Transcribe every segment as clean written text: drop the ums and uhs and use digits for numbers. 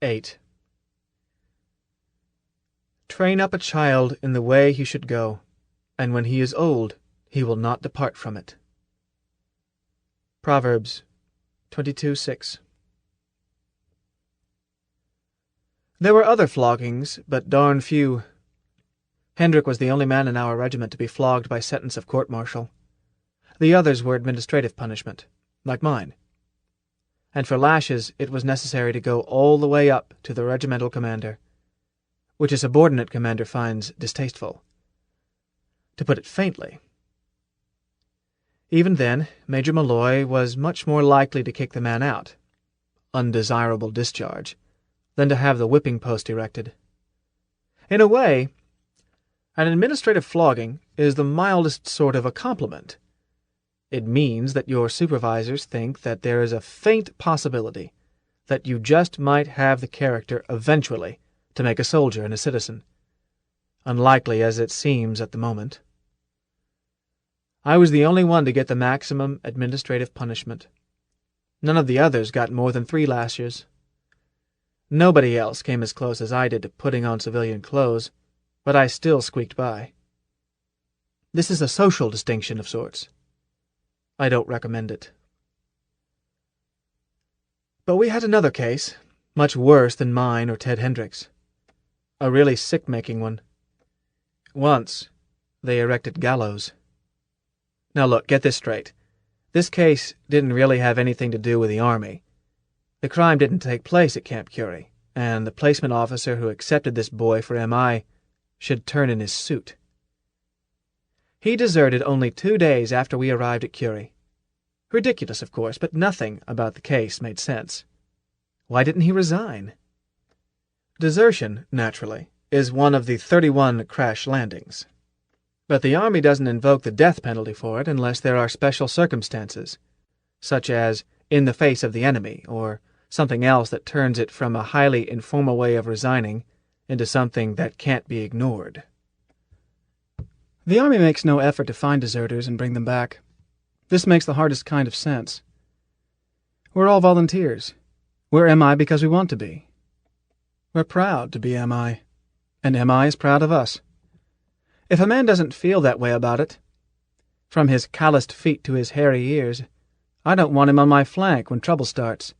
8. Train up a child in the way he should go, and when he is old, he will not depart from it. Proverbs 22:6. There were other floggings, but darn few. Hendrik was the only man in our regiment to be flogged by sentence of court-martial. The others were administrative punishment, like mine. And for lashes it was necessary to go all the way up to the regimental commander, which a subordinate commander finds distasteful, to put it faintly. Even then, Major Malloy was much more likely to kick the man out, undesirable discharge, than to have the whipping post erected. In a way, an administrative flogging is the mildest sort of a compliment. It means that your supervisors think that there is a faint possibility that you just might have the character eventually to make a soldier and a citizen, unlikely as it seems at the moment. I was the only one to get the maximum administrative punishment. None of the others got more than 3 lashes. Nobody else came as close as I did to putting on civilian clothes, but I still squeaked by. This is a social distinction of sorts. I don't recommend it. But we had another case, much worse than mine or Ted Hendricks. A really sick-making one. Once, they erected gallows. Now look, get this straight. This case didn't really have anything to do with the Army. The crime didn't take place at Camp Curie, and the placement officer who accepted this boy for MI should turn in his suit. He deserted only 2 days after we arrived at Curie. Ridiculous, of course, but nothing about the case made sense. Why didn't he resign? Desertion, naturally, is one of the 31 crash landings. But the Army doesn't invoke the death penalty for it unless there are special circumstances, such as in the face of the enemy, or something else that turns it from a highly informal way of resigning into something that can't be ignored. The Army makes no effort to find deserters and bring them back. This makes the hardest kind of sense. We're all volunteers. We're MI because we want to be. We're proud to be MI, and MI is proud of us. If a man doesn't feel that way about it, from his calloused feet to his hairy ears, I don't want him on my flank when trouble starts.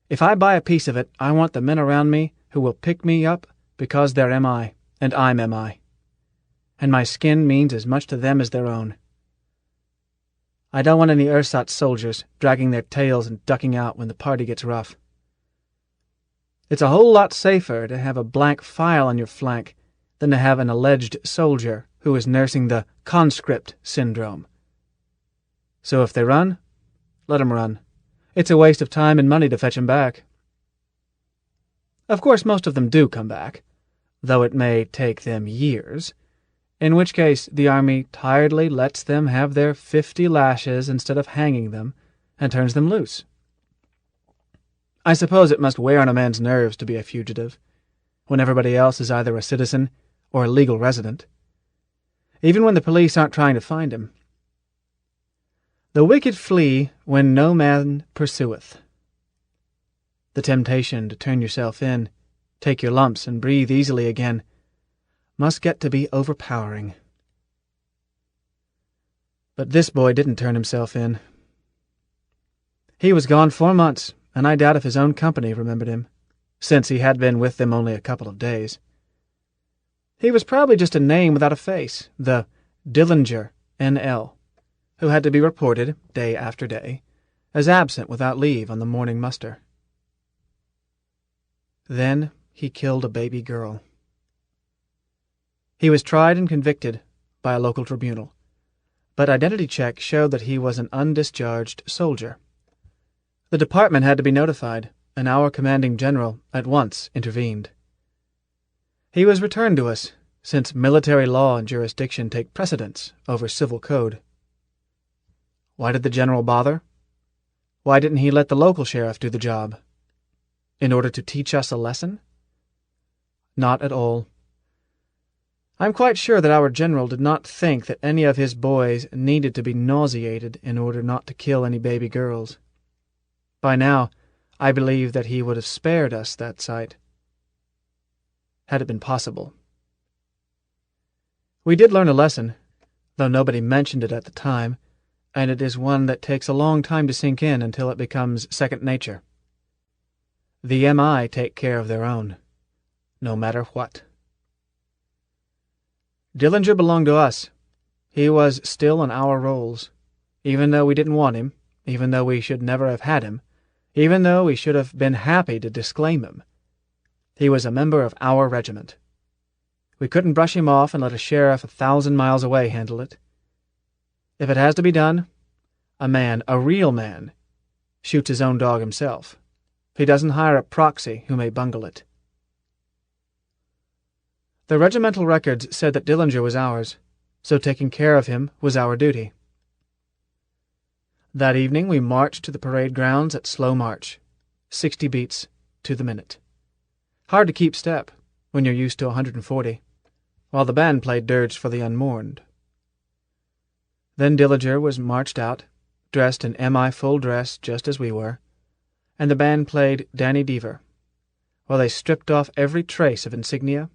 If I buy a piece of it, I want the men around me who will pick me up because they're MI, and I'm MI. And my skin means as much to them as their own. I don't want any ersatz soldiers dragging their tails and ducking out when the party gets rough. It's a whole lot safer to have a blank file on your flank than to have an alleged soldier who is nursing the conscript syndrome. So if they run, let 'em run. It's a waste of time and money to fetch 'em back. Of course, most of them do come back, though it may take them years, in which case the Army tiredly lets them have their 50 lashes instead of hanging them, and turns them loose. I suppose it must wear on a man's nerves to be a fugitive, when everybody else is either a citizen or a legal resident, even when the police aren't trying to find him. The wicked flee when no man pursueth. The temptation to turn yourself in, take your lumps, and breathe easily again must get to be overpowering. But this boy didn't turn himself in. He was gone 4 months, and I doubt if his own company remembered him, since he had been with them only a couple of days. He was probably just a name without a face, the Dillinger, N.L., who had to be reported, day after day, as absent without leave on the morning muster. Then he killed a baby girl. He was tried and convicted by a local tribunal, but identity check showed that he was an undischarged soldier. The department had to be notified, and our commanding general at once intervened. He was returned to us, since military law and jurisdiction take precedence over civil code. Why did the general bother? Why didn't he let the local sheriff do the job? In order to teach us a lesson? Not at all. I'm quite sure that our general did not think that any of his boys needed to be nauseated in order not to kill any baby girls. By now, I believe that he would have spared us that sight, had it been possible. We did learn a lesson, though nobody mentioned it at the time, and it is one that takes a long time to sink in until it becomes second nature. The MI take care of their own, no matter what. Dillinger belonged to us. He was still on our rolls, even though we didn't want him, even though we should never have had him, even though we should have been happy to disclaim him. He was a member of our regiment. We couldn't brush him off and let a sheriff 1,000 miles away handle it. If it has to be done, a man, a real man, shoots his own dog himself. He doesn't hire a proxy who may bungle it. The regimental records said that Dillinger was ours, so taking care of him was our duty. That evening we marched to the parade grounds at slow march, 60 beats to the minute. Hard to keep step when you're used to 140, while the band played dirge for the unmourned. Then Dillinger was marched out, dressed in MI full dress just as we were, and the band played Danny Deever, while they stripped off every trace of insignia,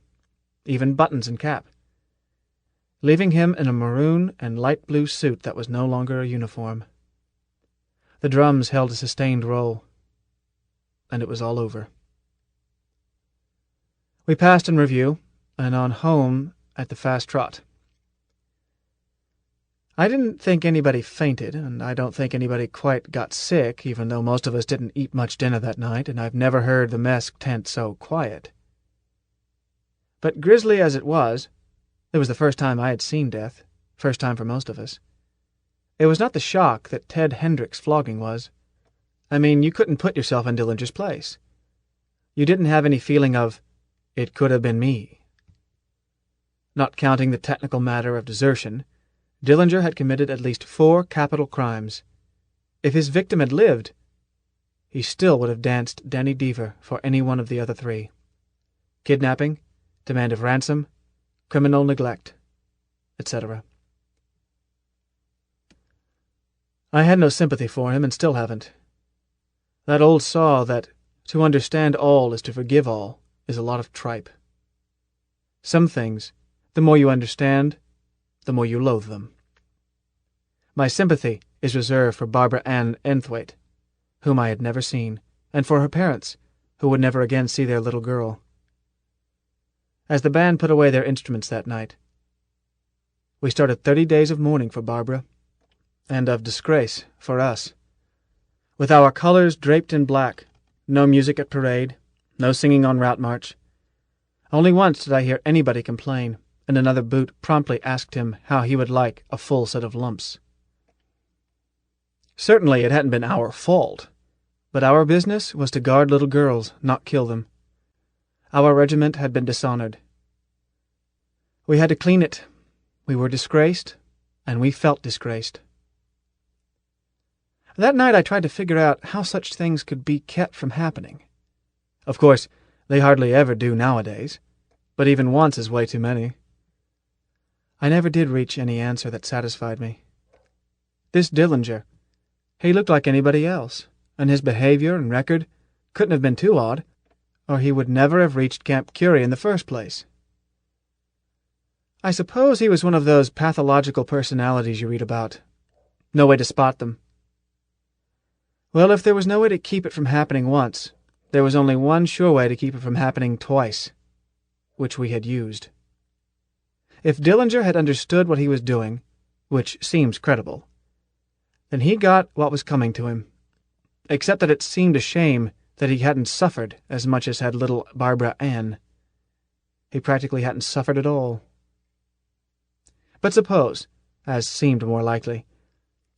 even buttons and cap, leaving him in a maroon and light blue suit that was no longer a uniform. The drums held a sustained roll, and it was all over. We passed in review, and on home at the fast trot. I didn't think anybody fainted, and I don't think anybody quite got sick, even though most of us didn't eat much dinner that night, and I've never heard the mess tent so quiet. But grisly as it was the first time I had seen death, first time for most of us. It was not the shock that Ted Hendricks' flogging was. I mean, you couldn't put yourself in Dillinger's place. You didn't have any feeling of, it could have been me. Not counting the technical matter of desertion, Dillinger had committed at least 4 capital crimes. If his victim had lived, he still would have danced Danny Deever for any one of the other 3. Kidnapping, demand of ransom, criminal neglect, etc. I had no sympathy for him and still haven't. That old saw that to understand all is to forgive all is a lot of tripe. Some things, the more you understand, the more you loathe them. My sympathy is reserved for Barbara Ann Enthwaite, whom I had never seen, and for her parents, who would never again see their little girl. As the band put away their instruments that night, we started 30 days of mourning for Barbara, and of disgrace for us. With our colors draped in black, no music at parade, no singing on route march. Only once did I hear anybody complain, and another boot promptly asked him how he would like a full set of lumps. Certainly it hadn't been our fault, but our business was to guard little girls, not kill them. Our regiment had been dishonored. We had to clean it. We were disgraced, and we felt disgraced. That night I tried to figure out how such things could be kept from happening. Of course, they hardly ever do nowadays, but even once is way too many. I never did reach any answer that satisfied me. This Dillinger, he looked like anybody else, and his behavior and record couldn't have been too odd, or he would never have reached Camp Curie in the first place. I suppose he was one of those pathological personalities you read about. No way to spot them. Well, if there was no way to keep it from happening once, there was only one sure way to keep it from happening twice, which we had used. If Dillinger had understood what he was doing, which seems credible, then he got what was coming to him, except that it seemed a shame that he hadn't suffered as much as had little Barbara Ann. He practically hadn't suffered at all. But suppose, as seemed more likely,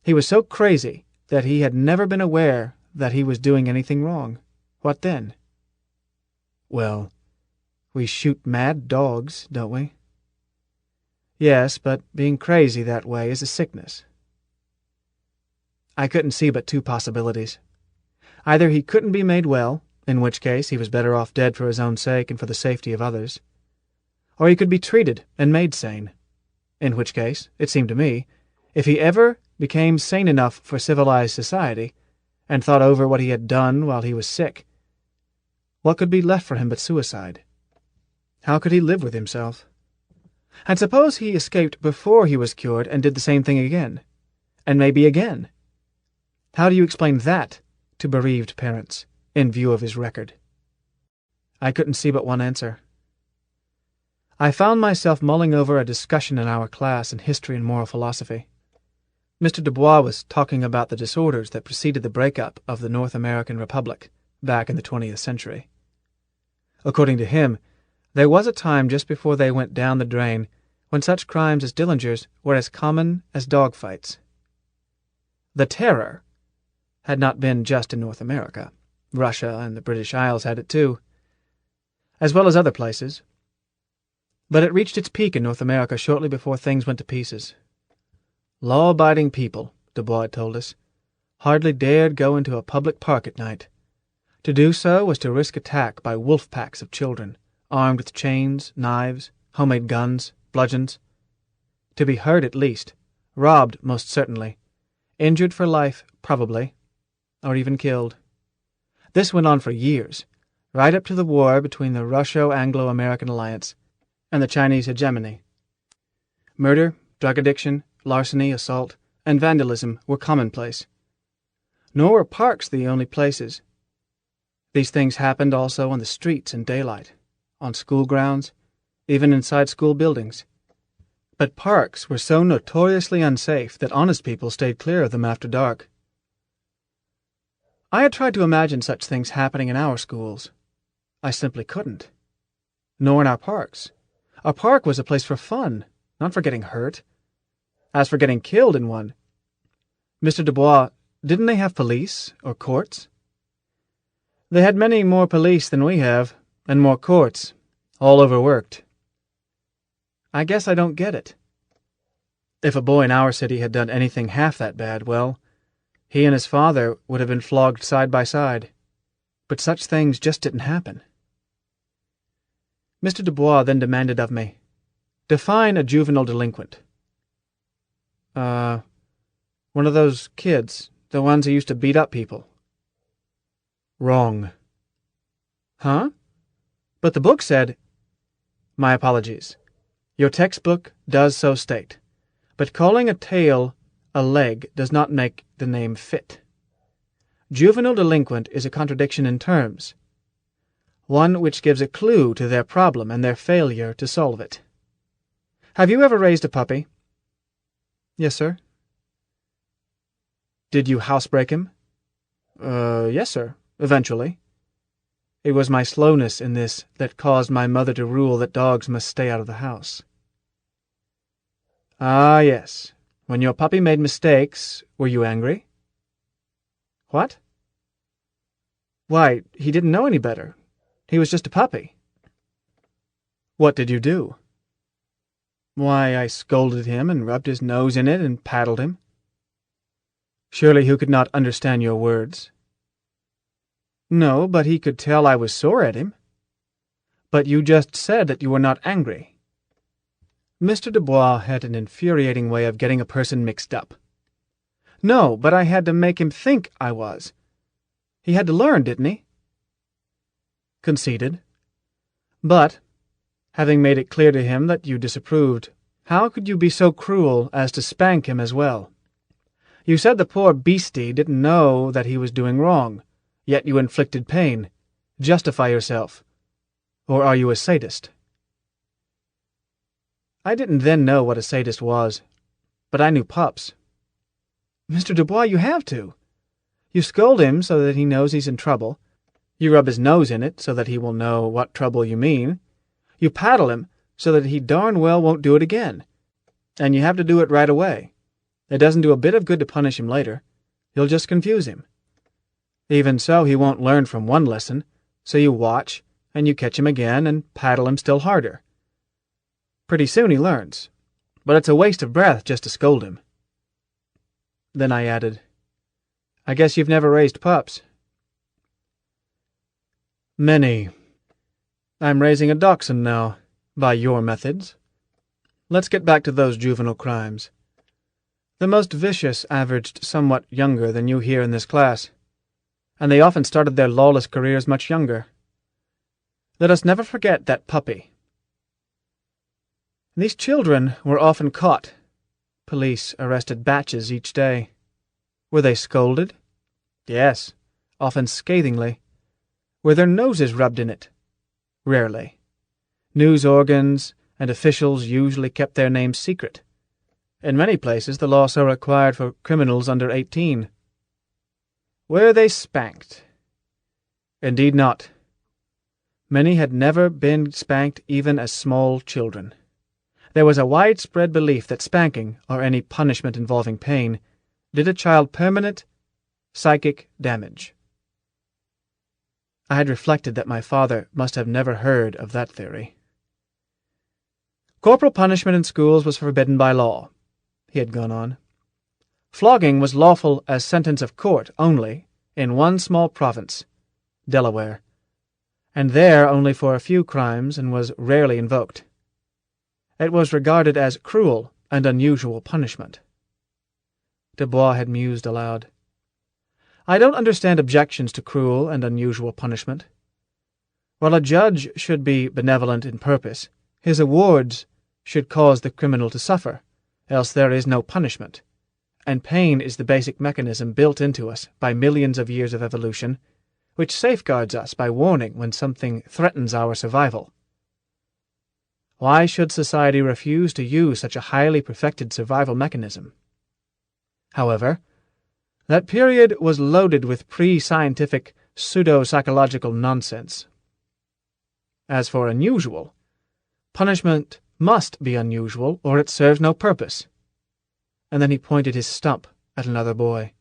he was so crazy that he had never been aware that he was doing anything wrong. What then? Well, we shoot mad dogs, don't we? Yes, but being crazy that way is a sickness. I couldn't see but 2 possibilities. Either he couldn't be made well, in which case he was better off dead for his own sake and for the safety of others, or he could be treated and made sane, in which case, it seemed to me, if he ever became sane enough for civilized society, and thought over what he had done while he was sick, what could be left for him but suicide? How could he live with himself? And suppose he escaped before he was cured and did the same thing again, and maybe again? How do you explain that to bereaved parents, in view of his record? I couldn't see but one answer. I found myself mulling over a discussion in our class in history and moral philosophy. Mr. Dubois was talking about the disorders that preceded the breakup of the North American Republic back in the 20th century. According to him, there was a time just before they went down the drain when such crimes as Dillinger's were as common as dogfights. The Terror had not been just in North America. Russia and the British Isles had it too, as well as other places. But it reached its peak in North America shortly before things went to pieces. Law-abiding people, Dubois told us, hardly dared go into a public park at night. To do so was to risk attack by wolf packs of children, armed with chains, knives, homemade guns, bludgeons. To be hurt at least, robbed most certainly, injured for life probably, or even killed. This went on for years, right up to the war between the Russo-Anglo-American alliance and the Chinese hegemony. Murder, drug addiction, larceny, assault, and vandalism were commonplace. Nor were parks the only places. These things happened also on the streets in daylight, on school grounds, even inside school buildings. But parks were so notoriously unsafe that honest people stayed clear of them after dark. I had tried to imagine such things happening in our schools. I simply couldn't. Nor in our parks. A park was a place for fun, not for getting hurt. As for getting killed in one, Mr. Dubois, didn't they have police or courts? They had many more police than we have, and more courts, all overworked. I guess I don't get it. If a boy in our city had done anything half that bad, well, he and his father would have been flogged side by side. But such things just didn't happen. Mr. Dubois then demanded of me, "Define a juvenile delinquent." One of those kids, the ones who used to beat up people." "Wrong." "Huh? But the book said—" "My apologies. Your textbook does so state, but calling a tail a leg does not make the name fit. Juvenile delinquent is a contradiction in terms, one which gives a clue to their problem and their failure to solve it. Have you ever raised a puppy?" "Yes, sir." "Did you housebreak him?" Yes, sir, eventually. It was my slowness in this that caused my mother to rule that dogs must stay out of the house." "Ah, yes. When your puppy made mistakes, were you angry?" "What?" "Why, he didn't know any better. He was just a puppy." "What did you do?" "Why, I scolded him and rubbed his nose in it and paddled him." "Surely he could not understand your words?" "No, but he could tell I was sore at him." "But you just said that you were not angry." Mr. Dubois had an infuriating way of getting a person mixed up. "No, but I had to make him think I was. He had to learn, didn't he?" "Conceded. But, having made it clear to him that you disapproved, how could you be so cruel as to spank him as well? You said the poor beastie didn't know that he was doing wrong, yet you inflicted pain. Justify yourself. Or are you a sadist?" I didn't then know what a sadist was, but I knew pups. "Mr. Dubois, you have to. You scold him so that he knows he's in trouble. You rub his nose in it so that he will know what trouble you mean. You paddle him so that he darn well won't do it again. And you have to do it right away. It doesn't do a bit of good to punish him later. You'll just confuse him. Even so, he won't learn from one lesson, so you watch, and you catch him again and paddle him still harder. Pretty soon he learns, but it's a waste of breath just to scold him." Then I added, "I guess you've never raised pups." "Many. I'm raising a dachshund now, by your methods. Let's get back to those juvenile crimes. The most vicious averaged somewhat younger than you here in this class. and they often started their lawless careers much younger. Let us never forget that puppy. These children were often caught. Police arrested batches each day. Were they scolded? Yes, often scathingly. Were their noses rubbed in it? Rarely. News organs and officials usually kept their names secret. In many places the law so required for criminals under 18. Were they spanked? Indeed not. Many had never been spanked even as small children. There was a widespread belief that spanking, or any punishment involving pain, did a child permanent psychic damage. I had reflected that my father must have never heard of that theory. Corporal punishment in schools was forbidden by law, he had gone on. Flogging was lawful as sentence of court only in one small province, Delaware, and there only for a few crimes, and was rarely invoked. It was regarded as cruel and unusual punishment. Dubois had mused aloud. I don't understand objections to cruel and unusual punishment. While a judge should be benevolent in purpose, his awards should cause the criminal to suffer, else there is no punishment, and pain is the basic mechanism built into us by millions of years of evolution, which safeguards us by warning when something threatens our survival. Why should society refuse to use such a highly perfected survival mechanism? However, that period was loaded with pre-scientific, pseudo-psychological nonsense. As for unusual, punishment must be unusual, or it serves no purpose. And then he pointed his stump at another boy.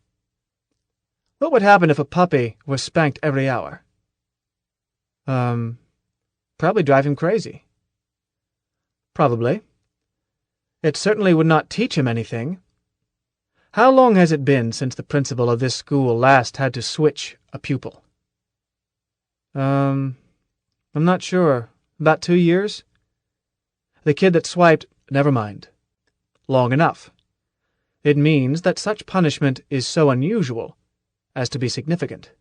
What would happen if a puppy were spanked every hour? Probably drive him crazy. Probably. It certainly would not teach him anything. How long has it been since the principal of this school last had to switch a pupil? I'm not sure. About 2 years? The kid that swiped, never mind. Long enough. It means that such punishment is so unusual as to be significant,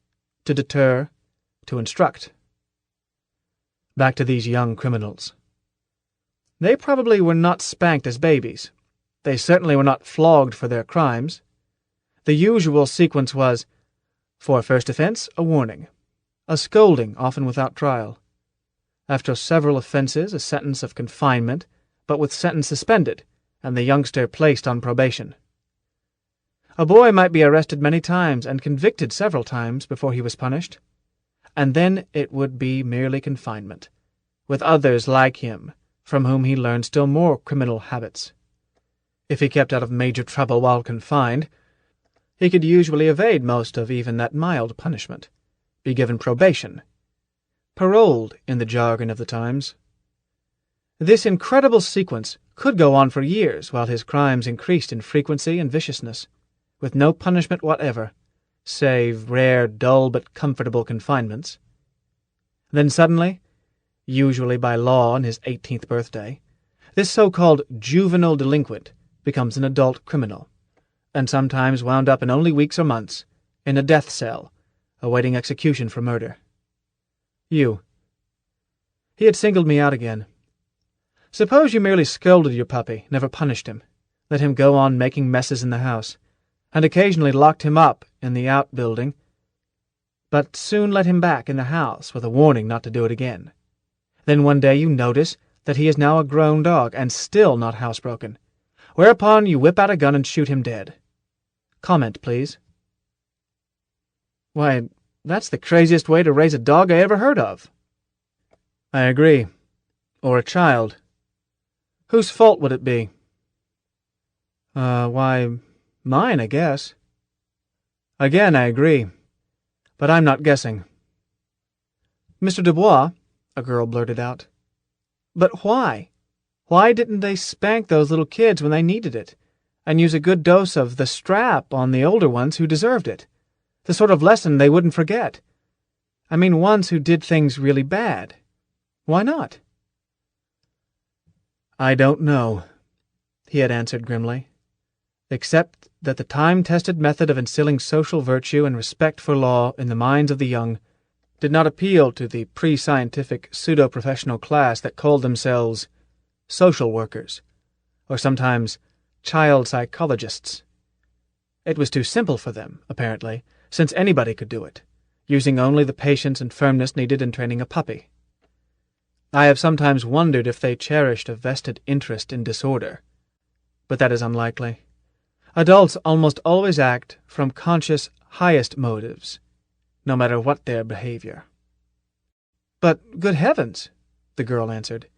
to deter, to instruct. Back to these young criminals. They probably were not spanked as babies. They certainly were not flogged for their crimes. The usual sequence was, for a first offense, a warning, a scolding, often without trial. After several offenses, a sentence of confinement, but with sentence suspended, and the youngster placed on probation. A boy might be arrested many times and convicted several times before he was punished, and then it would be merely confinement, with others like him, from whom he learned still more criminal habits. If he kept out of major trouble while confined, he could usually evade most of even that mild punishment, be given probation, paroled in the jargon of the times. This incredible sequence could go on for years while his crimes increased in frequency and viciousness, with no punishment whatever, save rare, dull but comfortable confinements. Then suddenly, usually by law on his 18th birthday, this so-called juvenile delinquent becomes an adult criminal, and sometimes wound up in only weeks or months, in a death cell, awaiting execution for murder. You. He had singled me out again. Suppose you merely scolded your puppy, never punished him, let him go on making messes in the house, and occasionally locked him up in the outbuilding, but soon let him back in the house with a warning not to do it again. Then one day you notice that he is now a grown dog and still not housebroken, whereupon you whip out a gun and shoot him dead. Comment, please. Why, that's the craziest way to raise a dog I ever heard of. I agree. Or a child. Whose fault would it be? Why, mine, I guess. Again, I agree. But I'm not guessing. Mr. Dubois, a girl blurted out. But why? Why didn't they spank those little kids when they needed it, and use a good dose of the strap on the older ones who deserved it? The sort of lesson they wouldn't forget. I mean ones who did things really bad. Why not? I don't know, he had answered grimly. except that the time-tested method of instilling social virtue and respect for law in the minds of the young did not appeal to the pre-scientific pseudo-professional class that called themselves social workers, or sometimes child psychologists. It was too simple for them, apparently, since anybody could do it, using only the patience and firmness needed in training a puppy. I have sometimes wondered if they cherished a vested interest in disorder, but that is unlikely. Adults almost always act from conscious highest motives, no matter what their behavior. "But, good heavens," the girl answered,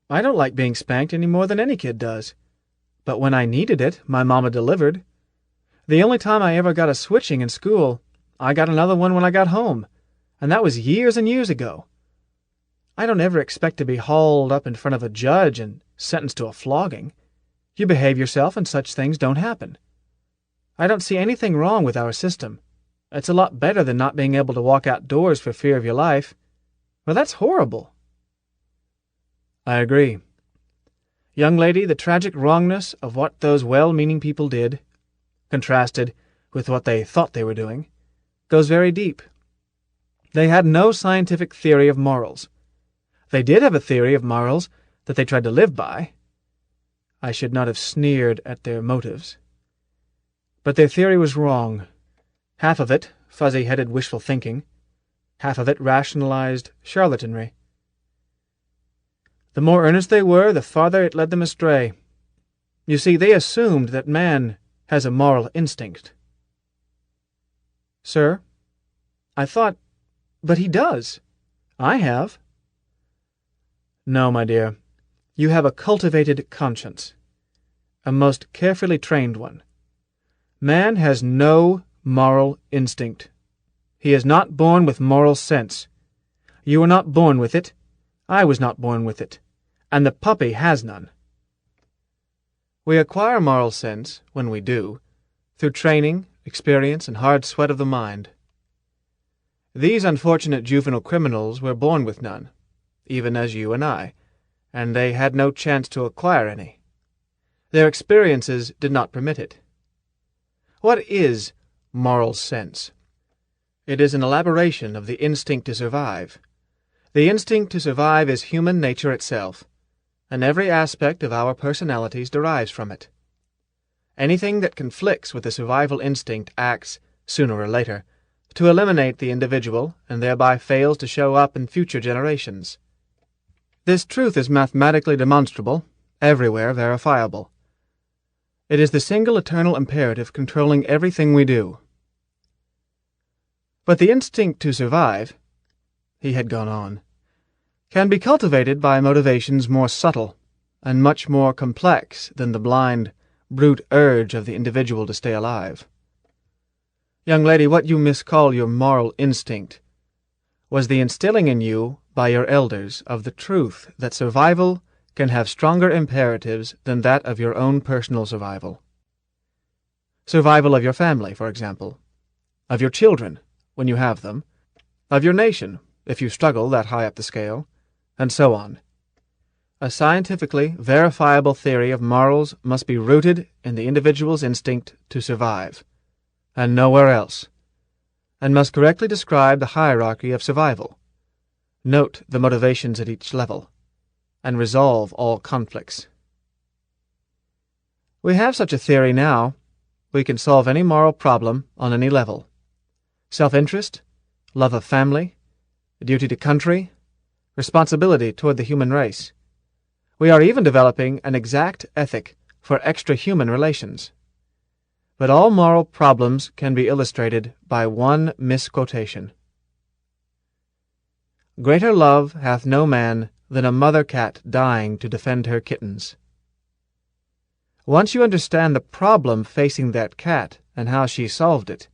"I don't like being spanked any more than any kid does. But when I needed it, my mama delivered. The only time I ever got a switching in school, I got another one when I got home, and that was years and years ago. I don't ever expect to be hauled up in front of a judge and sentenced to a flogging. You behave yourself and such things don't happen. I don't see anything wrong with our system. It's a lot better than not being able to walk outdoors for fear of your life. Well, that's horrible." "I agree. Young lady, the tragic wrongness of what those well-meaning people did, contrasted with what they thought they were doing, goes very deep. They had no scientific theory of morals. They did have a theory of morals that they tried to live by. I should not have sneered at their motives. But their theory was wrong. Half of it fuzzy-headed wishful thinking, half of it rationalized charlatanry. The more earnest they were, the farther it led them astray. You see, they assumed that man has a moral instinct." "Sir, I thought— but he does. I have." "No, my dear. You have a cultivated conscience, a most carefully trained one. Man has no moral instinct. He is not born with moral sense. You were not born with it. I was not born with it. And the puppy has none. We acquire moral sense, when we do, through training, experience, and hard sweat of the mind. These unfortunate juvenile criminals were born with none, even as you and I, and they had no chance to acquire any. Their experiences did not permit it. What is moral sense? It is an elaboration of the instinct to survive. The instinct to survive is human nature itself, and every aspect of our personalities derives from it. Anything that conflicts with the survival instinct acts, sooner or later, to eliminate the individual and thereby fails to show up in future generations. This truth is mathematically demonstrable, everywhere verifiable. It is the single eternal imperative controlling everything we do. But the instinct to survive, he had gone on, can be cultivated by motivations more subtle and much more complex than the blind, brute urge of the individual to stay alive. Young lady, what you miscall your moral instinct was the instilling in you by your elders of the truth that survival can have stronger imperatives than that of your own personal survival. Survival of your family, for example, of your children, when you have them, of your nation, if you struggle that high up the scale, and so on. A scientifically verifiable theory of morals must be rooted in the individual's instinct to survive, and nowhere else, and must correctly describe the hierarchy of survival, note the motivations at each level, and resolve all conflicts. We have such a theory now. We can solve any moral problem on any level. Self-interest, love of family, duty to country, responsibility toward the human race. We are even developing an exact ethic for extra-human relations. But all moral problems can be illustrated by one misquotation. Greater love hath no man than a mother cat dying to defend her kittens. Once you understand the problem facing that cat and how she solved it,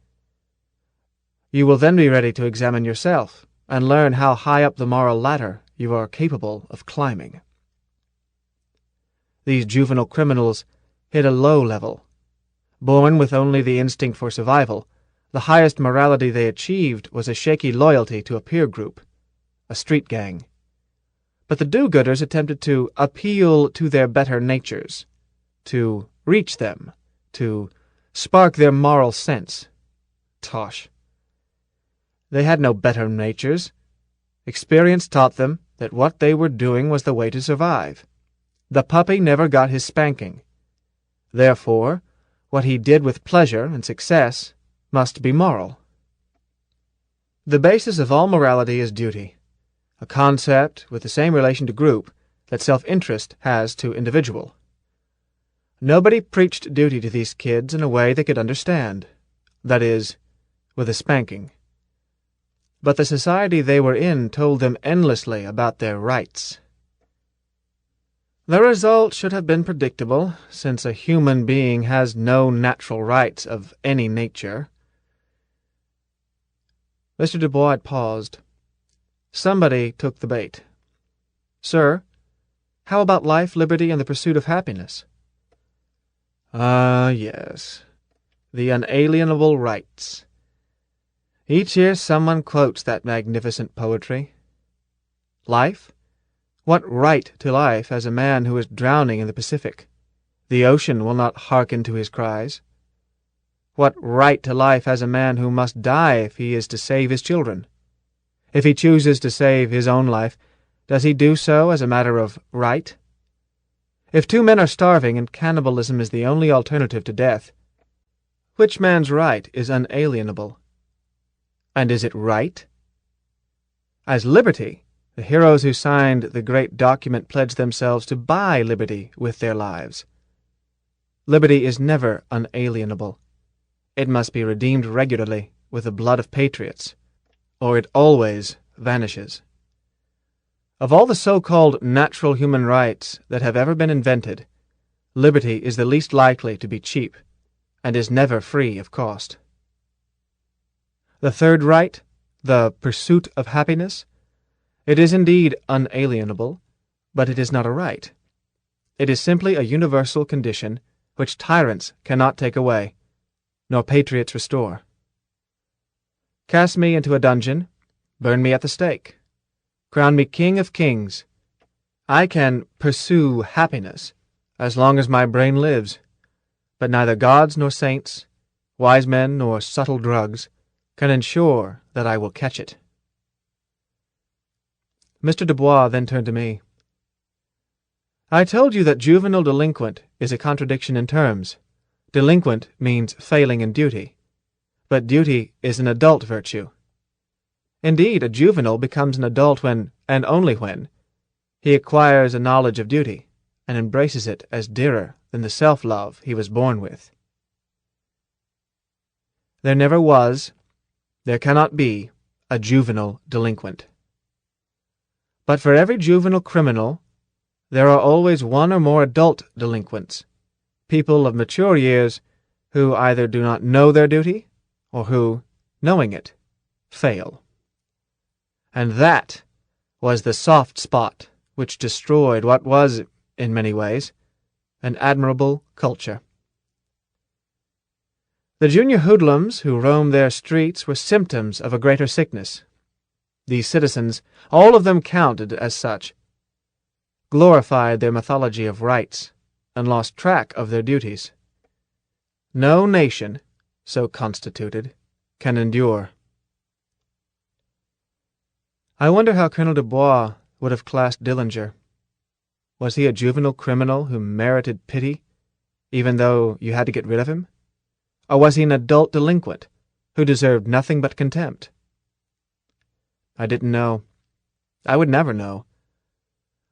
you will then be ready to examine yourself and learn how high up the moral ladder you are capable of climbing. These juvenile criminals hit a low level. Born with only the instinct for survival, the highest morality they achieved was a shaky loyalty to a peer group, a street gang. But the do-gooders attempted to appeal to their better natures, to reach them, to spark their moral sense. Tosh. They had no better natures. Experience taught them that what they were doing was the way to survive. The puppy never got his spanking. Therefore, what he did with pleasure and success must be moral. The basis of all morality is duty, a concept with the same relation to group that self-interest has to individual. Nobody preached duty to these kids in a way they could understand, that is, with a spanking. But the society they were in told them endlessly about their rights. The result should have been predictable, since a human being has no natural rights of any nature. Mr. Dubois had paused. Somebody took the bait. "Sir, how about life, liberty, and the pursuit of happiness?" "Ah, yes. The unalienable rights. Each year someone quotes that magnificent poetry. Life? What right to life has a man who is drowning in the Pacific? The ocean will not hearken to his cries. What right to life has a man who must die if he is to save his children? If he chooses to save his own life, does he do so as a matter of right? If two men are starving and cannibalism is the only alternative to death, which man's right is unalienable? And is it right? As liberty, the heroes who signed the great document pledged themselves to buy liberty with their lives. Liberty is never unalienable. It must be redeemed regularly with the blood of patriots, or it always vanishes. Of all the so-called natural human rights that have ever been invented, liberty is the least likely to be cheap, and is never free of cost. The third right, the pursuit of happiness, it is indeed unalienable, but it is not a right. It is simply a universal condition which tyrants cannot take away, nor patriots restore. Cast me into a dungeon, burn me at the stake, crown me king of kings. I can pursue happiness as long as my brain lives, but neither gods nor saints, wise men nor subtle drugs, can ensure that I will catch it. Mr. Dubois then turned to me. I told you that juvenile delinquent is a contradiction in terms. Delinquent means failing in duty, but duty is an adult virtue. Indeed, a juvenile becomes an adult when, and only when, he acquires a knowledge of duty, and embraces it as dearer than the self-love he was born with. There never was, there cannot be, a juvenile delinquent. But for every juvenile criminal, there are always one or more adult delinquents, people of mature years who either do not know their duty, or who, knowing it, fail. And that was the soft spot which destroyed what was, in many ways, an admirable culture. The junior hoodlums who roamed their streets were symptoms of a greater sickness. These citizens, all of them counted as such, glorified their mythology of rights, and lost track of their duties. No nation, so constituted, can endure. I wonder how Colonel Dubois would have classed Dillinger. Was he a juvenile criminal who merited pity, even though you had to get rid of him? Or was he an adult delinquent who deserved nothing but contempt? I didn't know. I would never know.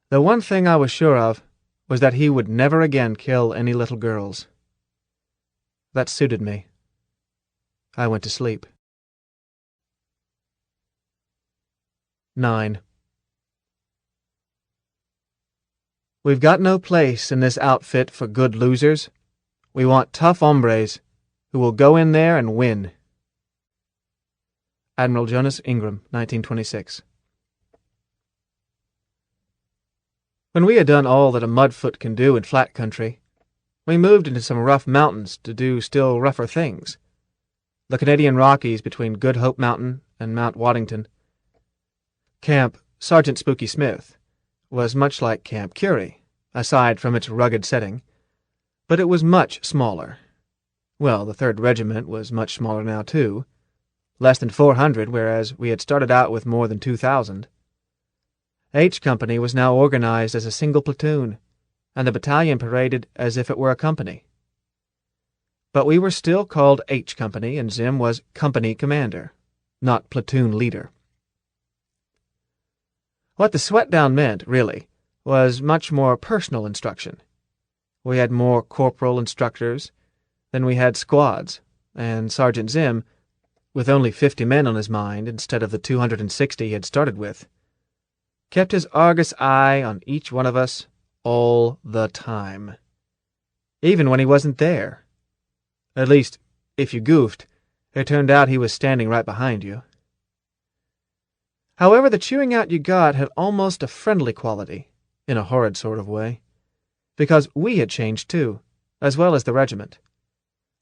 The one thing I was sure of was that he would never again kill any little girls. That suited me. I went to sleep. 9. We've got no place in this outfit for good losers. We want tough hombres who will go in there and win. Admiral Jonas Ingram, 1926. When we had done all that a mudfoot can do in flat country, we moved into some rough mountains to do still rougher things. The Canadian Rockies between Good Hope Mountain and Mount Waddington. Camp Sergeant Spooky Smith was much like Camp Curie, aside from its rugged setting, but it was much smaller. Well, the 3rd Regiment was much smaller now, too. Less than 400, whereas we had started out with more than 2,000. H Company was now organized as a single platoon, and the battalion paraded as if it were a company. But we were still called H Company, and Zim was company commander, not platoon leader. What the sweat-down meant, really, was much more personal instruction. We had more corporal instructors than we had squads, and Sergeant Zim, with only 50 men on his mind instead of the 260 he had started with, kept his Argus eye on each one of us all the time, even when he wasn't there. At least, if you goofed, it turned out he was standing right behind you. However, the chewing out you got had almost a friendly quality, in a horrid sort of way, because we had changed too, as well as the regiment.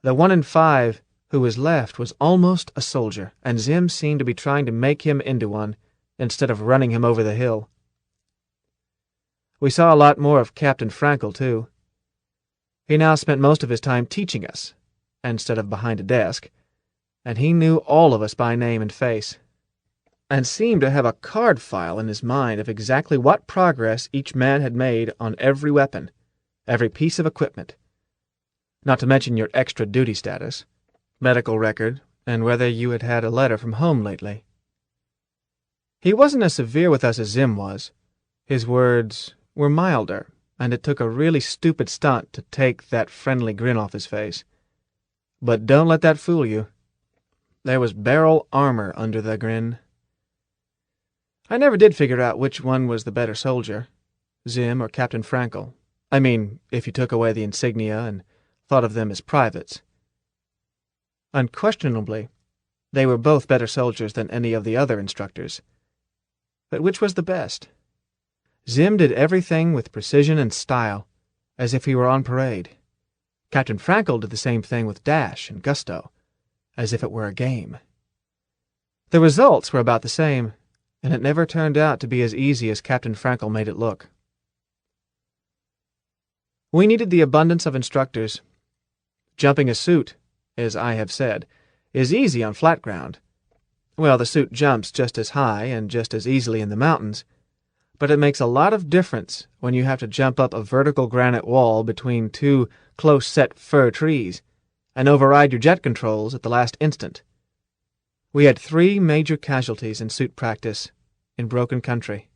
The 1 in 5 who was left was almost a soldier, and Zim seemed to be trying to make him into one, instead of running him over the hill. We saw a lot more of Captain Frankel, too. He now spent most of his time teaching us, instead of behind a desk, and he knew all of us by name and face, and seemed to have a card file in his mind of exactly what progress each man had made on every weapon, every piece of equipment, not to mention your extra duty status, medical record, and whether you had had a letter from home lately. He wasn't as severe with us as Zim was. His words were milder, and it took a really stupid stunt to take that friendly grin off his face. But don't let that fool you. There was barrel armor under the grin. I never did figure out which one was the better soldier, Zim or Captain Frankel. I mean, if you took away the insignia and thought of them as privates. Unquestionably, they were both better soldiers than any of the other instructors. But which was the best? Zim did everything with precision and style, as if he were on parade. Captain Frankel did the same thing with dash and gusto, as if it were a game. The results were about the same, and it never turned out to be as easy as Captain Frankel made it look. We needed the abundance of instructors. Jumping a suit, as I have said, is easy on flat ground. Well, the suit jumps just as high and just as easily in the mountains, but it makes a lot of difference when you have to jump up a vertical granite wall between 2 close-set fir trees and override your jet controls at the last instant. We had 3 major casualties in suit practice in broken country,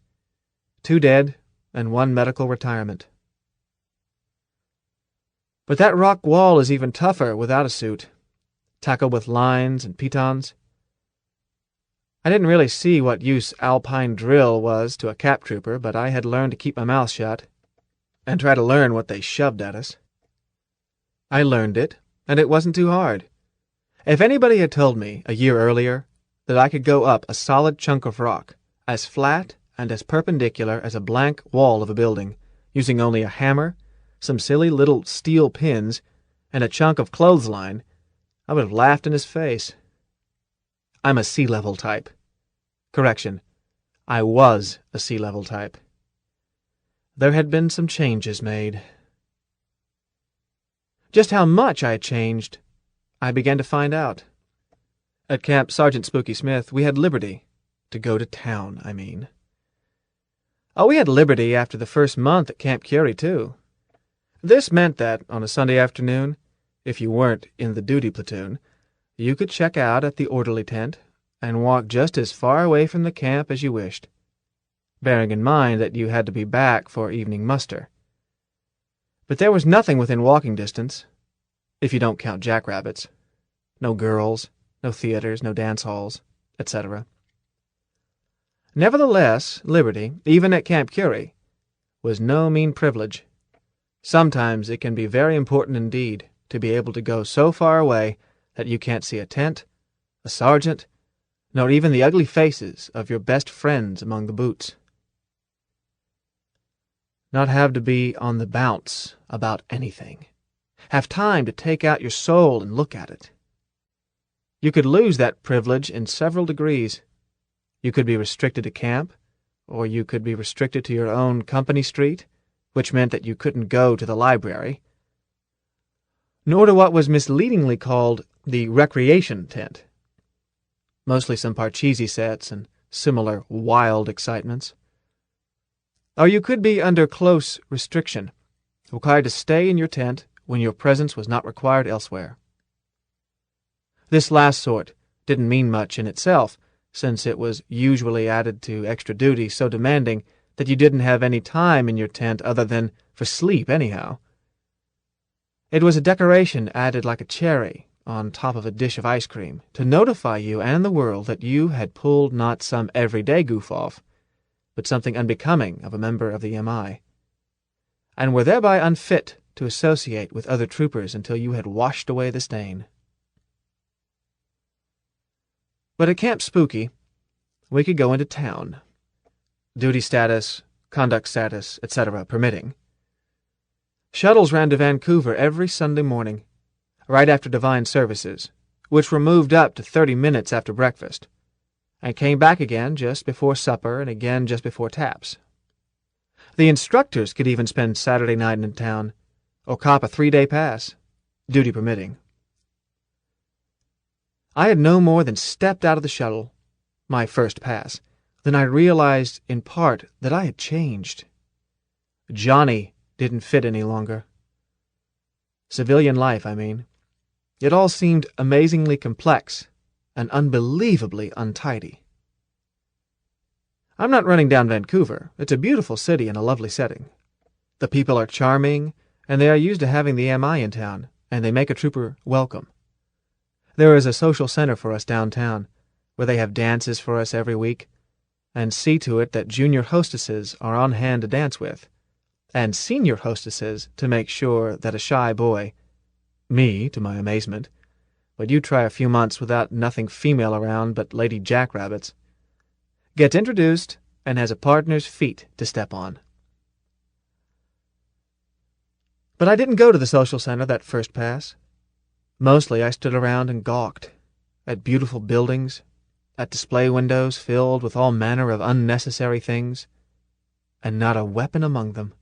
2 dead and 1 medical retirement. But that rock wall is even tougher without a suit, tackled with lines and pitons. I didn't really see what use alpine drill was to a cap trooper, but I had learned to keep my mouth shut and try to learn what they shoved at us. I learned it, and it wasn't too hard. If anybody had told me a year earlier that I could go up a solid chunk of rock, as flat and as perpendicular as a blank wall of a building, using only a hammer, some silly little steel pins, and a chunk of clothesline, I would have laughed in his face. I'm a sea-level type. Correction, I was a sea-level type. There had been some changes made. Just how much I had changed, I began to find out. At Camp Sergeant Spooky Smith, we had liberty. To go to town, I mean. Oh, we had liberty after the first month at Camp Curie, too. This meant that, on a Sunday afternoon, if you weren't in the duty platoon, you could check out at the orderly tent and walk just as far away from the camp as you wished, bearing in mind that you had to be back for evening muster. But there was nothing within walking distance, if you don't count jackrabbits. No girls, no theaters, no dance halls, etc. Nevertheless, liberty, even at Camp Curie, was no mean privilege. Sometimes it can be very important indeed to be able to go so far away that you can't see a tent, a sergeant, nor even the ugly faces of your best friends among the boots. Not have to be on the bounce about anything. Have time to take out your soul and look at it. You could lose that privilege in several degrees. You could be restricted to camp, or you could be restricted to your own company street, which meant that you couldn't go to the library. nor to what was misleadingly called the recreation tent. Mostly some Parcheesi sets and similar wild excitements. Or you could be under close restriction, required to stay in your tent when your presence was not required elsewhere. This last sort didn't mean much in itself, since it was usually added to extra duty so demanding that you didn't have any time in your tent other than for sleep anyhow. It was a decoration added like a cherry on top of a dish of ice cream to notify you and the world that you had pulled not some everyday goof-off, but something unbecoming of a member of the MI, and were thereby unfit to associate with other troopers until you had washed away the stain. But at Camp Spooky, we could go into town, duty status, conduct status, etc. permitting. Shuttles ran to Vancouver every Sunday morning, right after divine services, which were moved up to 30 minutes after breakfast, and came back again just before supper and again just before taps. The instructors could even spend Saturday night in town, or cop a 3-day pass, duty permitting. I had no more than stepped out of the shuttle, my first pass, than I realized in part that I had changed. Johnny didn't fit any longer. Civilian life, I mean. It all seemed amazingly complex and unbelievably untidy. I'm not running down Vancouver. It's a beautiful city and a lovely setting. The people are charming, and they are used to having the MI in town, and they make a trooper welcome. There is a social center for us downtown, where they have dances for us every week, and see to it that junior hostesses are on hand to dance with, and senior hostesses to make sure that a shy boy, me to my amazement, but you try a few months without nothing female around but lady jackrabbits, gets introduced and has a partner's feet to step on. But I didn't go to the social center that first pass. Mostly I stood around and gawked at beautiful buildings, at display windows filled with all manner of unnecessary things, and not a weapon among them.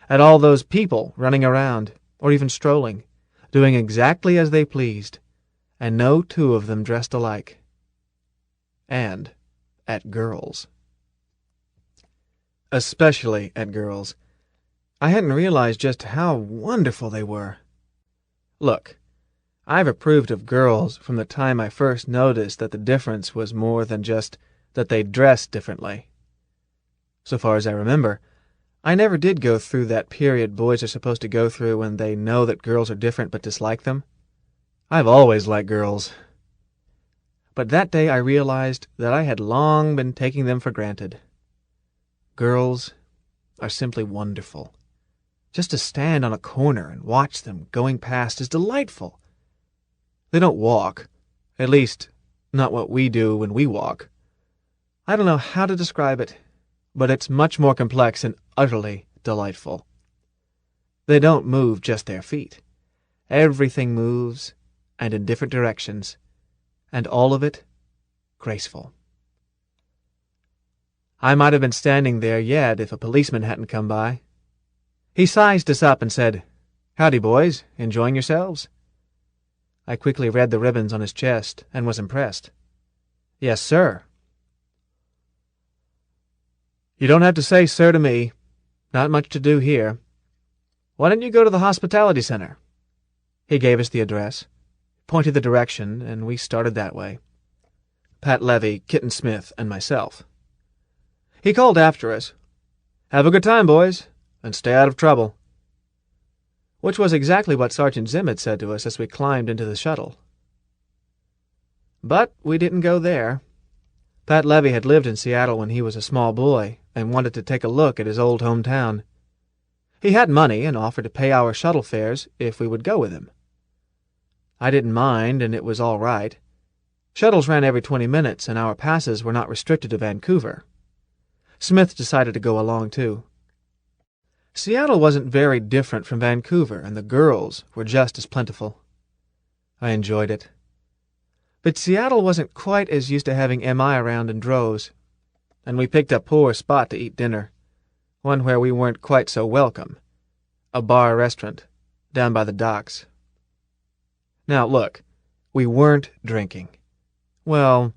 At all those people running around, or even strolling, doing exactly as they pleased, and no two of them dressed alike. And at girls. Especially at girls. I hadn't realized just how wonderful they were. Look, I've approved of girls from the time I first noticed that the difference was more than just that they dressed differently. So far as I remember, I never did go through that period boys are supposed to go through when they know that girls are different but dislike them. I've always liked girls. But that day I realized that I had long been taking them for granted. Girls are simply wonderful. Just to stand on a corner and watch them going past is delightful. They don't walk, at least not what we do when we walk. I don't know how to describe it, but it's much more complex and utterly delightful. They don't move just their feet. Everything moves, and in different directions, and all of it graceful. I might have been standing there yet if a policeman hadn't come by. He sized us up and said, "Howdy, boys. Enjoying yourselves?" I quickly read the ribbons on his chest and was impressed. "Yes, sir." "You don't have to say sir to me. Not much to do here. Why don't you go to the hospitality center?" He gave us the address, pointed the direction, and we started that way. Pat Levy, Kitten Smith, and myself. He called after us, "Have a good time, boys, and stay out of trouble," which was exactly what Sergeant Zim had said to us as we climbed into the shuttle. But we didn't go there. Pat Levy had lived in Seattle when he was a small boy and wanted to take a look at his old hometown. He had money and offered to pay our shuttle fares if we would go with him. I didn't mind, and it was all right. Shuttles ran every 20 minutes, and our passes were not restricted to Vancouver. Smith decided to go along, too. Seattle wasn't very different from Vancouver, and the girls were just as plentiful. I enjoyed it. But Seattle wasn't quite as used to having MI around in droves, and we picked a poor spot to eat dinner, one where we weren't quite so welcome, a bar restaurant, down by the docks. Now, look, we weren't drinking. Well,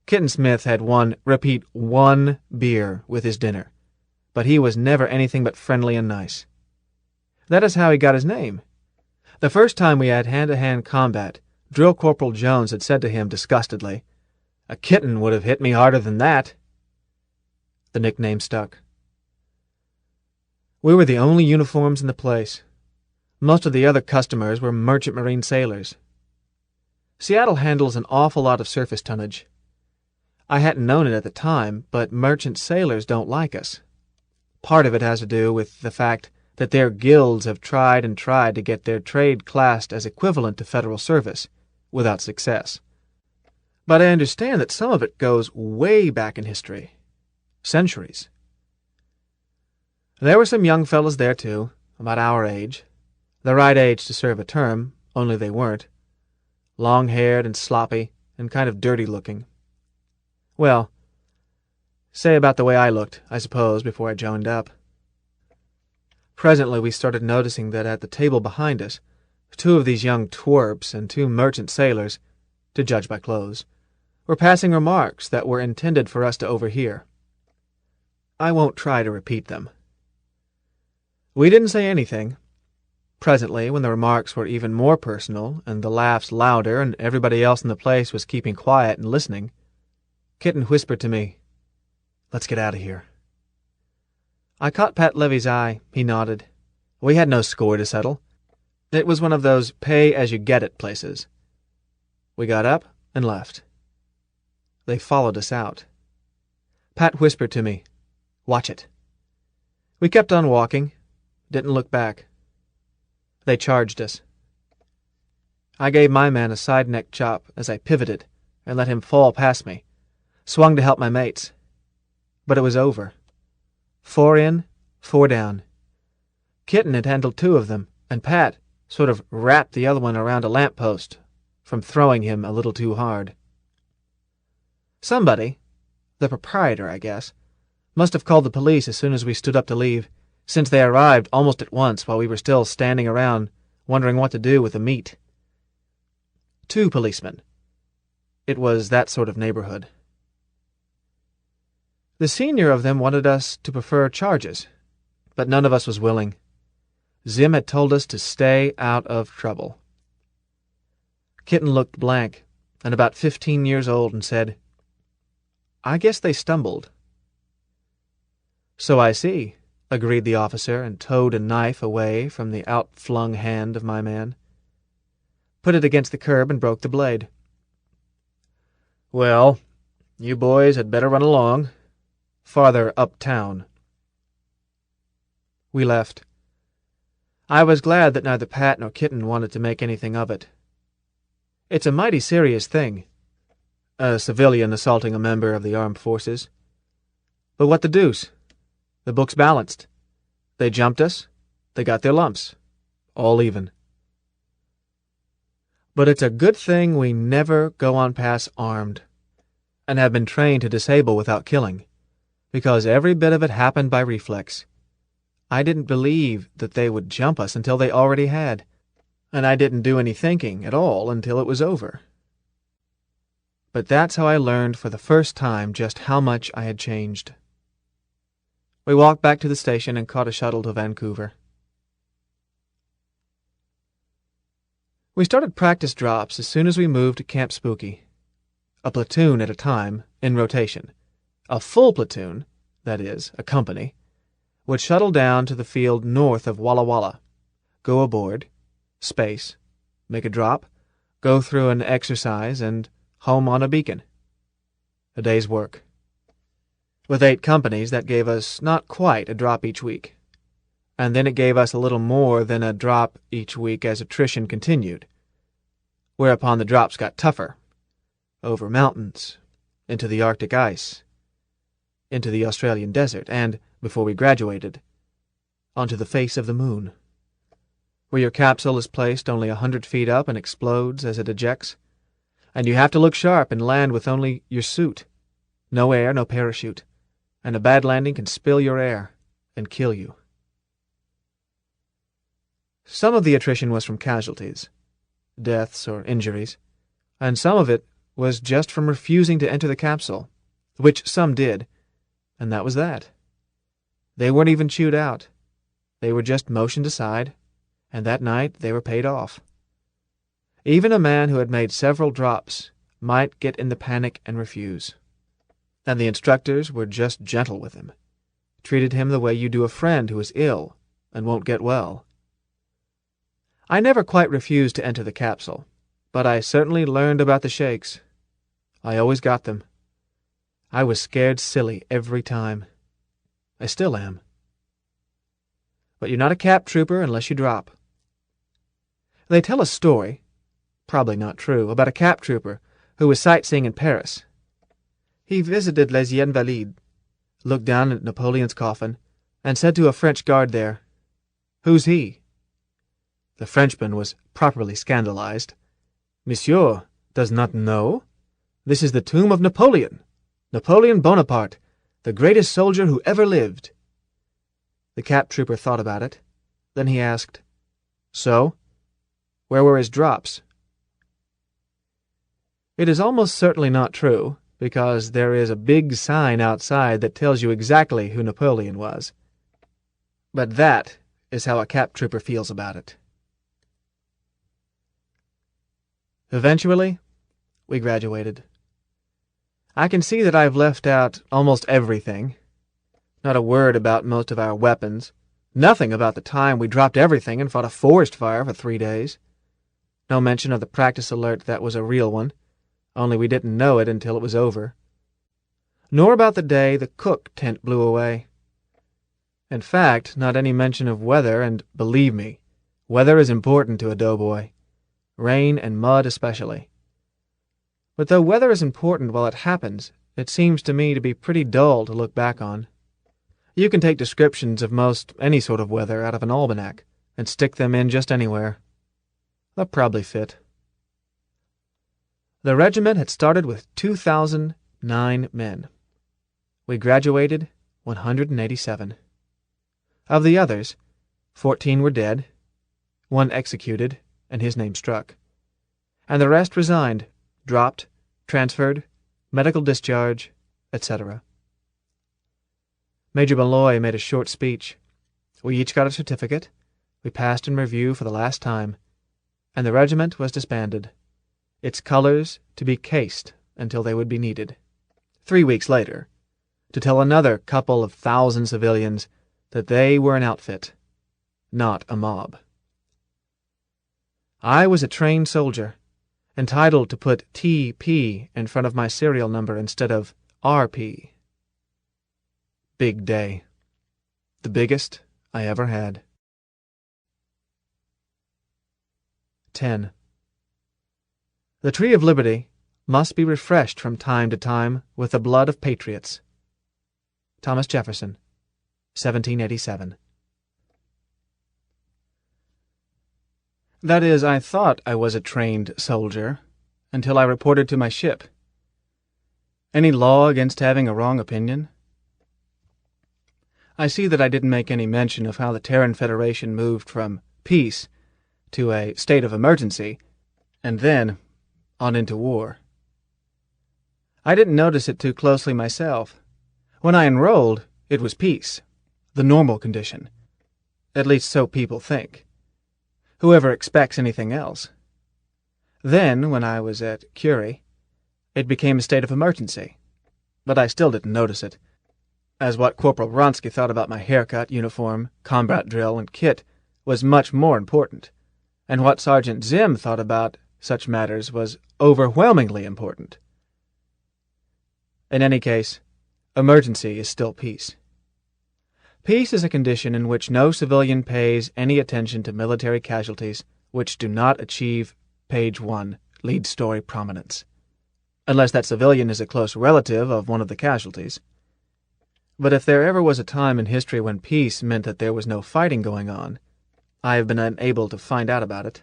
Kitten Smith had one beer with his dinner, but he was never anything but friendly and nice. That is how he got his name. The first time we had hand-to-hand combat, Drill Corporal Jones had said to him disgustedly, "A kitten would have hit me harder than that." The nickname stuck. We were the only uniforms in the place. Most of the other customers were merchant marine sailors. Seattle handles an awful lot of surface tonnage. I hadn't known it at the time, but merchant sailors don't like us. Part of it has to do with the fact that their guilds have tried and tried to get their trade classed as equivalent to federal service, without success. But I understand that some of it goes way back in history. Centuries. There were some young fellas there, too, about our age. The right age to serve a term, only they weren't. Long-haired and sloppy and kind of dirty-looking. Well, say about the way I looked, I suppose, before I joined up. Presently we started noticing that at the table behind us, two of these young twerps and two merchant sailors, to judge by clothes, were passing remarks that were intended for us to overhear. I won't try to repeat them. We didn't say anything. Presently, when the remarks were even more personal, and the laughs louder, and everybody else in the place was keeping quiet and listening, Kitten whispered to me, "Let's get out of here." I caught Pat Levy's eye. He nodded. We had no score to settle. It was one of those pay-as-you-get-it places. We got up and left. They followed us out. Pat whispered to me, "Watch it." We kept on walking, didn't look back. They charged us. I gave my man a side-neck chop as I pivoted and let him fall past me, swung to help my mates. But it was over. 4 in, 4 down. Kitten had handled 2 of them, and Pat sort of wrapped the other one around a lamppost from throwing him a little too hard. Somebody, the proprietor, I guess, must have called the police as soon as we stood up to leave, since they arrived almost at once while we were still standing around wondering what to do with the meat. 2 policemen. It was that sort of neighborhood. The senior of them wanted us to prefer charges, but none of us was willing. Zim had told us to stay out of trouble. Kitten looked blank, and about 15 years old, and said, "I guess they stumbled." "So I see," agreed the officer, and towed a knife away from the outflung hand of my man. Put it against the curb and broke the blade. "Well, you boys had better run along. Farther uptown." We left. I was glad that neither Pat nor Kitten wanted to make anything of it. It's a mighty serious thing, a civilian assaulting a member of the armed forces. But what the deuce? The book's balanced. They jumped us. They got their lumps. All even. But it's a good thing we never go on pass armed, and have been trained to disable without killing, because every bit of it happened by reflex. I didn't believe that they would jump us until they already had, and I didn't do any thinking at all until it was over. But that's how I learned for the first time just how much I had changed. We walked back to the station and caught a shuttle to Vancouver. We started practice drops as soon as we moved to Camp Spooky. A platoon at a time, in rotation. A full platoon, that is, a company, would shuttle down to the field north of Walla Walla, go aboard, space, make a drop, go through an exercise, and home on a beacon. A day's work. With 8 companies, that gave us not quite a drop each week. And then it gave us a little more than a drop each week as attrition continued, whereupon the drops got tougher, over mountains, into the Arctic ice, into the Australian desert, and, before we graduated, onto the face of the moon, where your capsule is placed only 100 feet up and explodes as it ejects, and you have to look sharp and land with only your suit, no air, no parachute, and a bad landing can spill your air and kill you. Some of the attrition was from casualties, deaths or injuries, and some of it was just from refusing to enter the capsule, which some did, and that was that. They weren't even chewed out. They were just motioned aside, and that night they were paid off. Even a man who had made several drops might get in the panic and refuse. And the instructors were just gentle with him, treated him the way you do a friend who is ill and won't get well. I never quite refused to enter the capsule, but I certainly learned about the shakes. I always got them. I was scared silly every time. I still am. But you're not a cap trooper unless you drop. They tell a story, probably not true, about a cap trooper who was sightseeing in Paris. He visited Les Invalides, looked down at Napoleon's coffin, and said to a French guard there, "Who's he?" The Frenchman was properly scandalized. "Monsieur does not know? This is the tomb of Napoleon, Napoleon Bonaparte, the greatest soldier who ever lived." The cap trooper thought about it. Then he asked, "So, where were his drops?" It is almost certainly not true, because there is a big sign outside that tells you exactly who Napoleon was. But that is how a cap trooper feels about it. Eventually, we graduated. I can see that I've left out almost everything. Not a word about most of our weapons. Nothing about the time we dropped everything and fought a forest fire for 3 days. No mention of the practice alert that was a real one, only we didn't know it until it was over. Nor about the day the cook tent blew away. In fact, not any mention of weather, and believe me, weather is important to a doughboy. Rain and mud especially. But though weather is important while it happens, it seems to me to be pretty dull to look back on. You can take descriptions of most any sort of weather out of an almanac and stick them in just anywhere. They'll probably fit. The regiment had started with 2,009 men. We graduated 187. Of the others, 14 were dead, 1 executed, and his name struck, and the rest resigned, dropped, transferred, medical discharge, etc. Major Malloy made a short speech. We each got a certificate. We passed in review for the last time, and the regiment was disbanded, its colors to be cased until they would be needed, 3 weeks later, to tell another couple of thousand civilians that they were an outfit, not a mob. I was a trained soldier, entitled to put TP in front of my serial number instead of RP. Big day. The biggest I ever had. 10. The Tree of Liberty must be refreshed from time to time with the blood of patriots. Thomas Jefferson, 1787. That is, I thought I was a trained soldier, until I reported to my ship. Any law against having a wrong opinion? I see that I didn't make any mention of how the Terran Federation moved from peace to a state of emergency, and then on into war. I didn't notice it too closely myself. When I enrolled, it was peace, the normal condition. At least so people think. Whoever expects anything else. Then, when I was at Curie, it became a state of emergency, but I still didn't notice it, as what Corporal Vronsky thought about my haircut, uniform, combat drill, and kit was much more important, and what Sergeant Zim thought about such matters was overwhelmingly important. In any case, emergency is still peace. Peace is a condition in which no civilian pays any attention to military casualties which do not achieve page 1 lead story prominence, unless that civilian is a close relative of one of the casualties. But if there ever was a time in history when peace meant that there was no fighting going on, I have been unable to find out about it.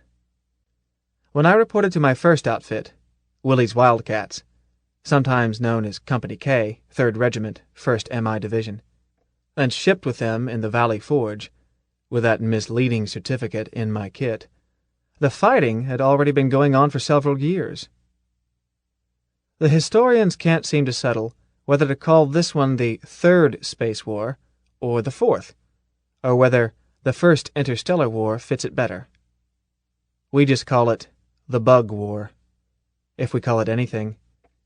When I reported to my first outfit, Willie's Wildcats, sometimes known as Company K, 3rd Regiment, 1st MI Division, and shipped with them in the Valley Forge, with that misleading certificate in my kit. The fighting had already been going on for several years. The historians can't seem to settle whether to call this one the Third Space War or the Fourth, or whether the First Interstellar War fits it better. We just call it the Bug War, if we call it anything,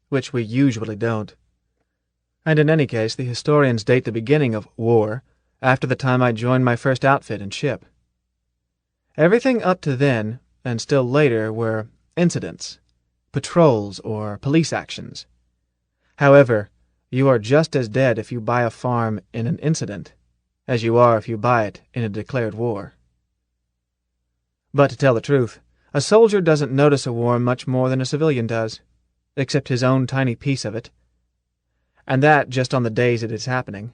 which we usually don't. And in any case, the historians date the beginning of war after the time I joined my first outfit and ship. Everything up to then, and still later, were incidents, patrols, or police actions. However, you are just as dead if you buy a farm in an incident as you are if you buy it in a declared war. But to tell the truth, a soldier doesn't notice a war much more than a civilian does, except his own tiny piece of it, and that just on the days it is happening.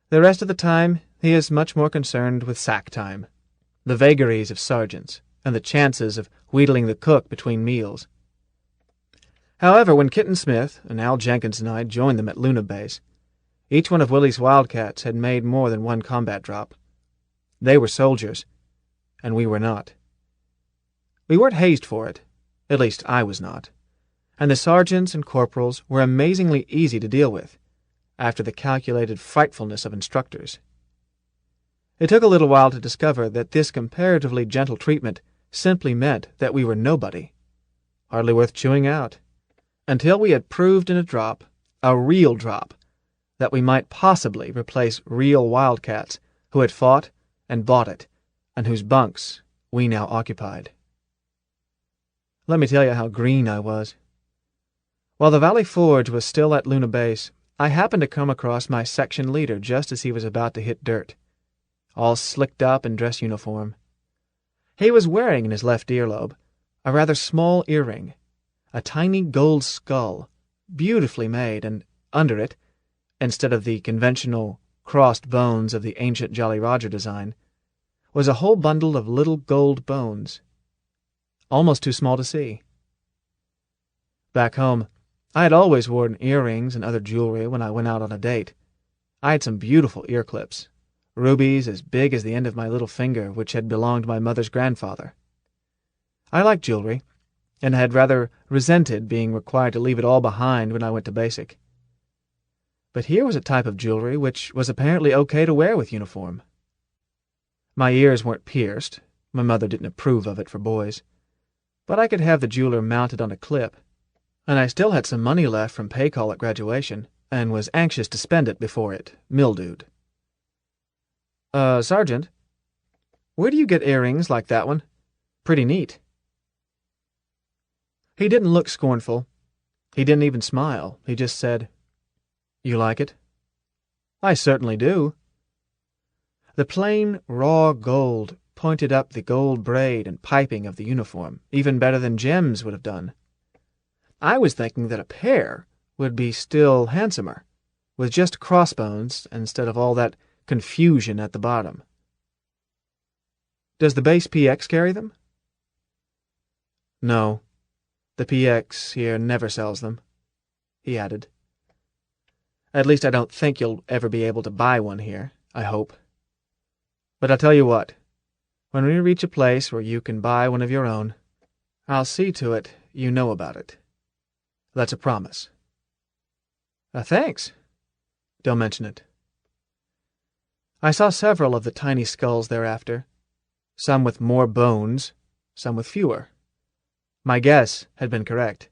The rest of the time, he is much more concerned with sack time, the vagaries of sergeants, and the chances of wheedling the cook between meals. However, when Kitten Smith and Al Jenkins and I joined them at Luna Base, each one of Willie's Wildcats had made more than one combat drop. They were soldiers, and we were not. We weren't hazed for it, at least I was not, and the sergeants and corporals were amazingly easy to deal with, after the calculated frightfulness of instructors. It took a little while to discover that this comparatively gentle treatment simply meant that we were nobody, hardly worth chewing out, until we had proved in a real drop, that we might possibly replace real Wildcats who had fought and bought it, and whose bunks we now occupied. Let me tell you how green I was. While the Valley Forge was still at Luna Base, I happened to come across my section leader just as he was about to hit dirt, all slicked up in dress uniform. He was wearing in his left earlobe a rather small earring, a tiny gold skull, beautifully made, and under it, instead of the conventional crossed bones of the ancient Jolly Roger design, was a whole bundle of little gold bones, almost too small to see. Back home, I had always worn earrings and other jewelry when I went out on a date. I had some beautiful ear clips, rubies as big as the end of my little finger, which had belonged to my mother's grandfather. I liked jewelry, and had rather resented being required to leave it all behind when I went to basic. But here was a type of jewelry which was apparently okay to wear with uniform. My ears weren't pierced. My mother didn't approve of it for boys. But I could have the jeweler mounted on a clip, and I still had some money left from pay call at graduation, and was anxious to spend it before it mildewed. Sergeant, where do you get earrings like that one? Pretty neat." He didn't look scornful. He didn't even smile. He just said, "You like it?" "I certainly do." The plain, raw gold pointed up the gold braid and piping of the uniform, even better than gems would have done. I was thinking that a pair would be still handsomer, with just crossbones instead of all that confusion at the bottom. "Does the base PX carry them?" "No. The PX here never sells them," he added. "At least I don't think you'll ever be able to buy one here, I hope. But I'll tell you what, when we reach a place where you can buy one of your own, I'll see to it you know about it. That's a promise." Thanks. Don't mention it." I saw several of the tiny skulls thereafter, some with more bones, some with fewer. My guess had been correct.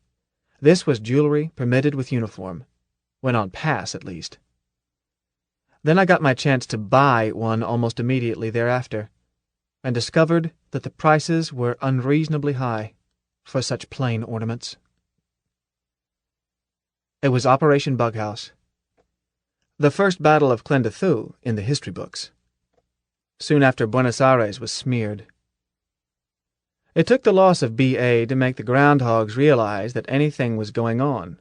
This was jewelry permitted with uniform, when on pass at least. Then I got my chance to buy one almost immediately thereafter, and discovered that the prices were unreasonably high for such plain ornaments. It was Operation Bughouse. The first battle of Clendathu in the history books. Soon after Buenos Aires was smeared. It took the loss of B.A. to make the groundhogs realize that anything was going on,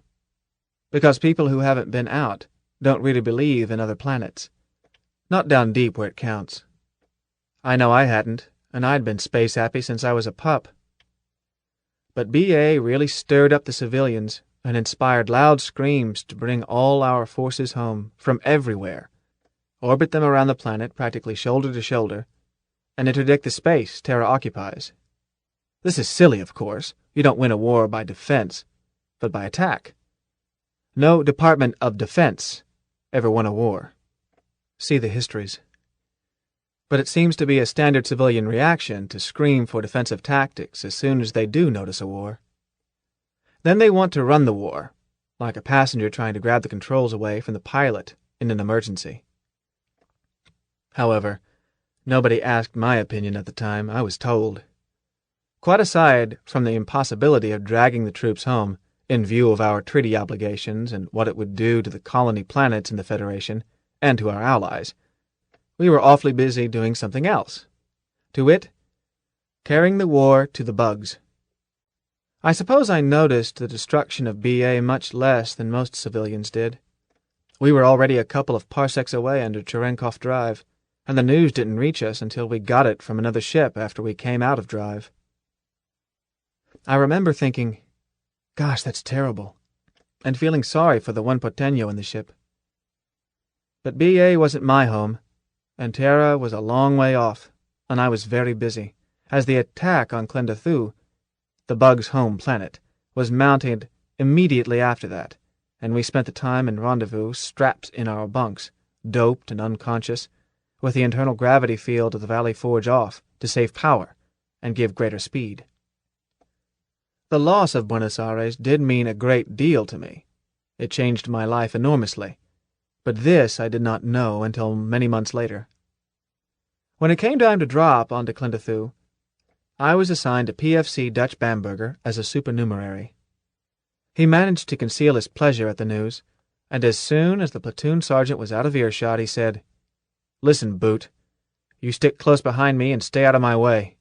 because people who haven't been out don't really believe in other planets. Not down deep where it counts. I know I hadn't, and I'd been space happy since I was a pup. But B.A. really stirred up the civilians and inspired loud screams to bring all our forces home from everywhere, orbit them around the planet practically shoulder to shoulder, and interdict the space Terra occupies. This is silly, of course. You don't win a war by defense, but by attack. No Department of Defense ever won a war. See the histories. But it seems to be a standard civilian reaction to scream for defensive tactics as soon as they do notice a war. Then they want to run the war, like a passenger trying to grab the controls away from the pilot in an emergency. However, nobody asked my opinion at the time. I was told. Quite aside from the impossibility of dragging the troops home, in view of our treaty obligations and what it would do to the colony planets in the Federation, and to our allies, we were awfully busy doing something else. To wit, carrying the war to the bugs. I suppose I noticed the destruction of BA much less than most civilians did. We were already a couple of parsecs away under Cherenkov Drive, and the news didn't reach us until we got it from another ship after we came out of Drive. I remember thinking, gosh, that's terrible, and feeling sorry for the one Porteño in the ship. But BA wasn't my home, and Terra was a long way off, and I was very busy, as the attack on Klendathu, the bug's home planet, was mounted immediately after that, and we spent the time in rendezvous strapped in our bunks, doped and unconscious, with the internal gravity field of the Valley Forge off to save power and give greater speed. The loss of Buenos Aires did mean a great deal to me. It changed my life enormously, but this I did not know until many months later. When it came time to drop onto Klendathu, I was assigned to PFC Dutch Bamberger as a supernumerary. He managed to conceal his pleasure at the news, and as soon as the platoon sergeant was out of earshot, he said, "Listen, Boot, you stick close behind me and stay out of my way.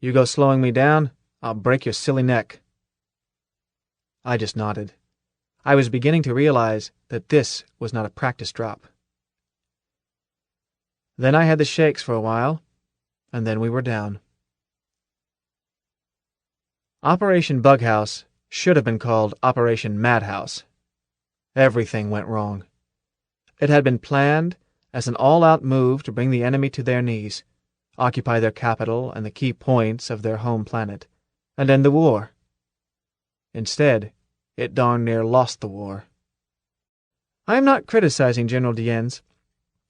You go slowing me down, I'll break your silly neck." I just nodded. I was beginning to realize that this was not a practice drop. Then I had the shakes for a while, and then we were down. Operation Bughouse should have been called Operation Madhouse. Everything went wrong. It had been planned as an all-out move to bring the enemy to their knees, occupy their capital and the key points of their home planet, and end the war. Instead, it darn near lost the war. I am not criticizing General Dienz.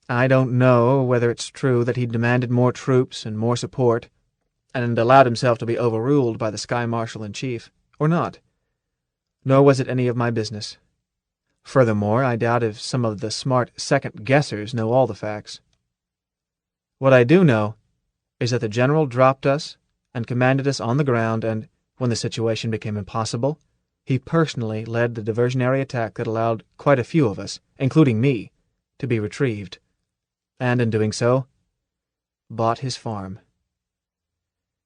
I don't know whether it's true that he demanded more troops and more support, and allowed himself to be overruled by the Sky Marshal-in-Chief, or not. Nor was it any of my business. Furthermore, I doubt if some of the smart second-guessers know all the facts. What I do know is that the general dropped us and commanded us on the ground, and, when the situation became impossible, he personally led the diversionary attack that allowed quite a few of us, including me, to be retrieved, and in doing so, bought his farm.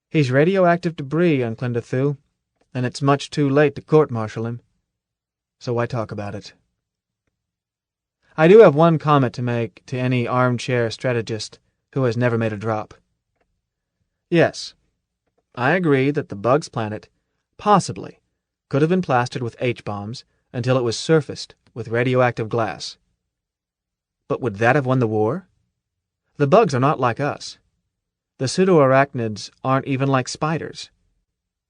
He's radioactive debris on Klendathu, and it's much too late to court-martial him, so why talk about it? I do have one comment to make to any armchair strategist who has never made a drop. Yes, I agree that the bug's planet, possibly, could have been plastered with H-bombs until it was surfaced with radioactive glass. But would that have won the war? The bugs are not like us. The pseudo-arachnids aren't even like spiders.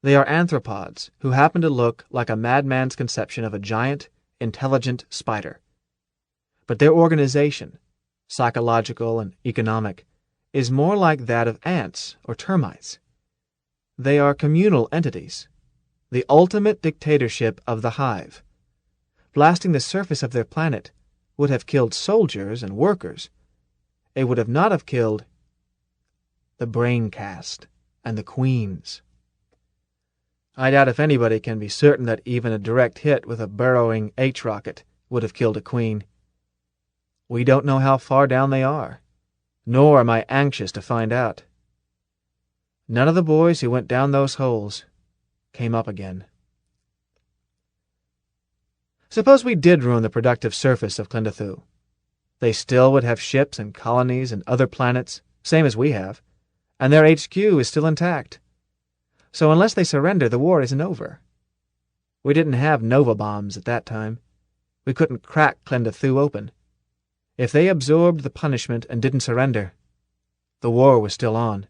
They are anthropods who happen to look like a madman's conception of a giant, intelligent spider. But their organization, psychological and economic, is more like that of ants or termites. They are communal entities, the ultimate dictatorship of the hive. Blasting the surface of their planet would have killed soldiers and workers. It would not have killed the brain caste and the queens. I doubt if anybody can be certain that even a direct hit with a burrowing H-rocket would have killed a queen. We don't know how far down they are, nor am I anxious to find out. None of the boys who went down those holes came up again. Suppose we did ruin the productive surface of Klendathu. They still would have ships and colonies and other planets, same as we have, and their HQ is still intact. So unless they surrender, the war isn't over. We didn't have Nova bombs at that time. We couldn't crack Klendathu open. If they absorbed the punishment and didn't surrender, the war was still on.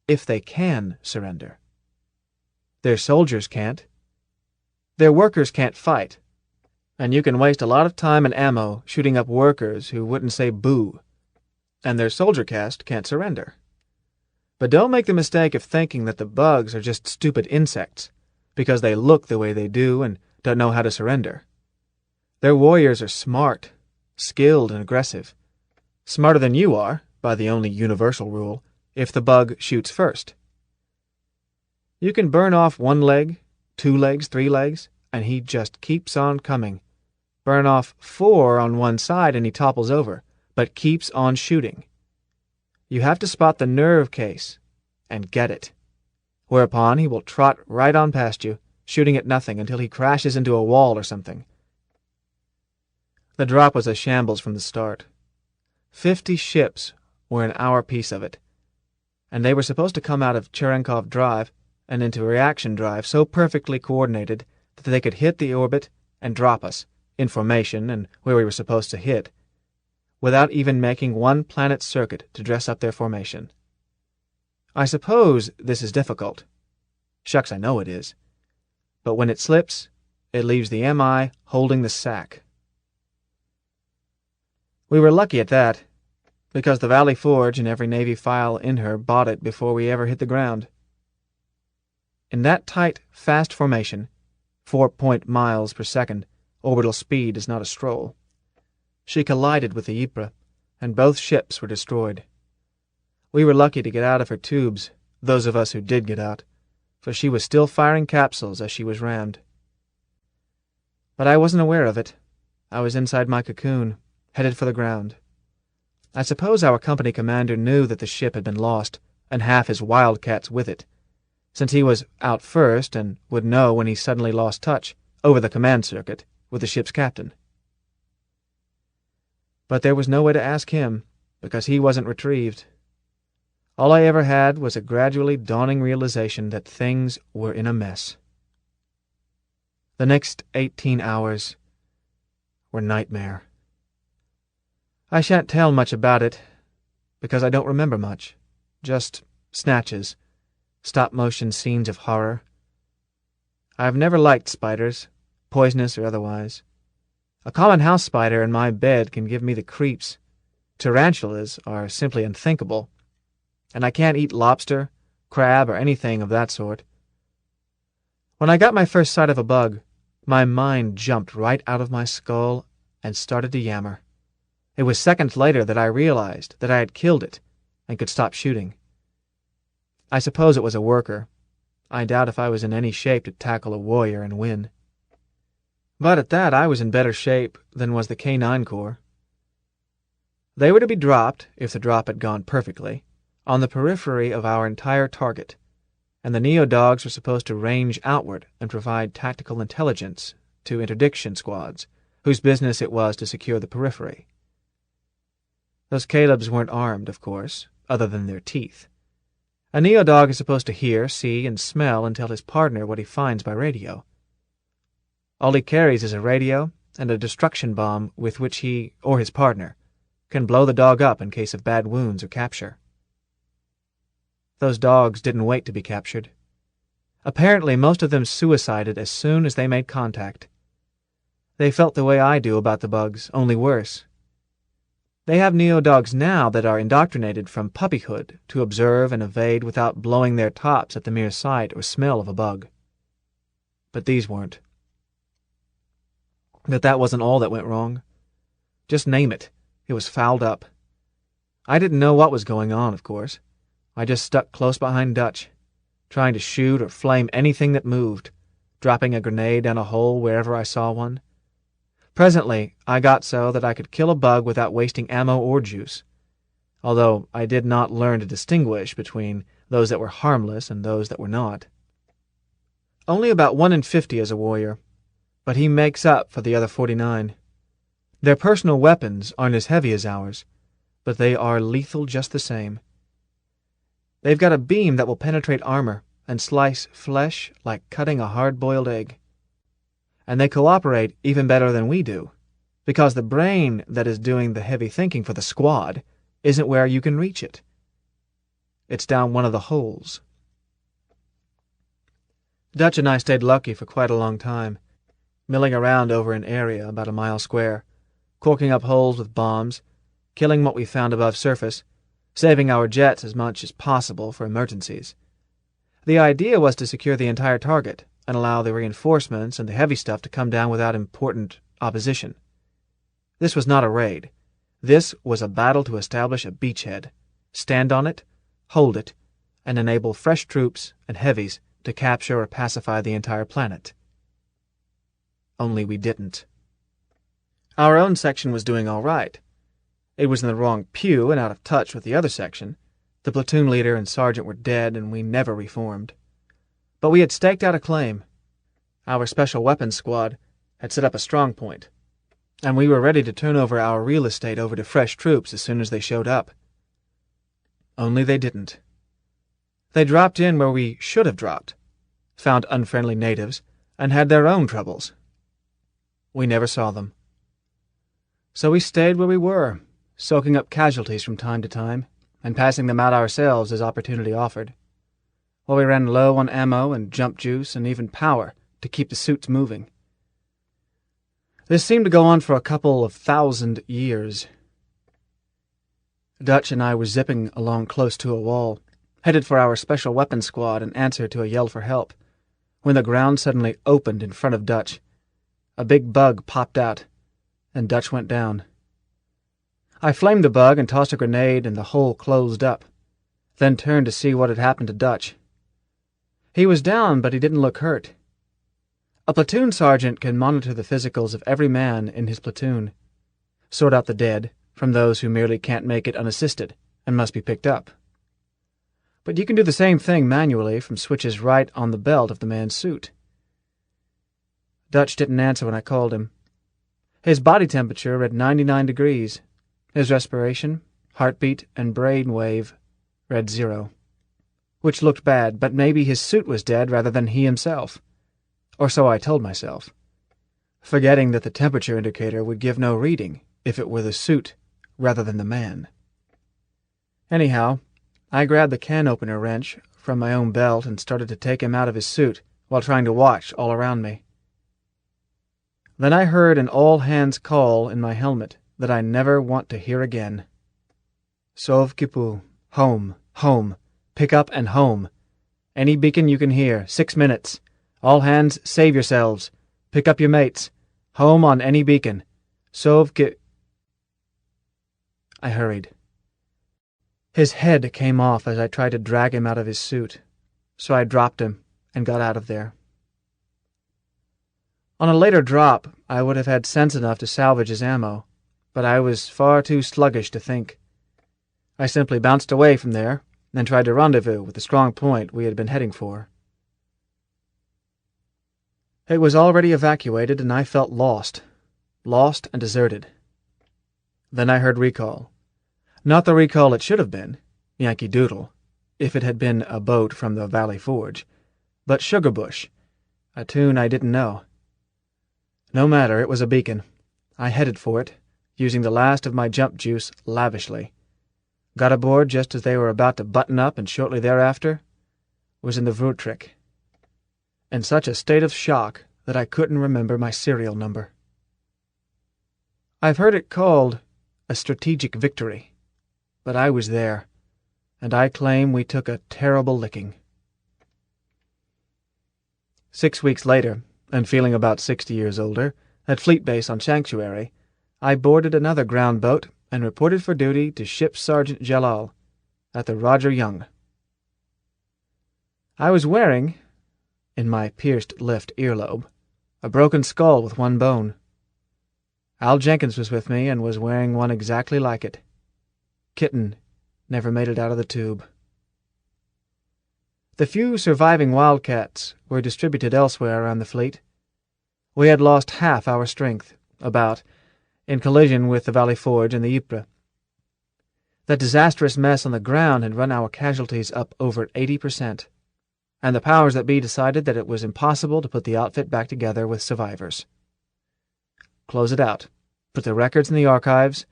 If they can surrender. Their soldiers can't. Their workers can't fight. And you can waste a lot of time and ammo shooting up workers who wouldn't say boo. And their soldier caste can't surrender. But don't make the mistake of thinking that the bugs are just stupid insects because they look the way they do and don't know how to surrender. Their warriors are smart, skilled, and aggressive. Smarter than you are, by the only universal rule, if the bug shoots first. You can burn off 1 leg, 2 legs, 3 legs, and he just keeps on coming. Burn off 4 on one side and he topples over, but keeps on shooting. You have to spot the nerve case and get it, whereupon he will trot right on past you, shooting at nothing until he crashes into a wall or something. The drop was a shambles from the start. 50 ships were in our piece of it, and they were supposed to come out of Cherenkov Drive and into Reaction Drive so perfectly coordinated that they could hit the orbit and drop us, in formation and where we were supposed to hit, without even making one planet circuit to dress up their formation. I suppose this is difficult. Shucks, I know it is. But when it slips, it leaves the MI holding the sack. We were lucky at that, because the Valley Forge and every Navy file in her bought it before we ever hit the ground. In that tight, fast formation, 4 miles per second, orbital speed is not a stroll. She collided with the Ypres, and both ships were destroyed. We were lucky to get out of her tubes, those of us who did get out, for she was still firing capsules as she was rammed. But I wasn't aware of it. I was inside my cocoon, headed for the ground. I suppose our company commander knew that the ship had been lost, and half his wildcats with it, since he was out first and would know when he suddenly lost touch, over the command circuit, with the ship's captain. But there was no way to ask him, because he wasn't retrieved. All I ever had was a gradually dawning realization that things were in a mess. The next 18 hours were nightmare. I shan't tell much about it, because I don't remember much. Just snatches, stop-motion scenes of horror. I've never liked spiders, poisonous or otherwise. A common house spider in my bed can give me the creeps. Tarantulas are simply unthinkable, and I can't eat lobster, crab, or anything of that sort. When I got my first sight of a bug, my mind jumped right out of my skull and started to yammer. It was seconds later that I realized that I had killed it and could stop shooting. I suppose it was a worker. I doubt if I was in any shape to tackle a warrior and win. But at that I was in better shape than was the K-9 Corps. They were to be dropped, if the drop had gone perfectly, on the periphery of our entire target, and the Neo-Dogs were supposed to range outward and provide tactical intelligence to interdiction squads, whose business it was to secure the periphery. Those Calebs weren't armed, of course, other than their teeth. A Neo-Dog is supposed to hear, see, and smell and tell his partner what he finds by radio. All he carries is a radio and a destruction bomb with which he, or his partner, can blow the dog up in case of bad wounds or capture. Those dogs didn't wait to be captured. Apparently most of them suicided as soon as they made contact. They felt the way I do about the bugs, only worse. They have Neo-Dogs now that are indoctrinated from puppyhood to observe and evade without blowing their tops at the mere sight or smell of a bug. But these weren't. But that wasn't all that went wrong. Just name it. It was fouled up. I didn't know what was going on, of course. I just stuck close behind Dutch, trying to shoot or flame anything that moved, dropping a grenade down a hole wherever I saw one. Presently, I got so that I could kill a bug without wasting ammo or juice, although I did not learn to distinguish between those that were harmless and those that were not. Only about 1 in 50 is a warrior, but he makes up for the other 49. Their personal weapons aren't as heavy as ours, but they are lethal just the same. They've got a beam that will penetrate armor and slice flesh like cutting a hard-boiled egg. And they cooperate even better than we do, because the brain that is doing the heavy thinking for the squad isn't where you can reach it. It's down one of the holes. Dutch and I stayed lucky for quite a long time, milling around over an area about a mile square, corking up holes with bombs, killing what we found above surface, saving our jets as much as possible for emergencies. The idea was to secure the entire target and allow the reinforcements and the heavy stuff to come down without important opposition. This was not a raid. This was a battle to establish a beachhead, stand on it, hold it, and enable fresh troops and heavies to capture or pacify the entire planet. Only we didn't. Our own section was doing all right. It was in the wrong pew and out of touch with the other section. The platoon leader and sergeant were dead, and we never reformed. But we had staked out a claim. Our special weapons squad had set up a strong point, and we were ready to turn over our real estate over to fresh troops as soon as they showed up. Only they didn't. They dropped in where we should have dropped, found unfriendly natives, and had their own troubles. We never saw them. So we stayed where we were, soaking up casualties from time to time, and passing them out ourselves as opportunity offered, while we ran low on ammo and jump juice and even power to keep the suits moving. This seemed to go on for a couple of 1,000 years. Dutch and I were zipping along close to a wall, headed for our special weapons squad in answer to a yell for help, when the ground suddenly opened in front of Dutch. A big bug popped out, and Dutch went down. I flamed the bug and tossed a grenade, and the hole closed up, then turned to see what had happened to Dutch. He was down, but he didn't look hurt. A platoon sergeant can monitor the physicals of every man in his platoon, sort out the dead from those who merely can't make it unassisted and must be picked up. But you can do the same thing manually from switches right on the belt of the man's suit. Dutch didn't answer when I called him. His body temperature read 99 degrees. His respiration, heartbeat, and brain wave read 0. Which looked bad, but maybe his suit was dead rather than he himself. Or so I told myself, forgetting that the temperature indicator would give no reading if it were the suit rather than the man. Anyhow, I grabbed the can-opener wrench from my own belt and started to take him out of his suit while trying to watch all around me. Then I heard an all-hands call in my helmet that I never want to hear again. Sauve Kipu, home, home, pick up and home. Any beacon you can hear, 6 minutes. All hands, save yourselves. Pick up your mates. Home on any beacon. Sauve Ki... I hurried. His head came off as I tried to drag him out of his suit, so I dropped him and got out of there. On a later drop, I would have had sense enough to salvage his ammo, but I was far too sluggish to think. I simply bounced away from there, and tried to rendezvous with the strong point we had been heading for. It was already evacuated, and I felt lost and deserted. Then I heard recall. Not the recall it should have been, Yankee Doodle, if it had been a boat from the Valley Forge, but Sugar Bush, a tune I didn't know. No matter, it was a beacon. I headed for it, using the last of my jump juice lavishly. Got aboard just as they were about to button up, and shortly thereafter was in the Voortrekker, in such a state of shock that I couldn't remember my serial number. I've heard it called a strategic victory, but I was there, and I claim we took a terrible licking. 6 weeks later, and feeling about 60 years older, at Fleet Base on Sanctuary, I boarded another ground boat and reported for duty to Ship Sergeant Jalal at the Roger Young. I was wearing, in my pierced left earlobe, a broken skull with one bone. Al Jenkins was with me and was wearing one exactly like it. Kitten never made it out of the tube. The few surviving Wildcats were distributed elsewhere around the fleet. We had lost half our strength, about, in collision with the Valley Forge and the Ypres. That disastrous mess on the ground had run our casualties up over 80%, and the powers that be decided that it was impossible to put the outfit back together with survivors. Close it out. put the records in the archives,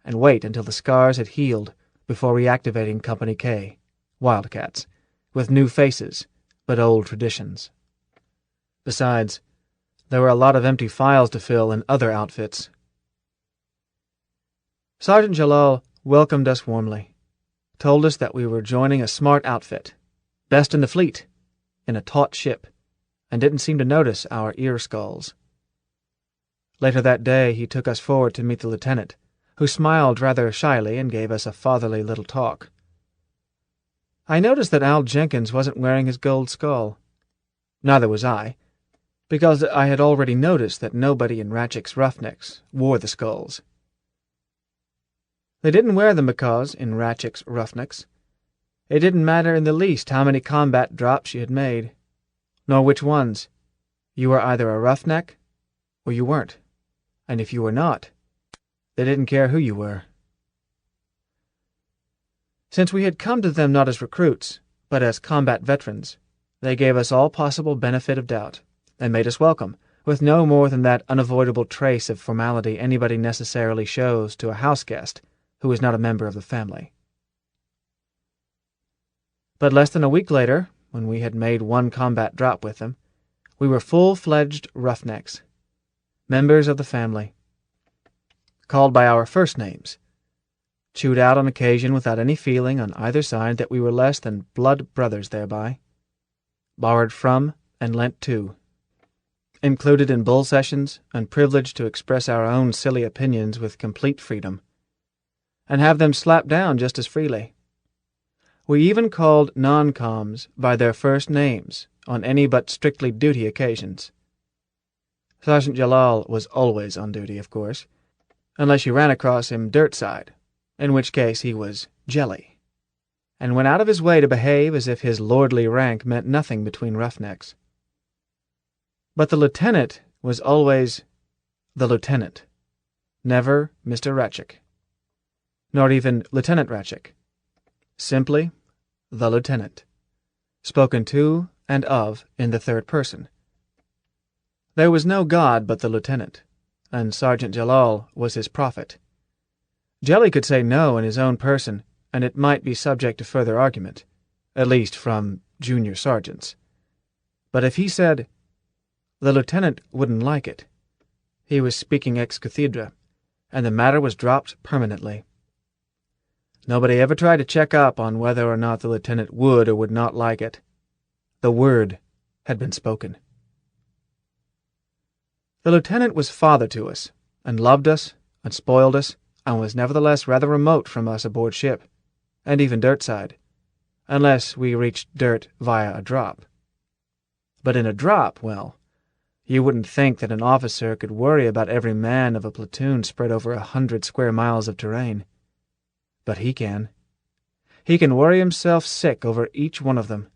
and wait until the scars had healed before reactivating Company K, Wildcats, with new faces but old traditions. Besides, there were a lot of empty files to fill in other outfits. Sergeant Jalal welcomed us warmly, told us that we were joining a smart outfit, best in the fleet, in a taut ship, and didn't seem to notice our ear skulls. Later that day he took us forward to meet the lieutenant, who smiled rather shyly and gave us a fatherly little talk. I noticed that Al Jenkins wasn't wearing his gold skull. Neither was I, because I had already noticed that nobody in Ratchik's Roughnecks wore the skulls. They didn't wear them because, in Ratchik's Roughnecks, it didn't matter in the least how many combat drops you had made, nor which ones. You were either a roughneck or you weren't, and if you were not, they didn't care who you were. Since we had come to them not as recruits, but as combat veterans, they gave us all possible benefit of doubt, and made us welcome, with no more than that unavoidable trace of formality anybody necessarily shows to a house guest who is not a member of the family. But less than a week later, when we had made one combat drop with them, we were full-fledged roughnecks, members of the family, called by our first names, chewed out on occasion without any feeling on either side that we were less than blood brothers thereby, borrowed from and lent to, included in bull sessions and privileged to express our own silly opinions with complete freedom, and have them slapped down just as freely. We even called non-coms by their first names on any but strictly duty occasions. Sergeant Jalal was always on duty, of course, unless you ran across him dirt side, in which case he was jelly, and went out of his way to behave as if his lordly rank meant nothing between roughnecks. But the lieutenant was always the lieutenant, never Mr. Ratchik, nor even Lieutenant Ratchik, simply the lieutenant, spoken to and of in the third person. There was no god but the lieutenant, and Sergeant Jalal was his prophet. Jelly could say no in his own person, and it might be subject to further argument, at least from junior sergeants. But if he said, the lieutenant wouldn't like it, he was speaking ex cathedra, and the matter was dropped permanently. Nobody ever tried to check up on whether or not the lieutenant would or would not like it. The word had been spoken. The lieutenant was father to us, and loved us, and spoiled us, and was nevertheless rather remote from us aboard ship, and even dirtside, unless we reached dirt via a drop. But in a drop, well, you wouldn't think that an officer could worry about every man of a platoon spread over 100 square miles of terrain. But he can. He can worry himself sick over each one of them.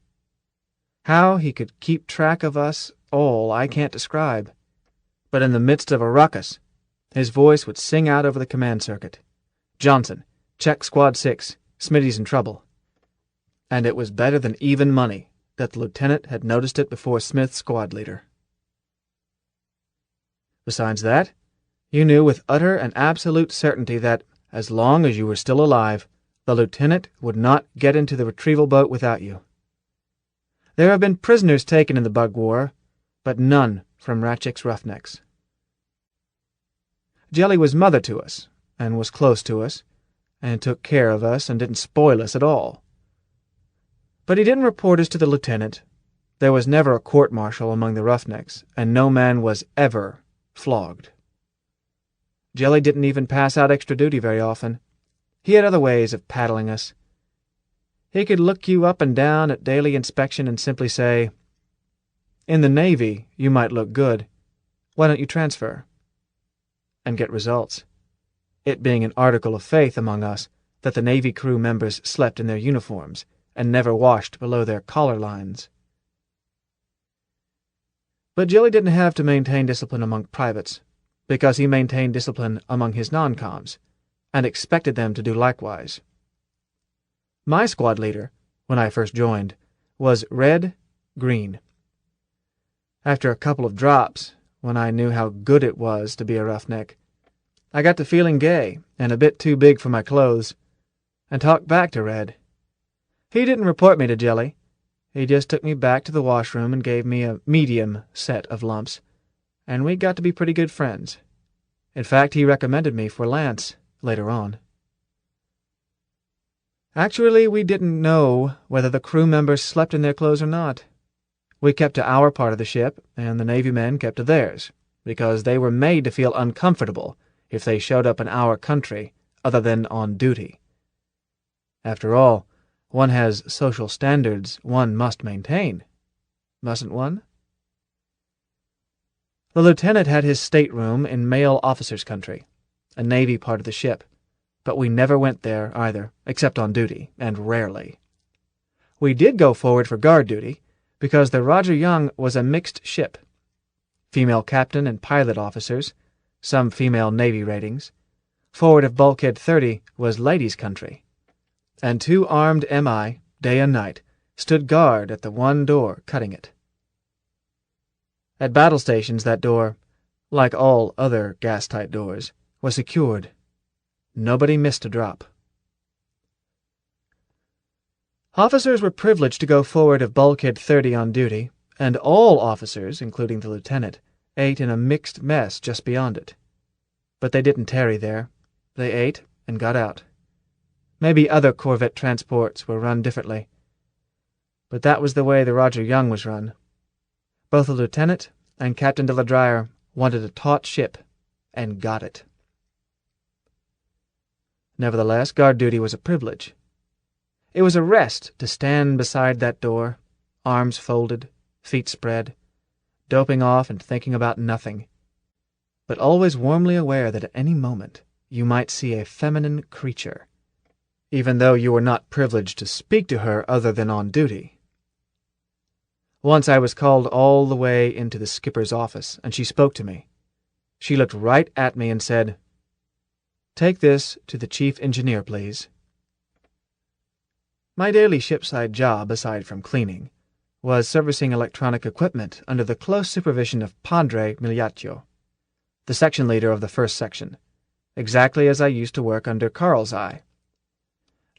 How he could keep track of us all I can't describe. But in the midst of a ruckus, his voice would sing out over the command circuit, "Johnson, check Squad 6, Smitty's in trouble." And it was better than even money that the lieutenant had noticed it before Smith's squad leader. Besides that, you knew with utter and absolute certainty that, as long as you were still alive, the lieutenant would not get into the retrieval boat without you. There have been prisoners taken in the Bug War, but none from Ratchik's Roughnecks. Jelly was mother to us, and was close to us, and took care of us, and didn't spoil us at all. But he didn't report us to the lieutenant. There was never a court-martial among the Roughnecks, and no man was ever flogged. Jelly didn't even pass out extra duty very often. He had other ways of paddling us. He could look you up and down at daily inspection and simply say, "In the Navy, you might look good. Why don't you transfer?" And get results, it being an article of faith among us that the Navy crew members slept in their uniforms and never washed below their collar lines. But Jelly didn't have to maintain discipline among privates, because he maintained discipline among his non-coms, and expected them to do likewise. My squad leader, when I first joined, was red-green. After a couple of drops, when I knew how good it was to be a roughneck, I got to feeling gay and a bit too big for my clothes, and talked back to Red. He didn't report me to Jelly. He just took me back to the washroom and gave me a medium set of lumps, and we got to be pretty good friends. In fact, he recommended me for Lance later on. Actually, we didn't know whether the crew members slept in their clothes or not. We kept to our part of the ship, and the Navy men kept to theirs, because they were made to feel uncomfortable if they showed up in our country other than on duty. After all, one has social standards one must maintain, mustn't one? The lieutenant had his stateroom in male officers' country, a Navy part of the ship, but we never went there either, except on duty, and rarely. We did go forward for guard duty, because the Roger Young was a mixed ship. Female captain and pilot officers, some female Navy ratings. Forward of Bulkhead 30 was ladies' country. And 2 armed MI, day and night, stood guard at the one door cutting it. At battle stations that door, like all other gas-tight doors, was secured. Nobody missed a drop. Officers were privileged to go forward of Bulkhead 30 on duty, and all officers, including the lieutenant, ate in a mixed mess just beyond it. But they didn't tarry there. They ate and got out. Maybe other corvette transports were run differently, but that was the way the Roger Young was run. Both the lieutenant and Captain de la Dreyer wanted a taut ship, and got it. Nevertheless, guard duty was a privilege. It was a rest to stand beside that door, arms folded, feet spread, doping off and thinking about nothing, but always warmly aware that at any moment you might see a feminine creature, even though you were not privileged to speak to her other than on duty. Once I was called all the way into the skipper's office, and she spoke to me. She looked right at me and said, "Take this to the chief engineer, please." My daily shipside job, aside from cleaning, was servicing electronic equipment under the close supervision of Padre Migliaccio, the section leader of the first section, exactly as I used to work under Carl's eye.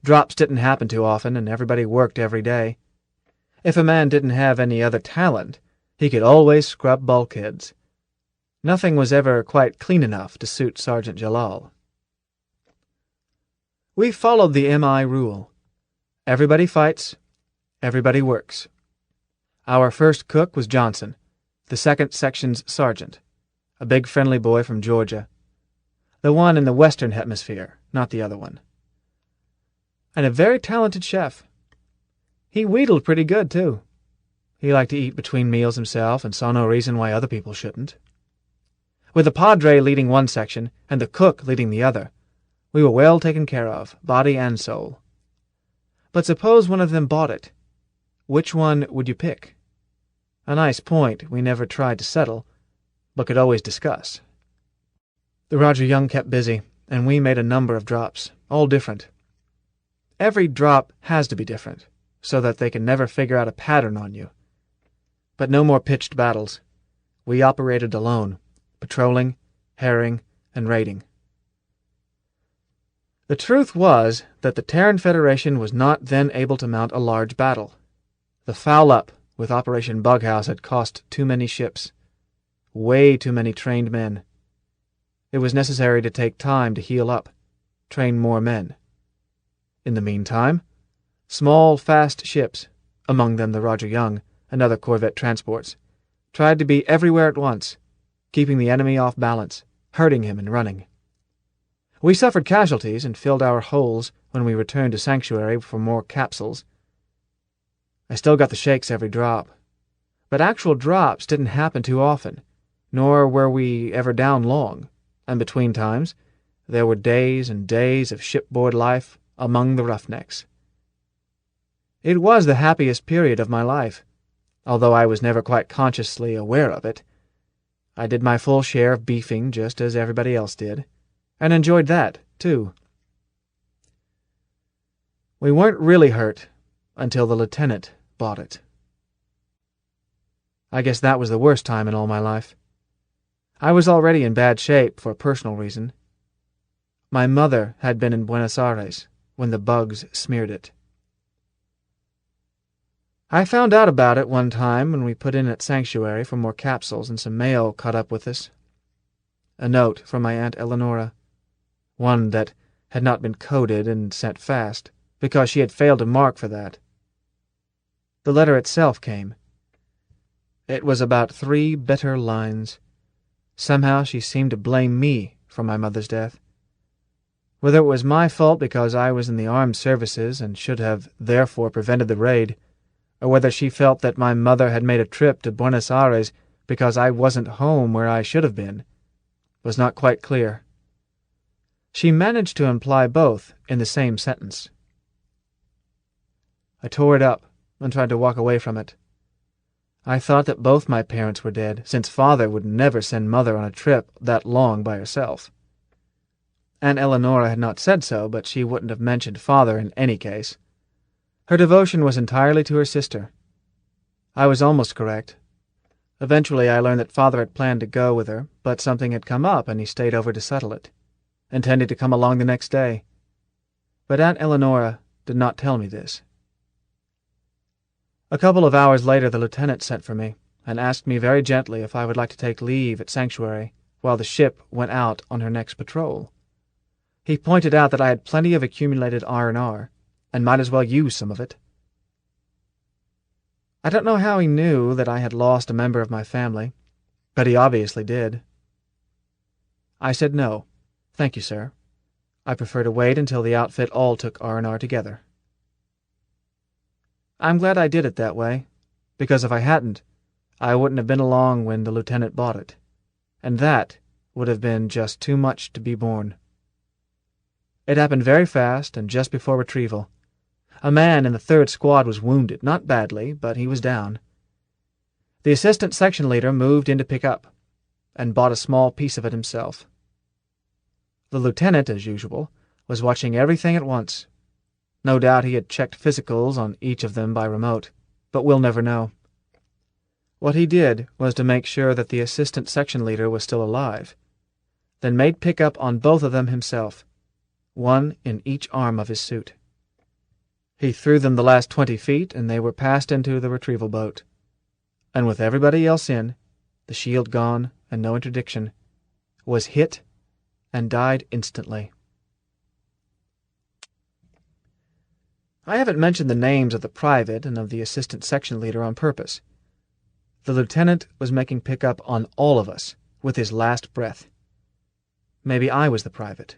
Drops didn't happen too often, and everybody worked every day. If a man didn't have any other talent, he could always scrub bulkheads. Nothing was ever quite clean enough to suit Sergeant Jalal. We followed the MI rule. Everybody fights, everybody works. Our first cook was Johnson, the second section's sergeant, a big friendly boy from Georgia, the one in the Western Hemisphere, not the other one. And a very talented chef. He wheedled pretty good, too. He liked to eat between meals himself and saw no reason why other people shouldn't. With the Padre leading one section and the cook leading the other, we were well taken care of, body and soul. But suppose one of them bought it. Which one would you pick? A nice point we never tried to settle, but could always discuss. The Roger Young kept busy, and we made a number of drops, all different. Every drop has to be different, so that they can never figure out a pattern on you. But no more pitched battles. We operated alone, patrolling, harrying, and raiding. The truth was that the Terran Federation was not then able to mount a large battle. The foul-up with Operation Bughouse had cost too many ships, way too many trained men. It was necessary to take time to heal up, train more men. In the meantime, small, fast ships, among them the Roger Young and other corvette transports, tried to be everywhere at once, keeping the enemy off balance, hurting him and running. We suffered casualties and filled our holes when we returned to Sanctuary for more capsules. I still got the shakes every drop, but actual drops didn't happen too often, nor were we ever down long, and between times there were days and days of shipboard life among the roughnecks. It was the happiest period of my life, although I was never quite consciously aware of it. I did my full share of beefing just as everybody else did, and enjoyed that, too. We weren't really hurt until the lieutenant bought it. I guess that was the worst time in all my life. I was already in bad shape for a personal reason, My mother had been in Buenos Aires when the bugs smeared it. I found out about it one time when we put in at Sanctuary for more capsules and some mail caught up with us. A note from my Aunt Eleonora, one that had not been coded and sent fast, because she had failed to mark for that. The letter itself came. It was about 3 bitter lines. Somehow she seemed to blame me for my mother's death. Whether it was my fault because I was in the armed services and should have therefore prevented the raid, or whether she felt that my mother had made a trip to Buenos Aires because I wasn't home where I should have been, was not quite clear. She managed to imply both in the same sentence. I tore it up and tried to walk away from it. I thought that both my parents were dead, since Father would never send Mother on a trip that long by herself. Aunt Eleonora had not said so, but she wouldn't have mentioned Father in any case. Her devotion was entirely to her sister. I was almost correct. Eventually I learned that Father had planned to go with her, but something had come up and he stayed over to settle it, intending to come along the next day. But Aunt Eleonora did not tell me this. A couple of hours later the lieutenant sent for me and asked me very gently if I would like to take leave at Sanctuary while the ship went out on her next patrol. He pointed out that I had plenty of accumulated R&R and might as well use some of it. I don't know how he knew that I had lost a member of my family, but he obviously did. I said no, thank you, sir. I prefer to wait until the outfit all took R&R together. I'm glad I did it that way, because if I hadn't, I wouldn't have been along when the lieutenant bought it, and that would have been just too much to be borne. It happened very fast and just before retrieval. A man in the 3rd Squad was wounded, not badly, but he was down. The assistant section leader moved in to pick up, and bought a small piece of it himself. The lieutenant, as usual, was watching everything at once. No doubt he had checked physicals on each of them by remote, but we'll never know. What he did was to make sure that the assistant section leader was still alive, then made pickup on both of them himself, one in each arm of his suit. He threw them the last 20 feet, and they were passed into the retrieval boat. And with everybody else in, the shield gone and no interdiction, was hit and died instantly. I haven't mentioned the names of the private and of the assistant section leader on purpose. The lieutenant was making pickup on all of us with his last breath. Maybe I was the private.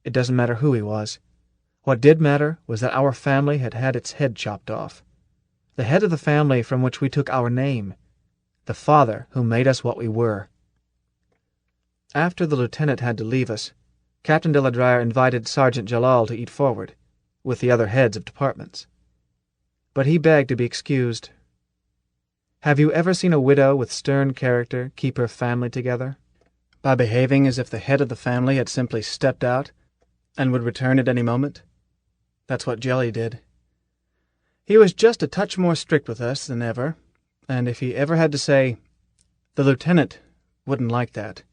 It doesn't matter who he was. What did matter was that our family had had its head chopped off. The head of the family from which we took our name. The father who made us what we were. After the lieutenant had to leave us, Captain de la Dreyer invited Sergeant Jalal to eat forward, with the other heads of departments. But he begged to be excused. Have you ever seen a widow with stern character keep her family together? By behaving as if the head of the family had simply stepped out and would return at any moment? That's what Jelly did. He was just a touch more strict with us than ever, and if he ever had to say, "The lieutenant wouldn't like that,"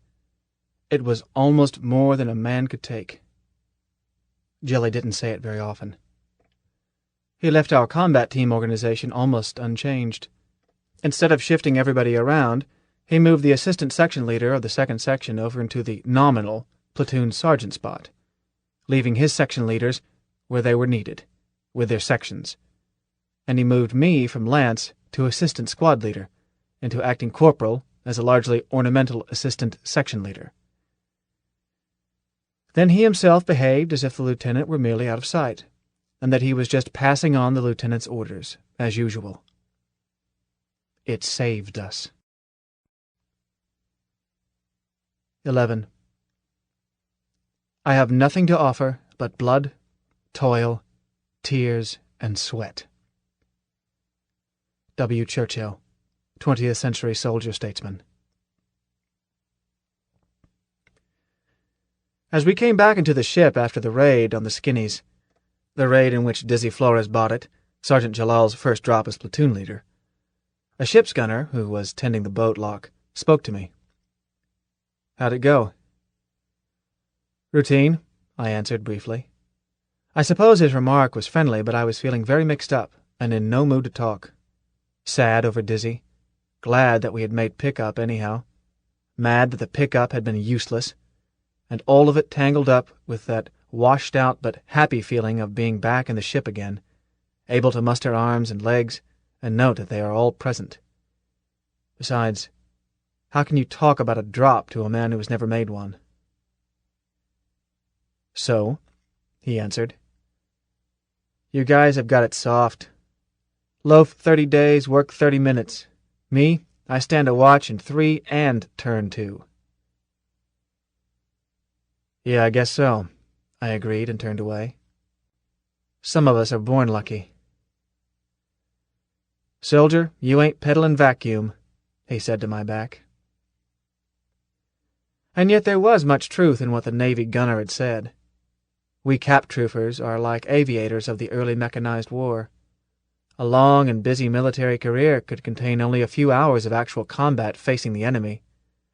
it was almost more than a man could take. Jelly didn't say it very often. He left our combat team organization almost unchanged. Instead of shifting everybody around, he moved the assistant section leader of the 2nd section over into the nominal platoon sergeant spot, leaving his section leaders where they were needed, with their sections. And he moved me from Lance to assistant squad leader, into acting corporal as a largely ornamental assistant section leader. Then he himself behaved as if the lieutenant were merely out of sight, and that he was just passing on the lieutenant's orders, as usual. It saved us. 11. I have nothing to offer but blood, toil, tears, and sweat. W. Churchill, 20th Century Soldier-Statesman. As we came back into the ship after the raid on the Skinnies, the raid in which Dizzy Flores bought it, Sergeant Jalal's first drop as platoon leader, a ship's gunner, who was tending the boat lock, spoke to me. How'd it go? "Routine," I answered briefly. I suppose his remark was friendly, but I was feeling very mixed up and in no mood to talk. Sad over Dizzy, glad that we had made pickup anyhow, mad that the pickup had been useless, and all of it tangled up with that washed-out but happy feeling of being back in the ship again, able to muster arms and legs and note that they are all present. Besides, how can you talk about a drop to a man who has never made one? "So," he answered, "you guys have got it soft. Loaf 30 days, work 30 minutes. Me, I stand a watch in 3 and turn 2. "Yeah, I guess so," I agreed and turned away. "Some of us are born lucky." "Soldier, you ain't peddling vacuum," he said to my back. And yet there was much truth in what the Navy gunner had said. We cap troopers are like aviators of the early mechanized war. A long and busy military career could contain only a few hours of actual combat facing the enemy,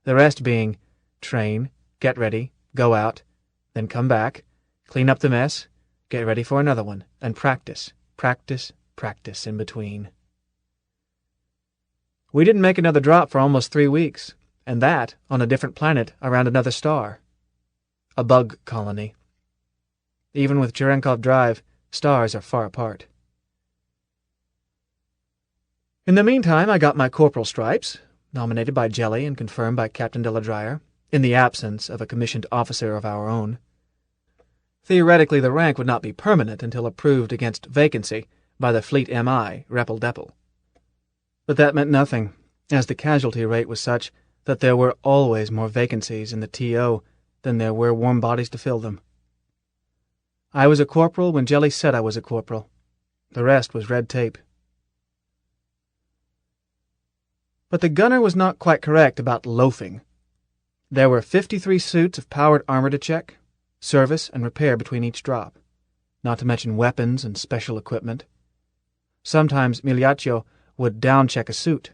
the rest being train, get ready, go out, then come back, clean up the mess, get ready for another one, and practice, practice, practice in between. We didn't make another drop for almost 3 weeks, and that on a different planet around another star. A bug colony. Even with Cherenkov Drive, stars are far apart. In the meantime, I got my corporal stripes, nominated by Jelly and confirmed by Captain Deladryer, in the absence of a commissioned officer of our own. Theoretically, the rank would not be permanent until approved against vacancy by the Fleet MI, Repple-Depple. But that meant nothing, as the casualty rate was such that there were always more vacancies in the TO than there were warm bodies to fill them. I was a corporal when Jelly said I was a corporal. The rest was red tape. But the gunner was not quite correct about loafing. There were 53 suits of powered armor to check, service and repair between each drop, not to mention weapons and special equipment. Sometimes Migliaccio would down-check a suit.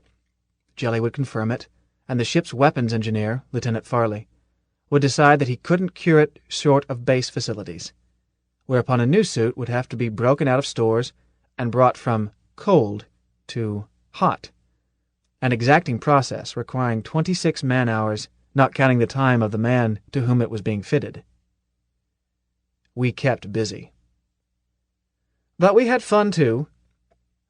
Jelly would confirm it, and the ship's weapons engineer, Lieutenant Farley, would decide that he couldn't cure it short of base facilities, whereupon a new suit would have to be broken out of stores and brought from cold to hot, an exacting process requiring 26 man-hours, not counting the time of the man to whom it was being fitted. We kept busy. But we had fun, too.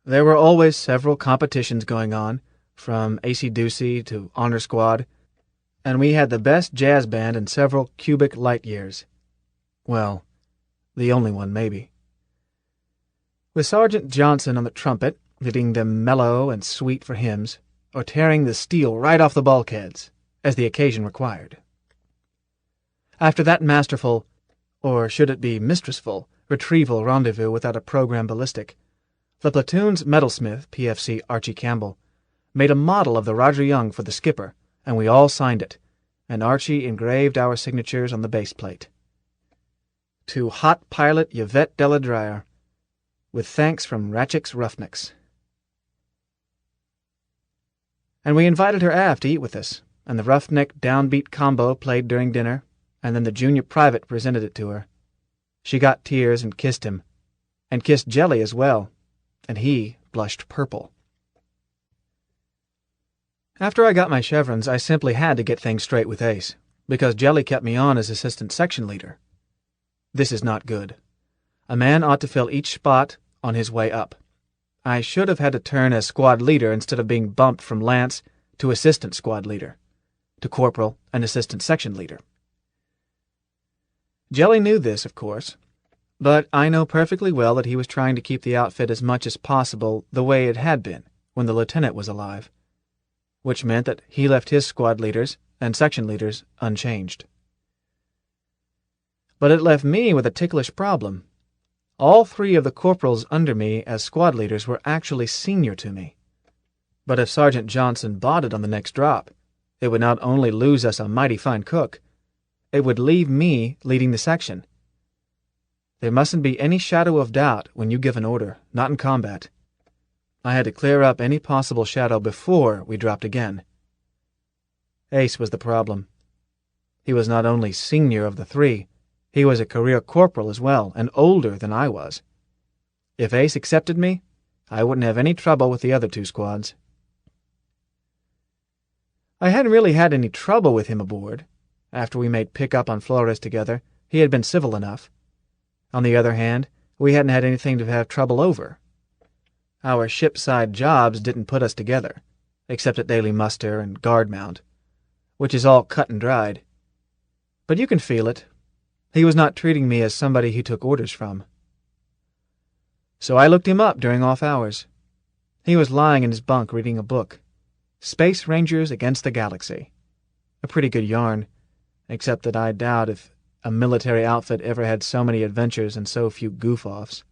There were always several competitions going on, from AC-Doocy to Honor Squad, and we had the best jazz band in several cubic light years. Well, the only one, maybe. With Sergeant Johnson on the trumpet, hitting them mellow and sweet for hymns, or tearing the steel right off the bulkheads, as the occasion required. After that masterful, or should it be mistressful, retrieval rendezvous without a program ballistic, the platoon's metalsmith, PFC Archie Campbell, made a model of the Roger Young for the skipper, and we all signed it, and Archie engraved our signatures on the base plate. To Hot Pilot Yvette Deladryer, with thanks from Ratchik's Roughnecks. And we invited her aft to eat with us, and the roughneck downbeat combo played during dinner, and then the junior private presented it to her. She got tears and kissed him, and kissed Jelly as well, and he blushed purple. After I got my chevrons, I simply had to get things straight with Ace, because Jelly kept me on as assistant section leader. This is not good. A man ought to fill each spot on his way up. I should have had to turn as squad leader instead of being bumped from lance to assistant squad leader, to corporal and assistant section leader. Jelly knew this, of course, but I know perfectly well that he was trying to keep the outfit as much as possible the way it had been when the lieutenant was alive, which meant that he left his squad leaders and section leaders unchanged. But it left me with a ticklish problem. All 3 of the corporals under me as squad leaders were actually senior to me. But if Sergeant Johnson bought it on the next drop, it would not only lose us a mighty fine cook, it would leave me leading the section. There mustn't be any shadow of doubt when you give an order, not in combat. I had to clear up any possible shadow before we dropped again. Ace was the problem. He was not only senior of the 3, He was a career corporal as well, and older than I was. If Ace accepted me, I wouldn't have any trouble with the other 2 squads. I hadn't really had any trouble with him aboard. After we made pick-up on Flores together, he had been civil enough. On the other hand, we hadn't had anything to have trouble over. Our ship-side jobs didn't put us together, except at daily muster and guard mount, which is all cut and dried. But you can feel it. He was not treating me as somebody he took orders from. So I looked him up during off hours. He was lying in his bunk reading a book, Space Rangers Against the Galaxy. A pretty good yarn, except that I doubt if a military outfit ever had so many adventures and so few goof-offs.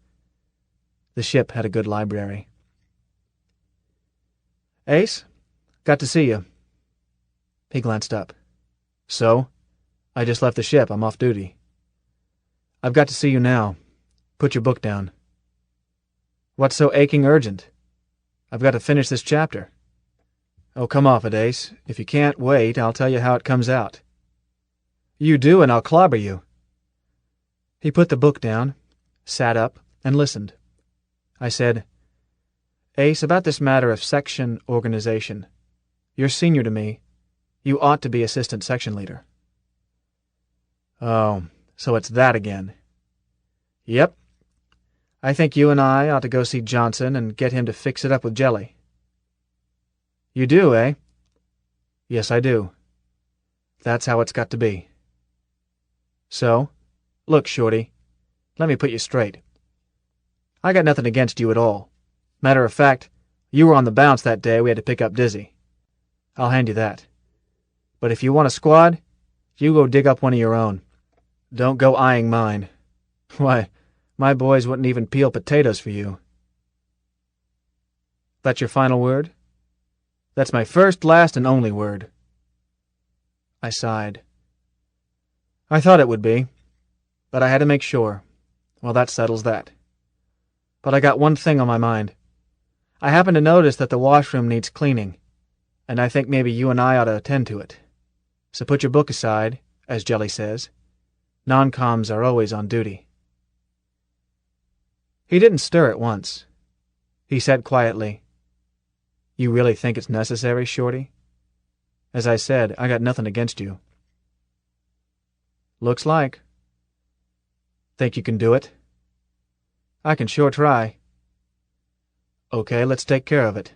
The ship had a good library. Ace, got to see you. He glanced up. So? I just left the ship. I'm off duty. I've got to see you now. Put your book down. What's so aching urgent? I've got to finish this chapter. Oh, come off it, Ace. If you can't wait, I'll tell you how it comes out. You do, and I'll clobber you. He put the book down, sat up, and listened. I said, Ace, about this matter of section organization. You're senior to me. You ought to be assistant section leader. Oh, so it's that again. Yep. I think you and I ought to go see Johnson and get him to fix it up with Jelly. You do, eh? Yes, I do. That's how it's got to be. So, look, Shorty, let me put you straight. I got nothing against you at all. Matter of fact, you were on the bounce that day we had to pick up Dizzy. I'll hand you that. But if you want a squad, you go dig up one of your own. Don't go eyeing mine. Why, my boys wouldn't even peel potatoes for you. That's your final word? That's my first, last, and only word. I sighed. I thought it would be, but I had to make sure. Well, that settles that. But I got one thing on my mind. I happen to notice that the washroom needs cleaning, and I think maybe you and I ought to attend to it. So put your book aside, as Jelly says. Non-coms are always on duty. He didn't stir at once. He said quietly, You really think it's necessary, Shorty? As I said, I got nothing against you. Looks like. Think you can do it? I can sure try. Okay, let's take care of it.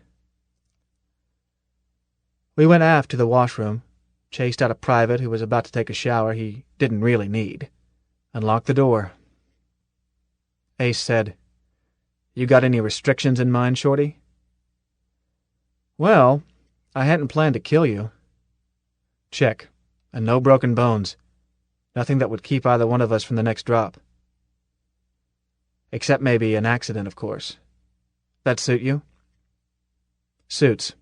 We went aft to the washroom, chased out a private who was about to take a shower he didn't really need, and locked the door. Ace said, You got any restrictions in mind, Shorty? Well, I hadn't planned to kill you. Check, and no broken bones. Nothing that would keep either one of us from the next drop. Except maybe an accident, of course. That suit you? Suits,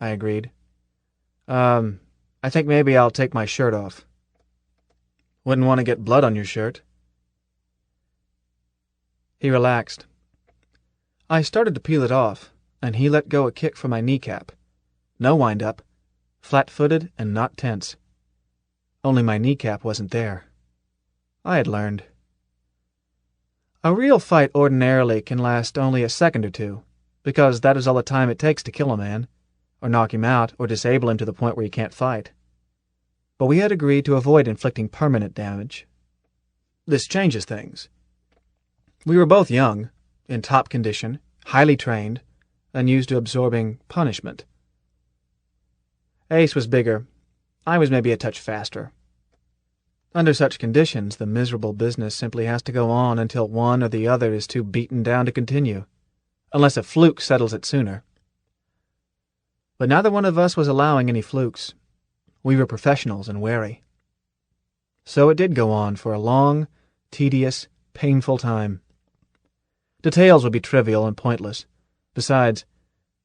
I agreed. I think maybe I'll take my shirt off. Wouldn't want to get blood on your shirt. He relaxed. I started to peel it off, and he let go a kick from my kneecap. No wind-up, flat-footed and not tense. Only my kneecap wasn't there. I had learned. A real fight ordinarily can last only a second or two, because that is all the time it takes to kill a man, or knock him out, or disable him to the point where he can't fight. But we had agreed to avoid inflicting permanent damage. This changes things. We were both young, in top condition, highly trained, and used to absorbing punishment. Ace was bigger. I was maybe a touch faster. Under such conditions, the miserable business simply has to go on until one or the other is too beaten down to continue, unless a fluke settles it sooner. But neither one of us was allowing any flukes. We were professionals and wary. So it did go on for a long, tedious, painful time. Details would be trivial and pointless. Besides,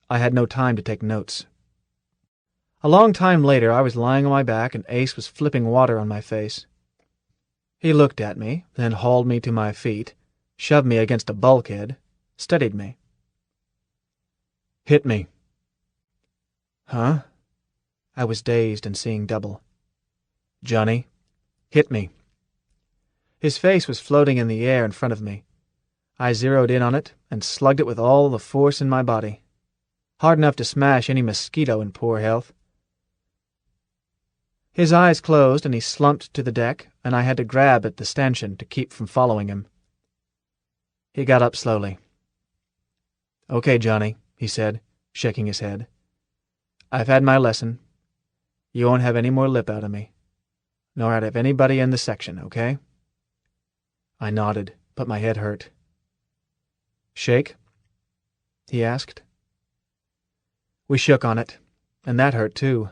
I had no time to take notes. A long time later, I was lying on my back and Ace was flipping water on my face. He looked at me, then hauled me to my feet, shoved me against a bulkhead, steadied me. Hit me. Huh? I was dazed and seeing double. Johnny, hit me. His face was floating in the air in front of me. I zeroed in on it and slugged it with all the force in my body. Hard enough to smash any mosquito in poor health. His eyes closed and he slumped to the deck, and I had to grab at the stanchion to keep from following him. He got up slowly. "Okay, Johnny," he said, shaking his head. "I've had my lesson. You won't have any more lip out of me, nor out of anybody in the section, okay?" I nodded, but my head hurt. "Shake?" he asked. We shook on it, and that hurt too.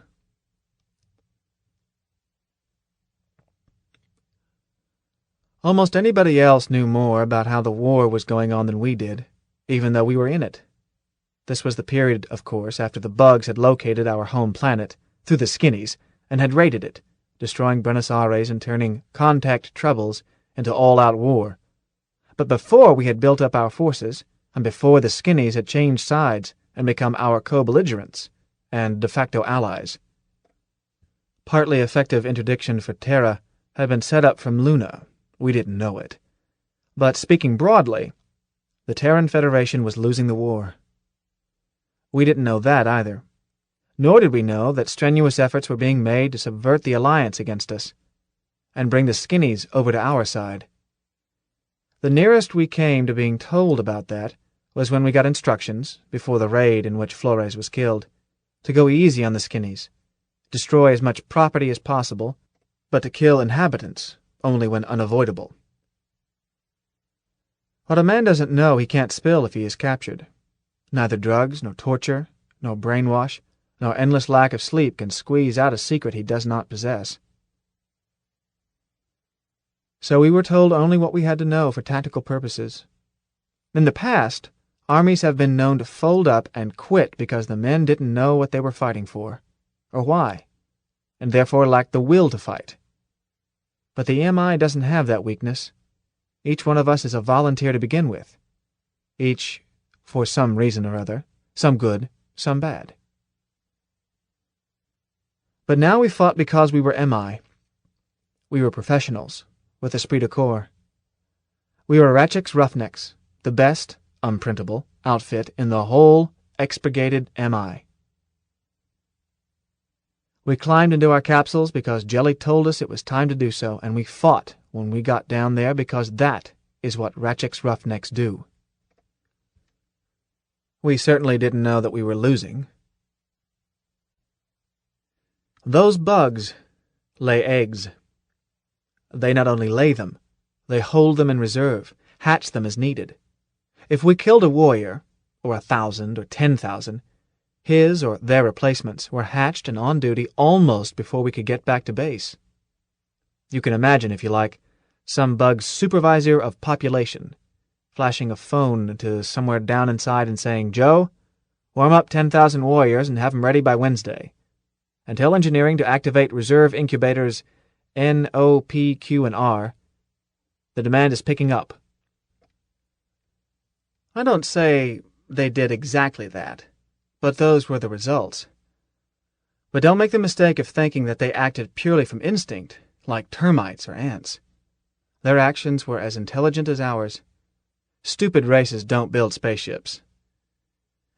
Almost anybody else knew more about how the war was going on than we did, even though we were in it. This was the period, of course, after the bugs had located our home planet, through the skinnies, and had raided it, destroying Buenos Aires and turning contact troubles into all-out war. But before we had built up our forces, and before the skinnies had changed sides and become our co-belligerents and de facto allies. Partly effective interdiction for Terra had been set up from Luna. We didn't know it. But speaking broadly, the Terran Federation was losing the war. We didn't know that either. Nor did we know that strenuous efforts were being made to subvert the alliance against us and bring the skinnies over to our side. The nearest we came to being told about that was when we got instructions, before the raid in which Flores was killed, to go easy on the skinnies, destroy as much property as possible, but to kill inhabitants only when unavoidable. What a man doesn't know he can't spill if he is captured. Neither drugs, nor torture, nor brainwash, nor endless lack of sleep can squeeze out a secret he does not possess. So we were told only what we had to know for tactical purposes. In the past, armies have been known to fold up and quit because the men didn't know what they were fighting for, or why, and therefore lacked the will to fight. But the MI doesn't have that weakness. Each one of us is a volunteer to begin with. Each, for some reason or other, some good, some bad. But now we fought because we were MI. We were professionals, with esprit de corps. We were Ratchik's Roughnecks, the best, unprintable, outfit in the whole expurgated MI. We climbed into our capsules because Jelly told us it was time to do so, and we fought when we got down there because that is what Ratchik's Roughnecks do. We certainly didn't know that we were losing. Those bugs lay eggs. They not only lay them, they hold them in reserve, hatch them as needed. If we killed a warrior, or 1,000 or 10,000, his or their replacements were hatched and on duty almost before we could get back to base. You can imagine, if you like, some bug's supervisor of population flashing a phone to somewhere down inside and saying, "Joe, warm up 10,000 warriors and have them ready by Wednesday. And tell engineering to activate reserve incubators N, O, P, Q, and R. The demand is picking up." I don't say they did exactly that, but those were the results. But don't make the mistake of thinking that they acted purely from instinct, like termites or ants. Their actions were as intelligent as ours. Stupid races don't build spaceships.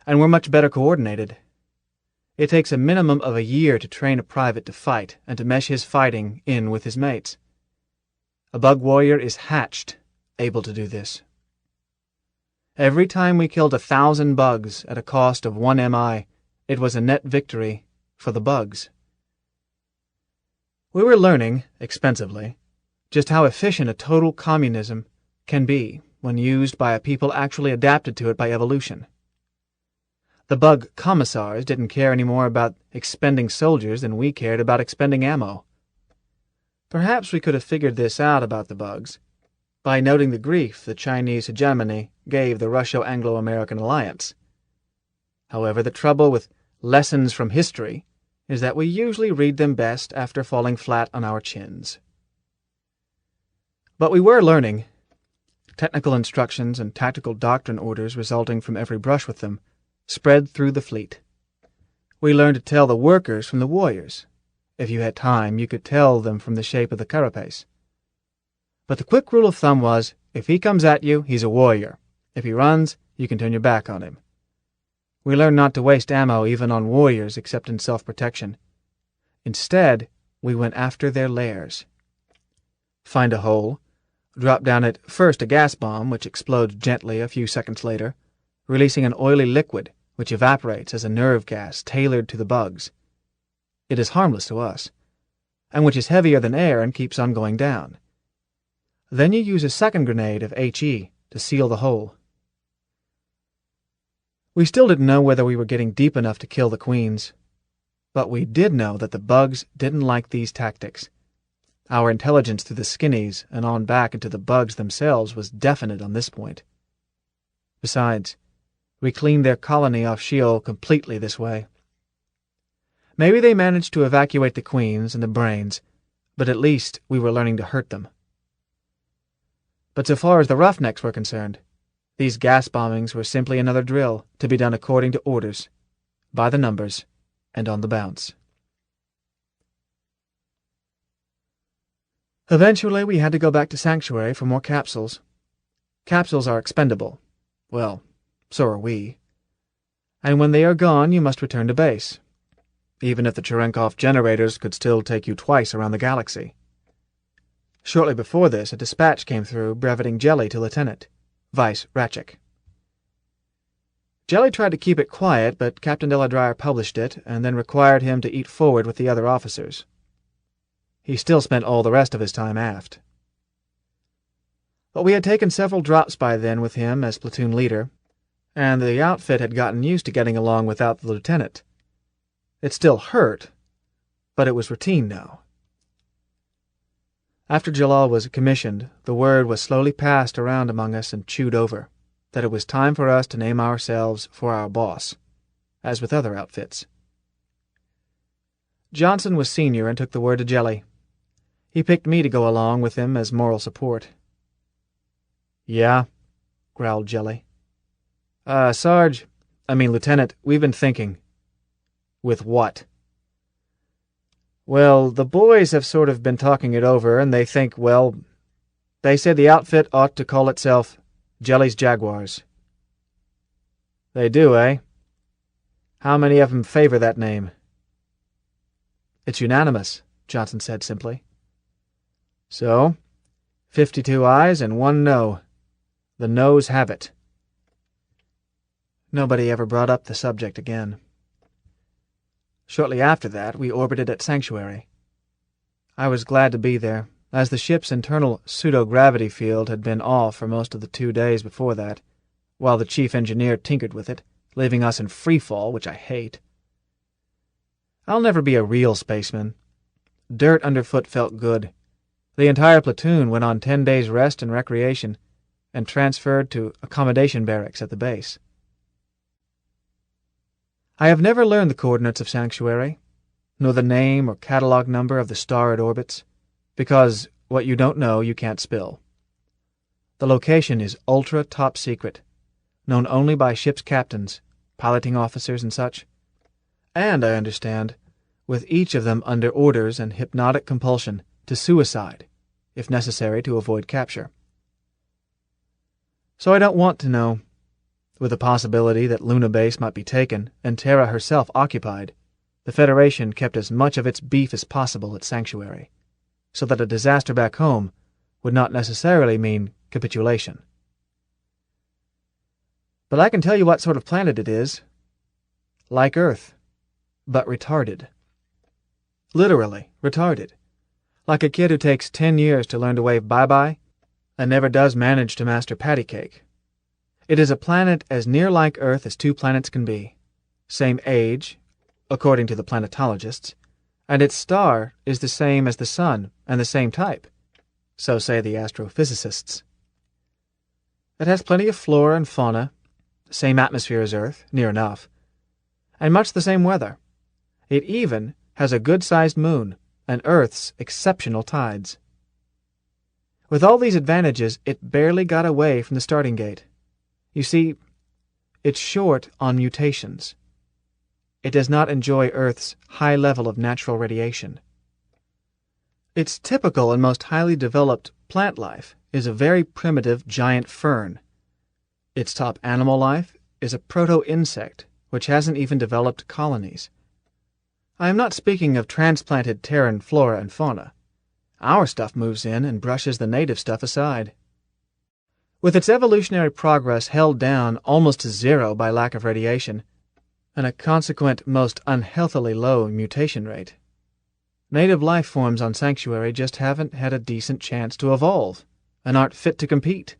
And we're much better coordinated. It takes a minimum of a year to train a private to fight and to mesh his fighting in with his mates. A bug warrior is hatched, able to do this. Every time we killed 1,000 bugs at a cost of 1 MI, it was a net victory for the bugs. We were learning, expensively, just how efficient a total communism can be when used by a people actually adapted to it by evolution. The bug commissars didn't care any more about expending soldiers than we cared about expending ammo. Perhaps we could have figured this out about the bugs by noting the grief the Chinese hegemony gave the Russo-Anglo-American alliance. However, the trouble with lessons from history is that we usually read them best after falling flat on our chins. But we were learning. Technical instructions and tactical doctrine orders resulting from every brush with them spread through the fleet. We learned to tell the workers from the warriors. If you had time, you could tell them from the shape of the carapace. But the quick rule of thumb was, if he comes at you, he's a warrior. If he runs, you can turn your back on him. We learned not to waste ammo even on warriors except in self-protection. Instead, we went after their lairs. Find a hole, drop down it first a gas bomb, which explodes gently a few seconds later, releasing an oily liquid which evaporates as a nerve gas tailored to the bugs. It is harmless to us, and which is heavier than air and keeps on going down. Then you use a second grenade of HE to seal the hole. We still didn't know whether we were getting deep enough to kill the queens, but we did know that the bugs didn't like these tactics. Our intelligence through the skinnies and on back into the bugs themselves was definite on this point. Besides, we cleaned their colony off Sheol completely this way. Maybe they managed to evacuate the queens and the brains, but at least we were learning to hurt them. But so far as the roughnecks were concerned, these gas bombings were simply another drill to be done according to orders, by the numbers, and on the bounce. Eventually, we had to go back to Sanctuary for more capsules. Capsules are expendable. Well, so are we. And when they are gone, you must return to base, even if the Cherenkov generators could still take you twice around the galaxy. Shortly before this, a dispatch came through breveting Jelly to Lieutenant, Vice Ratchik. Jelly tried to keep it quiet, but Captain Deladryer published it and then required him to eat forward with the other officers. He still spent all the rest of his time aft. But we had taken several drops by then with him as platoon leader, and the outfit had gotten used to getting along without the lieutenant. It still hurt, but it was routine now. After Jalal was commissioned, the word was slowly passed around among us and chewed over, that it was time for us to name ourselves for our boss, as with other outfits. Johnson was senior and took the word to Jelly. He picked me to go along with him as moral support. "Yeah," growled Jelly. Lieutenant, we've been thinking." "With what?" "Well, the boys have sort of been talking it over, and they think, they say the outfit ought to call itself Jelly's Jaguars." "They do, eh? How many of them favor that name?" "It's unanimous," Johnson said simply. "So, 52 ayes and 1 no. The noes have it." Nobody ever brought up the subject again. Shortly after that, we orbited at Sanctuary. I was glad to be there, as the ship's internal pseudo-gravity field had been off for most of the 2 days before that, while the chief engineer tinkered with it, leaving us in free fall, which I hate. I'll never be a real spaceman. Dirt underfoot felt good. The entire platoon went on 10 days' rest and recreation, and transferred to accommodation barracks at the base. I have never learned the coordinates of Sanctuary, nor the name or catalog number of the star it orbits, because what you don't know you can't spill. The location is ultra top secret, known only by ship's captains, piloting officers and such, and, I understand, with each of them under orders and hypnotic compulsion to suicide, if necessary to avoid capture. So I don't want to know. With the possibility that Luna Base might be taken and Terra herself occupied, the Federation kept as much of its beef as possible at Sanctuary, so that a disaster back home would not necessarily mean capitulation. But I can tell you what sort of planet it is. Like Earth, but retarded. Literally retarded. Like a kid who takes 10 years to learn to wave bye-bye and never does manage to master patty cake. It is a planet as near like Earth as 2 planets can be. Same age, according to the planetologists, and its star is the same as the Sun and the same type, so say the astrophysicists. It has plenty of flora and fauna, the same atmosphere as Earth, near enough, and much the same weather. It even has a good-sized moon and Earth's exceptional tides. With all these advantages, it barely got away from the starting gate. You see, it's short on mutations. It does not enjoy Earth's high level of natural radiation. Its typical and most highly developed plant life is a very primitive giant fern. Its top animal life is a proto-insect which hasn't even developed colonies. I am not speaking of transplanted Terran flora and fauna. Our stuff moves in and brushes the native stuff aside. With its evolutionary progress held down almost to zero by lack of radiation, and a consequent most unhealthily low mutation rate, native life forms on Sanctuary just haven't had a decent chance to evolve, and aren't fit to compete.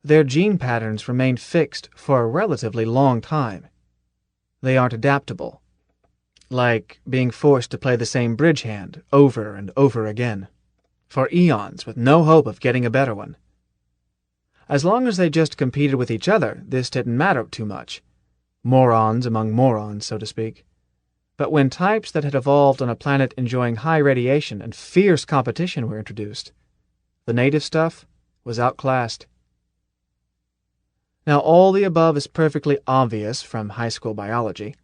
Their gene patterns remain fixed for a relatively long time. They aren't adaptable, like being forced to play the same bridge hand over and over again, for eons with no hope of getting a better one. As long as they just competed with each other, this didn't matter too much. Morons among morons, so to speak. But when types that had evolved on a planet enjoying high radiation and fierce competition were introduced, the native stuff was outclassed. Now all the above is perfectly obvious from high school biology,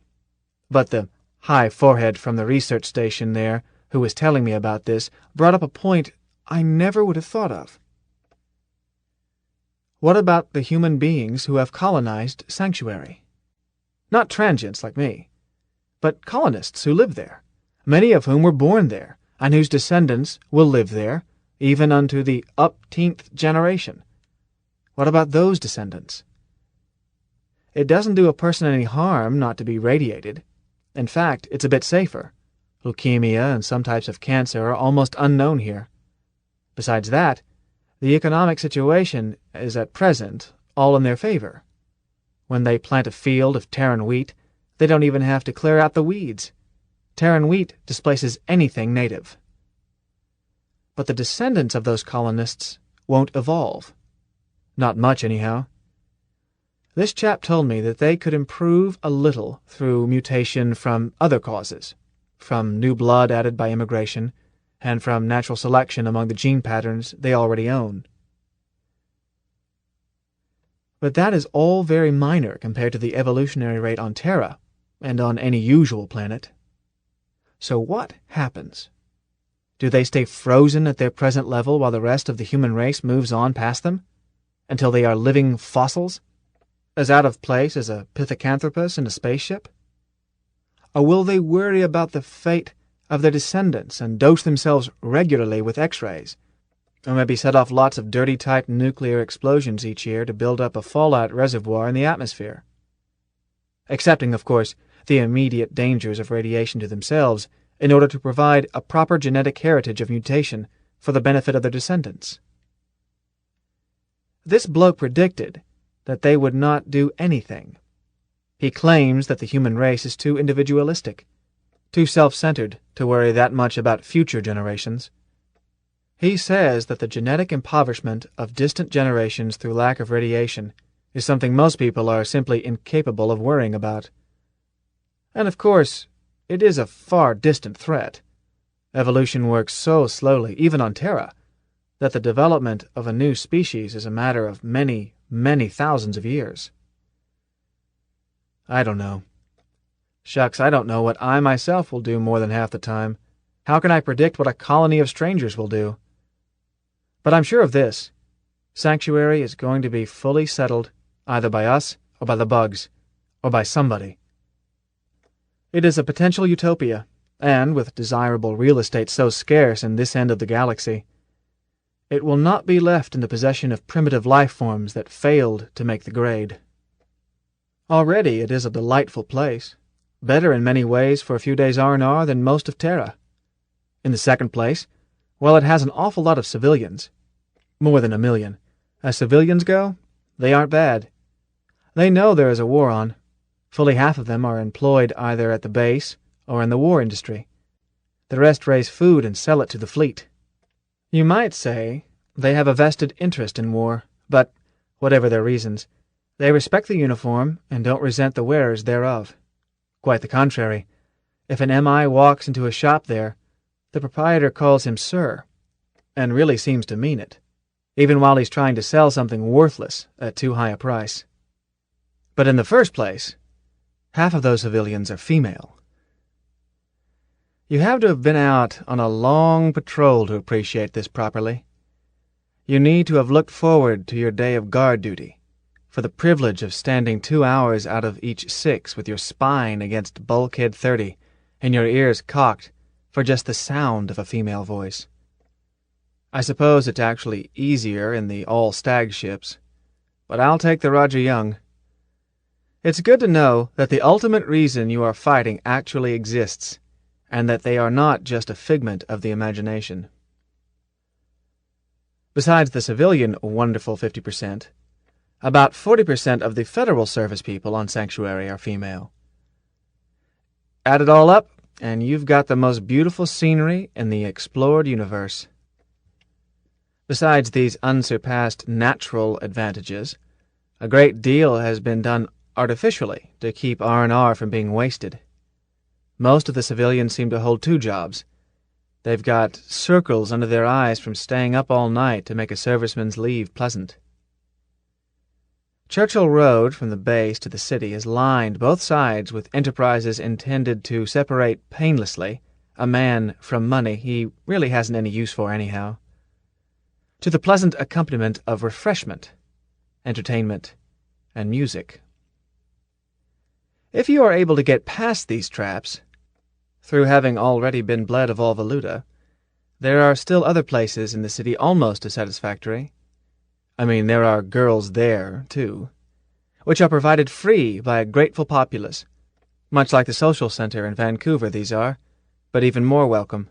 but the high forehead from the research station there, who was telling me about this, brought up a point I never would have thought of. What about the human beings who have colonized Sanctuary? Not transients like me, but colonists who live there, many of whom were born there, and whose descendants will live there, even unto the upteenth generation. What about those descendants? It doesn't do a person any harm not to be radiated. In fact, it's a bit safer. Leukemia and some types of cancer are almost unknown here. Besides that, the economic situation is at present all in their favor. When they plant a field of Terran wheat, they don't even have to clear out the weeds. Terran wheat displaces anything native. But the descendants of those colonists won't evolve. Not much, anyhow. This chap told me that they could improve a little through mutation from other causes, from new blood added by immigration, and from natural selection among the gene patterns they already own. But that is all very minor compared to the evolutionary rate on Terra, and on any usual planet. So what happens? Do they stay frozen at their present level while the rest of the human race moves on past them? Until they are living fossils? As out of place as a pithecanthropus in a spaceship? Or will they worry about the fate of their descendants and dose themselves regularly with X-rays, or maybe set off lots of dirty-type nuclear explosions each year to build up a fallout reservoir in the atmosphere? Accepting, of course, the immediate dangers of radiation to themselves in order to provide a proper genetic heritage of mutation for the benefit of their descendants. This bloke predicted that they would not do anything. He claims that the human race is too individualistic, too self-centered to worry that much about future generations. He says that the genetic impoverishment of distant generations through lack of radiation is something most people are simply incapable of worrying about. And of course, it is a far distant threat. Evolution works so slowly, even on Terra, that the development of a new species is a matter of many, many thousands of years. I don't know. Shucks, I don't know what I myself will do more than half the time. How can I predict what a colony of strangers will do? But I'm sure of this. Sanctuary is going to be fully settled, either by us, or by the bugs, or by somebody. It is a potential utopia, and with desirable real estate so scarce in this end of the galaxy, it will not be left in the possession of primitive life forms that failed to make the grade. Already it is a delightful place, better in many ways for a few days R&R than most of Terra. In the second place, while it has an awful lot of civilians, more than 1 million, as civilians go, they aren't bad. They know there is a war on. Fully half of them are employed either at the base or in the war industry. The rest raise food and sell it to the fleet. You might say they have a vested interest in war, but, whatever their reasons, they respect the uniform and don't resent the wearers thereof. Quite the contrary. If an MI walks into a shop there, the proprietor calls him Sir, and really seems to mean it, even while he's trying to sell something worthless at too high a price. But in the first place, half of those civilians are female. You have to have been out on a long patrol to appreciate this properly. You need to have looked forward to your day of guard duty, for the privilege of standing 2 hours out of each 6 with your spine against bulkhead 30 and your ears cocked for just the sound of a female voice. I suppose it's actually easier in the all-stag ships, but I'll take the Roger Young. It's good to know that the ultimate reason you are fighting actually exists, and that they are not just a figment of the imagination. Besides the civilian wonderful 50%, about 40% of the Federal Service people on Sanctuary are female. Add it all up, and you've got the most beautiful scenery in the explored universe. Besides these unsurpassed natural advantages, a great deal has been done artificially to keep R&R from being wasted. Most of the civilians seem to hold 2 jobs. They've got circles under their eyes from staying up all night to make a serviceman's leave pleasant. Churchill Road from the base to the city is lined both sides with enterprises intended to separate painlessly a man from money he really hasn't any use for anyhow, to the pleasant accompaniment of refreshment, entertainment, and music. If you are able to get past these traps, through having already been bled of all valuta, there are still other places in the city almost as satisfactory. I mean, there are girls there, too, which are provided free by a grateful populace, much like the social center in Vancouver these are, but even more welcome.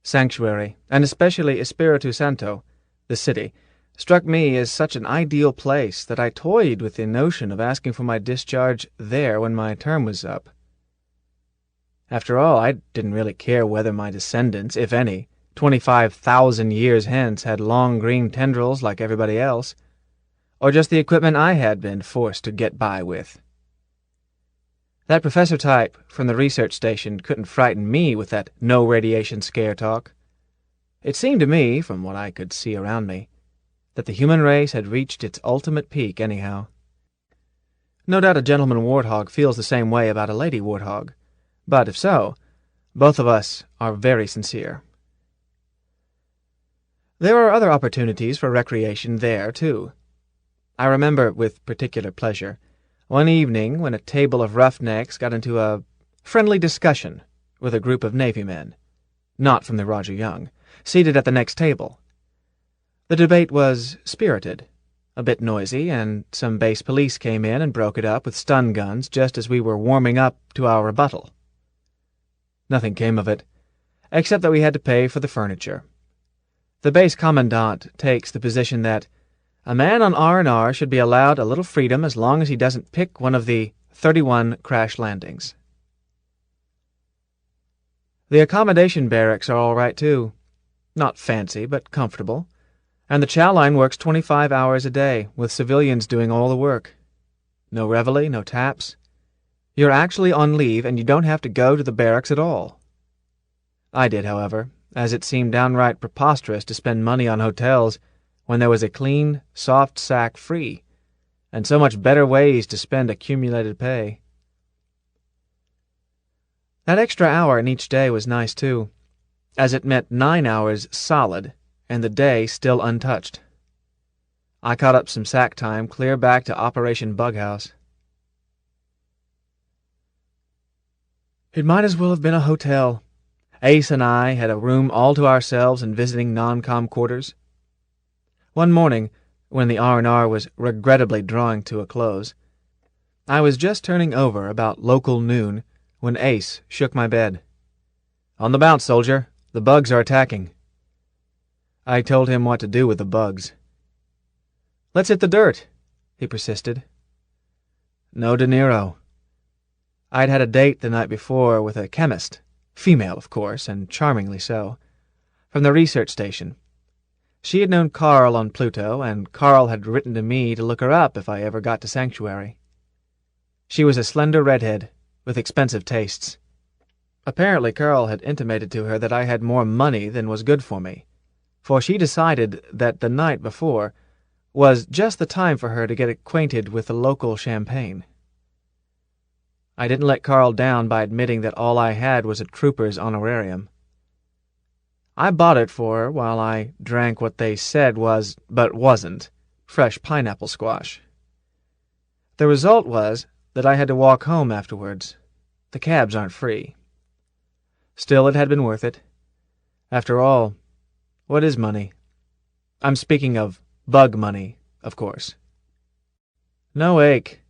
Sanctuary, and especially Espiritu Santo, the city, struck me as such an ideal place that I toyed with the notion of asking for my discharge there when my term was up. After all, I didn't really care whether my descendants, if any, 25,000 years hence had long green tendrils like everybody else, or just the equipment I had been forced to get by with. That professor type from the research station couldn't frighten me with that no-radiation scare talk. It seemed to me, from what I could see around me, that the human race had reached its ultimate peak anyhow. No doubt a gentleman warthog feels the same way about a lady warthog, but if so, both of us are very sincere. There are other opportunities for recreation there, too. I remember with particular pleasure one evening when a table of roughnecks got into a friendly discussion with a group of Navy men, not from the Roger Young, seated at the next table. The debate was spirited, a bit noisy, and some base police came in and broke it up with stun guns just as we were warming up to our rebuttal. Nothing came of it, except that we had to pay for the furniture. The base commandant takes the position that a man on R&R should be allowed a little freedom as long as he doesn't pick one of the 31 crash landings. The accommodation barracks are all right, too. Not fancy, but comfortable. And the chow line works 25 hours a day, with civilians doing all the work. No reveille, no taps. You're actually on leave, and you don't have to go to the barracks at all. I did, however, as it seemed downright preposterous to spend money on hotels when there was a clean, soft sack free, and so much better ways to spend accumulated pay. That extra hour in each day was nice, too, as it meant 9 hours solid, and the day still untouched. I caught up some sack time clear back to Operation Bughouse. It might as well have been a hotel. Ace and I had a room all to ourselves in visiting non-com quarters. One morning, when the R&R was regrettably drawing to a close, I was just turning over about local noon when Ace shook my bed. "On the bounce, soldier. The bugs are attacking." I told him what to do with the bugs. "Let's hit the dirt," he persisted. No De Niro. I'd had a date the night before with a chemist, female, of course, and charmingly so, from the research station. She had known Carl on Pluto, and Carl had written to me to look her up if I ever got to Sanctuary. She was a slender redhead, with expensive tastes. Apparently Carl had intimated to her that I had more money than was good for me, for she decided that the night before was just the time for her to get acquainted with the local champagne. I didn't let Carl down by admitting that all I had was a trooper's honorarium. I bought it for her while I drank what they said was, but wasn't, fresh pineapple squash. The result was that I had to walk home afterwards. The cabs aren't free. Still, it had been worth it. After all, what is money? I'm speaking of bug money, of course. No ache,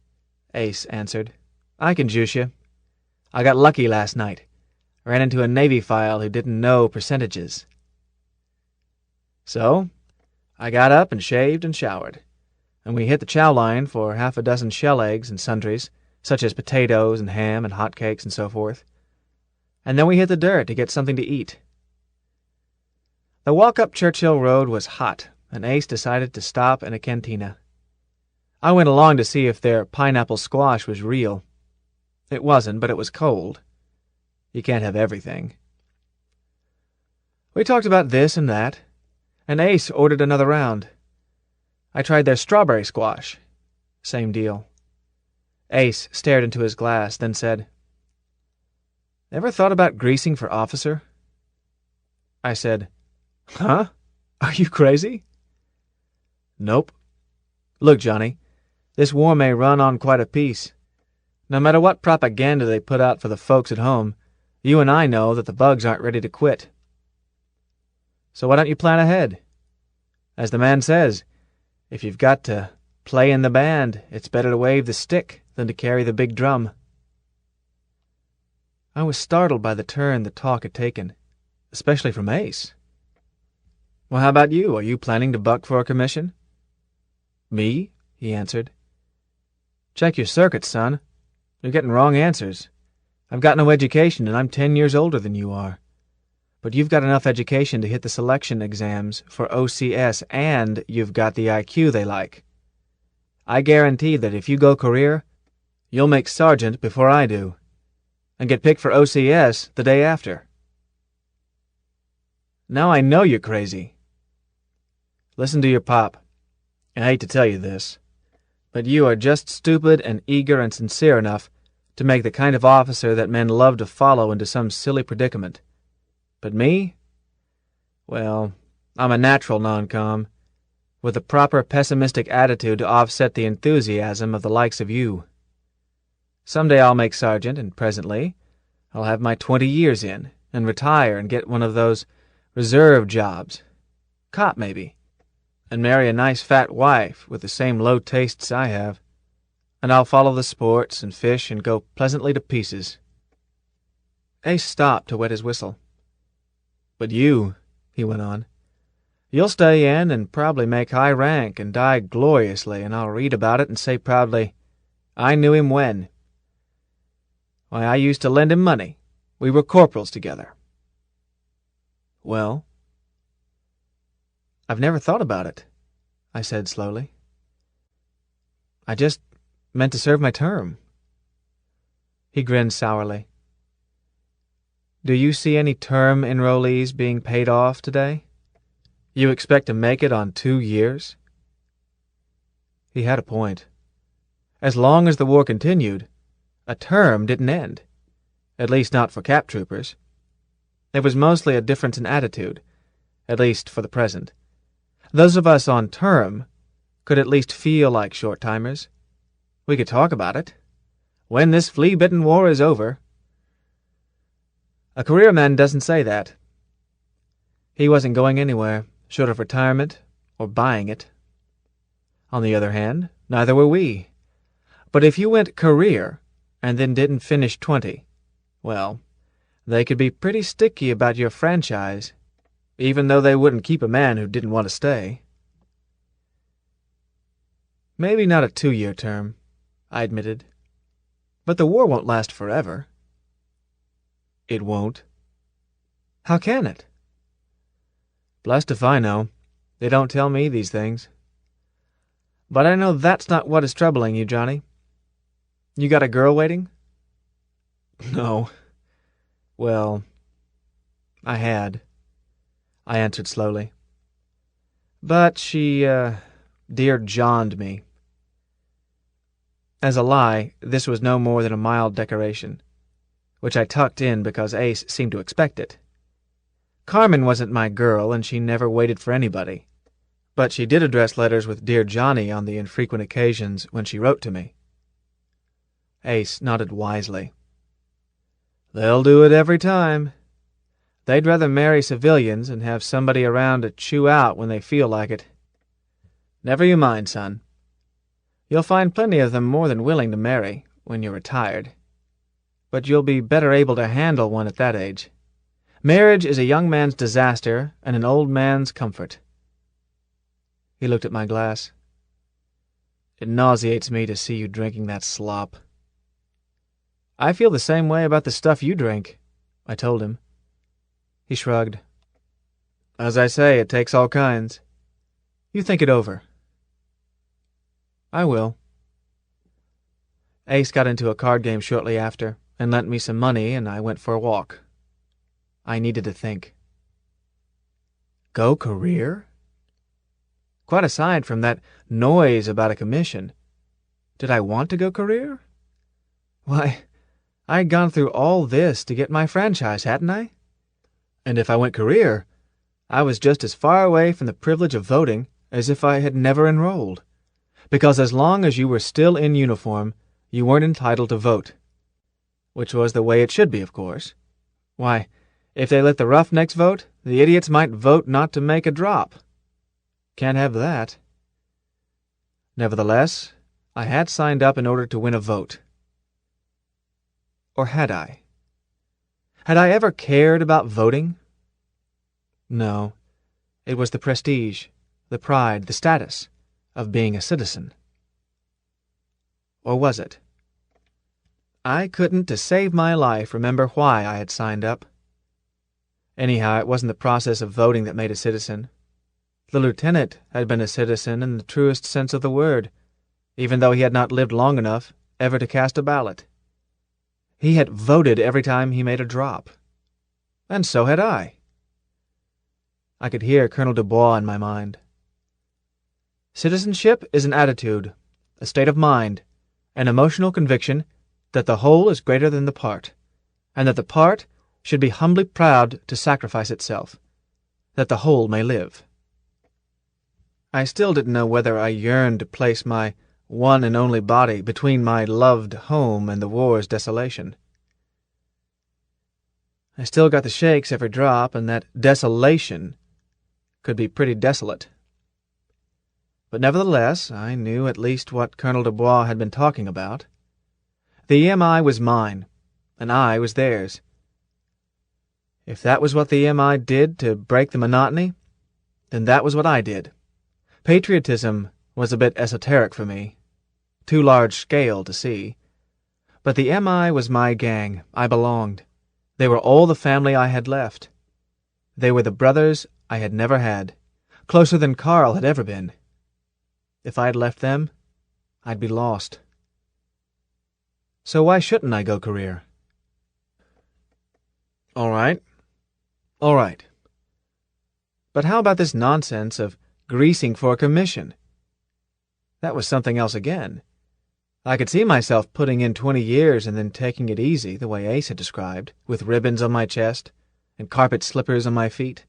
Ace answered. I can juice you. I got lucky last night. Ran into a Navy file who didn't know percentages. So, I got up and shaved and showered, and we hit the chow line for half a dozen shell eggs and sundries, such as potatoes and ham and hotcakes and so forth. And then we hit the dirt to get something to eat. The walk up Churchill Road was hot, and Ace decided to stop in a cantina. I went along to see if their pineapple squash was real. It wasn't, but it was cold. You can't have everything. We talked about this and that, and Ace ordered another round. I tried their strawberry squash. Same deal. Ace stared into his glass, then said, "Ever thought about greasing for officer?" I said, "Huh? Are you crazy?" "Nope. Look, Johnny, this war may run on quite a piece. No matter what propaganda they put out for the folks at home, you and I know that the bugs aren't ready to quit. So why don't you plan ahead? As the man says, if you've got to play in the band, it's better to wave the stick than to carry the big drum." I was startled by the turn the talk had taken, especially from Ace. "Well, how about you? Are you planning to buck for a commission?" "Me?" he answered. "Check your circuits, son. You're getting wrong answers. I've got no education, and I'm 10 years older than you are. But you've got enough education to hit the selection exams for OCS, and you've got the IQ they like. I guarantee that if you go career, you'll make sergeant before I do, and get picked for OCS the day after." "Now I know you're crazy." "Listen to your pop. I hate to tell you this, but you are just stupid and eager and sincere enough to make the kind of officer that men love to follow into some silly predicament. But me? Well, I'm a natural non-com, with a proper pessimistic attitude to offset the enthusiasm of the likes of you. Someday I'll make sergeant, and presently I'll have my 20 years in, and retire and get one of those reserve jobs. Cop, maybe. And marry a nice fat wife with the same low tastes I have. And I'll follow the sports and fish and go pleasantly to pieces." Ace stopped to wet his whistle. "But you," he went on, "you'll stay in and probably make high rank and die gloriously, and I'll read about it and say proudly, 'I knew him when. Why, I used to lend him money. We were corporals together.'" "Well?" "I've never thought about it," I said slowly. "I just meant to serve my term." He grinned sourly. "Do you see any term enrollees being paid off today? You expect to make it on 2 years?" He had a point. As long as the war continued, a term didn't end, at least not for cap troopers. It was mostly a difference in attitude, at least for the present. Those of us on term could at least feel like short-timers. We could talk about it. When this flea-bitten war is over. A career man doesn't say that. He wasn't going anywhere, short of retirement or buying it. On the other hand, neither were we. But if you went career and then didn't finish 20, well, they could be pretty sticky about your franchise, even though they wouldn't keep a man who didn't want to stay. "Maybe not a 2-year term," I admitted. "But the war won't last forever." "It won't." "How can it?" "Blessed if I know. They don't tell me these things. But I know that's not what is troubling you, Johnny. You got a girl waiting?" "No. Well, I had," I answered slowly. "But she, dear John'd me. As a lie, this was no more than a mild decoration, which I tucked in because Ace seemed to expect it. Carmen wasn't my girl, and she never waited for anybody, but she did address letters with Dear Johnny on the infrequent occasions when she wrote to me. Ace nodded wisely. They'll do it every time. They'd rather marry civilians and have somebody around to chew out when they feel like it. Never you mind, son. You'll find plenty of them more than willing to marry when you're retired. But you'll be better able to handle one at that age. Marriage is a young man's disaster and an old man's comfort. He looked at my glass. It nauseates me to see you drinking that slop. I feel the same way about the stuff you drink, I told him. He shrugged. As I say, it takes all kinds. You think it over. I will. Ace got into a card game shortly after, and lent me some money, and I went for a walk. I needed to think. Go career? Quite aside from that noise about a commission, did I want to go career? Why, I'd gone through all this to get my franchise, hadn't I? And if I went career, I was just as far away from the privilege of voting as if I had never enrolled. Because as long as you were still in uniform, you weren't entitled to vote. Which was the way it should be, of course. Why, if they let the roughnecks vote, the idiots might vote not to make a drop. Can't have that. Nevertheless, I had signed up in order to win a vote. Or had I? Had I ever cared about voting? No. It was the prestige, the pride, the status of being a citizen. Or was it? I couldn't, to save my life, remember why I had signed up. Anyhow, it wasn't the process of voting that made a citizen. The lieutenant had been a citizen in the truest sense of the word, even though he had not lived long enough ever to cast a ballot. He had voted every time he made a drop. And so had I. I could hear Colonel Dubois in my mind. Citizenship is an attitude, a state of mind, an emotional conviction that the whole is greater than the part, and that the part should be humbly proud to sacrifice itself, that the whole may live. I still didn't know whether I yearned to place my one and only body between my loved home and the war's desolation. I still got the shakes every drop, and that desolation could be pretty desolate. But nevertheless, I knew at least what Colonel Dubois had been talking about. The EMI was mine, and I was theirs. If that was what the EMI did to break the monotony, then that was what I did. Patriotism was a bit esoteric for me, too large scale to see. But the EMI was my gang. I belonged. They were all the family I had left. They were the brothers I had never had, closer than Carl had ever been. If I had left them, I'd be lost. So why shouldn't I go career? All right. But how about this nonsense of greasing for a commission? That was something else again. I could see myself putting in 20 years and then taking it easy, the way Ace had described, with ribbons on my chest and carpet slippers on my feet,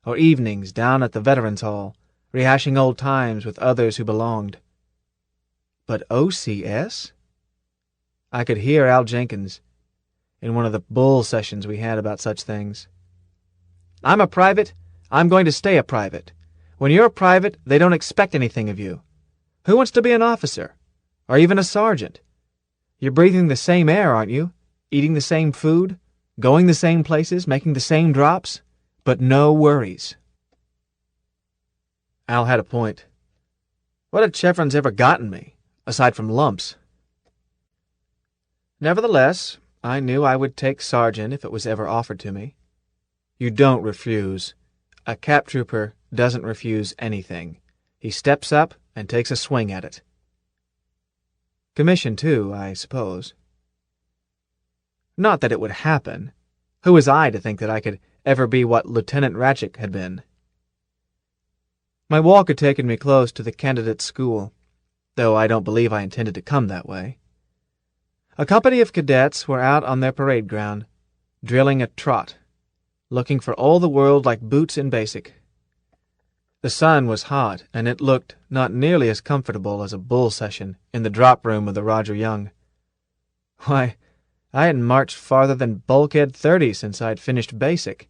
or evenings down at the Veterans Hall, rehashing old times with others who belonged. But OCS? I could hear Al Jenkins in one of the bull sessions we had about such things. I'm a private. I'm going to stay a private. When you're a private, they don't expect anything of you. Who wants to be an officer? Or even a sergeant? You're breathing the same air, aren't you? Eating the same food? Going the same places? Making the same drops? But no worries. Al had a point. What had chevrons ever gotten me, aside from lumps? Nevertheless, I knew I would take sergeant if it was ever offered to me. You don't refuse. A cap trooper doesn't refuse anything. He steps up and takes a swing at it. Commission, too, I suppose. Not that it would happen. Who was I to think that I could ever be what Lieutenant Ratchik had been? My walk had taken me close to the candidate school. though I don't believe I intended to come that way. A company of cadets were out on their parade ground, drilling a trot, looking for all the world like boots in basic. The sun was hot, and it looked not nearly as comfortable as a bull session in the drop room of the Roger Young. Why, I hadn't marched farther than bulkhead 30 since I'd finished basic.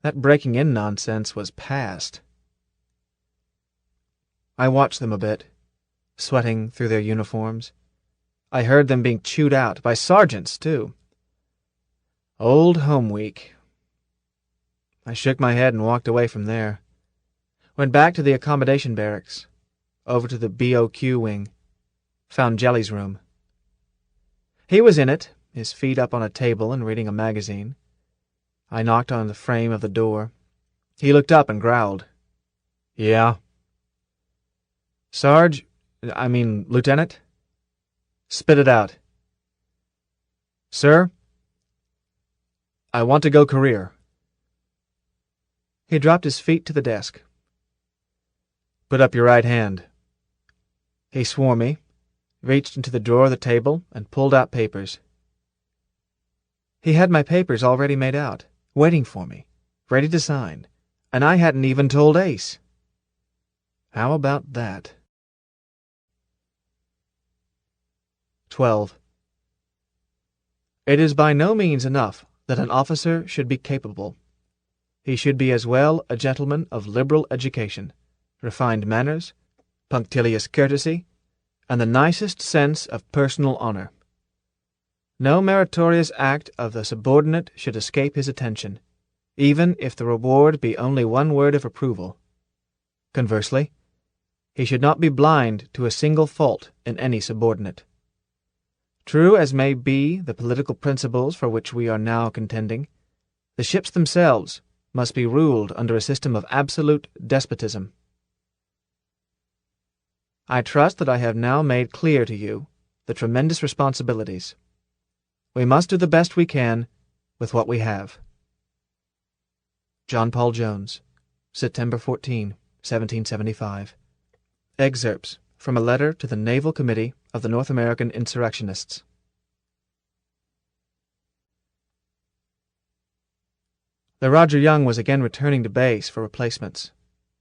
That breaking in nonsense was past. I watched them a bit, sweating through their uniforms. I heard them being chewed out, by sergeants, too. Old home week. I shook my head and walked away from there. Went back to the accommodation barracks, over to the BOQ wing, found Jelly's room. He was in it, his feet up on a table and reading a magazine. I knocked on the frame of the door. He looked up and growled. "Yeah?" Lieutenant? Spit it out." "Sir, I want to go career." He dropped his feet to the desk. "Put up your right hand." He swore me, reached into the drawer of the table, and pulled out papers. He had my papers already made out, waiting for me, ready to sign, and I hadn't even told Ace. How about that? 12. It is by no means enough that an officer should be capable. He should be as well a gentleman of liberal education, refined manners, punctilious courtesy, and the nicest sense of personal honor. No meritorious act of the subordinate should escape his attention, even if the reward be only one word of approval. Conversely, he should not be blind to a single fault in any subordinate. True as may be the political principles for which we are now contending, the ships themselves must be ruled under a system of absolute despotism. I trust that I have now made clear to you the tremendous responsibilities. We must do the best we can with what we have. John Paul Jones, September 14, 1775. Excerpts from a letter to the Naval Committee of the North American Insurrectionists. The Roger Young was again returning to base for replacements,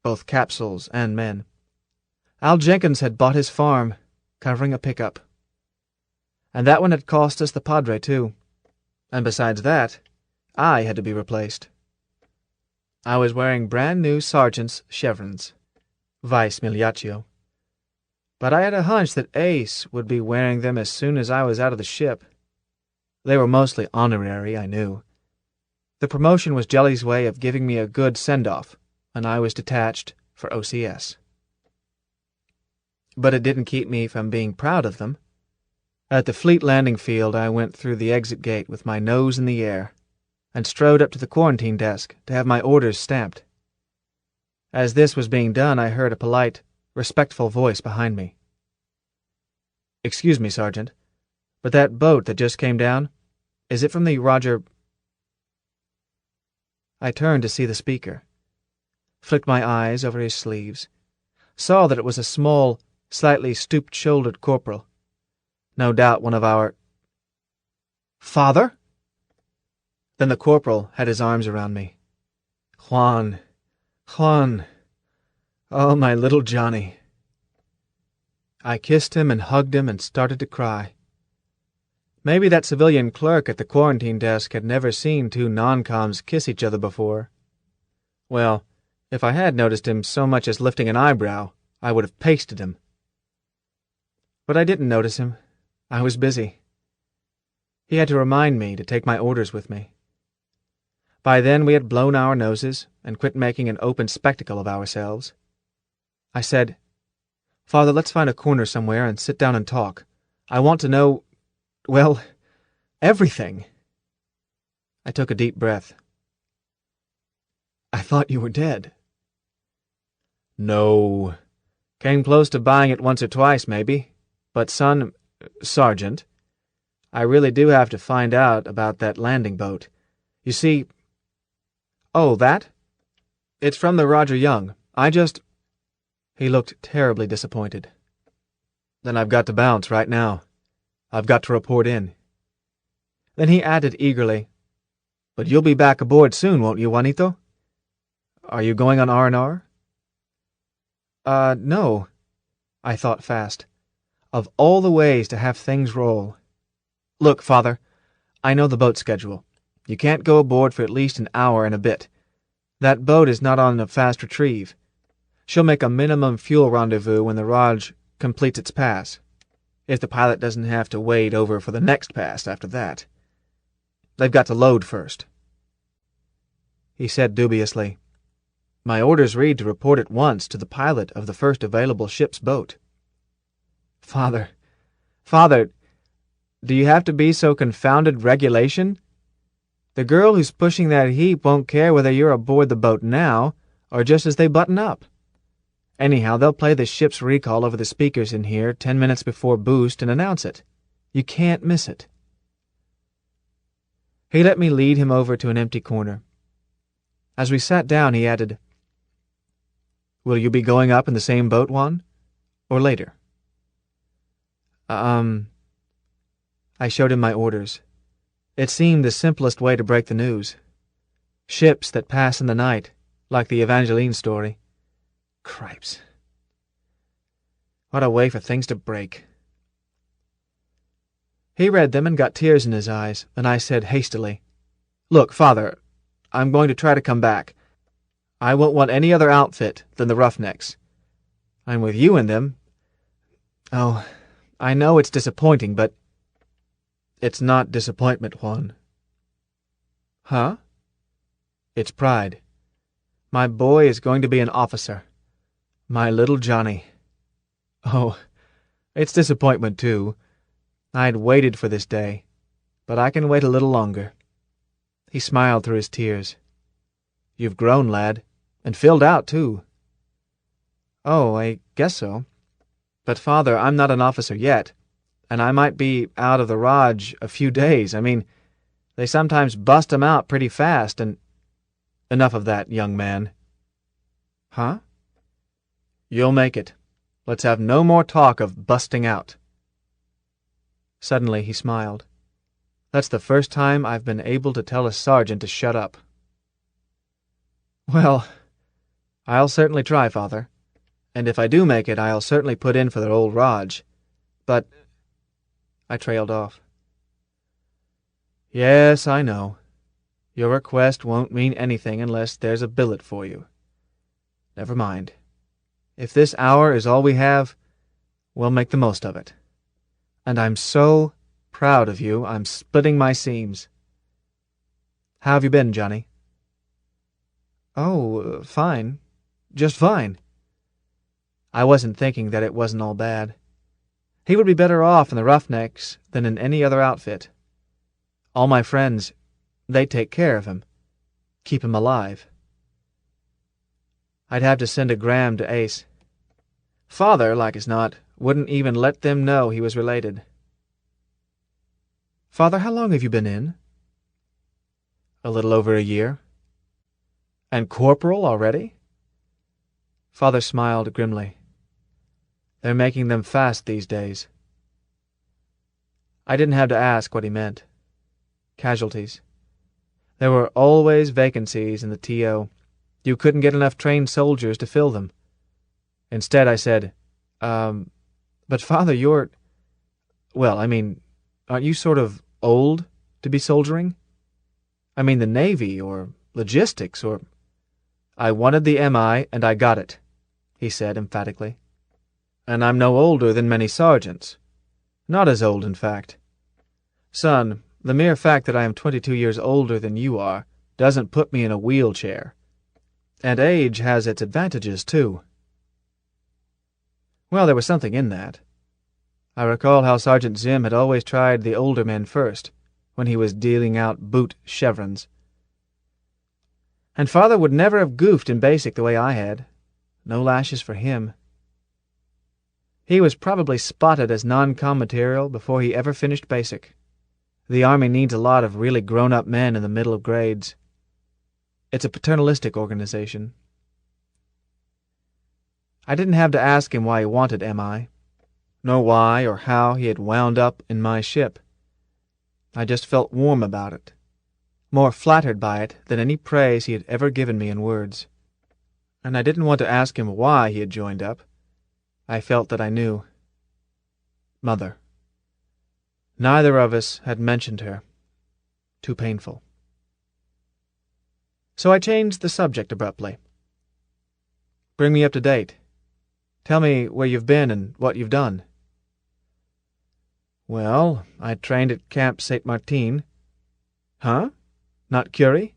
both capsules and men. Al Jenkins had bought his farm, covering a pickup. And that one had cost us the Padre, too. And besides that, I had to be replaced. I was wearing brand-new sergeant's chevrons, vice miliaccio. But I had a hunch that Ace would be wearing them as soon as I was out of the ship. They were mostly honorary, I knew. The promotion was Jelly's way of giving me a good send-off, and I was detached for OCS. But it didn't keep me from being proud of them. At the fleet landing field, I went through the exit gate with my nose in the air, and strode up to the quarantine desk to have my orders stamped. As this was being done, I heard a polite, respectful voice behind me. "Excuse me, Sergeant, but that boat that just came down, is it from the Roger—" I turned to see the speaker, flicked my eyes over his sleeves, saw that it was a small, slightly stooped-shouldered corporal, no doubt one of our— "Father?" Then the corporal had his arms around me. Juan, oh, my little Johnny." I kissed him and hugged him and started to cry. Maybe that civilian clerk at the quarantine desk had never seen two non-coms kiss each other before. Well, if I had noticed him so much as lifting an eyebrow, I would have pasted him. But I didn't notice him. I was busy. He had to remind me to take my orders with me. By then we had blown our noses and quit making an open spectacle of ourselves. I said, "Father, let's find a corner somewhere and sit down and talk. I want to know, well, everything." I took a deep breath. "I thought you were dead." "No. Came close to buying it once or twice, maybe. But, son, Sergeant, I really do have to find out about that landing boat. You see—" "Oh, that? It's from the Roger Young. I just—" He looked terribly disappointed. Then I've got to bounce right now. I've got to report in. Then he added eagerly, But you'll be back aboard soon, won't you, Juanito? Are you going on R&R? No. I thought fast. Of all the ways to have things roll. Look, Father, I know the boat schedule. You can't go aboard for at least an hour and a bit. That boat is not on a fast retrieve. She'll make a minimum fuel rendezvous when the Raj completes its pass, if the pilot doesn't have to wait over for the next pass after that. They've got to load first. He said dubiously, My orders read to report at once to the pilot of the first available ship's boat. Father, do you have to be so confounded regulation? The girl who's pushing that heap won't care whether you're aboard the boat now or just as they button up. Anyhow, they'll play the ship's recall over the speakers in here 10 minutes before boost and announce it. You can't miss it. He let me lead him over to an empty corner. As we sat down, he added, Will you be going up in the same boat, Juan? Or later? I showed him my orders. It seemed the simplest way to break the news. Ships that pass in the night, like the Evangeline story. Cripes. What a way for things to break. He read them and got tears in his eyes, and I said hastily, Look, Father, I'm going to try to come back. I won't want any other outfit than the Roughnecks. I'm with you in them. Oh, I know it's disappointing, but... It's not disappointment, Juan. Huh? It's pride. My boy is going to be an officer. My little Johnny. Oh, it's disappointment, too. I'd waited for this day, but I can wait a little longer. He smiled through his tears. You've grown, lad, and filled out, too. Oh, I guess so. But, Father, I'm not an officer yet, and I might be out of the Raj a few days. I mean, they sometimes bust 'em out pretty fast, and... Enough of that, young man. Huh? You'll make it. Let's have no more talk of busting out. Suddenly he smiled. That's the first time I've been able to tell a sergeant to shut up. Well, I'll certainly try, Father. And if I do make it, I'll certainly put in for the old Raj. But... I trailed off. Yes, I know. Your request won't mean anything unless there's a billet for you. Never mind. If this hour is all we have, we'll make the most of it. And I'm so proud of you, I'm splitting my seams. How have you been, Johnny? Oh, fine. Just fine. I wasn't thinking that it wasn't all bad. He would be better off in the Roughnecks than in any other outfit. All my friends, they take care of him, keep him alive. I'd have to send a gram to Ace. Father, like as not, wouldn't even let them know he was related. Father, how long have you been in? A little over a year. And corporal already? Father smiled grimly. They're making them fast these days. I didn't have to ask what he meant. Casualties. There were always vacancies in the TO. You couldn't get enough trained soldiers to fill them. Instead, I said, but Father, you're... Well, I mean, aren't you sort of old to be soldiering? I mean the Navy, or logistics, or... I wanted the MI, and I got it, he said emphatically. And I'm no older than many sergeants. Not as old, in fact. Son, the mere fact that I am 22 years older than you are doesn't put me in a wheelchair. And age has its advantages, too. Well, there was something in that. I recall how Sergeant Zim had always tried the older men first, when he was dealing out boot chevrons. And Father would never have goofed in basic the way I had. No lashes for him. He was probably spotted as non-com material before he ever finished basic. The Army needs a lot of really grown-up men in the middle of grades. It's a paternalistic organization. I didn't have to ask him why he wanted MI. nor why or how he had wound up in my ship. I just felt warm about it, more flattered by it than any praise he had ever given me in words. And I didn't want to ask him why he had joined up. I felt that I knew. Mother. Neither of us had mentioned her. Too painful. So I changed the subject abruptly. Bring me up to date. Tell me where you've been and what you've done. Well, I trained at Camp St. Martin. Huh? Not Curie?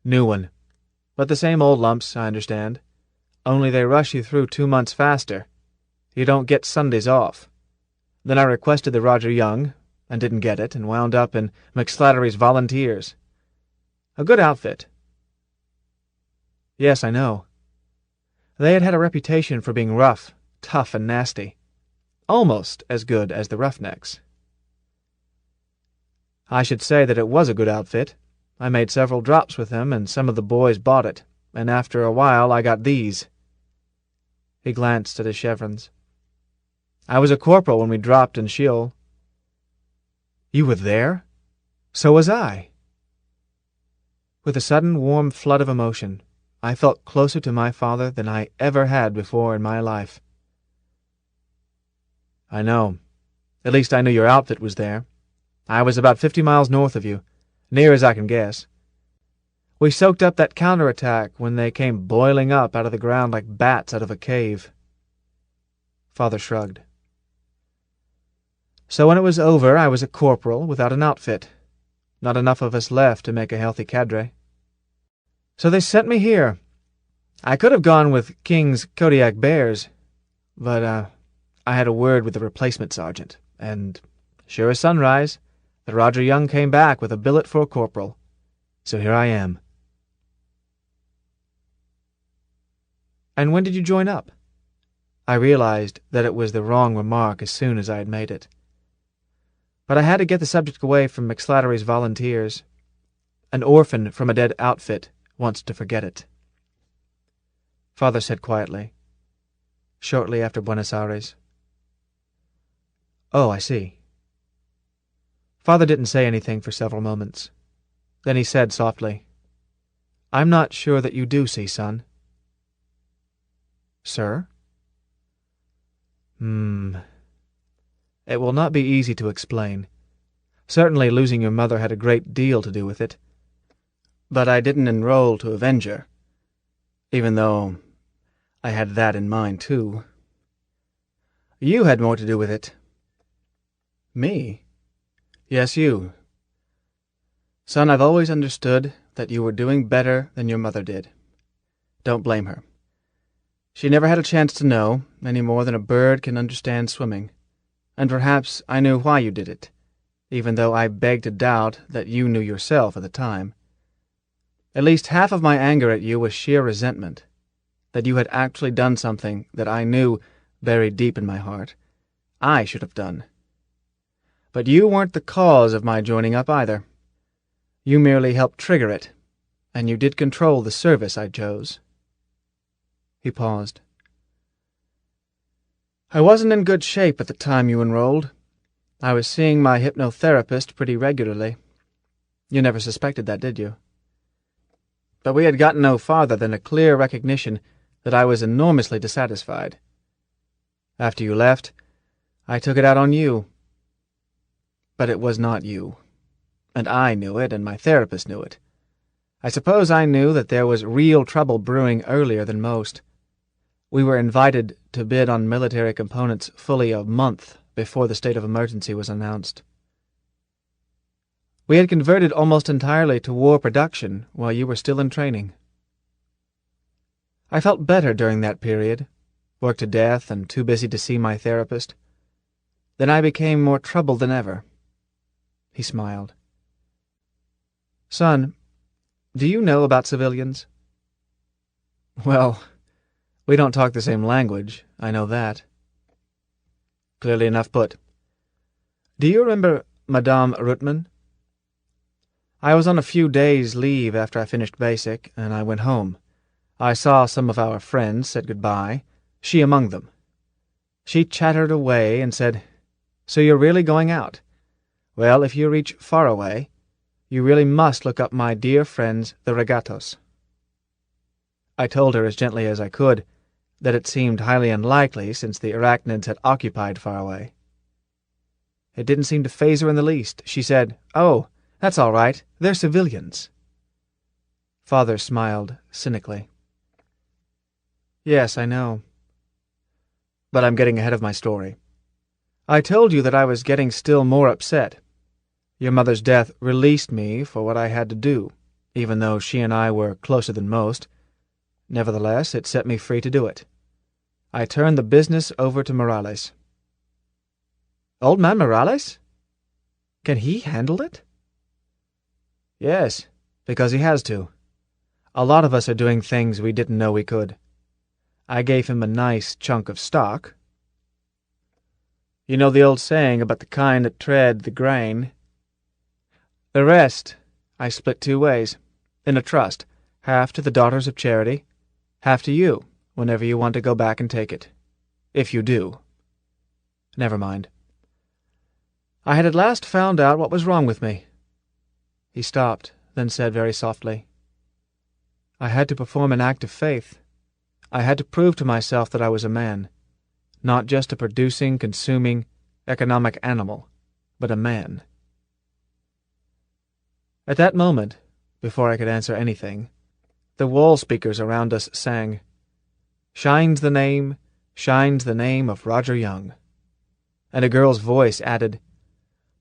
New one. But the same old lumps, I understand. Only they rush you through 2 months faster. You don't get Sundays off. Then I requested the Roger Young, and didn't get it, and wound up in McSlattery's Volunteers. A good outfit. Yes, I know. They had a reputation for being rough, tough, and nasty. Almost as good as the Roughnecks. I should say that it was a good outfit. I made several drops with them, and some of the boys bought it, and after a while I got these. He glanced at his chevrons. I was a corporal when we dropped in Sheol. You were there? So was I. With a sudden warm flood of emotion, I felt closer to my father than I ever had before in my life. I know. At least I knew your outfit was there. I was about 50 miles north of you, near as I can guess. We soaked up that counterattack when they came boiling up out of the ground like bats out of a cave. Father shrugged. So when it was over, I was a corporal without an outfit. Not enough of us left to make a healthy cadre. So they sent me here. I could have gone with King's Kodiak Bears, but I had a word with the replacement sergeant, and sure as sunrise, the Roger Young came back with a billet for a corporal. So here I am. And when did you join up? I realized that it was the wrong remark as soon as I had made it. But I had to get the subject away from McSlattery's Volunteers. An orphan from a dead outfit wants to forget it. Father said quietly, shortly after Buenos Aires. Oh, I see. Father didn't say anything for several moments. Then he said softly, I'm not sure that you do see, son. Sir? It will not be easy to explain. Certainly losing your mother had a great deal to do with it. But I didn't enroll to avenge her, even though I had that in mind, too. You had more to do with it. Me? Yes, you. Son, I've always understood that you were doing better than your mother did. Don't blame her. She never had a chance to know, any more than a bird can understand swimming. And perhaps I knew why you did it, even though I begged to doubt that you knew yourself at the time. At least half of my anger at you was sheer resentment, that you had actually done something that I knew, buried deep in my heart, I should have done. But you weren't the cause of my joining up either. You merely helped trigger it, and you did control the service I chose. He paused. I wasn't in good shape at the time you enrolled. I was seeing my hypnotherapist pretty regularly. You never suspected that, did you? But we had gotten no farther than a clear recognition that I was enormously dissatisfied. After you left, I took it out on you. But it was not you. And I knew it, and my therapist knew it. I suppose I knew that there was real trouble brewing earlier than most. We were invited to bid on military components fully a month before the state of emergency was announced. We had converted almost entirely to war production while you were still in training. I felt better during that period, worked to death and too busy to see my therapist. Then I became more troubled than ever. He smiled. Son, do you know about civilians? Well, we don't talk the same language, I know that. Clearly enough put. Do you remember Madame Ruttmann? I was on a few days' leave after I finished basic, and I went home. I saw some of our friends, said goodbye, she among them. She chattered away and said, "So you're really going out? Well, if you reach Faraway, you really must look up my dear friends the Regatos." I told her as gently as I could that it seemed highly unlikely since the Arachnids had occupied Faraway. It didn't seem to faze her in the least. She said, "Oh, that's all right. They're civilians." Father smiled cynically. "Yes, I know. But I'm getting ahead of my story. I told you that I was getting still more upset. Your mother's death released me for what I had to do, even though she and I were closer than most. Nevertheless, it set me free to do it. I turned the business over to Morales." "Old man Morales? Can he handle it?" "Yes, because he has to. A lot of us are doing things we didn't know we could. I gave him a nice chunk of stock. You know the old saying about the kind that tread the grain. The rest I split 2 ways, in a trust, half to the Daughters of Charity, half to you, whenever you want to go back and take it. If you do. Never mind. I had at last found out what was wrong with me." He stopped, then said very softly, "I had to perform an act of faith. I had to prove to myself that I was a man, not just a producing, consuming, economic animal, but a man." At that moment, before I could answer anything, the wall speakers around us sang, shines the name of Roger Young," and a girl's voice added,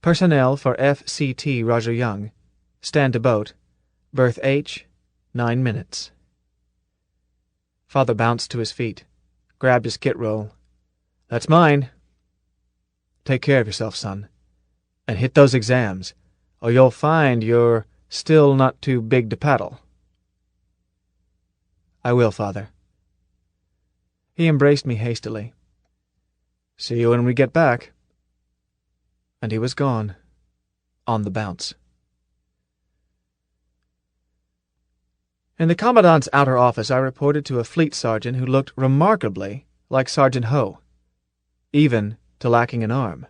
"Personnel for FCT Roger Young. Stand to boat. Berth H, 9 minutes." Father bounced to his feet, grabbed his kit roll. "That's mine. Take care of yourself, son, and hit those exams, or you'll find you're still not too big to paddle." "I will, Father." He embraced me hastily. "See you when we get back." And he was gone, on the bounce. In the Commandant's outer office I reported to a fleet sergeant who looked remarkably like Sergeant Ho, even to lacking an arm.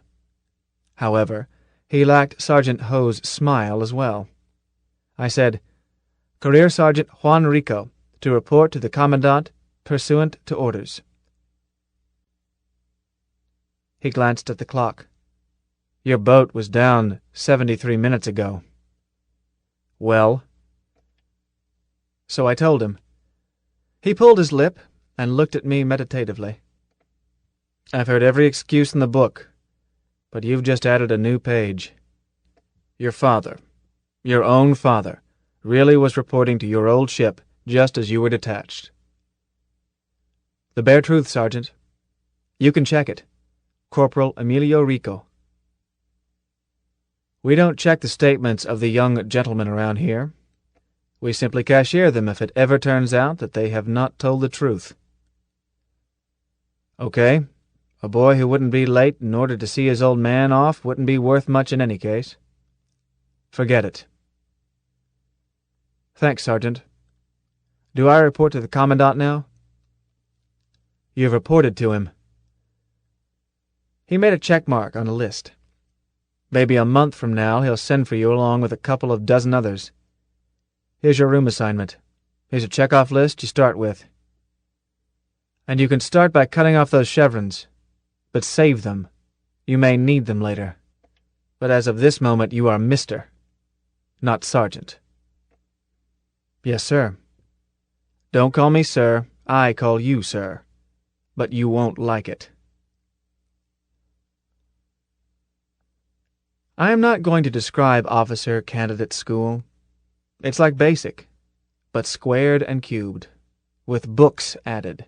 However, he lacked Sergeant Ho's smile as well. I said, "Career Sergeant Juan Rico, to report to the Commandant, pursuant to orders." He glanced at the clock. "Your boat was down 73 minutes ago." "Well?" So I told him. He pulled his lip and looked at me meditatively. "I've heard every excuse in the book, but you've just added a new page. Your father, your own father, really was reporting to your old ship just as you were detached." "The bare truth, Sergeant. You can check it. Corporal Emilio Rico." "We don't check the statements of the young gentlemen around here. We simply cashier them if it ever turns out that they have not told the truth." "Okay. A boy who wouldn't be late in order to see his old man off wouldn't be worth much in any case. Forget it." "Thanks, Sergeant. Do I report to the Commandant now?" "You've reported to him." He made a check mark on a list. "Maybe a month from now he'll send for you along with a couple of dozen others. Here's your room assignment. Here's a check-off list you start with. And you can start by cutting off those chevrons. But save them. You may need them later. But as of this moment you are Mr., not Sergeant." "Yes, sir." "Don't call me sir. I call you sir. But you won't like it." I am not going to describe officer candidate school. It's like basic, but squared and cubed, with books added.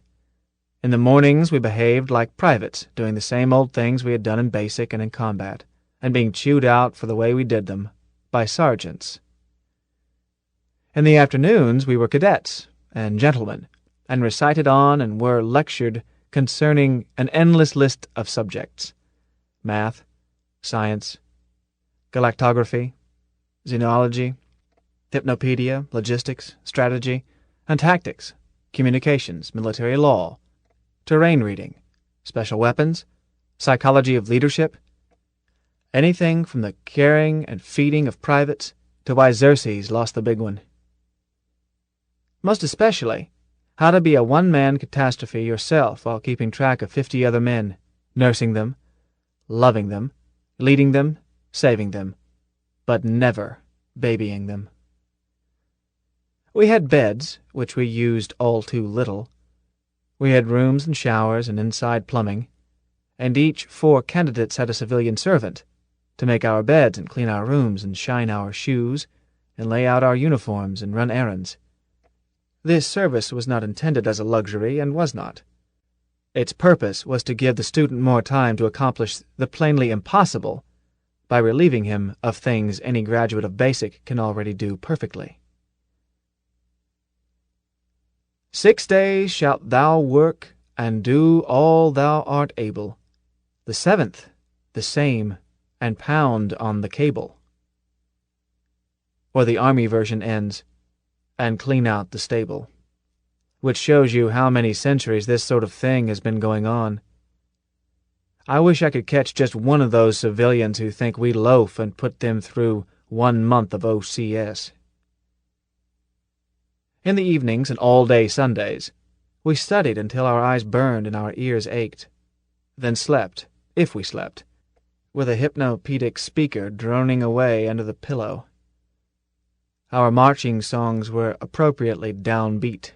In the mornings we behaved like privates, doing the same old things we had done in basic and in combat, and being chewed out for the way we did them by sergeants. In the afternoons we were cadets and gentlemen, and recited on and were lectured concerning an endless list of subjects: math, science, galactography, xenology, hypnopedia, logistics, strategy, and tactics, communications, military law, terrain reading, special weapons, psychology of leadership, anything from the caring and feeding of privates to why Xerxes lost the big one. Most especially, how to be a one-man catastrophe yourself while keeping track of 50 other men, nursing them, loving them, leading them, saving them, but never babying them. We had beds, which we used all too little. We had rooms and showers and inside plumbing, and each 4 candidates had a civilian servant to make our beds and clean our rooms and shine our shoes and lay out our uniforms and run errands. This service was not intended as a luxury and was not. Its purpose was to give the student more time to accomplish the plainly impossible by relieving him of things any graduate of basic can already do perfectly. 6 days shalt thou work and do all thou art able. The 7th, the same, and pound on the cable. Or the army version ends, and clean out the stable, which shows you how many centuries this sort of thing has been going on. I wish I could catch just one of those civilians who think we loaf and put them through 1 month of OCS. In the evenings and all-day Sundays, we studied until our eyes burned and our ears ached, then slept, if we slept, with a hypnopedic speaker droning away under the pillow. Our marching songs were appropriately downbeat.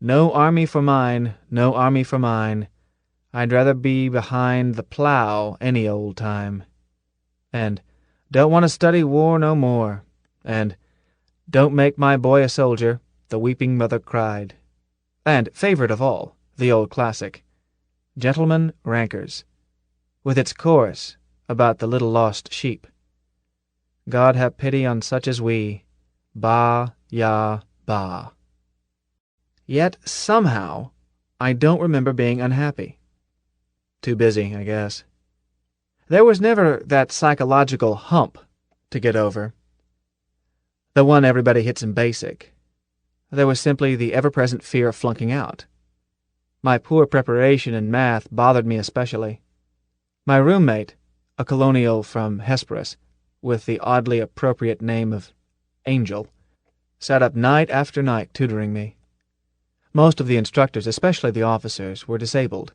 No army for mine, no army for mine. I'd rather be behind the plow any old time. And don't want to study war no more. And don't make my boy a soldier, the weeping mother cried. And, favorite of all, the old classic, Gentlemen Rankers, with its chorus about the little lost sheep. God have pity on such as we, ba, ya, ba. Yet, somehow, I don't remember being unhappy. Too busy, I guess. There was never that psychological hump to get over, the one everybody hits in basic. There was simply the ever-present fear of flunking out. My poor preparation in math bothered me especially. My roommate, a colonial from Hesperus, with the oddly appropriate name of Angel, sat up night after night tutoring me. Most of the instructors, especially the officers, were disabled.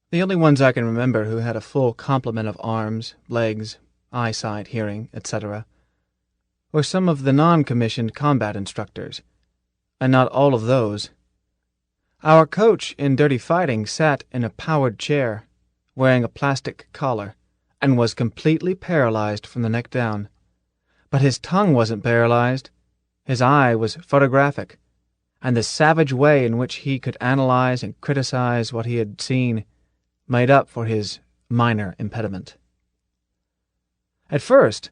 The only ones I can remember who had a full complement of arms, legs, eyesight, hearing, etc., were some of the non-commissioned combat instructors, and not all of those. Our coach in dirty fighting sat in a powered chair, wearing a plastic collar, and was completely paralyzed from the neck down. But his tongue wasn't paralyzed. His eye was photographic, and the savage way in which he could analyze and criticize what he had seen made up for his minor impediment. At first,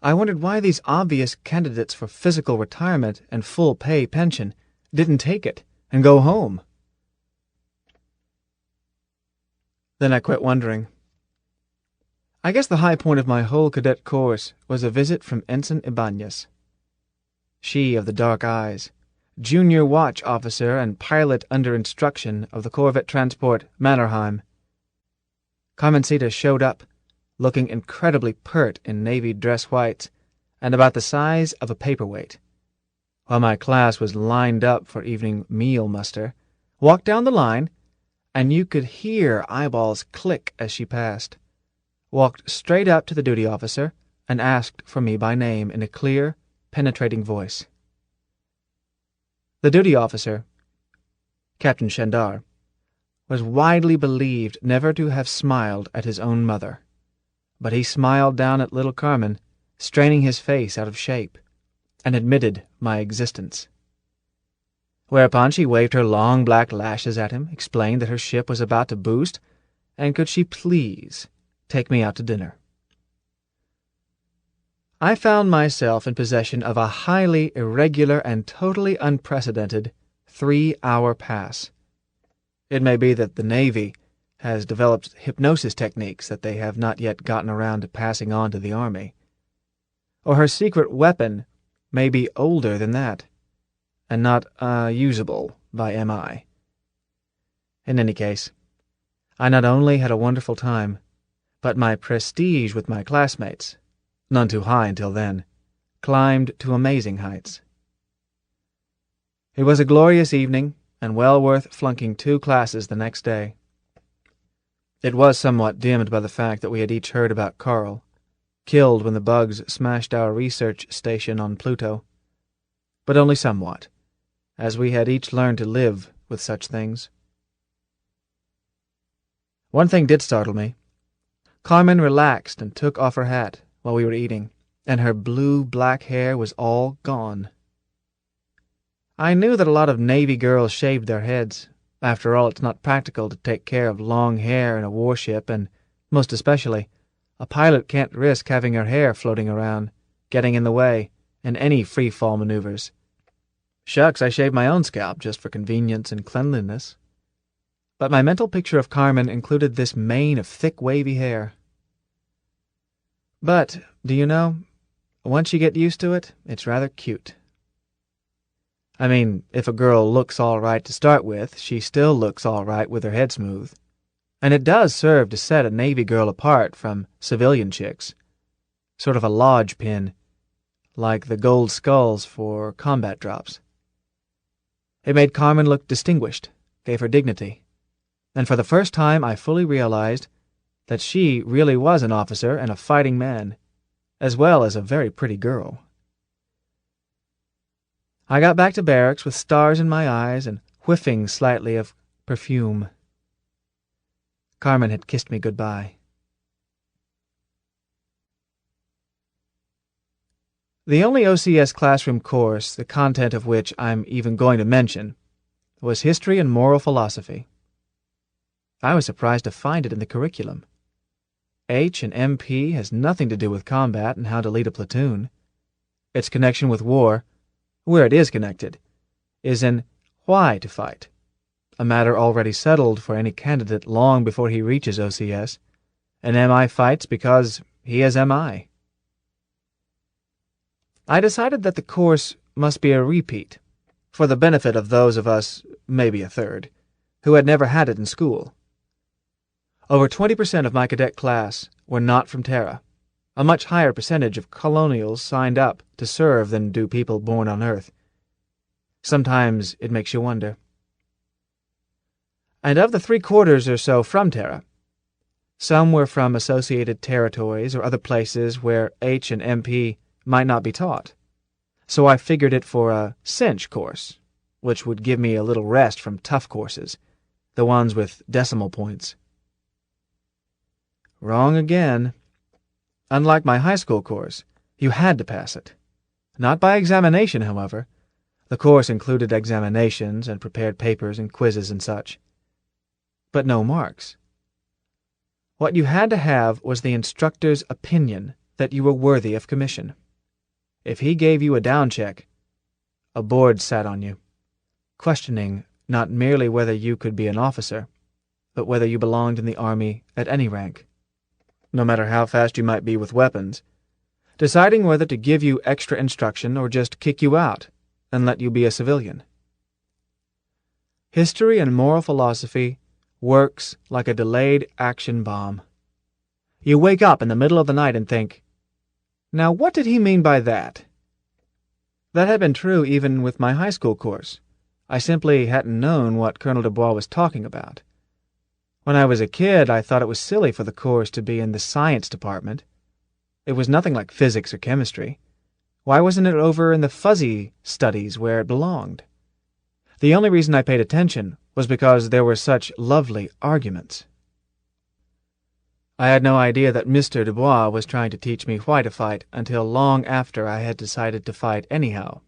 I wondered why these obvious candidates for physical retirement and full-pay pension didn't take it and go home. Then I quit wondering. I guess the high point of my whole cadet course was a visit from Ensign Ibanez. She of the dark eyes, junior watch officer and pilot under instruction of the corvette transport Mannerheim. Carmencita showed up, looking incredibly pert in navy dress whites and about the size of a paperweight, while my class was lined up for evening meal muster, walked down the line, and you could hear eyeballs click as she passed, walked straight up to the duty officer, and asked for me by name in a clear, penetrating voice. The duty officer, Captain Shandar, was widely believed never to have smiled at his own mother, but he smiled down at little Carmen, straining his face out of shape, and admitted my existence. Whereupon she waved her long black lashes at him, explained that her ship was about to boost, and could she please take me out to dinner. I found myself in possession of a highly irregular and totally unprecedented 3-hour pass. It may be that the Navy has developed hypnosis techniques that they have not yet gotten around to passing on to the Army. Or her secret weapon may be older than that, and not usable by MI. In any case, I not only had a wonderful time, but my prestige with my classmates, none too high until then, climbed to amazing heights. It was a glorious evening, and well worth flunking 2 classes the next day. It was somewhat dimmed by the fact that we had each heard about Carl, killed when the bugs smashed our research station on Pluto, but only somewhat, as we had each learned to live with such things. One thing did startle me. Carmen relaxed and took off her hat while we were eating, and her blue-black hair was all gone. I knew that a lot of Navy girls shaved their heads. After all, it's not practical to take care of long hair in a warship, and, most especially, a pilot can't risk having her hair floating around, getting in the way, in any free-fall maneuvers. Shucks, I shaved my own scalp just for convenience and cleanliness. But my mental picture of Carmen included this mane of thick, wavy hair. But, do you know, once you get used to it, it's rather cute. I mean, if a girl looks all right to start with, she still looks all right with her head smooth. And it does serve to set a Navy girl apart from civilian chicks. Sort of a lodge pin, like the gold skulls for combat drops. It made Carmen look distinguished, gave her dignity. And for the first time I fully realized that she really was an officer and a fighting man, as well as a very pretty girl. I got back to barracks with stars in my eyes and whiffing slightly of perfume. Carmen had kissed me goodbye. The only OCS classroom course, the content of which I'm even going to mention, was History and Moral Philosophy. I was surprised to find it in the curriculum. H and MP has nothing to do with combat and how to lead a platoon. Its connection with war, where it is connected, is in why to fight, a matter already settled for any candidate long before he reaches OCS, and MI fights because he is MI. I decided that the course must be a repeat, for the benefit of those of us, maybe a third, who had never had it in school. Over 20% of my cadet class were not from Terra. A much higher percentage of colonials signed up to serve than do people born on Earth. Sometimes it makes you wonder. And of the 3/4 or so from Terra, some were from associated territories or other places where H and MP might not be taught. So I figured it for a cinch course, which would give me a little rest from tough courses, the ones with decimal points. Wrong again. Unlike my high school course, you had to pass it. Not by examination, however. The course included examinations and prepared papers and quizzes and such. But no marks. What you had to have was the instructor's opinion that you were worthy of commission. If he gave you a down check, a board sat on you, questioning not merely whether you could be an officer, but whether you belonged in the Army at any rank, no matter how fast you might be with weapons, deciding whether to give you extra instruction or just kick you out and let you be a civilian. History and moral philosophy works like a delayed action bomb. You wake up in the middle of the night and think, now what did he mean by that? That had been true even with my high school course. I simply hadn't known what Colonel Dubois was talking about. When I was a kid, I thought it was silly for the course to be in the science department. It was nothing like physics or chemistry. Why wasn't it over in the fuzzy studies where it belonged? The only reason I paid attention was because there were such lovely arguments. I had no idea that Mr. Dubois was trying to teach me why to fight until long after I had decided to fight anyhow.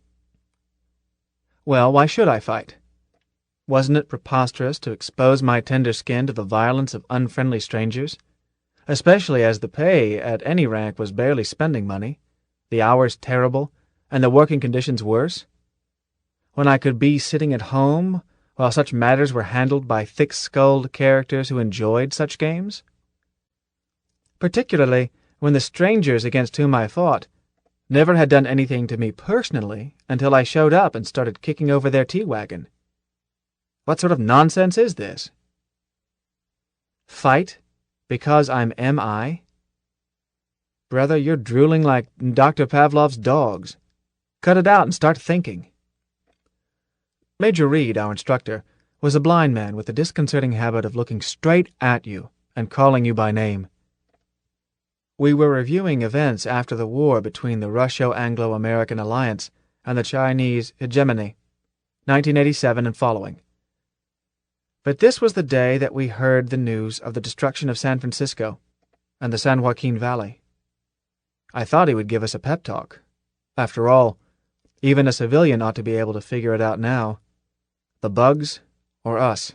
Well, why should I fight? Wasn't it preposterous to expose my tender skin to the violence of unfriendly strangers, especially as the pay at any rank was barely spending money, the hours terrible, and the working conditions worse? When I could be sitting at home while such matters were handled by thick-skulled characters who enjoyed such games? Particularly when the strangers against whom I fought never had done anything to me personally until I showed up and started kicking over their tea wagon. What sort of nonsense is this? Fight? Because I'm MI? Brother, you're drooling like Dr. Pavlov's dogs. Cut it out and start thinking. Major Reed, our instructor, was a blind man with the disconcerting habit of looking straight at you and calling you by name. We were reviewing events after the war between the Russo-Anglo-American alliance and the Chinese hegemony, 1987 and following. But this was the day that we heard the news of the destruction of San Francisco and the San Joaquin Valley. I thought he would give us a pep talk. After all, even a civilian ought to be able to figure it out now. The bugs or us.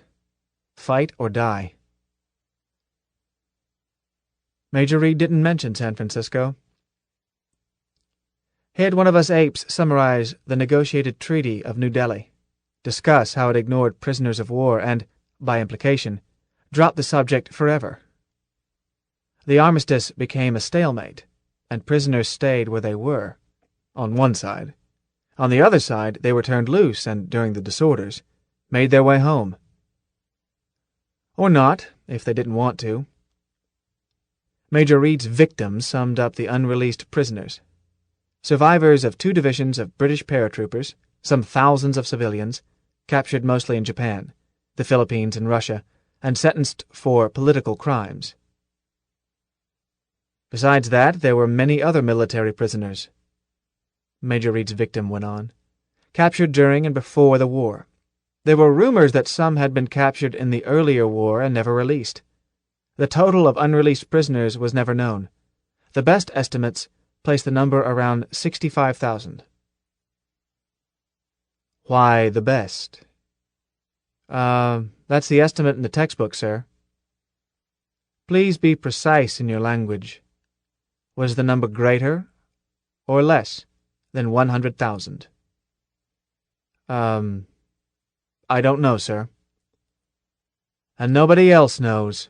Fight or die. Major Reed didn't mention San Francisco. He had one of us apes summarize the negotiated Treaty of New Delhi, discuss how it ignored prisoners of war, and, by implication, drop the subject forever. The armistice became a stalemate, and prisoners stayed where they were, on one side. On the other side, they were turned loose and, during the disorders, made their way home. Or not, if they didn't want to. Major Reed's victims summed up the unreleased prisoners. Survivors of 2 divisions of British paratroopers, some thousands of civilians, captured mostly in Japan, the Philippines and Russia, and sentenced for political crimes. Besides that, there were many other military prisoners, Major Reed's victim went on, captured during and before the war. There were rumors that some had been captured in the earlier war and never released. The total of unreleased prisoners was never known. The best estimates place the number around 65,000. Why the best? That's the estimate in the textbook, sir. Please be precise in your language. Was the number greater or less than 100,000? I don't know, sir. And nobody else knows.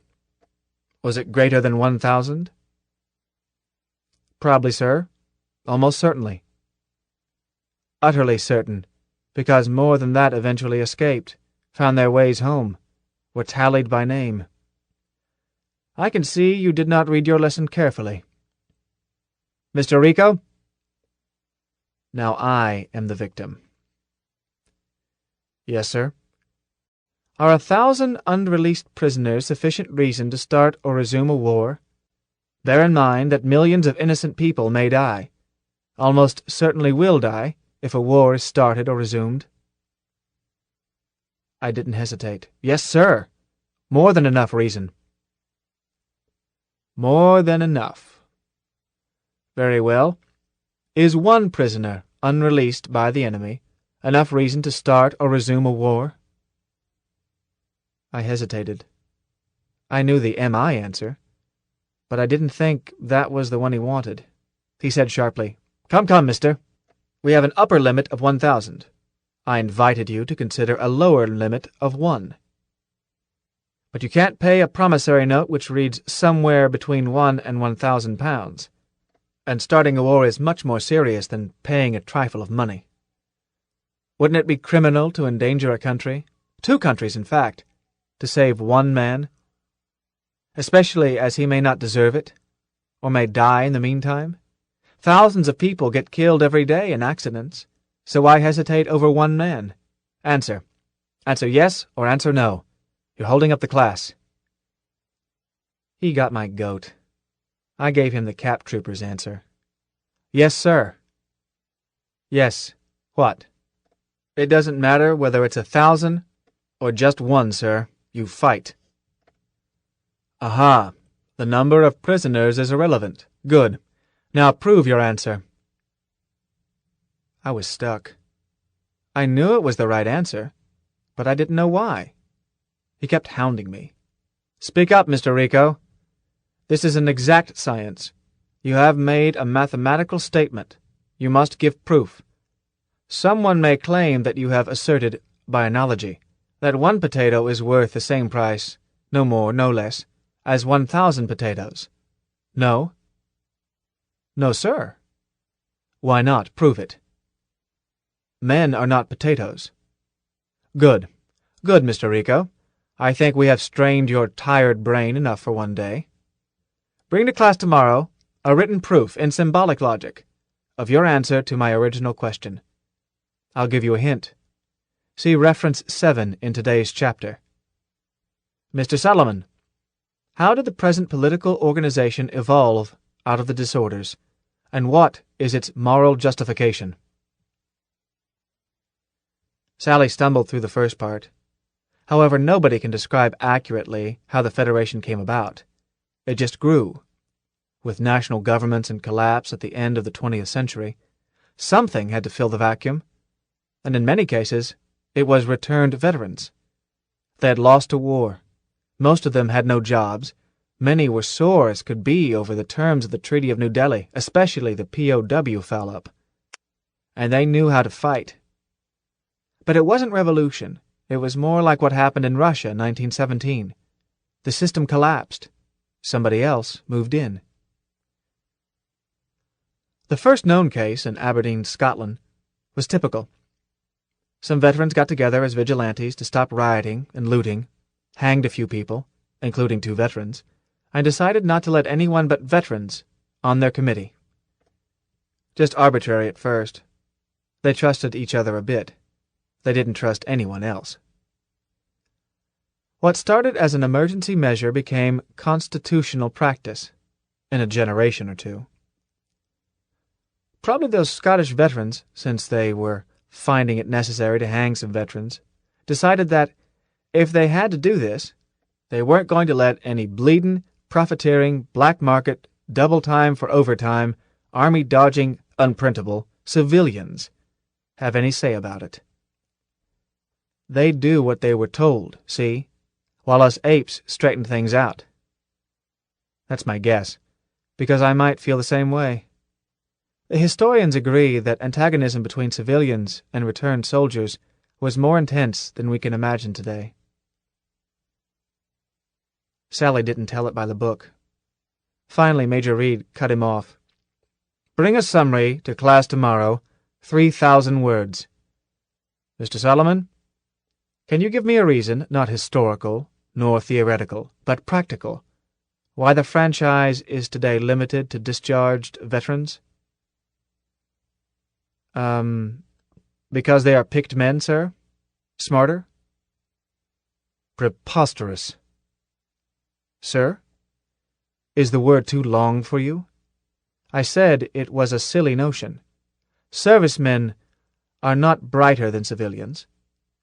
Was it greater than 1,000? Probably, sir. Almost certainly. Utterly certain, because more than that eventually escaped, found their ways home, were tallied by name. I can see you did not read your lesson carefully. Mr. Rico? Now I am the victim. Yes, sir. Are 1,000 unreleased prisoners sufficient reason to start or resume a war? Bear in mind that millions of innocent people may die, almost certainly will die, if a war is started or resumed. I didn't hesitate. Yes, sir. More than enough reason. More than enough. Very well. Is one prisoner, unreleased by the enemy, enough reason to start or resume a war? I hesitated. I knew the MI answer, but I didn't think that was the one he wanted. He said sharply, Come, mister. We have an upper limit of 1,000. I invited you to consider a lower limit of 1. But you can't pay a promissory note which reads somewhere between 1 and 1,000 pounds. And starting a war is much more serious than paying a trifle of money. Wouldn't it be criminal to endanger a country, 2 countries in fact, to save 1 man? Especially as he may not deserve it, or may die in the meantime? Thousands of people get killed every day in accidents, so why hesitate over 1 man? Answer. Answer yes or answer no. You're holding up the class. He got my goat. I gave him the cap trooper's answer. Yes, sir. Yes. What? It doesn't matter whether it's 1,000 or just 1, sir. You fight. Aha. The number of prisoners is irrelevant. Good. Now prove your answer. I was stuck. I knew it was the right answer, but I didn't know why. He kept hounding me. Speak up, Mr. Rico. This is an exact science. You have made a mathematical statement. You must give proof. Someone may claim that you have asserted, by analogy, that 1 potato is worth the same price, no more, no less, as 1,000 potatoes. No? No, sir. Why not? Prove it. Men are not potatoes. Good. Good, Mr. Rico. I think we have strained your tired brain enough for one day. Bring to class tomorrow a written proof in symbolic logic of your answer to my original question. I'll give you a hint. See reference 7 in today's chapter. Mr. Solomon, how did the present political organization evolve out of the disorders, and what is its moral justification? Sally stumbled through the first part. However, nobody can describe accurately how the Federation came about. It just grew. With national governments in collapse at the end of the 20th century, something had to fill the vacuum, and in many cases, it was returned veterans. They had lost a war. Most of them had no jobs. Many were sore as could be over the terms of the Treaty of New Delhi, especially the POW foul-up. And they knew how to fight. But it wasn't revolution. It was more like what happened in Russia in 1917. The system collapsed. Somebody else moved in. The first known case in Aberdeen, Scotland, was typical. Some veterans got together as vigilantes to stop rioting and looting, hanged a few people, including 2 veterans, and decided not to let anyone but veterans on their committee. Just arbitrary at first. They trusted each other a bit. They didn't trust anyone else. What started as an emergency measure became constitutional practice in a generation or 2. Probably those Scottish veterans, since they were finding it necessary to hang some veterans, decided that if they had to do this, they weren't going to let any bleedin', profiteering, black market, double time for overtime, army-dodging, unprintable civilians have any say about it. They'd do what they were told, see, while us apes straightened things out. That's my guess, because I might feel the same way. The historians agree that antagonism between civilians and returned soldiers was more intense than we can imagine today. Sally didn't tell it by the book. Finally, Major Reed cut him off. Bring a summary to class tomorrow, 3,000 words. Mr. Solomon, can you give me a reason, not historical nor theoretical, but practical, why the franchise is today limited to discharged veterans? Because they are picked men, sir? Smarter? Preposterous. Sir? Is the word too long for you? I said it was a silly notion. Servicemen are not brighter than civilians.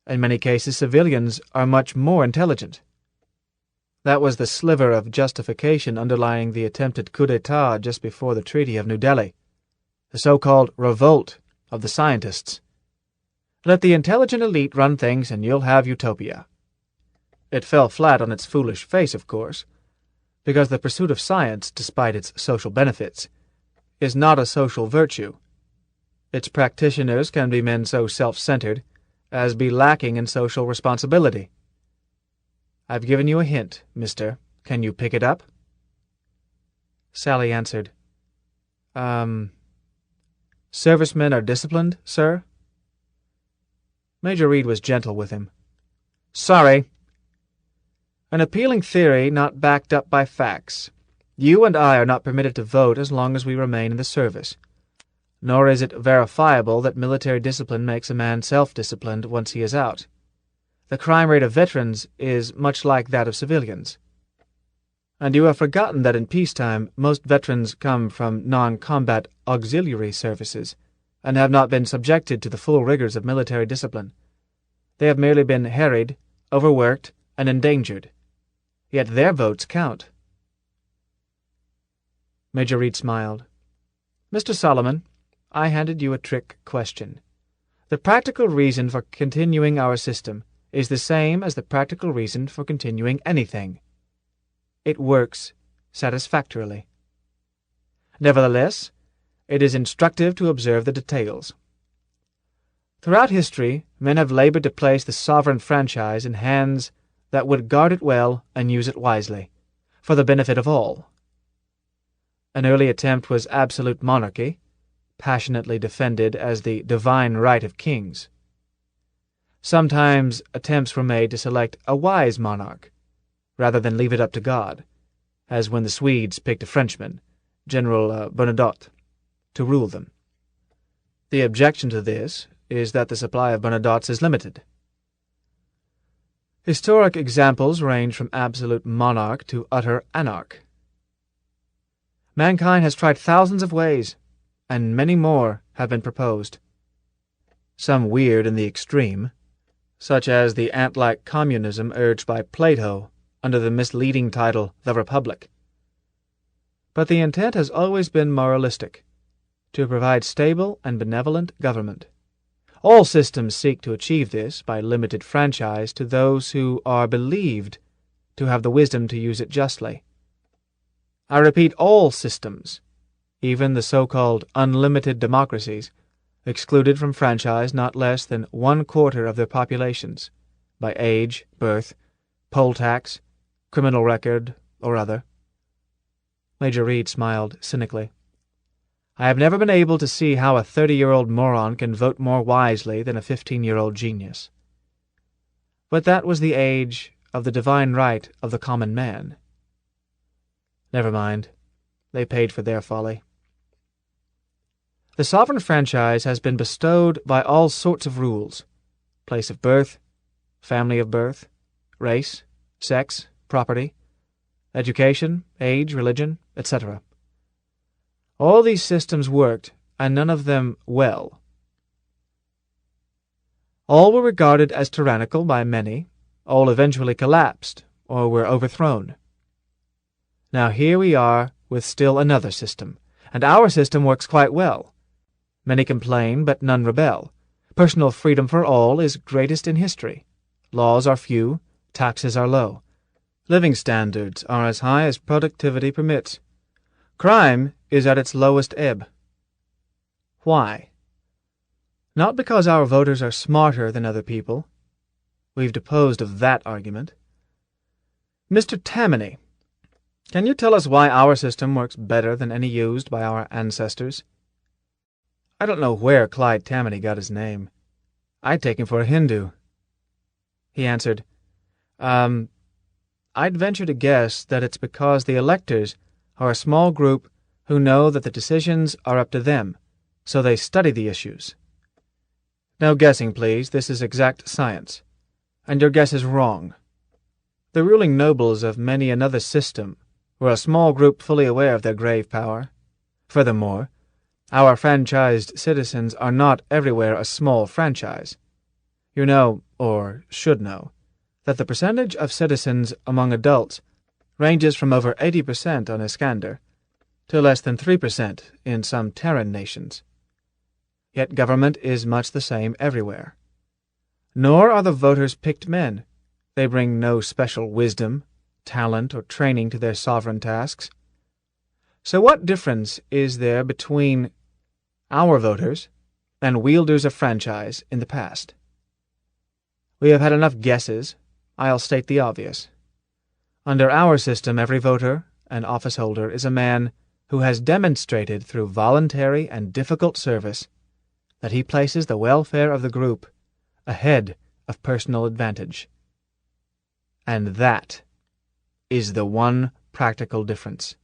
In many cases, civilians are much more intelligent. That was the sliver of justification underlying the attempted coup d'etat just before the Treaty of New Delhi, the so-called revolt of the scientists. Let the intelligent elite run things and you'll have utopia. It fell flat on its foolish face, of course, because the pursuit of science, despite its social benefits, is not a social virtue. Its practitioners can be men so self-centered as be lacking in social responsibility. I've given you a hint, mister. Can you pick it up? Sally answered, Servicemen are disciplined, sir? Major Reed was gentle with him. Sorry. An appealing theory not backed up by facts. You and I are not permitted to vote as long as we remain in the service. Nor is it verifiable that military discipline makes a man self-disciplined once he is out. The crime rate of veterans is much like that of civilians. And you have forgotten that in peacetime most veterans come from non-combat auxiliary services and have not been subjected to the full rigors of military discipline. They have merely been harried, overworked, and endangered. Yet their votes count. Major Reed smiled. Mr. Solomon, I handed you a trick question. The practical reason for continuing our system is the same as the practical reason for continuing anything. It works satisfactorily. Nevertheless, it is instructive to observe the details. Throughout history, men have labored to place the sovereign franchise in hands that would guard it well and use it wisely, for the benefit of all. An early attempt was absolute monarchy, passionately defended as the divine right of kings. Sometimes attempts were made to select a wise monarch, rather than leave it up to God, as when the Swedes picked a Frenchman, General Bernadotte, to rule them. The objection to this is that the supply of Bernadottes is limited. Historic examples range from absolute monarch to utter anarch. Mankind has tried thousands of ways, and many more have been proposed. Some weird in the extreme, such as the ant-like communism urged by Plato under the misleading title The Republic. But the intent has always been moralistic, to provide stable and benevolent government. All systems seek to achieve this by limited franchise to those who are believed to have the wisdom to use it justly. I repeat, all systems, even the so-called unlimited democracies, excluded from franchise not less than 1/4 of their populations, by age, birth, poll tax, criminal record, or other. Major Reed smiled cynically. I have never been able to see how a 30-year-old moron can vote more wisely than a 15-year-old genius. But that was the age of the divine right of the common man. Never mind. They paid for their folly. The sovereign franchise has been bestowed by all sorts of rules: place of birth, family of birth, race, sex, property, education, age, religion, etc. All these systems worked, and none of them well. All were regarded as tyrannical by many, all eventually collapsed or were overthrown. Now here we are with still another system, and our system works quite well. Many complain, but none rebel. Personal freedom for all is greatest in history. Laws are few, taxes are low. Living standards are as high as productivity permits. Crime is at its lowest ebb. Why? Not because our voters are smarter than other people. We've disposed of that argument. Mr. Tammany, can you tell us why our system works better than any used by our ancestors? I don't know where Clyde Tammany got his name. I'd take him for a Hindu. He answered, I'd venture to guess that it's because the electors are a small group who know that the decisions are up to them, so they study the issues. No guessing, please. This is exact science. And your guess is wrong. The ruling nobles of many another system were a small group fully aware of their grave power. Furthermore, our franchised citizens are not everywhere a small franchise. You know, or should know, that the percentage of citizens among adults ranges from over 80% on Iskander to less than 3% in some Terran nations. Yet government is much the same everywhere. Nor are the voters picked men. They bring no special wisdom, talent, or training to their sovereign tasks. So what difference is there between our voters and wielders of franchise in the past? We have had enough guesses. I'll state the obvious. Under our system, every voter and office holder is a man who has demonstrated through voluntary and difficult service that he places the welfare of the group ahead of personal advantage. And that is the one practical difference.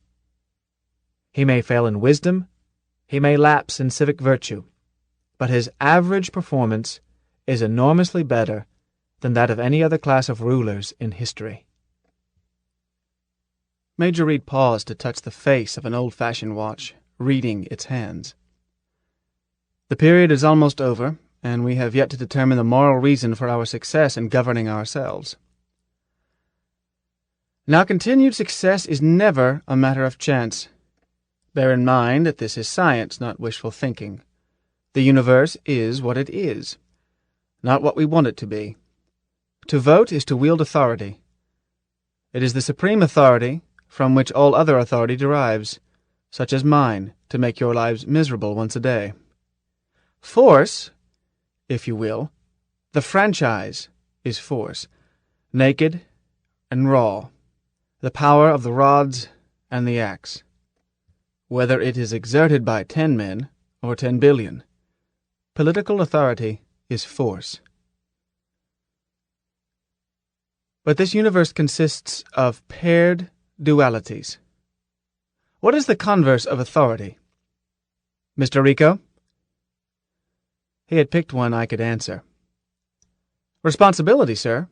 He may fail in wisdom, he may lapse in civic virtue, but his average performance is enormously better than that of any other class of rulers in history. Major Reed paused to touch the face of an old-fashioned watch, reading its hands. The period is almost over, and we have yet to determine the moral reason for our success in governing ourselves. Now, continued success is never a matter of chance. Bear in mind that this is science, not wishful thinking. The universe is what it is, not what we want it to be. To vote is to wield authority. It is the supreme authority from which all other authority derives, such as mine, to make your lives miserable once a day. Force, if you will, the franchise is force, naked and raw, the power of the rods and the axe. Whether it is exerted by 10 men or 10 billion, political authority is force. But this universe consists of paired dualities. What is the converse of authority? Mr. Rico? He had picked one I could answer. Responsibility, sir.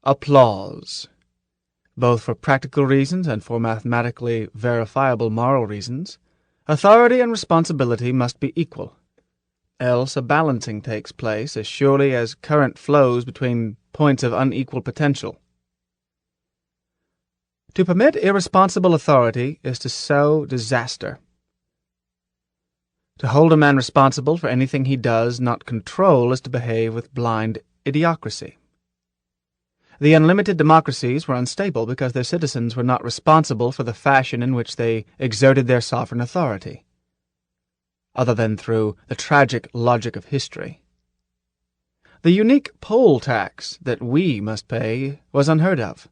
Applause. Both for practical reasons and for mathematically verifiable moral reasons, authority and responsibility must be equal. Else a balancing takes place as surely as current flows between points of unequal potential. To permit irresponsible authority is to sow disaster. To hold a man responsible for anything he does not control is to behave with blind idiocracy. The unlimited democracies were unstable because their citizens were not responsible for the fashion in which they exerted their sovereign authority, other than through the tragic logic of history. The unique poll tax that we must pay was unheard of.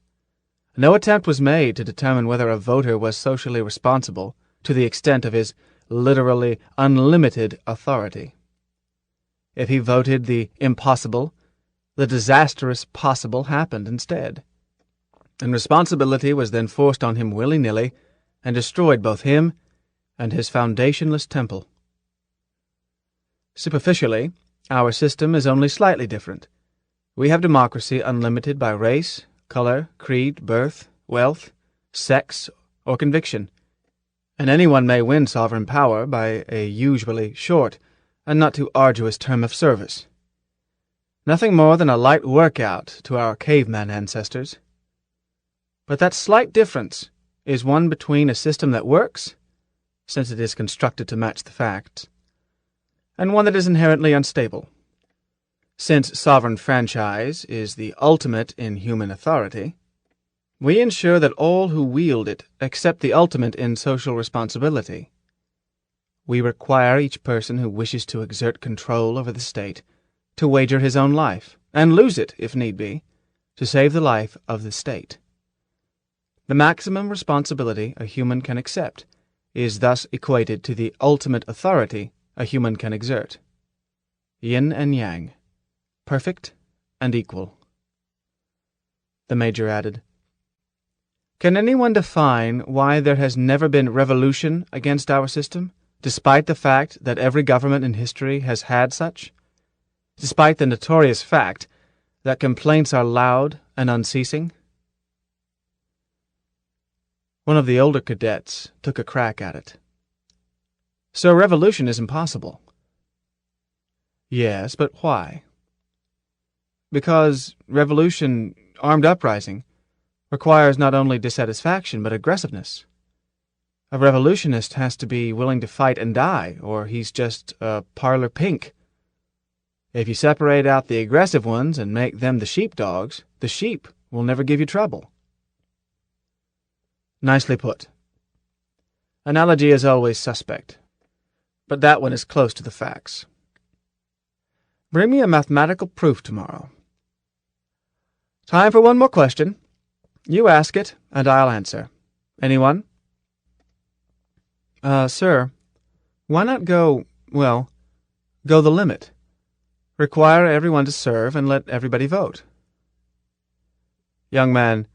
No attempt was made to determine whether a voter was socially responsible to the extent of his literally unlimited authority. If he voted the impossible, the disastrous possible happened instead, and responsibility was then forced on him willy-nilly and destroyed both him and his foundationless temple. Superficially, our system is only slightly different. We have democracy unlimited by race, color, creed, birth, wealth, sex, or conviction, and anyone may win sovereign power by a usually short and not too arduous term of service. Nothing more than a light workout to our caveman ancestors. But that slight difference is one between a system that works, since it is constructed to match the facts, and one that is inherently unstable. Since sovereign franchise is the ultimate in human authority, we ensure that all who wield it accept the ultimate in social responsibility. We require each person who wishes to exert control over the state to wager his own life, and lose it, if need be, to save the life of the state. The maximum responsibility a human can accept is thus equated to the ultimate authority a human can exert. Yin and yang, perfect and equal. The Major added, Can anyone define why there has never been revolution against our system, despite the fact that every government in history has had such? Despite the notorious fact that complaints are loud and unceasing? One of the older cadets took a crack at it. So revolution is impossible. Yes, but why? Because revolution, armed uprising, requires not only dissatisfaction but aggressiveness. A revolutionist has to be willing to fight and die, or he's just a parlor pink. If you separate out the aggressive ones and make them the sheepdogs, the sheep will never give you trouble. Nicely put. Analogy is always suspect, but that one is close to the facts. Bring me a mathematical proof tomorrow. Time for one more question. You ask it, and I'll answer. Anyone? Sir, why not go the limit? Require everyone to serve and let everybody vote. Young man,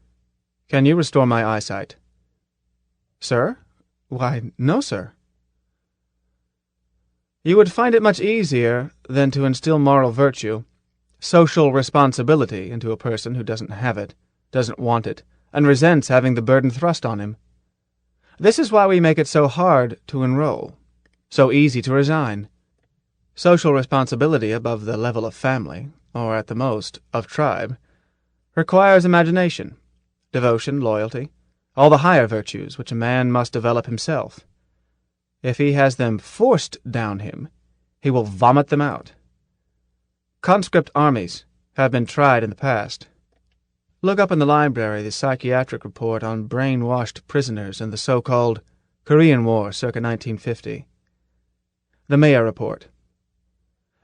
can you restore my eyesight? Sir? Why, no, sir. You would find it much easier than to instill moral virtue, social responsibility into a person who doesn't have it, doesn't want it, and resents having the burden thrust on him. This is why we make it so hard to enroll, so easy to resign. Social responsibility above the level of family, or at the most, of tribe, requires imagination, devotion, loyalty, all the higher virtues which a man must develop himself. If he has them forced down him, he will vomit them out. Conscript armies have been tried in the past. Look up in the library the psychiatric report on brainwashed prisoners in the so-called Korean War circa 1950. The Mayer report.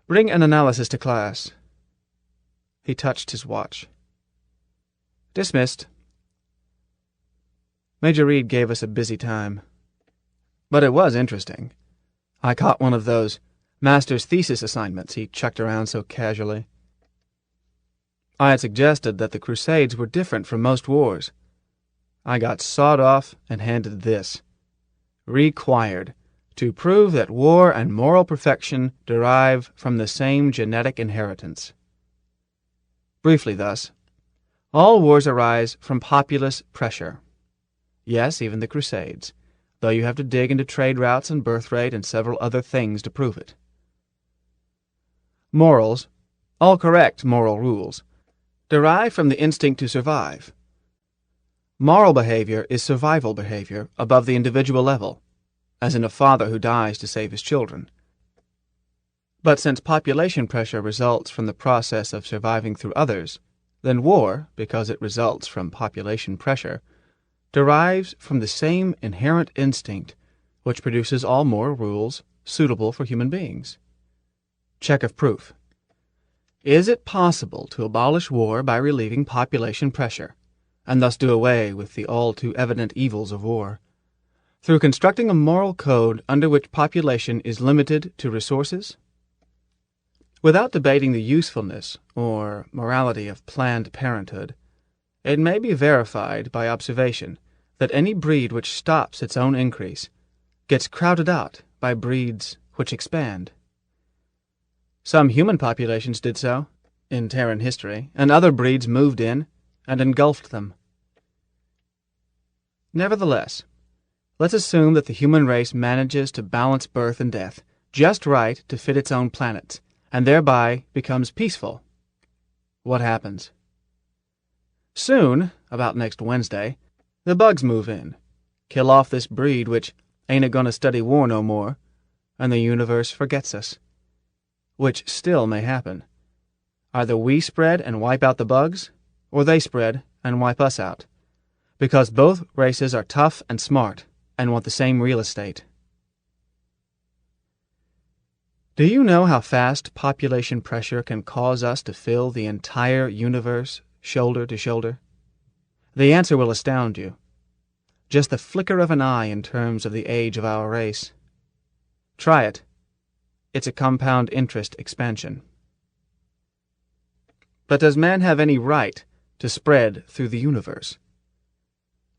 Bring an analysis to class. He touched his watch. Dismissed. Major Reed gave us a busy time. But it was interesting. I caught one of those master's thesis assignments he chucked around so casually. I had suggested that the Crusades were different from most wars. I got sawed off and handed this. Required to prove that war and moral perfection derive from the same genetic inheritance. Briefly thus, all wars arise from populace pressure. Yes, even the Crusades, though you have to dig into trade routes and birth rate and several other things to prove it. Morals, all correct moral rules, derive from the instinct to survive. Moral behavior is survival behavior above the individual level, as in a father who dies to save his children. But since population pressure results from the process of surviving through others, then war, because it results from population pressure, derives from the same inherent instinct which produces all moral rules suitable for human beings. Check of proof. Is it possible to abolish war by relieving population pressure, and thus do away with the all-too-evident evils of war, through constructing a moral code under which population is limited to resources? Without debating the usefulness or morality of Planned Parenthood, it may be verified by observation that any breed which stops its own increase gets crowded out by breeds which expand. Some human populations did so, in Terran history, and other breeds moved in and engulfed them. Nevertheless, let's assume that the human race manages to balance birth and death just right to fit its own planets, and thereby becomes peaceful. What happens? Soon, about next Wednesday, the bugs move in, kill off this breed which ain't a-gonna study war no more, and the universe forgets us. Which still may happen. Either we spread and wipe out the bugs, or they spread and wipe us out, because both races are tough and smart and want the same real estate. Do you know how fast population pressure can cause us to fill the entire universe shoulder to shoulder? The answer will astound you. Just the flicker of an eye in terms of the age of our race. Try it. It's a compound interest expansion. But does man have any right to spread through the universe?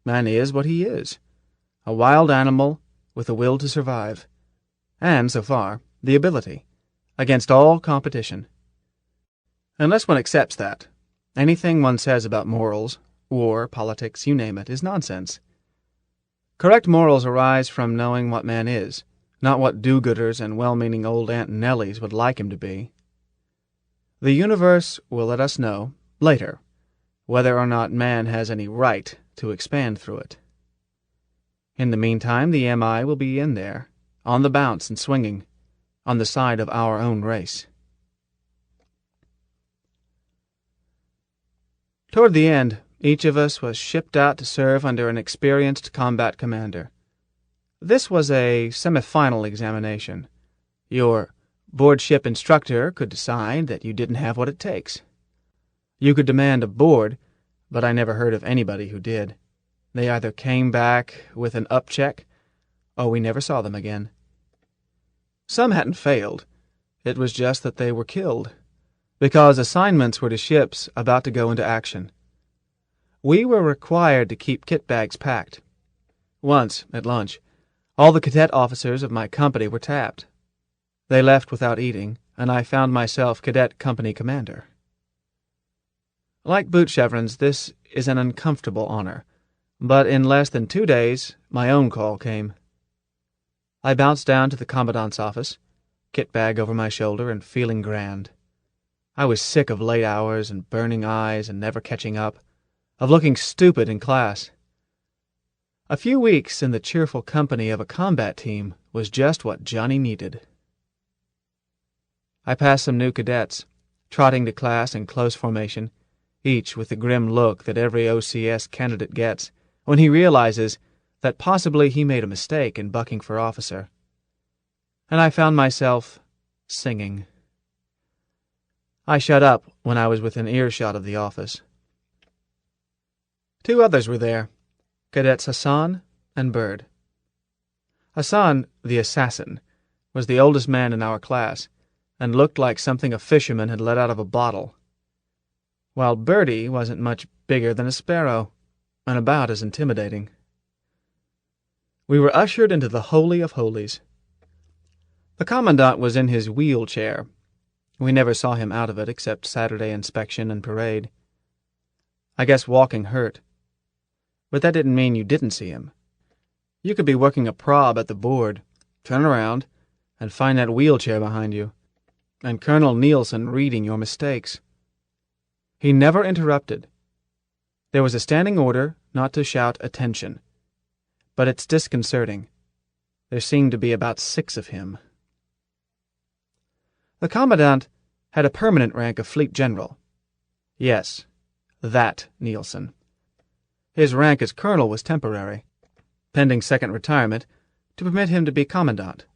Man is what he is, a wild animal with a will to survive, and, so far, the ability, against all competition. Unless one accepts that, anything one says about morals, war, politics, you name it, is nonsense. Correct morals arise from knowing what man is, not what do-gooders and well-meaning old Aunt Nellies would like him to be. The universe will let us know, later, whether or not man has any right to expand through it. In the meantime, the MI will be in there, on the bounce and swinging, on the side of our own race. Toward the end, each of us was shipped out to serve under an experienced combat commander. This was a semi-final examination. Your board-ship instructor could decide that you didn't have what it takes. You could demand a board, but I never heard of anybody who did. They either came back with an up-check, or we never saw them again. Some hadn't failed. It was just that they were killed, because assignments were to ships about to go into action. We were required to keep kit bags packed. Once, at lunch, all the cadet officers of my company were tapped. They left without eating, and I found myself cadet company commander. Like boot chevrons, this is an uncomfortable honor, but in less than 2 days, my own call came. I bounced down to the commandant's office, kit bag over my shoulder and feeling grand. I was sick of late hours and burning eyes and never catching up, of looking stupid in class. A few weeks in the cheerful company of a combat team was just what Johnny needed. I passed some new cadets, trotting to class in close formation, each with the grim look that every OCS candidate gets when he realizes that possibly he made a mistake in bucking for officer. And I found myself singing. I shut up when I was within earshot of the office. 2 others were there, Cadets Hassan and Bird. Hassan, the assassin, was the oldest man in our class, and looked like something a fisherman had let out of a bottle. while Birdie wasn't much bigger than a sparrow, and about as intimidating. We were ushered into the Holy of Holies. The Commandant was in his wheelchair. We never saw him out of it except Saturday inspection and parade. I guess walking hurt. But that didn't mean you didn't see him. You could be working a prob at the board, turn around, and find that wheelchair behind you, and Colonel Nielsen reading your mistakes. He never interrupted. There was a standing order not to shout attention. But it's disconcerting. There seemed to be about 6 of him. The Commandant had a permanent rank of Fleet General. Yes, that Nielsen. His rank as Colonel was temporary, pending second retirement, to permit him to be Commandant.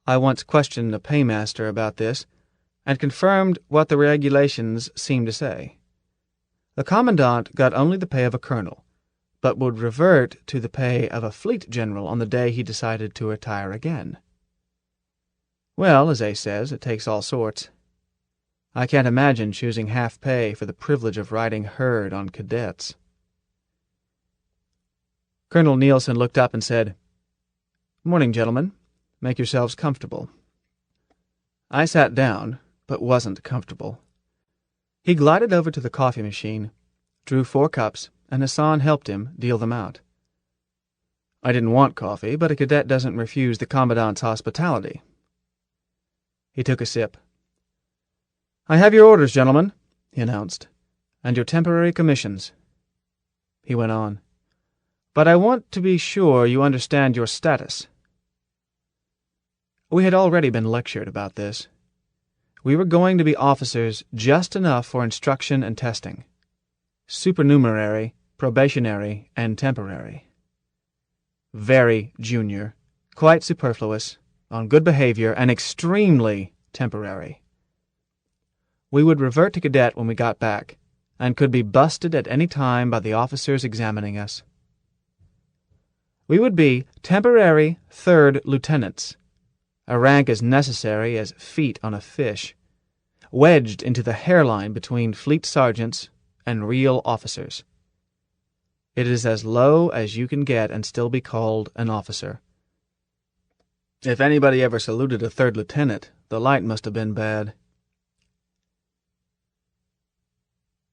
I once questioned a paymaster about this, and confirmed what the regulations seemed to say. The Commandant got only the pay of a Colonel, but would revert to the pay of a Fleet General on the day he decided to retire again. Well, as A says, it takes all sorts. I can't imagine choosing half pay for the privilege of riding herd on cadets. Colonel Nielsen looked up and said, "Morning, gentlemen. Make yourselves comfortable." I sat down, but wasn't comfortable. He glided over to the coffee machine, drew 4 cups, and Hassan helped him deal them out. I didn't want coffee, but a cadet doesn't refuse the Commandant's hospitality. He took a sip. "I have your orders, gentlemen," he announced, "and your temporary commissions." He went on, "But I want to be sure you understand your status." We had already been lectured about this. We were going to be officers just enough for instruction and testing. Supernumerary, probationary, and temporary. Very junior, quite superfluous, on good behavior, and extremely temporary. We would revert to cadet when we got back, and could be busted at any time by the officers examining us. We would be temporary 3rd lieutenants, a rank as necessary as feet on a fish, wedged into the hairline between fleet sergeants and real officers. It is as low as you can get and still be called an officer. If anybody ever saluted a 3rd lieutenant, the light must have been bad.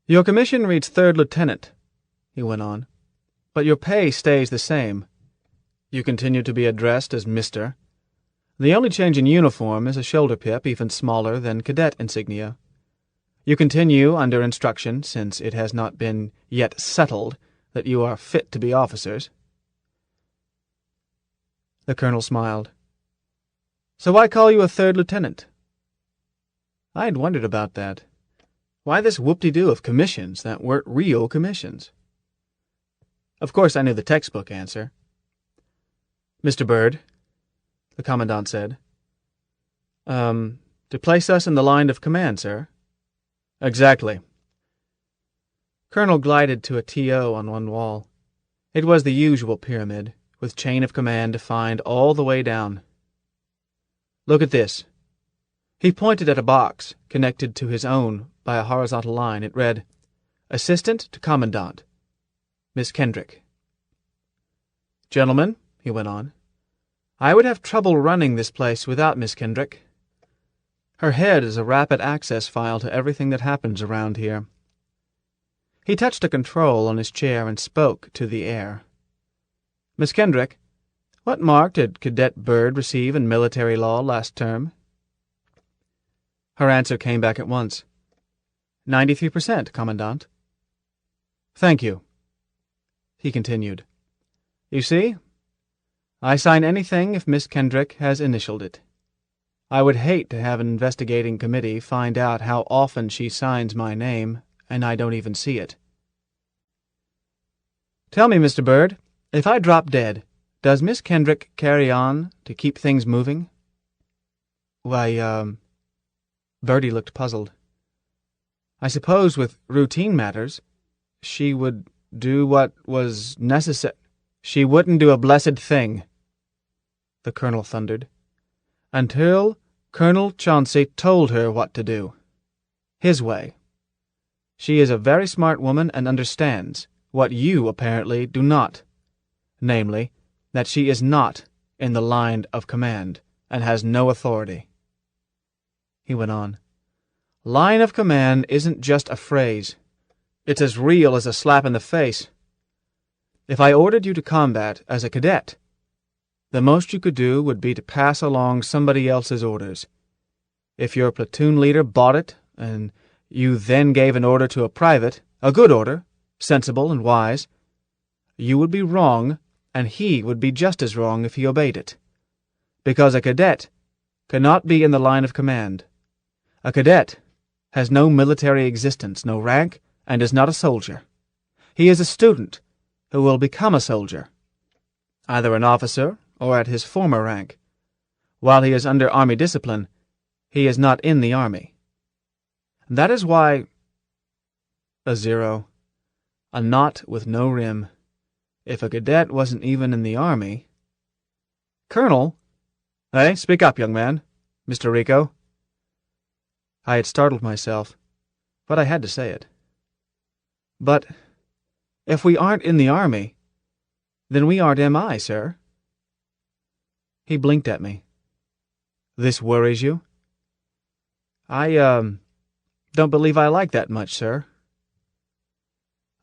"Your commission reads 3rd lieutenant," he went on, "but your pay stays the same. You continue to be addressed as Mr. The only change in uniform is a shoulder pip even smaller than cadet insignia. You continue under instruction, since it has not been yet settled that you are fit to be officers." The colonel smiled. "So why call you a 3rd lieutenant?" I had wondered about that. Why this whoop-de-doo of commissions that weren't real commissions? Of course I knew the textbook answer. "Mr. Byrd," the Commandant said. To place us in the line of command, sir." "Exactly." Colonel glided to a TO on one wall. It was the usual pyramid, with chain of command defined all the way down. "Look at this." He pointed at a box connected to his own by a horizontal line. It read, "Assistant to Commandant, Miss Kendrick." "Gentlemen," he went on, "I would have trouble running this place without Miss Kendrick. Her head is a rapid access file to everything that happens around here." He touched a control on his chair and spoke to the air. "Miss Kendrick, what mark did Cadet Byrd receive in military law last term?" Her answer came back at once. 93%, Commandant." "Thank you." He continued. "You see, I sign anything if Miss Kendrick has initialed it. I would hate to have an investigating committee find out how often she signs my name, and I don't even see it. Tell me, Mr. Byrd, if I drop dead, does Miss Kendrick carry on to keep things moving?" "Why, Birdie looked puzzled. "I suppose with routine matters, she would do what was necessary." "She wouldn't do a blessed thing," the colonel thundered, "until Colonel Chauncey told her what to do. His way. She is a very smart woman and understands what you apparently do not, namely, that she is not in the line of command and has no authority." He went on, "Line of command isn't just a phrase. It's as real as a slap in the face. If I ordered you to combat as a cadet, the most you could do would be to pass along somebody else's orders. If your platoon leader bought it, and you then gave an order to a private, a good order, sensible and wise, you would be wrong, and he would be just as wrong if he obeyed it. Because a cadet cannot be in the line of command. A cadet has no military existence, no rank, and is not a soldier. He is a student who will become a soldier, either an officer or at his former rank. While he is under army discipline, he is not in the army. That is why—" A zero. A knot with no rim. If a cadet wasn't even in the army— "Colonel!" "Hey, speak up, young man. Mr. Rico." I had startled myself, but I had to say it. "But if we aren't in the army, then we aren't MI, sir." He blinked at me. "This worries you?" I don't believe I like that much, sir."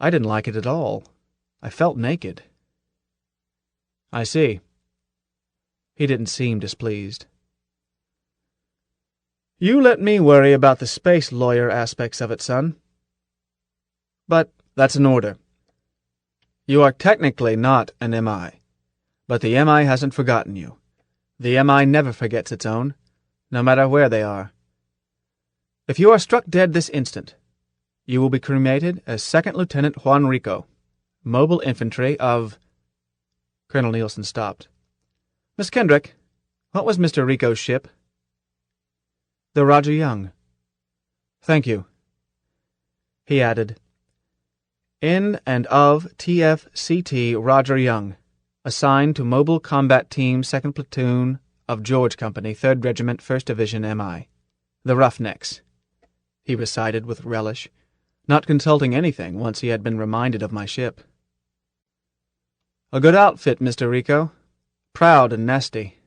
I didn't like it at all. I felt naked. "I see." He didn't seem displeased. "You let me worry about the space lawyer aspects of it, son. But that's an order. You are technically not an MI, but the MI hasn't forgotten you. The MI never forgets its own, no matter where they are. If you are struck dead this instant, you will be cremated as Second Lieutenant Juan Rico, Mobile Infantry of—" Colonel Nielsen stopped. "Miss Kendrick, what was Mr. Rico's ship?" "The Roger Young." "Thank you." He added, "In and of TFCT Roger Young, assigned to Mobile Combat Team 2nd Platoon of George Company, 3rd Regiment, 1st Division MI. The Roughnecks," he recited with relish, not consulting anything once he had been reminded of my ship. "A good outfit, Mr. Rico. Proud and nasty.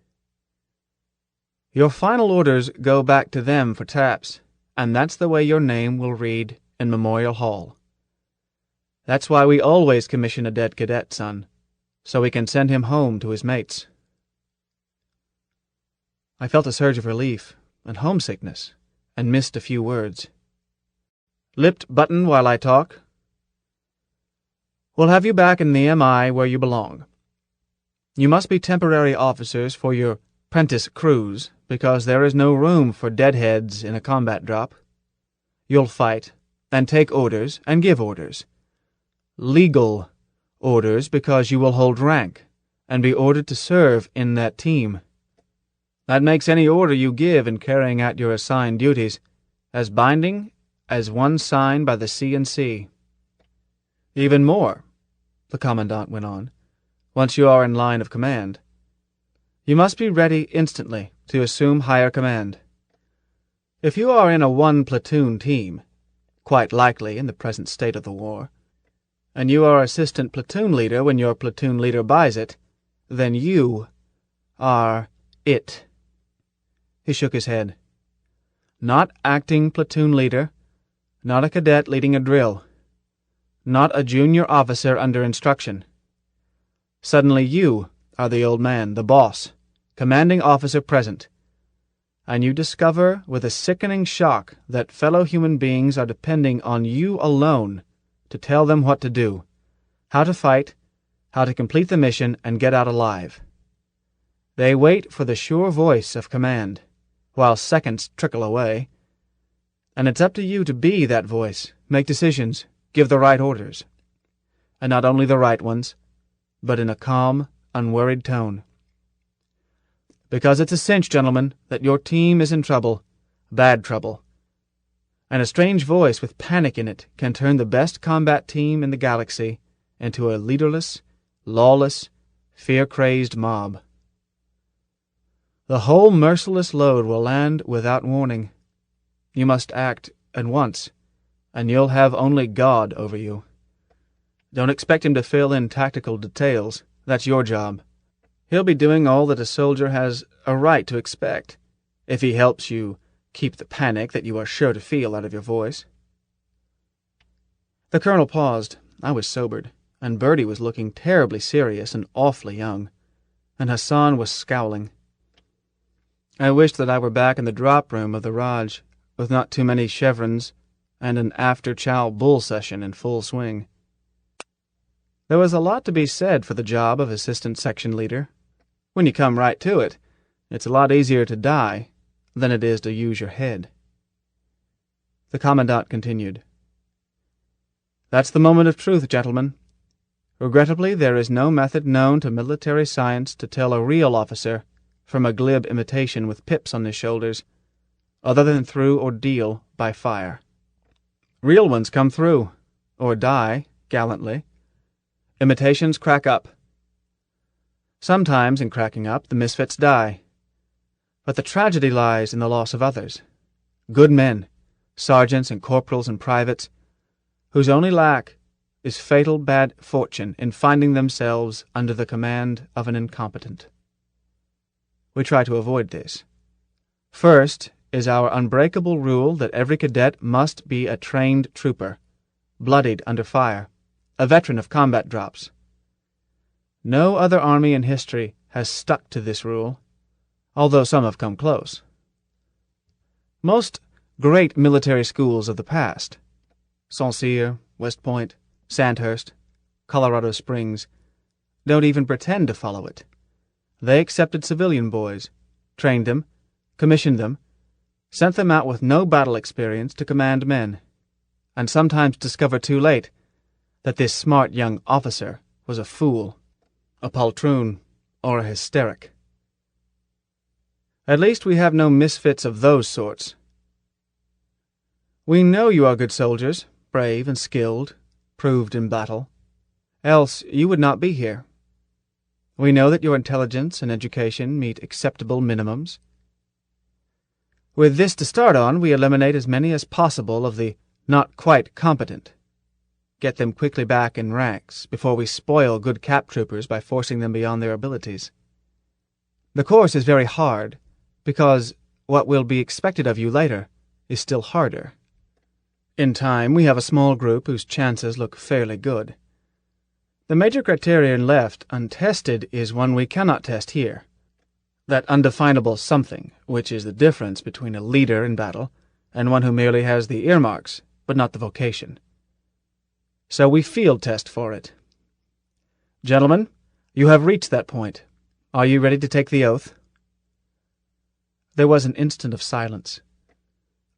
Your final orders go back to them for taps, and that's the way your name will read in Memorial Hall. That's why we always commission a dead cadet, son, so we can send him home to his mates." I felt a surge of relief and homesickness, and missed a few words. "Lipped button while I talk. We'll have you back in the MI where you belong. You must be temporary officers for your 'prentice crews, because there is no room for deadheads in a combat drop. You'll fight, and take orders, and give orders. Legal orders, because you will hold rank, and be ordered to serve in that team. That makes any order you give in carrying out your assigned duties as binding as one signed by the C&C. Even more," the Commandant went on, "once you are in line of command. You must be ready instantly to assume higher command. If you are in a one-platoon team, quite likely in the present state of the war, and you are assistant platoon leader when your platoon leader buys it, then you are it." He shook his head. "Not acting platoon leader, not a cadet leading a drill, not a junior officer under instruction. Suddenly you are the old man, the boss, commanding officer present, and you discover with a sickening shock that fellow human beings are depending on you alone to tell them what to do, how to fight, how to complete the mission and get out alive. They wait for the sure voice of command, while seconds trickle away, and it's up to you to be that voice, make decisions, give the right orders. And not only the right ones, but in a calm, unworried tone. Because it's a cinch, gentlemen, that your team is in trouble, bad trouble. And a strange voice with panic in it can turn the best combat team in the galaxy into a leaderless, lawless, fear-crazed mob. The whole merciless load will land without warning. You must act at once, and you'll have only God over you. Don't expect him to fill in tactical details. That's your job. He'll be doing all that a soldier has a right to expect, if he helps you keep the panic that you are sure to feel out of your voice." The colonel paused. I was sobered, and Bertie was looking terribly serious and awfully young, and Hassan was scowling. I wished that I were back in the drop-room of the Raj, with not too many chevrons and an after-chow bull session in full swing. There was a lot to be said for the job of assistant section leader. When you come right to it, it's a lot easier to die than it is to use your head. The commandant continued. "That's the moment of truth, gentlemen. Regrettably, there is no method known to military science to tell a real officer from a glib imitation with pips on his shoulders, other than through ordeal by fire. Real ones come through, or die, gallantly. Imitations crack up. Sometimes, in cracking up, the misfits die. But the tragedy lies in the loss of others. Good men, sergeants and corporals and privates, whose only lack is fatal bad fortune in finding themselves under the command of an incompetent. We try to avoid this. First is our unbreakable rule that every cadet must be a trained trooper, bloodied under fire, a veteran of combat drops. No other army in history has stuck to this rule, although some have come close. Most great military schools of the past, St. Cyr, West Point, Sandhurst, Colorado Springs, don't even pretend to follow it. They accepted civilian boys, trained them, commissioned them, sent them out with no battle experience to command men, and sometimes discovered too late that this smart young officer was a fool, a poltroon, or a hysteric. At least we have no misfits of those sorts. We know you are good soldiers, brave and skilled, proved in battle. Else you would not be here. We know that your intelligence and education meet acceptable minimums. With this to start on, we eliminate as many as possible of the not quite competent. Get them quickly back in ranks before we spoil good cap troopers by forcing them beyond their abilities. The course is very hard, because what will be expected of you later is still harder. In time, we have a small group whose chances look fairly good. The major criterion left untested is one we cannot test here. That undefinable something, which is the difference between a leader in battle and one who merely has the earmarks, but not the vocation. So we field test for it. Gentlemen, you have reached that point. Are you ready to take the oath?" There was an instant of silence.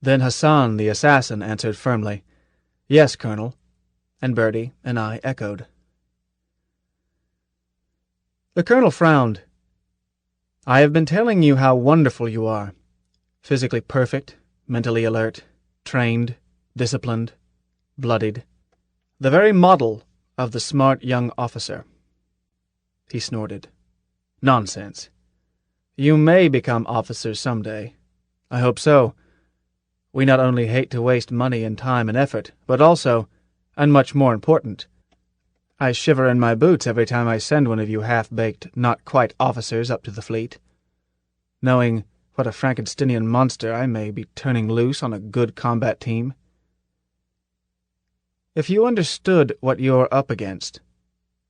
Then Hassan, the assassin, answered firmly, "Yes, Colonel," and Bertie and I echoed. The colonel frowned. "I have been telling you how wonderful you are. Physically perfect, mentally alert, trained, disciplined, bloodied. The very model of the smart young officer." He snorted. "Nonsense. You may become officers some day. I hope so. We not only hate to waste money and time and effort, but also, and much more important, I shiver in my boots every time I send one of you half-baked, not-quite officers up to the fleet, knowing what a Frankensteinian monster I may be turning loose on a good combat team. If you understood what you're up against,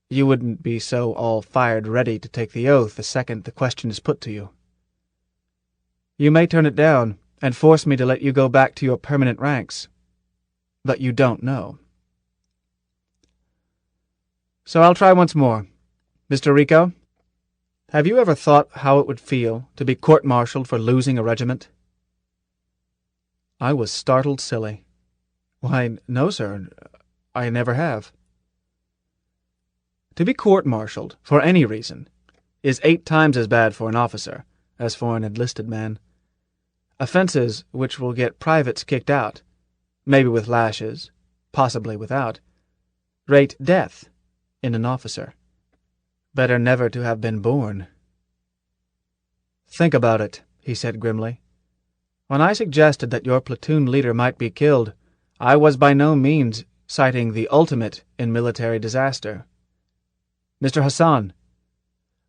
you wouldn't be so all-fired ready to take the oath the second the question is put to you. You may turn it down and force me to let you go back to your permanent ranks, but you don't know. So I'll try once more. Mr. Rico, have you ever thought how it would feel to be court-martialed for losing a regiment?" I was startled silly. "Why, no, sir. I never have." To be court-martialed, for any reason, is 8 times as bad for an officer as for an enlisted man. Offenses which will get privates kicked out, maybe with lashes, possibly without, rate death in an officer. Better never to have been born. "Think about it," he said grimly. "When I suggested that your platoon leader might be killed, I was by no means citing the ultimate in military disaster. Mr. Hassan,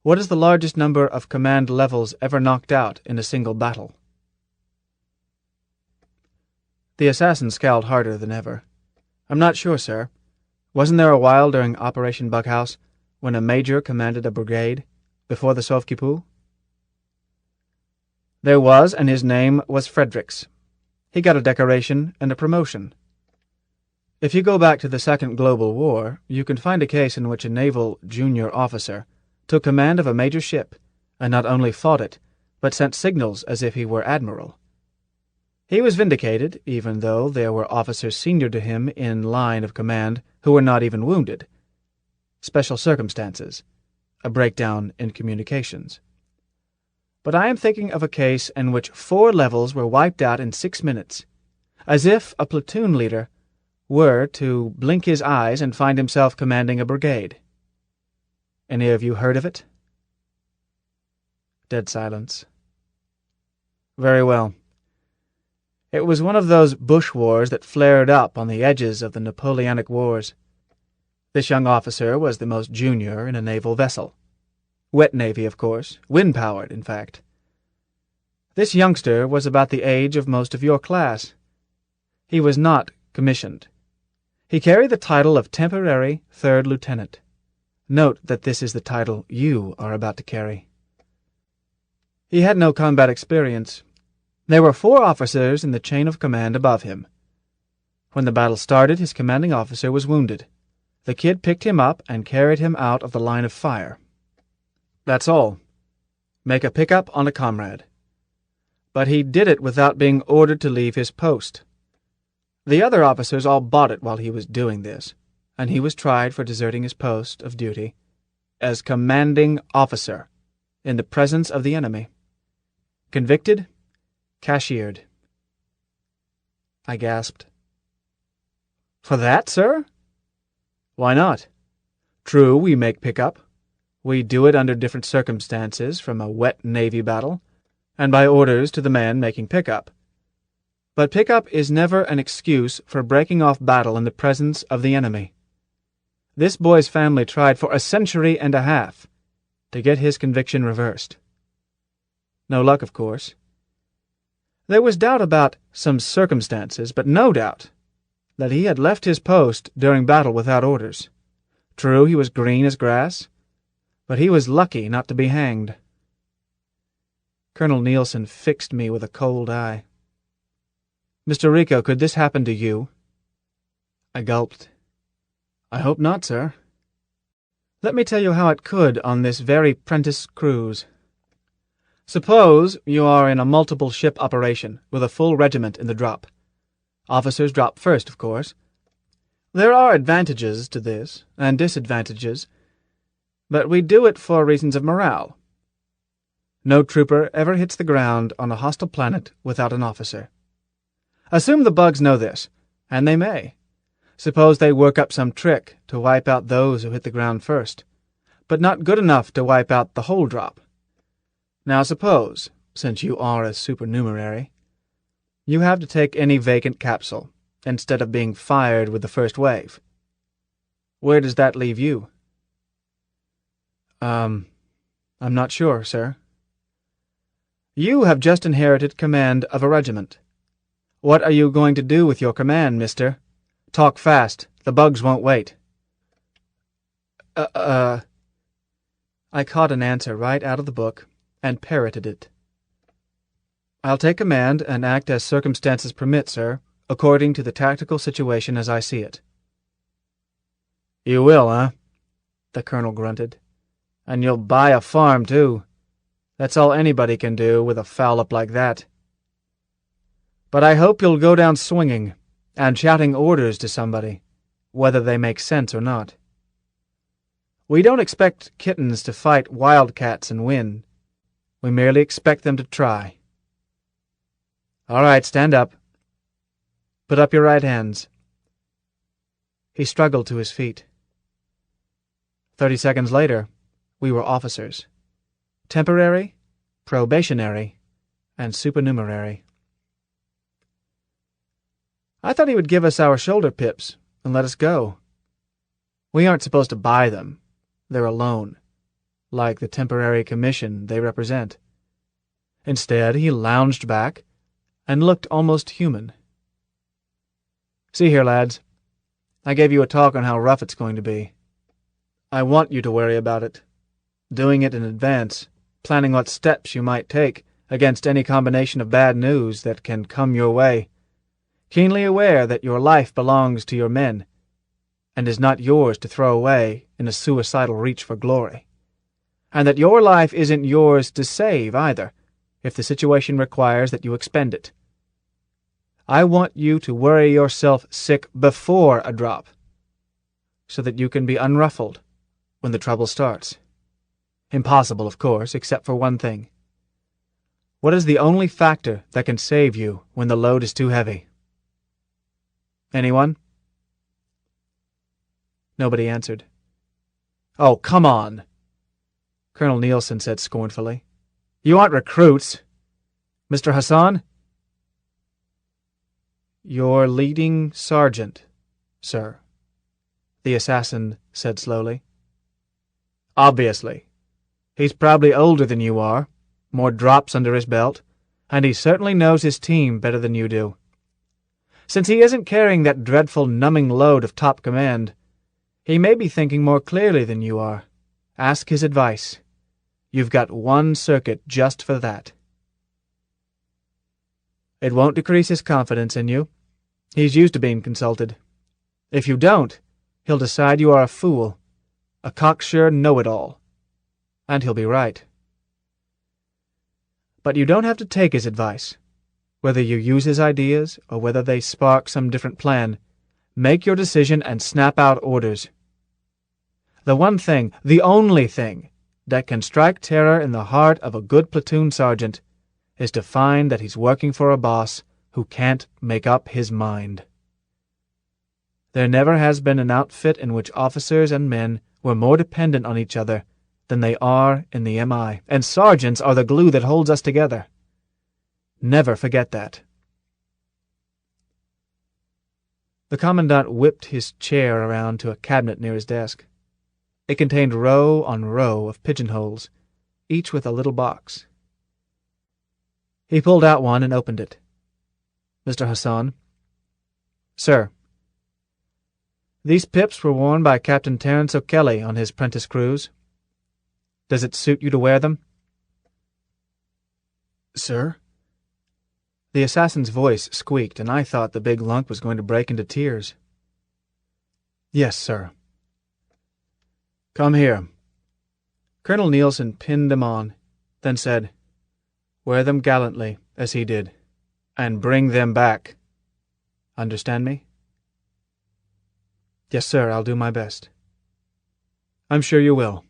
what is the largest number of command levels ever knocked out in a single battle? The assassin scowled harder than ever. I'm not sure, sir. Wasn't there a while during Operation Bughouse when a major commanded a brigade before the Sauve-qui-Peut? There was, and his name was Fredericks. He got a decoration and a promotion. If you go back to the Second Global War, you can find a case in which a naval junior officer took command of a major ship and not only fought it, but sent signals as if he were admiral. He was vindicated, even though there were officers senior to him in line of command who were not even wounded. Special circumstances. A breakdown in communications. But I am thinking of a case in which 4 levels were wiped out in 6 minutes, as if a platoon leader were to blink his eyes and find himself commanding a brigade. Any of you heard of it? Dead silence. Very well. It was one of those bush wars that flared up on the edges of the Napoleonic Wars. This young officer was the most junior in a naval vessel. Wet navy, of course, wind-powered, in fact. This youngster was about the age of most of your class. He was not commissioned. He carried the title of temporary 3rd lieutenant. Note that this is the title you are about to carry. He had no combat experience. There were 4 officers in the chain of command above him. When the battle started, his commanding officer was wounded. The kid picked him up and carried him out of the line of fire. That's all. Make a pickup on a comrade. But he did it without being ordered to leave his post. The other officers all bought it while he was doing this, and he was tried for deserting his post of duty as commanding officer in the presence of the enemy. Convicted, cashiered. I gasped. For that, sir? Why not? True, we make pickup. We do it under different circumstances from a wet navy battle, and by orders to the man making pickup. But pickup is never an excuse for breaking off battle in the presence of the enemy. This boy's family tried for a century and a half to get his conviction reversed. No luck, of course. There was doubt about some circumstances, but no doubt that he had left his post during battle without orders. True, he was green as grass, but he was lucky not to be hanged. Colonel Nielsen fixed me with a cold eye. Mr. Rico, could this happen to you? I gulped. I hope not, sir. Let me tell you how it could on this very Prentice cruise. Suppose you are in a multiple-ship operation with a full regiment in the drop. Officers drop first, of course. There are advantages to this, and disadvantages, but we do it for reasons of morale. No trooper ever hits the ground on a hostile planet without an officer. Assume the bugs know this, and they may. Suppose they work up some trick to wipe out those who hit the ground first, but not good enough to wipe out the whole drop. Now suppose, since you are a supernumerary, you have to take any vacant capsule, instead of being fired with the first wave. Where does that leave you? I'm not sure, sir. You have just inherited command of a regiment. What are you going to do with your command, mister? Talk fast. The bugs won't wait. I caught an answer right out of the book and parroted it. I'll take command and act as circumstances permit, sir, according to the tactical situation as I see it. You will, eh? The colonel grunted. And you'll buy a farm, too. That's all anybody can do with a foul-up like that. But I hope you'll go down swinging and shouting orders to somebody, whether they make sense or not. We don't expect kittens to fight wildcats and win. We merely expect them to try. All right, stand up. Put up your right hands. He struggled to his feet. 30 seconds later, we were officers. Temporary, probationary, and supernumerary. I thought he would give us our shoulder pips and let us go. We aren't supposed to buy them. They're a loan, like the temporary commission they represent. Instead, he lounged back and looked almost human. See here, lads. I gave you a talk on how rough it's going to be. I want you to worry about it, doing it in advance, planning what steps you might take against any combination of bad news that can come your way, keenly aware that your life belongs to your men, and is not yours to throw away in a suicidal reach for glory, and that your life isn't yours to save either, if the situation requires that you expend it. I want you to worry yourself sick before a drop, so that you can be unruffled when the trouble starts. Impossible, of course, except for one thing. What is the only factor that can save you when the load is too heavy? Anyone? Nobody answered. Oh, come on, Colonel Nielsen said scornfully. You aren't recruits. Mr. Hassan? Your leading sergeant, sir, the assassin said slowly. Obviously. He's probably older than you are, more drops under his belt, and he certainly knows his team better than you do. Since he isn't carrying that dreadful numbing load of top command, he may be thinking more clearly than you are. Ask his advice. You've got one circuit just for that. It won't decrease his confidence in you. He's used to being consulted. If you don't, he'll decide you are a fool, a cocksure know-it-all. And he'll be right. But you don't have to take his advice. Whether you use his ideas or whether they spark some different plan, make your decision and snap out orders. The one thing, the only thing, that can strike terror in the heart of a good platoon sergeant is to find that he's working for a boss who can't make up his mind. There never has been an outfit in which officers and men were more dependent on each other than they are in the MI, and sergeants are the glue that holds us together. Never forget that. The commandant whipped his chair around to a cabinet near his desk. It contained row on row of pigeonholes, each with a little box. He pulled out one and opened it. Mr. Hassan. Sir. These pips were worn by Captain Terence O'Kelly on his Prentice cruise. Does it suit you to wear them? Sir? The assassin's voice squeaked, and I thought the big lunk was going to break into tears. Yes, sir. Come here. Colonel Nielsen pinned them on, then said, Wear them gallantly, as he did, and bring them back. Understand me? Yes, sir, I'll do my best. I'm sure you will.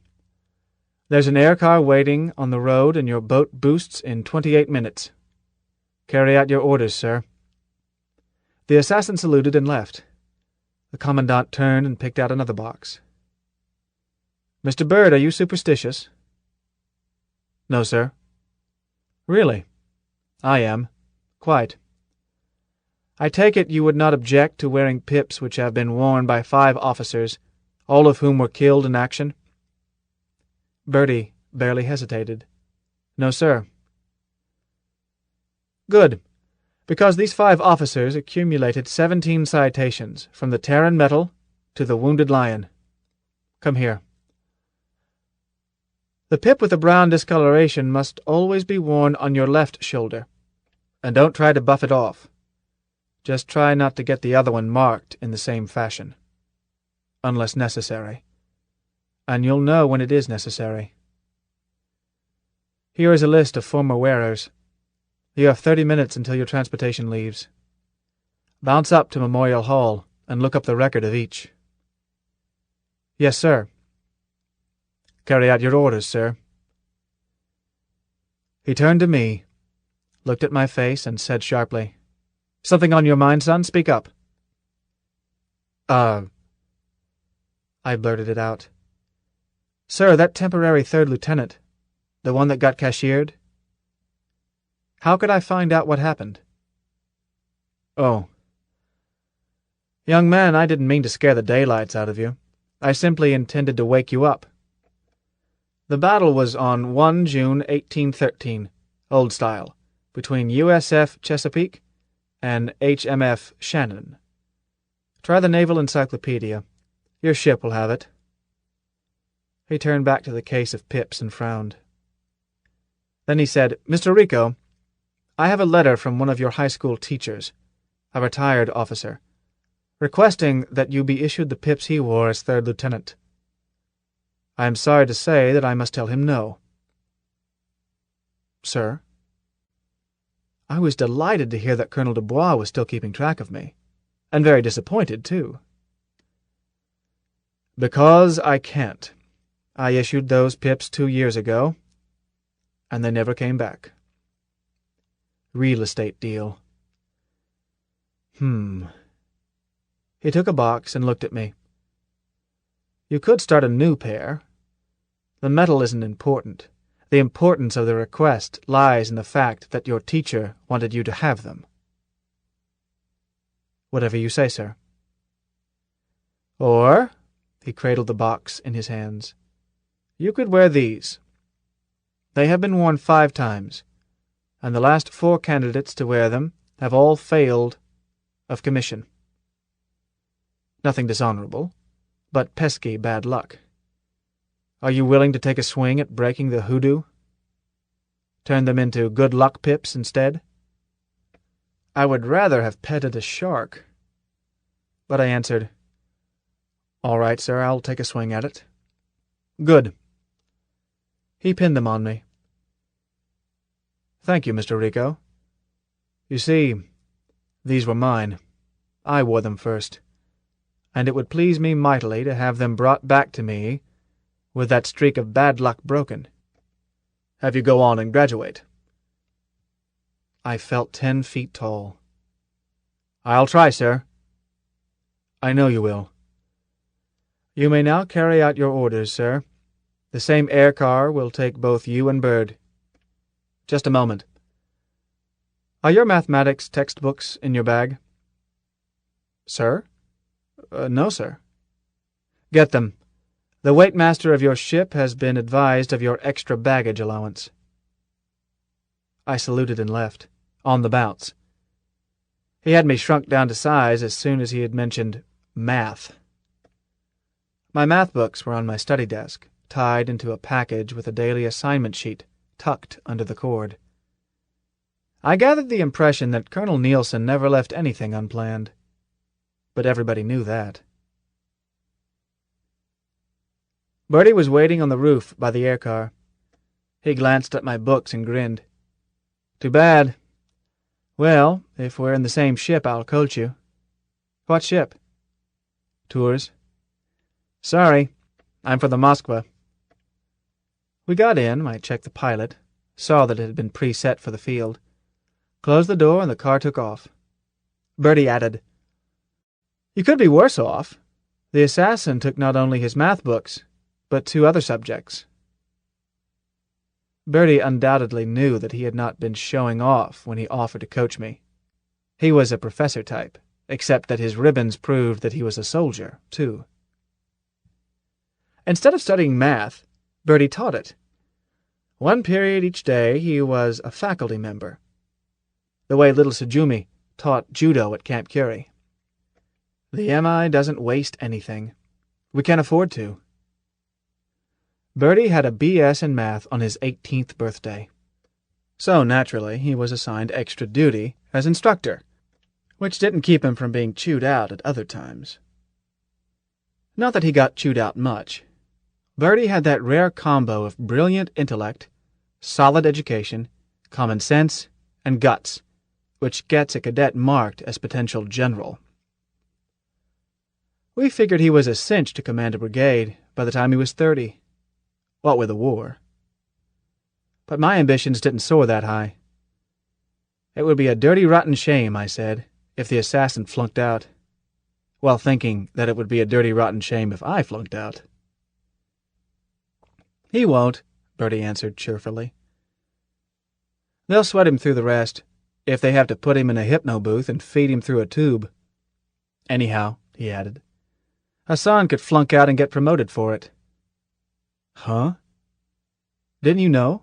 There's an air car waiting on the road, and your boat boosts in 28 minutes. Carry out your orders, sir. The assassin saluted and left. The commandant turned and picked out another box. Mr. Bird, are you superstitious? No, sir. Really? I am. Quite. I take it you would not object to wearing pips which have been worn by 5 officers, all of whom were killed in action? Bertie barely hesitated. No, sir. Good, because these 5 officers accumulated 17 citations, from the Terran Metal to the Wounded Lion. Come here. The pip with the brown discoloration must always be worn on your left shoulder, and don't try to buff it off. Just try not to get the other one marked in the same fashion. Unless necessary. And you'll know when it is necessary. Here is a list of former wearers. You have 30 minutes until your transportation leaves. Bounce up to Memorial Hall and look up the record of each. Yes, sir. Carry out your orders, sir. He turned to me, looked at my face, and said sharply, Something on your mind, son? Speak up. I blurted it out. Sir, that temporary 3rd lieutenant, the one that got cashiered. How could I find out what happened? Oh, Young man, I didn't mean to scare the daylights out of you. I simply intended to wake you up. The battle was on 1 June 1813, old style, between USF Chesapeake and HMF Shannon. Try the Naval Encyclopedia. Your ship will have it. He turned back to the case of pips and frowned. Then he said, Mr. Rico, I have a letter from one of your high school teachers, a retired officer, requesting that you be issued the pips he wore as third lieutenant. I am sorry to say that I must tell him no. Sir? I was delighted to hear that Colonel Dubois was still keeping track of me, and very disappointed, too. Because I can't. I issued those pips 2 years ago, and they never came back. Real estate deal. He took a box and looked at me. You could start a new pair. The metal isn't important. The importance of the request lies in the fact that your teacher wanted you to have them. Whatever you say, sir. Or, he cradled the box in his hands, you could wear these. They have been worn 5 times, and the last 4 candidates to wear them have all failed of commission. Nothing dishonorable, but pesky bad luck. Are you willing to take a swing at breaking the hoodoo? Turn them into good luck pips instead? I would rather have petted a shark. But I answered, All right, sir, I'll take a swing at it. Good. He pinned them on me. Thank you, Mr. Rico. You see, these were mine. I wore them first, and it would please me mightily to have them brought back to me with that streak of bad luck broken. Have you go on and graduate? I felt 10 feet tall. I'll try, sir. I know you will. You may now carry out your orders, sir. The same air car will take both you and Bird. Just a moment. Are your mathematics textbooks in your bag? Sir? No, sir. Get them. The waitmaster of your ship has been advised of your extra baggage allowance. I saluted and left, on the bounce. He had me shrunk down to size as soon as he had mentioned math. My math books were on my study desk, tied into a package with a daily assignment sheet tucked under the cord. I gathered the impression that Colonel Nielsen never left anything unplanned, but everybody knew that. Bertie was waiting on the roof by the air car. He glanced at my books and grinned. Too bad. Well, if we're in the same ship, I'll coach you. What ship? Tours. Sorry, I'm for the Moskva. We got in, I checked the pilot, saw that it had been preset for the field, closed the door, and the car took off. Bertie added, You could be worse off. The assassin took not only his math books, but 2 other subjects. Bertie undoubtedly knew that he had not been showing off when he offered to coach me. He was a professor type, except that his ribbons proved that he was a soldier, too. Instead of studying math, Bertie taught it. 1 period each day he was a faculty member, the way little Sujumi taught judo at Camp Curie. The MI doesn't waste anything. We can't afford to. Bertie had a B.S. in math on his 18th birthday. So, naturally, he was assigned extra duty as instructor, which didn't keep him from being chewed out at other times. Not that he got chewed out much. Bertie had that rare combo of brilliant intellect, solid education, common sense, and guts, which gets a cadet marked as potential general. We figured he was a cinch to command a brigade by the time he was 30. What with the war. But my ambitions didn't soar that high. It would be a dirty rotten shame, I said, if the assassin flunked out, while thinking that it would be a dirty rotten shame if I flunked out. He won't, Bertie answered cheerfully. They'll sweat him through the rest, if they have to put him in a hypno booth and feed him through a tube. Anyhow, he added, Hassan could flunk out and get promoted for it. Huh? Didn't you know?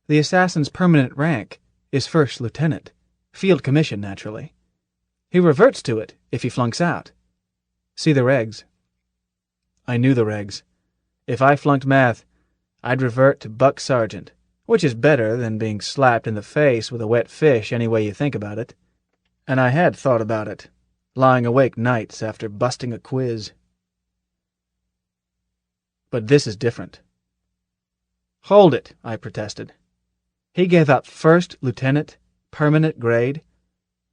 The assassin's permanent rank is first lieutenant. Field commission, naturally. He reverts to it if he flunks out. See the regs. I knew the regs. If I flunked math, I'd revert to buck sergeant, which is better than being slapped in the face with a wet fish any way you think about it. And I had thought about it, lying awake nights after busting a quiz. But this is different. Hold it, I protested. He gave up first lieutenant, permanent grade,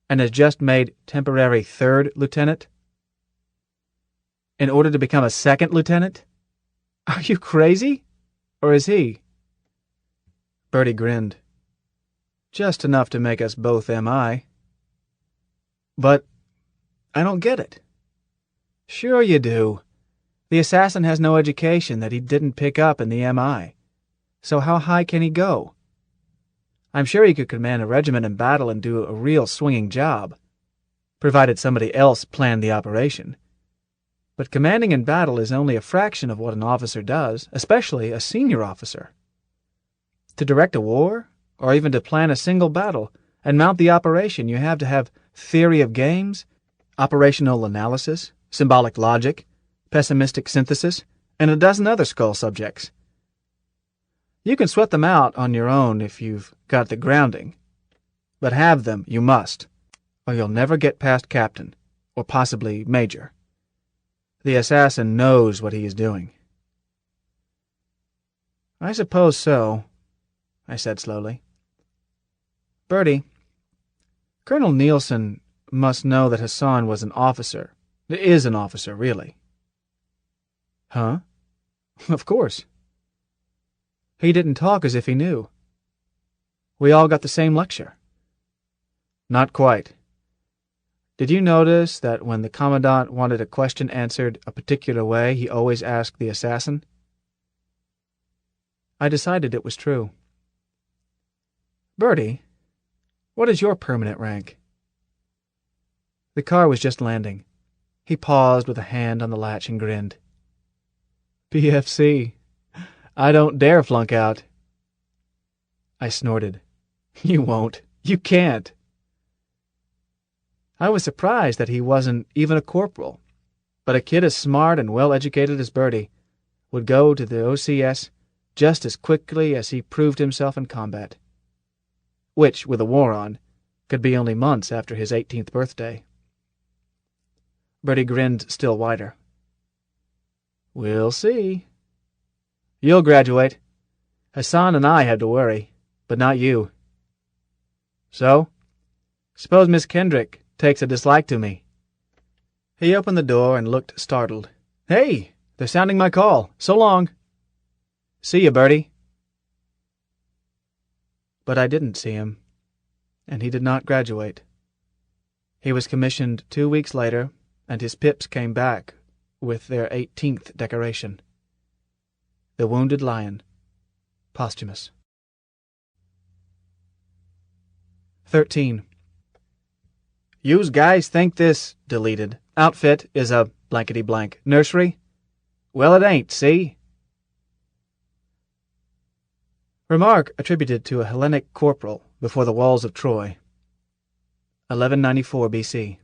and has just made temporary third lieutenant? In order to become a second lieutenant? Are you crazy? Or is he? Bertie grinned. Just enough to make us both MI. But I don't get it. Sure you do. The assassin has no education that he didn't pick up in the MI. So how high can he go? I'm sure he could command a regiment in battle and do a real swinging job, provided somebody else planned the operation. But commanding in battle is only a fraction of what an officer does, especially a senior officer. To direct a war, or even to plan a single battle and mount the operation, you have to have theory of games, operational analysis, symbolic logic, pessimistic synthesis, and a dozen other skull subjects. You can sweat them out on your own if you've got the grounding, but have them you must, or you'll never get past captain, or possibly major. The assassin knows what he is doing. I suppose so, I said slowly. Bertie, Colonel Nielsen must know that Hassan was an officer. Is an officer, really. Huh? Of course. He didn't talk as if he knew. We all got the same lecture. Not quite. Did you notice that when the Commandant wanted a question answered a particular way, he always asked the assassin? I decided it was true. Bertie, what is your permanent rank? The car was just landing. He paused with a hand on the latch and grinned. PFC. I don't dare flunk out. I snorted. You won't. You can't. I was surprised that he wasn't even a corporal, but a kid as smart and well-educated as Bertie would go to the OCS just as quickly as he proved himself in combat, which, with a war on, could be only months after his 18th birthday. Bertie grinned still wider. We'll see. You'll graduate. Hassan and I have to worry, but not you. So, suppose Miss Kendrick takes a dislike to me. He opened the door and looked startled. Hey, they're sounding my call. So long. See you, Bertie. But I didn't see him, and he did not graduate. He was commissioned 2 weeks later, and his pips came back with their 18th decoration. The Wounded Lion, posthumous. 13. Yous guys think this, deleted, outfit is a blankety-blank nursery? Well, it ain't, see? Remark attributed to a Hellenic corporal before the walls of Troy. 1194 B.C.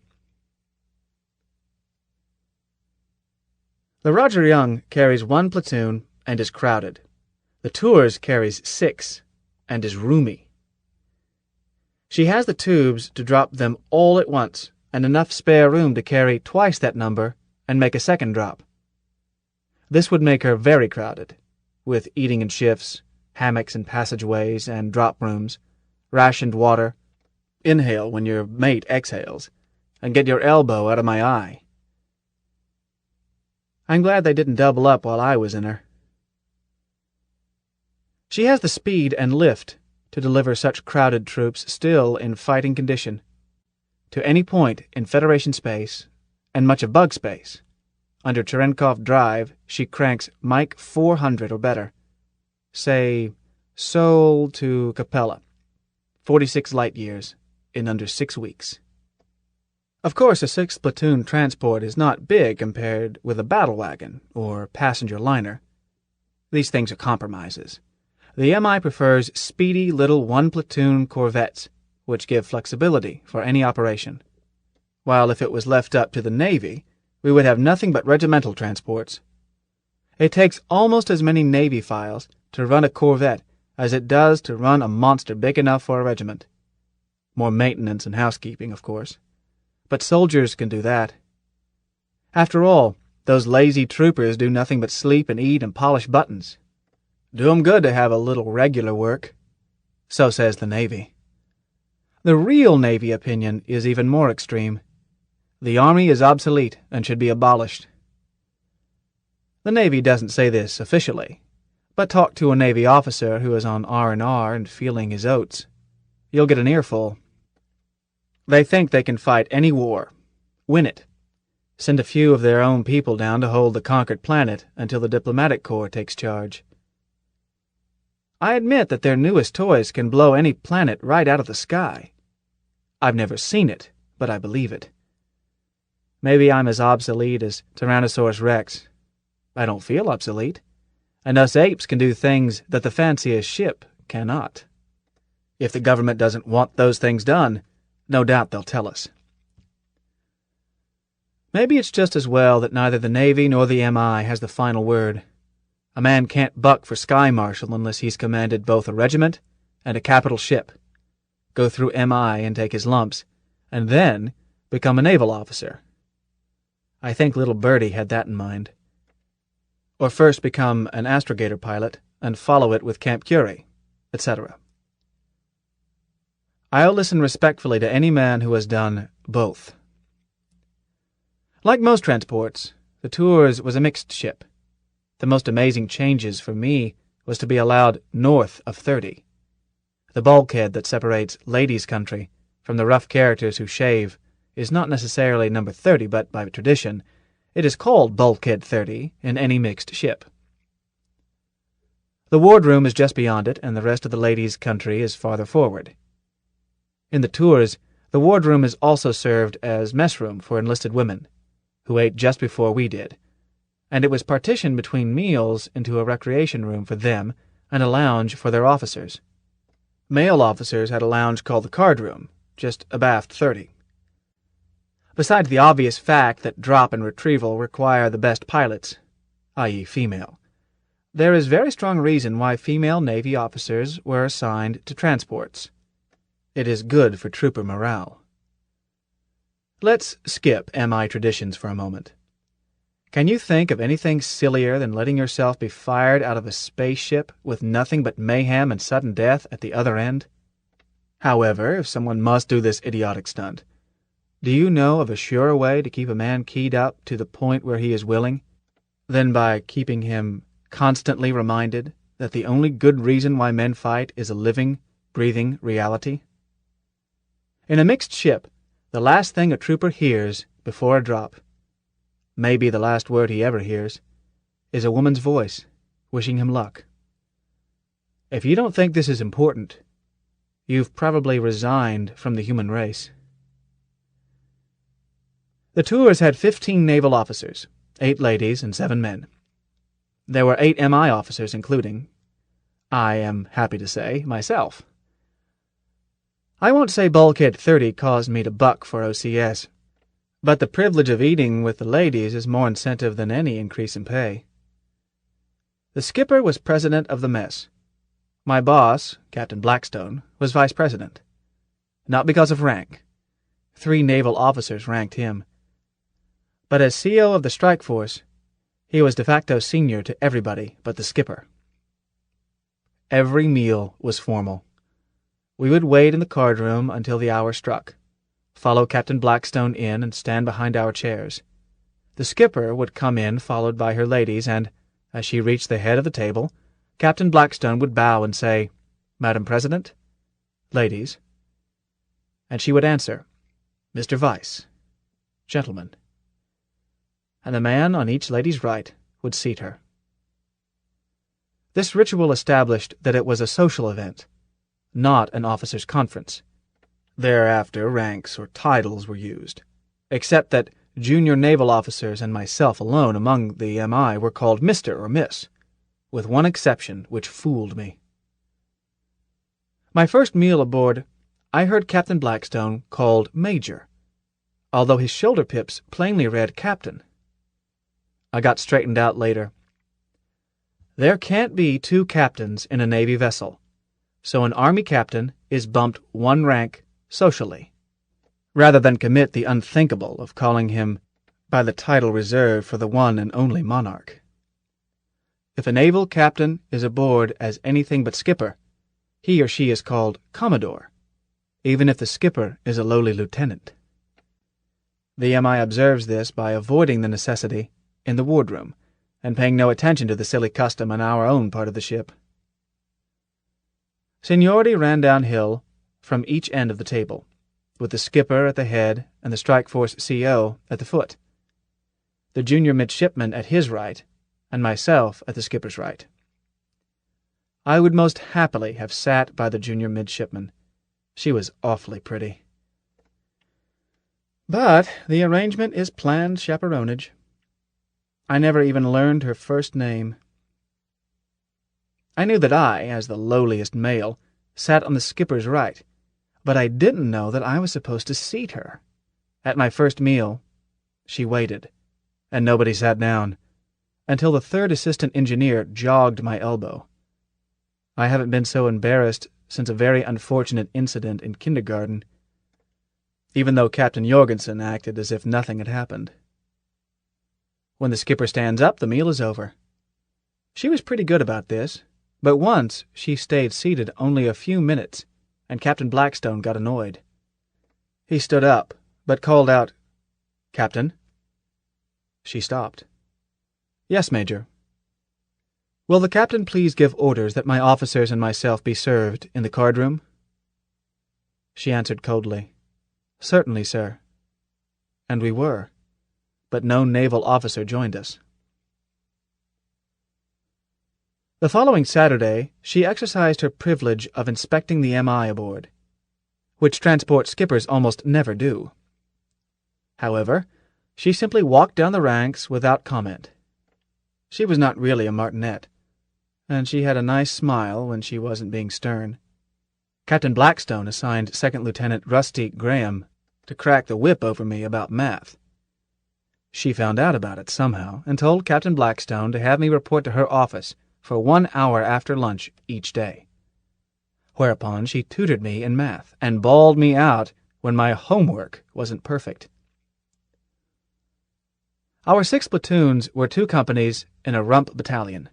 The Roger Young carries 1 platoon and is crowded. The Tours carries 6 and is roomy. She has the tubes to drop them all at once and enough spare room to carry twice that number and make a second drop. This would make her very crowded, with eating in shifts, hammocks in passageways and drop rooms, rationed water, inhale when your mate exhales, and get your elbow out of my eye. I'm glad they didn't double up while I was in her. She has the speed and lift to deliver such crowded troops still in fighting condition to any point in Federation space and much of bug space. Under Cherenkov Drive, she cranks Mike 400 or better. Say, Seoul to Capella, 46 light years in under 6 weeks. Of course, a 6th platoon transport is not big compared with a battle wagon or passenger liner. These things are compromises. The MI prefers speedy little 1-platoon corvettes, which give flexibility for any operation. While if it was left up to the Navy, we would have nothing but regimental transports. It takes almost as many Navy files to run a corvette as it does to run a monster big enough for a regiment. More maintenance and housekeeping, of course. But soldiers can do that. After all, those lazy troopers do nothing but sleep and eat and polish buttons. Do 'em good to have a little regular work. So says the Navy. The real Navy opinion is even more extreme. The Army is obsolete and should be abolished. The Navy doesn't say this officially, but talk to a Navy officer who is on R&R and feeling his oats. You'll get an earful. They think they can fight any war, win it, send a few of their own people down to hold the conquered planet until the diplomatic corps takes charge. I admit that their newest toys can blow any planet right out of the sky. I've never seen it, but I believe it. Maybe I'm as obsolete as Tyrannosaurus Rex. I don't feel obsolete, and us apes can do things that the fanciest ship cannot. If the government doesn't want those things done, no doubt they'll tell us. Maybe it's just as well that neither the Navy nor the MI has the final word. A man can't buck for Sky Marshal unless he's commanded both a regiment and a capital ship, go through MI and take his lumps, and then become a naval officer. I think little Birdie had that in mind. Or first become an astrogator pilot and follow it with Camp Curie, etc. I'll listen respectfully to any man who has done both. Like most transports, the Tours was a mixed ship. The most amazing changes for me was to be allowed north of 30. The bulkhead that separates ladies' country from the rough characters who shave is not necessarily number 30, but by tradition, it is called Bulkhead 30 in any mixed ship. The wardroom is just beyond it, and the rest of the ladies' country is farther forward. In the Tours, the wardroom is also served as mess room for enlisted women, who ate just before we did, and it was partitioned between meals into a recreation room for them and a lounge for their officers. Male officers had a lounge called the card room, just abaft 30. Besides the obvious fact that drop and retrieval require the best pilots, i.e. female, there is very strong reason why female Navy officers were assigned to transports. It is good for trooper morale. Let's skip MI traditions for a moment. Can you think of anything sillier than letting yourself be fired out of a spaceship with nothing but mayhem and sudden death at the other end? However, if someone must do this idiotic stunt, do you know of a surer way to keep a man keyed up to the point where he is willing, than by keeping him constantly reminded that the only good reason why men fight is a living, breathing reality? In a mixed ship, the last thing a trooper hears before a drop, maybe the last word he ever hears, is a woman's voice wishing him luck. If you don't think this is important, you've probably resigned from the human race. The Tours had 15 naval officers, 8 ladies and 7 men. There were 8 MI officers, including, I am happy to say, myself. I won't say Bulkhead 30 caused me to buck for OCS, but the privilege of eating with the ladies is more incentive than any increase in pay. The skipper was president of the mess. My boss, Captain Blackstone, was vice president. Not because of rank. 3 naval officers ranked him. But as CO of the strike force, he was de facto senior to everybody but the skipper. Every meal was formal. We would wait in the card room until the hour struck, follow Captain Blackstone in and stand behind our chairs. The skipper would come in followed by her ladies, and, as she reached the head of the table, Captain Blackstone would bow and say, Madam President, ladies, and she would answer, Mr. Vice, gentlemen, and the man on each lady's right would seat her. This ritual established that it was a social event, not an officers' conference. Thereafter ranks or titles were used. except that junior naval officers and myself alone among the MI were called Mr. or Miss, with one exception which fooled me. My first meal aboard, I heard Captain Blackstone called Major, although his shoulder pips plainly read Captain. I got straightened out later. There can't be two captains in a Navy vessel, so an Army captain is bumped one rank socially, rather than commit the unthinkable of calling him by the title reserved for the one and only monarch. If a naval captain is aboard as anything but skipper, he or she is called Commodore, even if the skipper is a lowly lieutenant. The MI observes this by avoiding the necessity in the wardroom and paying no attention to the silly custom on our own part of the ship. Seniority ran downhill from each end of the table, with the skipper at the head and the strike force CO at the foot, the junior midshipman at his right, and myself at the skipper's right. I would most happily have sat by the junior midshipman. She was awfully pretty. But the arrangement is planned chaperonage. I never even learned her first name. I knew that I, as the lowliest male, sat on the skipper's right, but I didn't know that I was supposed to seat her. At my first meal, she waited, and nobody sat down, until the third assistant engineer jogged my elbow. I haven't been so embarrassed since a very unfortunate incident in kindergarten, even though Captain Jorgensen acted as if nothing had happened. When the skipper stands up, the meal is over. She was pretty good about this, but once she stayed seated only a few minutes, and Captain Blackstone got annoyed. He stood up, but called out, "Captain?" She stopped. "Yes, Major." "Will the captain please give orders that my officers and myself be served in the card-room?" She answered coldly, "Certainly, sir." And we were, but no naval officer joined us. The following Saturday, she exercised her privilege of inspecting the MI aboard, which transport skippers almost never do. However, she simply walked down the ranks without comment. She was not really a martinet, and she had a nice smile when she wasn't being stern. Captain Blackstone assigned Second Lieutenant Rusty Graham to crack the whip over me about math. She found out about it somehow and told Captain Blackstone to have me report to her office for 1 hour after lunch each day, whereupon she tutored me in math and bawled me out when my homework wasn't perfect. Our 6 platoons were 2 companies in a rump battalion.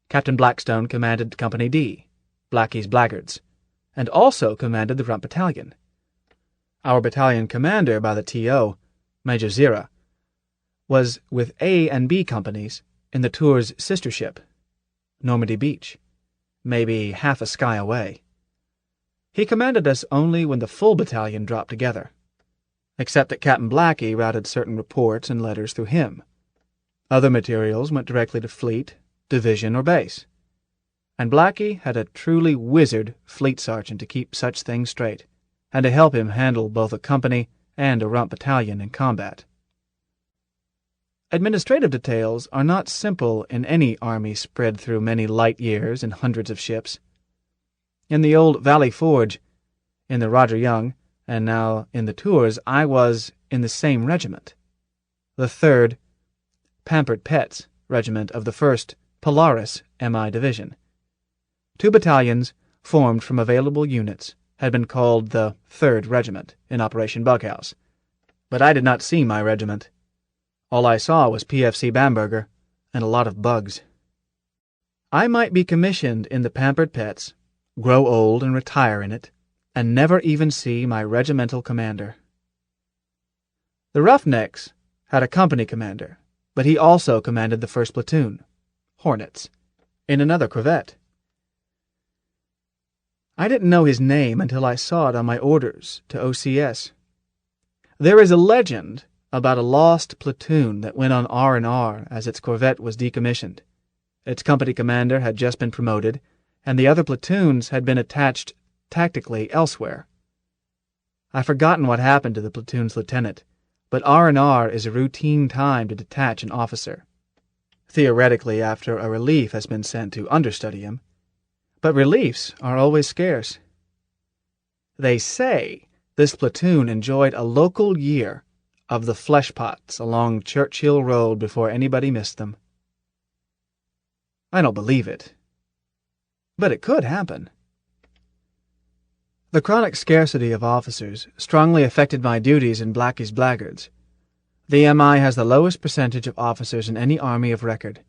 Captain Blackstone commanded Company D, Blackie's Blackguards, and also commanded the rump battalion. Our battalion commander by the TO, Major Zira, was with A and B companies in the tour's sister ship, Normandy Beach, maybe half a sky away. He commanded us only when the full battalion dropped together, except that Captain Blackie routed certain reports and letters through him. Other materials went directly to fleet, division, or base, and Blackie had a truly wizard fleet sergeant to keep such things straight, and to help him handle both a company and a rump battalion in combat. Administrative details are not simple in any army spread through many light years and hundreds of ships. In the old Valley Forge, in the Roger Young, and now in the Tours, I was in the same regiment, the 3rd Pampered Pets Regiment of the 1st Polaris MI Division. 2 battalions, formed from available units, had been called the 3rd Regiment in Operation Bughouse, but I did not see my regiment. All I saw was PFC Bamberger and a lot of bugs. I might be commissioned in the Pampered Pets, grow old and retire in it, and never even see my regimental commander. The Roughnecks had a company commander, but he also commanded the 1st Platoon, Hornets, in another corvette. I didn't know his name until I saw it on my orders to OCS. There is a legend about a lost platoon that went on R&R as its corvette was decommissioned. Its company commander had just been promoted, and the other platoons had been attached tactically elsewhere. I've forgotten what happened to the platoon's lieutenant, but R&R is a routine time to detach an officer, theoretically after a relief has been sent to understudy him, but reliefs are always scarce. They say this platoon enjoyed a local year of the flesh pots along Churchill Road before anybody missed them. I don't believe it, but it could happen. The chronic scarcity of officers strongly affected my duties in Blackie's Blackguards. The MI has the lowest percentage of officers in any army of record,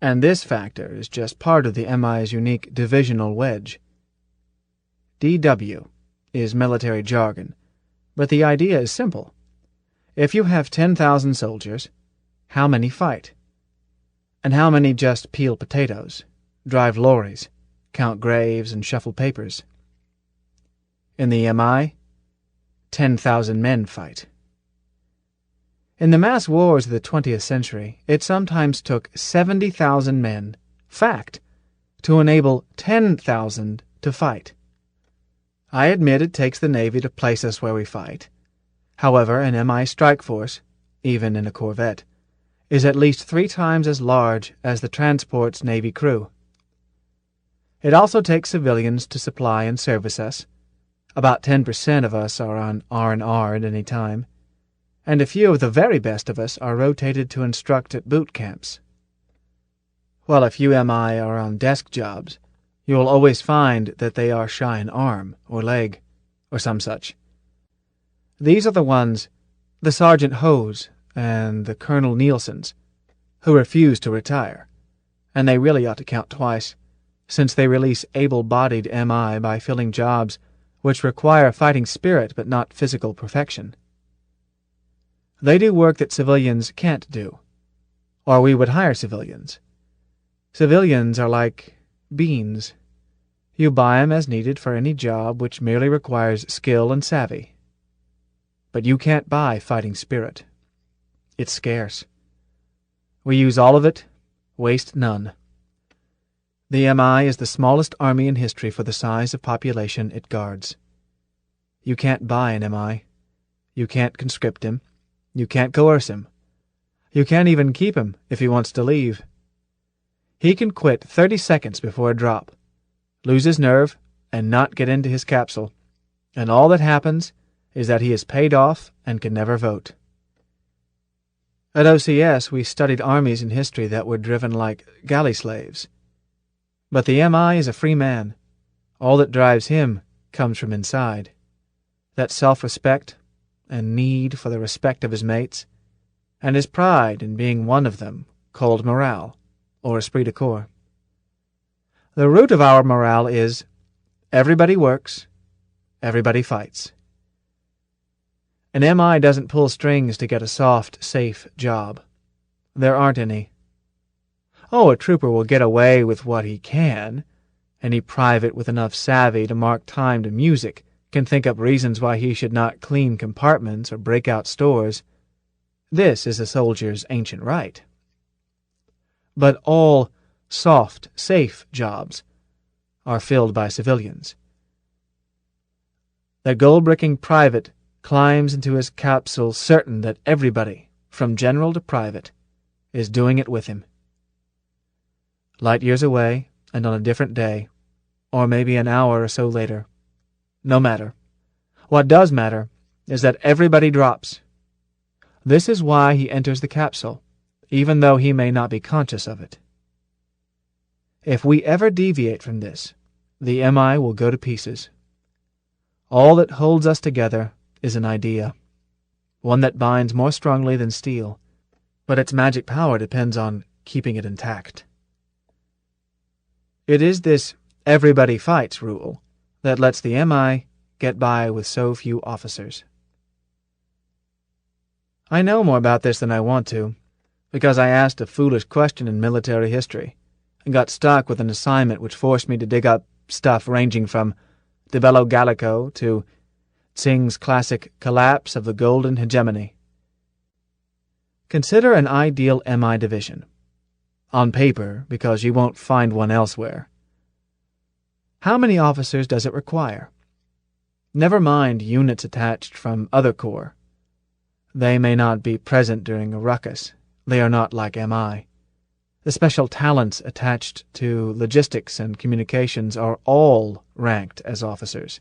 and this factor is just part of the MI's unique divisional wedge. DW is military jargon, but the idea is simple. If you have 10,000 soldiers, how many fight? And how many just peel potatoes, drive lorries, count graves, and shuffle papers? In the MI, 10,000 men fight. In the mass wars of the 20th century, it sometimes took 70,000 men, fact, to enable 10,000 to fight. I admit it takes the Navy to place us where we fight. However, an MI strike force, even in a corvette, is at least 3 times as large as the transport's Navy crew. It also takes civilians to supply and service us. About 10% of us are on R&R at any time, and a few of the very best of us are rotated to instruct at boot camps. While a few MI are on desk jobs, you will always find that they are shy an arm or leg, or some such. These are the ones, the Sergeant Hose and the Colonel Nielsen's, who refuse to retire, and they really ought to count twice, since they release able-bodied MI by filling jobs which require fighting spirit but not physical perfection. They do work that civilians can't do, or we would hire civilians. Civilians are like beans. You buy 'em as needed for any job which merely requires skill and savvy. But you can't buy fighting spirit. It's scarce. We use all of it, waste none. The MI is the smallest army in history for the size of population it guards. You can't buy an MI. You can't conscript him. You can't coerce him. You can't even keep him if he wants to leave. He can quit 30 seconds before a drop, lose his nerve, and not get into his capsule, and all that happens is that he is paid off and can never vote. At OCS we studied armies in history that were driven like galley slaves. But the MI is a free man. All that drives him comes from inside. That self-respect and need for the respect of his mates, and his pride in being one of them, called morale, or esprit de corps. The root of our morale is, everybody works, everybody fights. An MI doesn't pull strings to get a soft, safe job. There aren't any. Oh, a trooper will get away with what he can. Any private with enough savvy to mark time to music can think up reasons why he should not clean compartments or break out stores. This is a soldier's ancient right. But all soft, safe jobs are filled by civilians. The gold-bricking private climbs into his capsule certain that everybody, from general to private, is doing it with him. Light years away, and on a different day, or maybe an hour or so later. No matter. What does matter is that everybody drops. This is why he enters the capsule, even though he may not be conscious of it. If we ever deviate from this, the MI will go to pieces. All that holds us together is an idea, one that binds more strongly than steel, but its magic power depends on keeping it intact. It is this everybody fights rule that lets the MI get by with so few officers. I know more about this than I want to, because I asked a foolish question in military history and got stuck with an assignment which forced me to dig up stuff ranging from De Bello Gallico to Tsing's classic Collapse of the Golden Hegemony. Consider an ideal MI division. On paper, because you won't find one elsewhere. How many officers does it require? Never mind units attached from other corps. They may not be present during a ruckus. They are not like MI. The special talents attached to logistics and communications are all ranked as officers.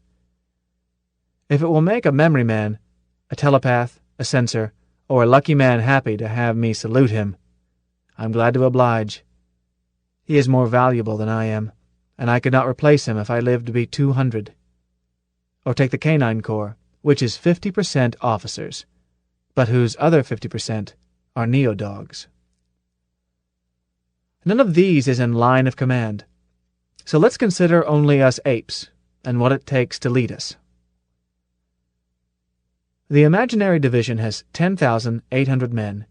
If it will make a memory man, a telepath, a censor, or a lucky man happy to have me salute him, I'm glad to oblige. He is more valuable than I am, and I could not replace him if I lived to be 200. Or take the Canine Corps, which is 50% officers, but whose other 50% are neo-dogs. None of these is in line of command, so let's consider only us apes and what it takes to lead us. The imaginary division has 10,800 men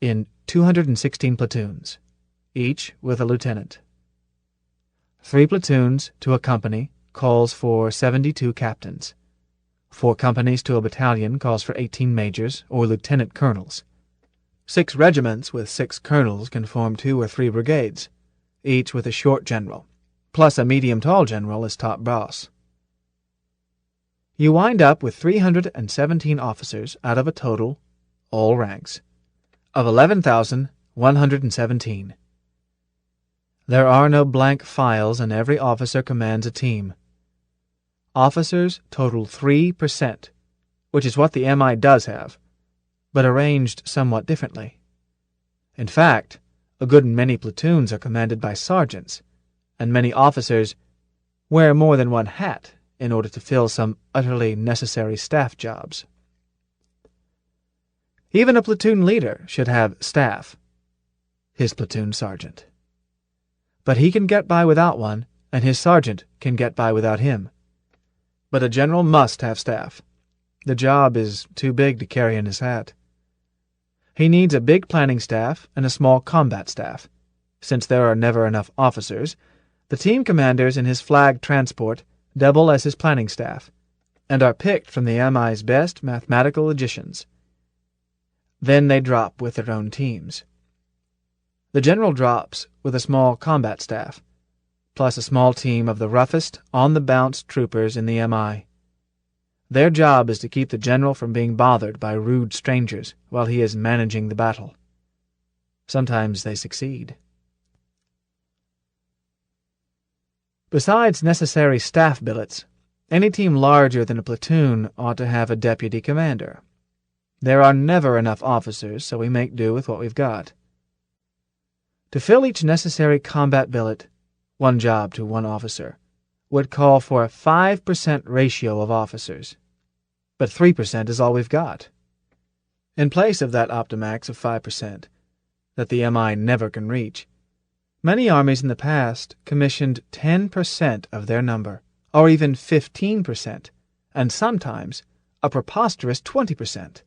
in 216 platoons, each with a lieutenant. 3 platoons to a company calls for 72 captains. 4 companies to a battalion calls for 18 majors or lieutenant colonels. 6 regiments with 6 colonels can form 2 or 3 brigades, each with a short general, plus a medium-tall general as top boss. You wind up with 317 officers out of a total, all ranks, of 11,117. There are no blank files and every officer commands a team. Officers total 3%, which is what the MI does have, but arranged somewhat differently. In fact, a good many platoons are commanded by sergeants, and many officers wear more than one hat in order to fill some utterly necessary staff jobs. Even a platoon leader should have staff, his platoon sergeant. But he can get by without one, and his sergeant can get by without him. But a general must have staff. The job is too big to carry in his hat. He needs a big planning staff and a small combat staff. Since there are never enough officers, the team commanders in his flag transport double as his planning staff, and are picked from the MI's best mathematical logicians. Then they drop with their own teams. The general drops with a small combat staff, plus a small team of the roughest, on-the-bounce troopers in the MI. Their job is to keep the general from being bothered by rude strangers while he is managing the battle. Sometimes they succeed. Besides necessary staff billets, any team larger than a platoon ought to have a deputy commander. There are never enough officers, so we make do with what we've got. To fill each necessary combat billet, one job to one officer, would call for a 5% ratio of officers. But 3% is all we've got. In place of that optimax of 5% that the MI never can reach, many armies in the past commissioned 10% of their number, or even 15%, and sometimes a preposterous 20%.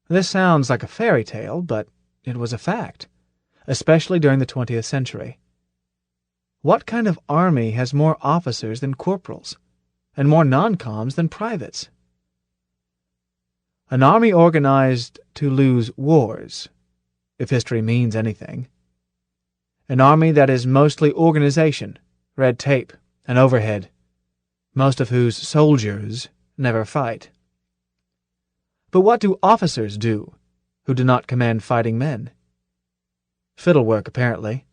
This sounds like a fairy tale, but it was a fact, especially during the 20th century. What kind of army has more officers than corporals, and more non-coms than privates? An army organized to lose wars, if history means anything. An army that is mostly organization, red tape, and overhead, most of whose soldiers never fight. But what do officers do, who do not command fighting men? Fiddlework, apparently.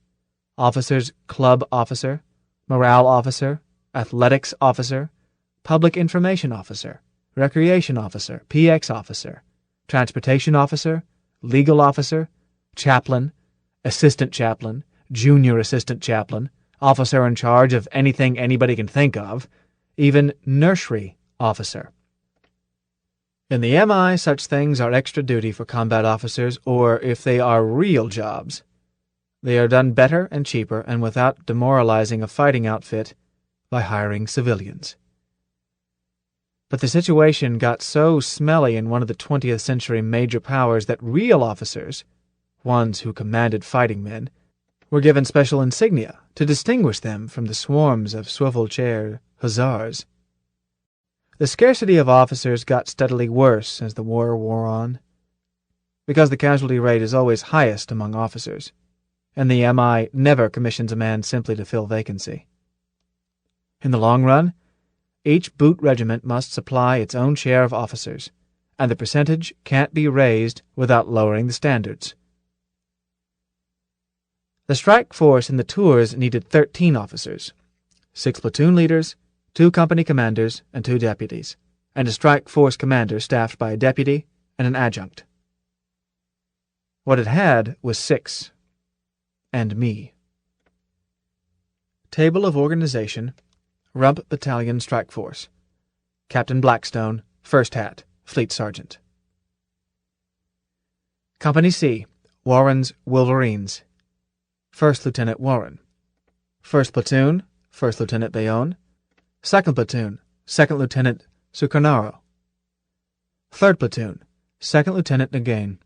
Officers, club officer, morale officer, athletics officer, public information officer, recreation officer, PX officer, transportation officer, legal officer, chaplain, assistant chaplain, junior assistant chaplain, officer in charge of anything anybody can think of, even nursery officer. In the MI, such things are extra duty for combat officers, or if they are real jobs, they are done better and cheaper and without demoralizing a fighting outfit by hiring civilians. But the situation got so smelly in one of the 20th century major powers that real officers, ones who commanded fighting men, were given special insignia to distinguish them from the swarms of swivel-chair hussars. The scarcity of officers got steadily worse as the war wore on, because the casualty rate is always highest among officers, and the MI never commissions a man simply to fill vacancy. In the long run, each boot regiment must supply its own share of officers, and the percentage can't be raised without lowering the standards. The strike force in the tours needed 13 officers, 6 platoon leaders, 2 company commanders, and 2 deputies, and a strike force commander staffed by a deputy and an adjunct. What it had was 6. And me. Table of Organization, Rump Battalion Strike Force. Captain Blackstone, First Hat, Fleet Sergeant. Company C, Warren's Wolverines. First Lieutenant Warren. First Platoon, First Lieutenant Bayonne. Second Platoon, Second Lieutenant Sucarnaro. Third Platoon, Second Lieutenant Nagain.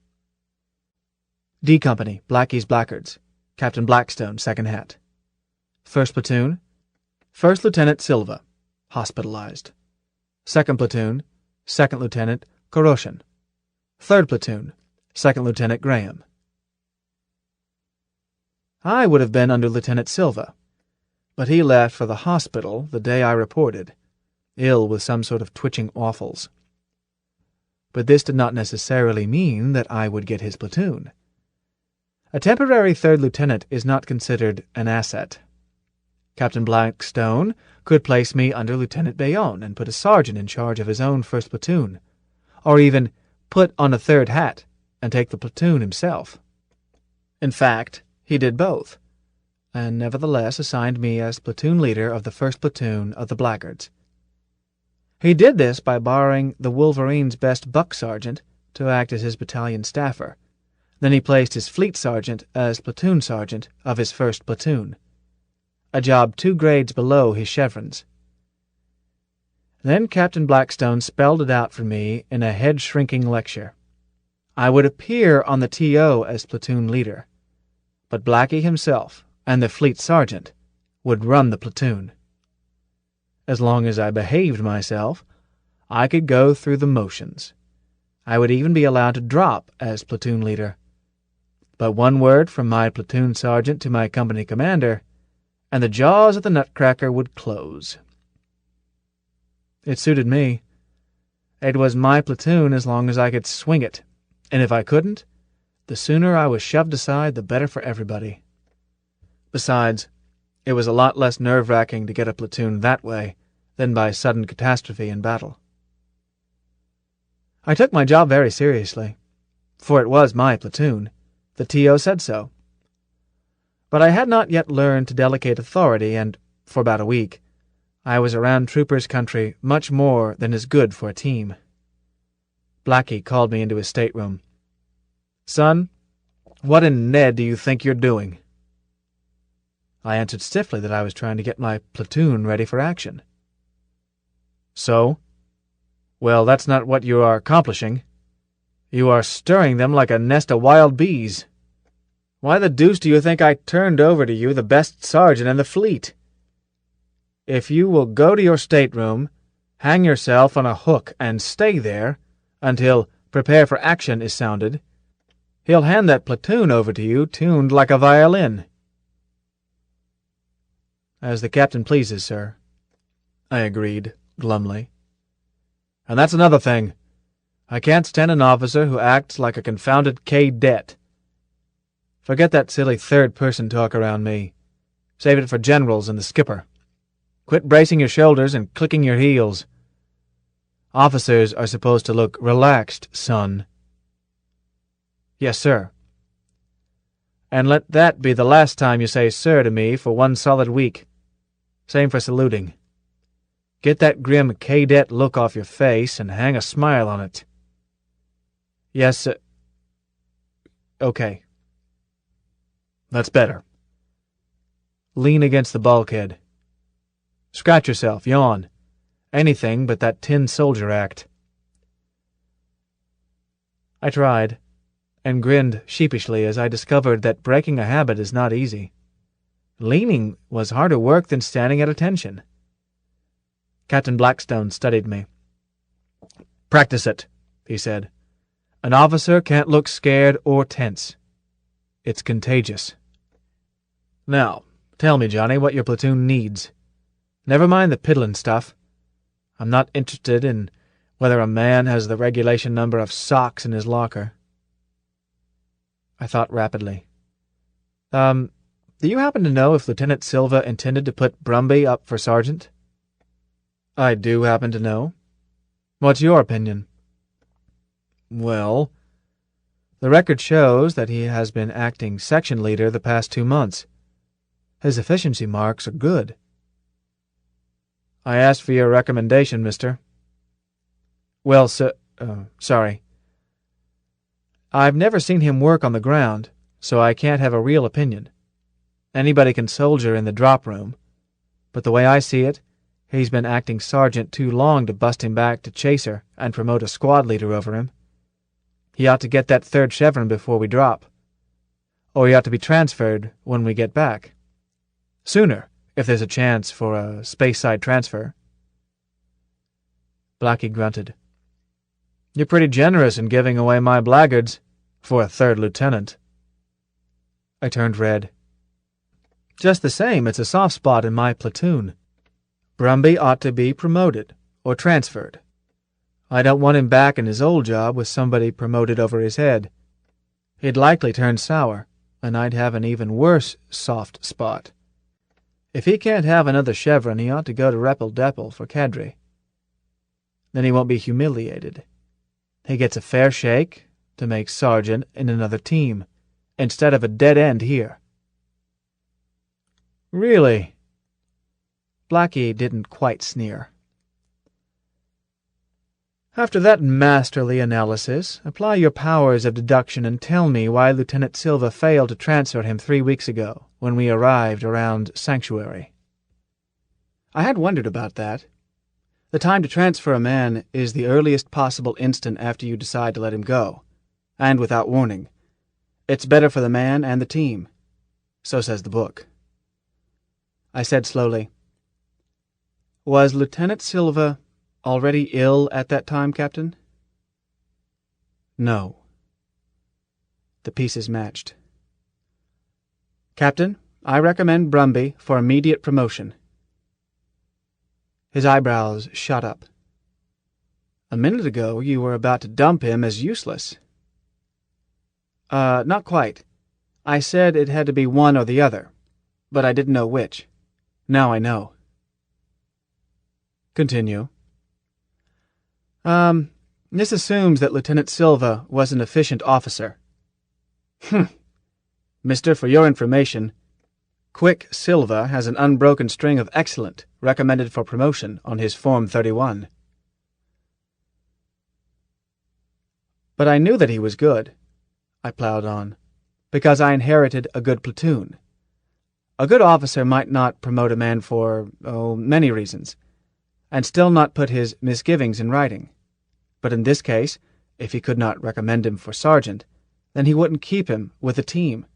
D Company, Blackie's Blackguards. Captain Blackstone, Second Hat. First Platoon, First Lieutenant Silva, hospitalized. Second Platoon, Second Lieutenant Koroshin. Third Platoon, Second Lieutenant Graham. I would have been under Lieutenant Silva, but he left for the hospital the day I reported, ill with some sort of twitching offals. But this did not necessarily mean that I would get his platoon. A temporary third lieutenant is not considered an asset. Captain Blackstone could place me under Lieutenant Bayonne and put a sergeant in charge of his own first platoon, or even put on a third hat and take the platoon himself. In fact, he did both, and nevertheless assigned me as platoon leader of the first platoon of the Blackguards. He did this by borrowing the Wolverines' best buck sergeant to act as his battalion staffer. Then he placed his fleet sergeant as platoon sergeant of his first platoon, a job 2 grades below his chevrons. Then Captain Blackstone spelled it out for me in a head-shrinking lecture. I would appear on the TO as platoon leader, but Blackie himself and the fleet sergeant would run the platoon. As long as I behaved myself, I could go through the motions. I would even be allowed to drop as platoon leader. But one word from my platoon sergeant to my company commander, and the jaws of the nutcracker would close. It suited me. It was my platoon as long as I could swing it, and if I couldn't, the sooner I was shoved aside, the better for everybody. Besides, it was a lot less nerve-wracking to get a platoon that way than by sudden catastrophe in battle. I took my job very seriously, for it was my platoon. The TO said so. But I had not yet learned to delegate authority, and, for about a week, I was around troopers' country much more than is good for a team. Blackie called me into his stateroom. "Son, what in Ned do you think you're doing?" I answered stiffly that I was trying to get my platoon ready for action. "So? Well, that's not what you are accomplishing. You are stirring them like a nest of wild bees. Why the deuce do you think I turned over to you the best sergeant in the fleet? If you will go to your stateroom, hang yourself on a hook and stay there until 'prepare for action' is sounded, he'll hand that platoon over to you tuned like a violin." "As the captain pleases, sir," I agreed glumly. "And that's another thing. I can't stand an officer who acts like a confounded cadet. Forget that silly third-person talk around me. Save it for generals and the skipper. Quit bracing your shoulders and clicking your heels. Officers are supposed to look relaxed, son." "Yes, sir." "And let that be the last time you say sir to me for one solid week. Same for saluting. Get that grim cadet look off your face and hang a smile on it." "Yes, sir." "Okay. That's better. Lean against the bulkhead. Scratch yourself, yawn. Anything but that tin soldier act." I tried, and grinned sheepishly as I discovered that breaking a habit is not easy. Leaning was harder work than standing at attention. Captain Blackstone studied me. "Practice it," he said. "An officer can't look scared or tense. It's contagious. Now, tell me, Johnny, what your platoon needs. Never mind the piddling stuff. I'm not interested in Whether a man has the regulation number of socks in his locker. I thought rapidly. Do you happen to know if Lieutenant Silva intended to put Brumby up for sergeant? I do happen to know. What's your opinion? Well, the record shows that he has been acting section leader the past 2 months. His efficiency marks are good. I asked for your recommendation, mister. Well, sir, sorry. I've never seen him work on the ground, so I can't have a real opinion. Anybody can soldier in the drop room, but the way I see it, he's been acting sergeant too long to bust him back to chaser and promote a squad leader over him. He ought to get that 3rd chevron before we drop. Or he ought to be transferred when we get back. Sooner, if there's a chance for a space-side transfer. Blackie grunted. You're pretty generous in giving away my blackguards for a 3rd lieutenant. I turned red. Just the same, it's a soft spot in my platoon. Brumby ought to be promoted or transferred. I don't want him back in his old job with somebody promoted over his head. He'd likely turn sour, and I'd have an even worse soft spot. If he can't have another chevron, he ought to go to Repple-Depple for cadre. Then he won't be humiliated. He gets a fair shake to make sergeant in another team, instead of a dead end here. Really? Blackie didn't quite sneer. After that masterly analysis, apply your powers of deduction and tell me why Lieutenant Silva failed to transfer him 3 weeks ago, when we arrived around Sanctuary. I had wondered about that. The time to transfer a man is the earliest possible instant after you decide to let him go, and without warning. It's better for the man and the team. So says the book. I said slowly, Was Lieutenant Silva already ill at that time, Captain? No. The pieces matched. Captain, I recommend Brumby for immediate promotion. His eyebrows shot up. A minute ago you were about to dump him as useless. Not quite. I said it had to be one or the other, but I didn't know which. Now I know. Continue. This assumes that Lieutenant Silva was an efficient officer. Mister, for your information, Quick Silva has an unbroken string of excellent, recommended for promotion on his Form 31. But I knew that he was good, I plowed on, because I inherited a good platoon. A good officer might not promote a man for, many reasons, and still not put his misgivings in writing. But in this case, if he could not recommend him for sergeant, then he wouldn't keep him with the team.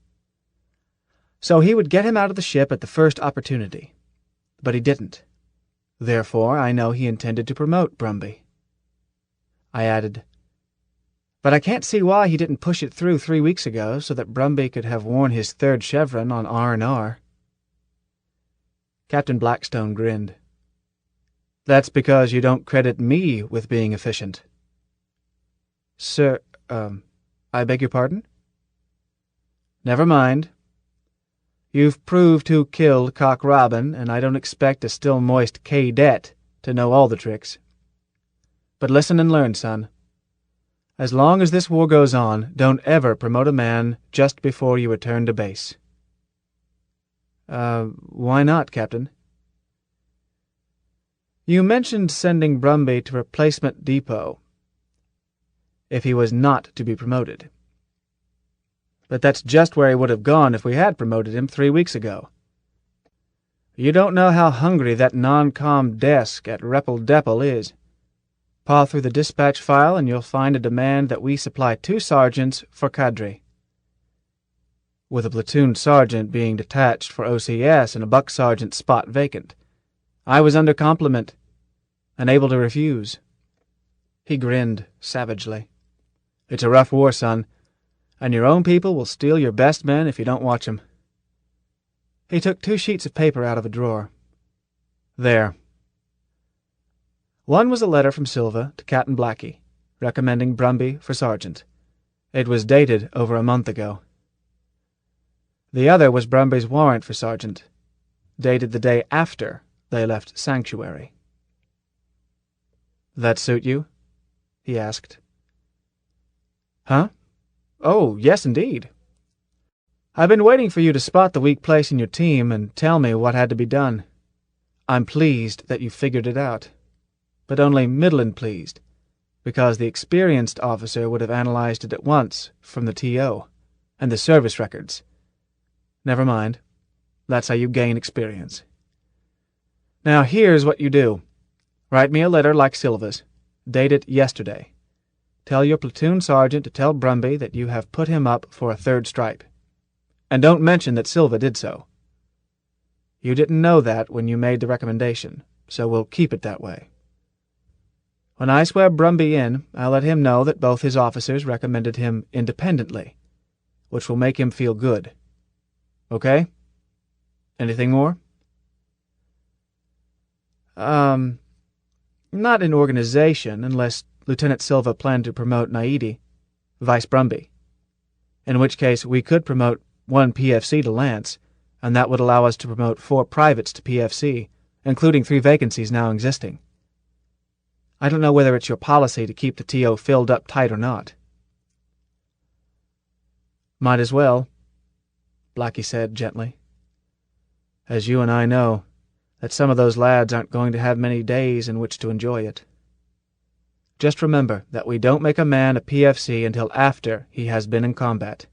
So he would get him out of the ship at the first opportunity. But he didn't. Therefore, I know he intended to promote Brumby. I added, But I can't see why he didn't push it through 3 weeks ago so that Brumby could have worn his 3rd chevron on R&R. Captain Blackstone grinned. That's because you don't credit me with being efficient. Sir, I beg your pardon? Never mind. You've proved who killed Cock Robin, and I don't expect a still moist cadet to know all the tricks. But listen and learn, son. As long as this war goes on, don't ever promote a man just before you return to base. Why not, Captain? You mentioned sending Brumby to replacement depot if he was not to be promoted. But that's just where he would have gone if we had promoted him 3 weeks ago. You don't know how hungry that non-com desk at Repple-Depple is. Paw through the dispatch file and you'll find a demand that we supply 2 sergeants for cadre, with a platoon sergeant being detached for OCS and a buck sergeant spot vacant. I was under compliment, and able to refuse. He grinned savagely. It's a rough war, son, and your own people will steal your best men if you don't watch 'em. He took 2 sheets of paper out of a drawer. There. One was a letter from Silva to Captain Blackie, recommending Brumby for sergeant. It was dated over a month ago. The other was Brumby's warrant for sergeant, dated the day after they left Sanctuary. "That suit you?" he asked. "Huh? Oh, yes, indeed. I've been waiting for you to spot the weak place in your team and tell me what had to be done. I'm pleased that you figured it out, but only middling pleased, because the experienced officer would have analyzed it at once from the TO and the service records. Never mind. That's how you gain experience. Now here's what you do. Write me a letter like Silva's. Date it yesterday. Tell your platoon sergeant to tell Brumby that you have put him up for a 3rd stripe. And don't mention that Silva did so. You didn't know that when you made the recommendation, so we'll keep it that way. When I swear Brumby in, I'll let him know that both his officers recommended him independently, which will make him feel good. Okay? Anything more?" Not in organization, unless Lieutenant Silva planned to promote Naidi, Vice Brumby, in which case we could promote 1 PFC to Lance, and that would allow us to promote 4 privates to PFC, including 3 vacancies now existing. I don't know whether it's your policy to keep the TO filled up tight or not. "Might as well," Blackie said gently. "As you and I know, that some of those lads aren't going to have many days in which to enjoy it. Just remember that we don't make a man a PFC until after he has been in combat.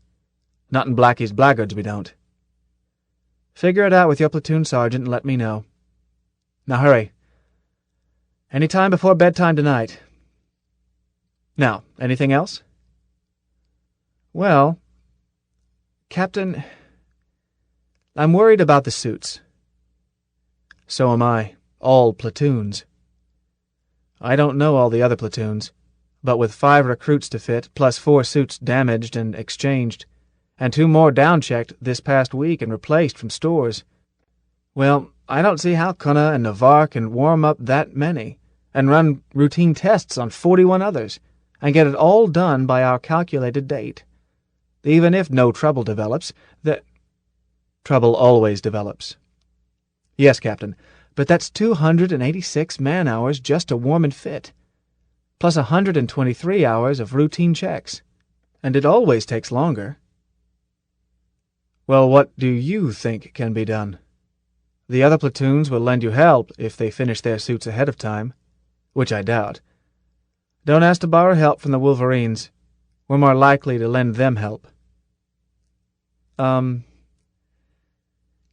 Not in Blackie's blackguards we don't. Figure it out with your platoon sergeant and let me know. Now hurry. Any time before bedtime tonight. Now, anything else?" "Well, Captain, I'm worried about the suits." "So am I. All platoons." "I don't know all the other platoons, but with 5 recruits to fit, plus 4 suits damaged and exchanged, and 2 more down-checked this past week and replaced from stores, well, I don't see how Cunha and Navarre can warm up that many and run routine tests on 41 others and get it all done by our calculated date. Even if no trouble develops, trouble always develops." "Yes, Captain, but that's 286 man-hours just to warm and fit, plus 123 hours of routine checks, and it always takes longer." "Well, what do you think can be done? The other platoons will lend you help if they finish their suits ahead of time, which I doubt. Don't ask to borrow help from the Wolverines. We're more likely to lend them help."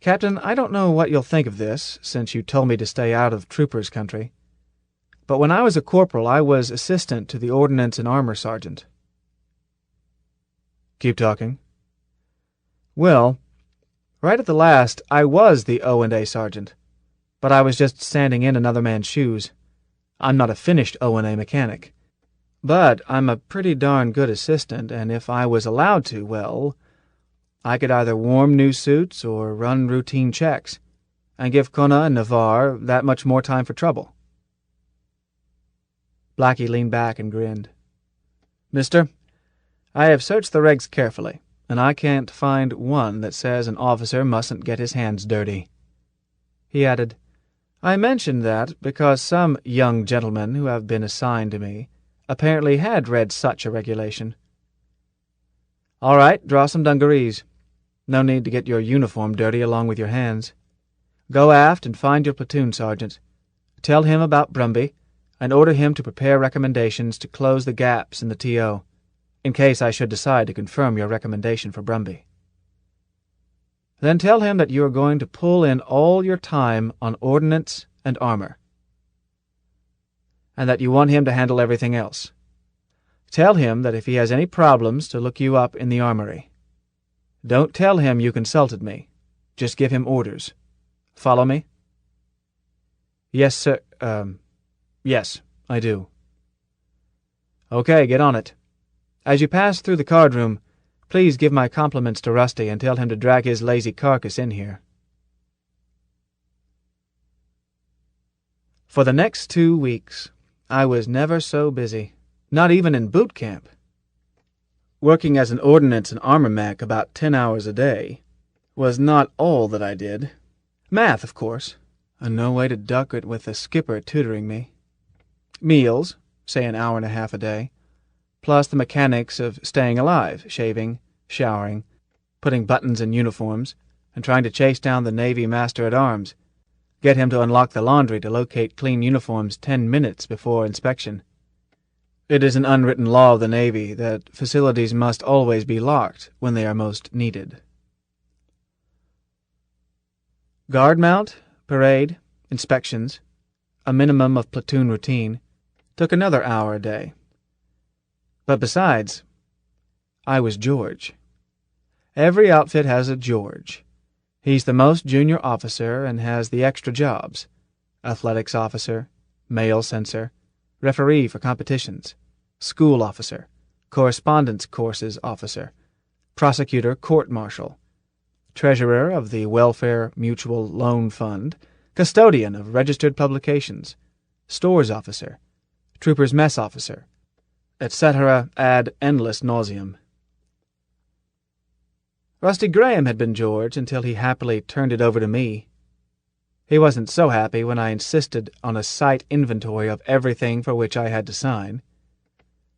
Captain, I don't know what you'll think of this, since you told me to stay out of Troopers' country, but when I was a corporal I was assistant to the Ordnance and Armor Sergeant." "Keep talking." "Well, right at the last I was the O&A Sergeant, but I was just standing in another man's shoes. I'm not a finished O&A mechanic, but I'm a pretty darn good assistant, and if I was allowed to, well, I could either warm new suits or run routine checks, and give Cunha and Navarre that much more time for trouble." Blackie leaned back and grinned. "Mister, I have searched the regs carefully, and I can't find one that says an officer mustn't get his hands dirty." He added, "I mentioned that because some young gentlemen who have been assigned to me apparently had read such a regulation. All right, draw some dungarees. No need to get your uniform dirty along with your hands. Go aft and find your platoon sergeant. Tell him about Brumby, and order him to prepare recommendations to close the gaps in the TO, in case I should decide to confirm your recommendation for Brumby. Then tell him that you are going to pull in all your time on ordnance and armor, and that you want him to handle everything else. Tell him that if he has any problems to look you up in the armory. Don't tell him you consulted me. Just give him orders. Follow me?" "Yes, sir. Yes, I do." "Okay, get on it. As you pass through the card room, please give my compliments to Rusty and tell him to drag his lazy carcass in here." For the next 2 weeks, I was never so busy, not even in boot camp. Working as an ordnance and armor mech about 10 hours a day was not all that I did. Math, of course, and no way to duck it with the skipper tutoring me. Meals, say an hour and a half a day, plus the mechanics of staying alive, shaving, showering, putting buttons in uniforms, and trying to chase down the Navy Master-at-Arms, get him to unlock the laundry to locate clean uniforms 10 minutes before inspection. It is an unwritten law of the Navy that facilities must always be locked when they are most needed. Guard mount, parade, inspections, a minimum of platoon routine, took another hour a day. But besides, I was George. Every outfit has a George. He's the most junior officer and has the extra jobs: athletics officer, mail censor, referee for competitions, school officer, correspondence courses officer, prosecutor court-martial, treasurer of the Welfare Mutual Loan Fund, custodian of registered publications, stores officer, trooper's mess officer, etc. ad endless nauseam. Rusty Graham had been George until he happily turned it over to me. He wasn't so happy when I insisted on a site inventory of everything for which I had to sign.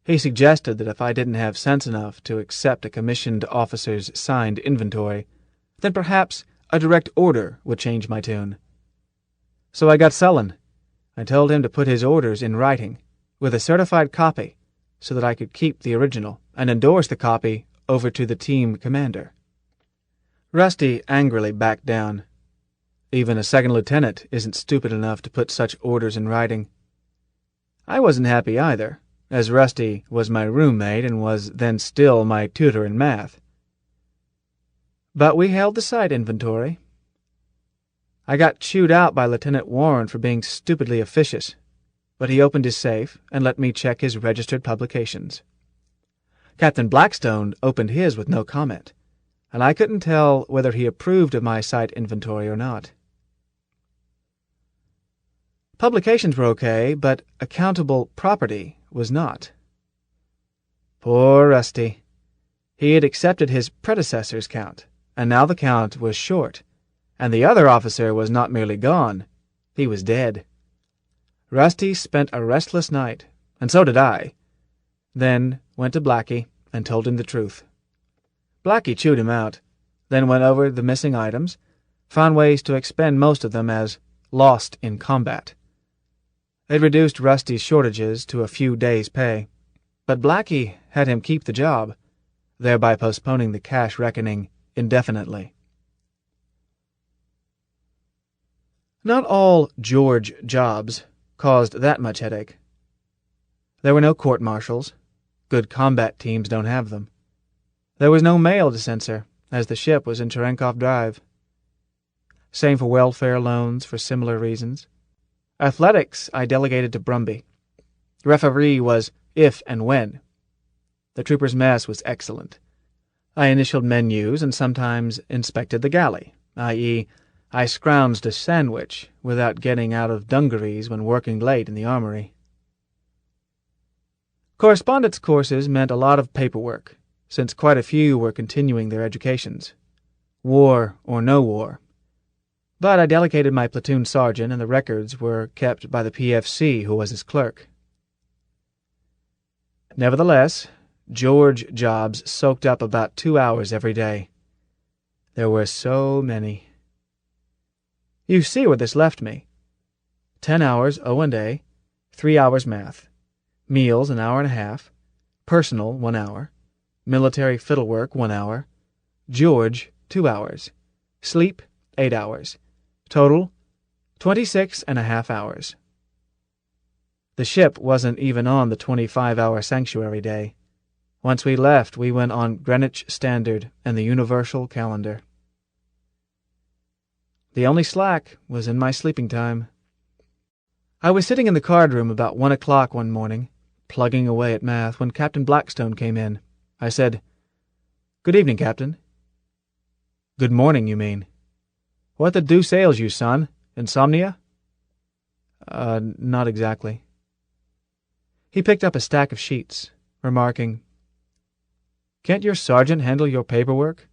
He suggested that if I didn't have sense enough to accept a commissioned officer's signed inventory, then perhaps a direct order would change my tune. So I got sullen. I told him to put his orders in writing, with a certified copy, so that I could keep the original and endorse the copy over to the team commander. Rusty angrily backed down. Even a second lieutenant isn't stupid enough to put such orders in writing. I wasn't happy either, as Rusty was my roommate and was then still my tutor in math. But we held the site inventory. I got chewed out by Lieutenant Warren for being stupidly officious, but he opened his safe and let me check his registered publications. Captain Blackstone opened his with no comment, and I couldn't tell whether he approved of my site inventory or not. Publications were okay, but accountable property was not. Poor Rusty. He had accepted his predecessor's count, and now the count was short, and the other officer was not merely gone, he was dead. Rusty spent a restless night, and so did I, then went to Blackie and told him the truth. Blackie chewed him out, then went over the missing items, found ways to expend most of them as lost in combat. It reduced Rusty's shortages to a few days' pay, but Blackie had him keep the job, thereby postponing the cash reckoning indefinitely. Not all George jobs caused that much headache. There were no court-martials. Good combat teams don't have them. There was no mail to censor, as the ship was in Cherenkov Drive. Same for welfare loans for similar reasons. Athletics I delegated to Brumby. Referee was if and when. The trooper's mess was excellent. I initialed menus and sometimes inspected the galley, i.e., I scrounged a sandwich without getting out of dungarees when working late in the armory. Correspondence courses meant a lot of paperwork, since quite a few were continuing their educations, war or no war. But I delegated my platoon sergeant, and the records were kept by the PFC, who was his clerk. Nevertheless, George jobs soaked up about 2 hours every day. There were so many. You see where this left me. 10 hours O&A, 3 hours math, meals an hour and a half, personal 1 hour, military fiddlework 1 hour, George 2 hours, sleep 8 hours, total 26.5 hours. The ship wasn't even on the 25-hour sanctuary day. Once we left, we went on Greenwich Standard and the Universal Calendar. The only slack was in my sleeping time. I was sitting in the card room about 1 o'clock one morning, plugging away at math, when Captain Blackstone came in. I said, "Good evening, Captain." "Good morning, you mean. What the deuce ails you, son? Insomnia?" Not exactly. He picked up a stack of sheets, remarking, "Can't your sergeant handle your paperwork?"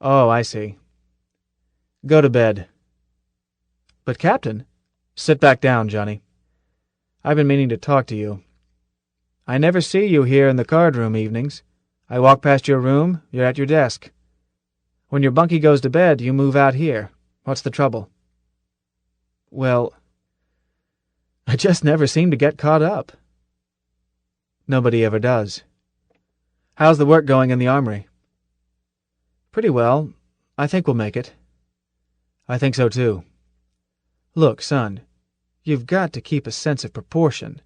"Oh, I see. Go to bed." "But, Captain—" "Sit back down, Johnny. I've been meaning to talk to you. I never see you here in the card room evenings. I walk past your room, you're at your desk. When your bunkie goes to bed, you move out here. What's the trouble?" "Well, I just never seem to get caught up." "Nobody ever does. How's the work going in the armory?" "Pretty well. I think we'll make it." "I think so too. Look, son, you've got to keep a sense of proportion.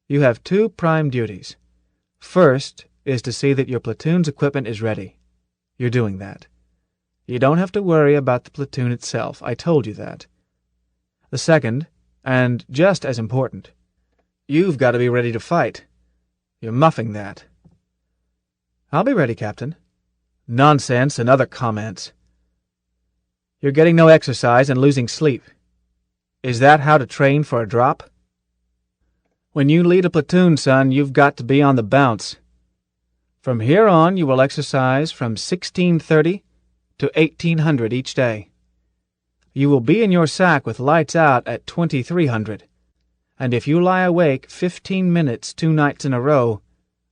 You have two prime duties. First is to see that your platoon's equipment is ready. You're doing that. You don't have to worry about the platoon itself. I told you that. The second, and just as important, you've got to be ready to fight. You're muffing that." "I'll be ready, Captain." "Nonsense and other comments. You're getting no exercise and losing sleep. Is that how to train for a drop? When you lead a platoon, son, you've got to be on the bounce. From here on you will exercise from 1630 to 1800 each day. You will be in your sack with lights out at 2300, and if you lie awake 15 minutes 2 nights in a row,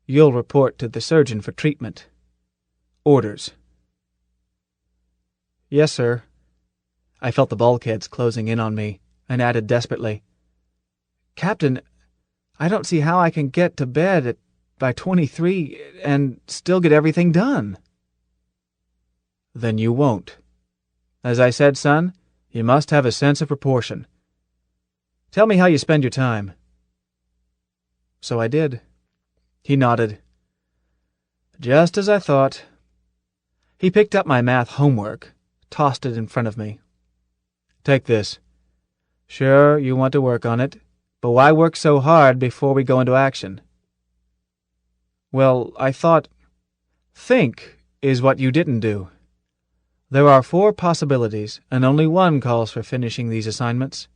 you'll report to the surgeon for treatment. Orders." "Yes, sir." I felt the bulkheads closing in on me, and added desperately, "Captain, I don't see how I can get to bed by 23 and still get everything done." "Then you won't. As I said, son, you must have a sense of proportion. Tell me how you spend your time." So I did. He nodded. "Just as I thought." He picked up my math homework, tossed it in front of me. "Take this. Sure, you want to work on it, but why work so hard before we go into action?" "Well, I thought—" "Think is what you didn't do. There are 4 possibilities, and only one calls for finishing these assignments.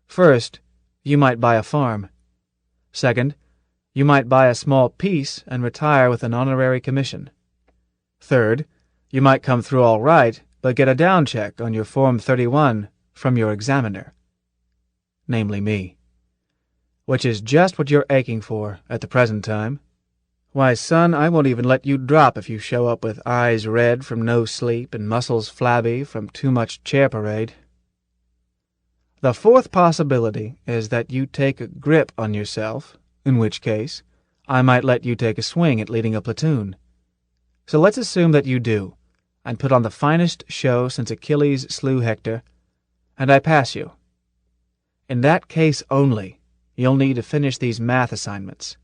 First, you might buy a farm. Second, you might buy a small piece and retire with an honorary commission. Third, you might come through all right, but get a down check on your Form 31 from your examiner, namely me, which is just what you're aching for at the present time. Why, son, I won't even let you drop if you show up with eyes red from no sleep and muscles flabby from too much chair parade. The 4th possibility is that you take a grip on yourself, in which case I might let you take a swing at leading a platoon. So let's assume that you do, and put on the finest show since Achilles slew Hector, and I pass you. In that case only, you'll need to finish these math assignments.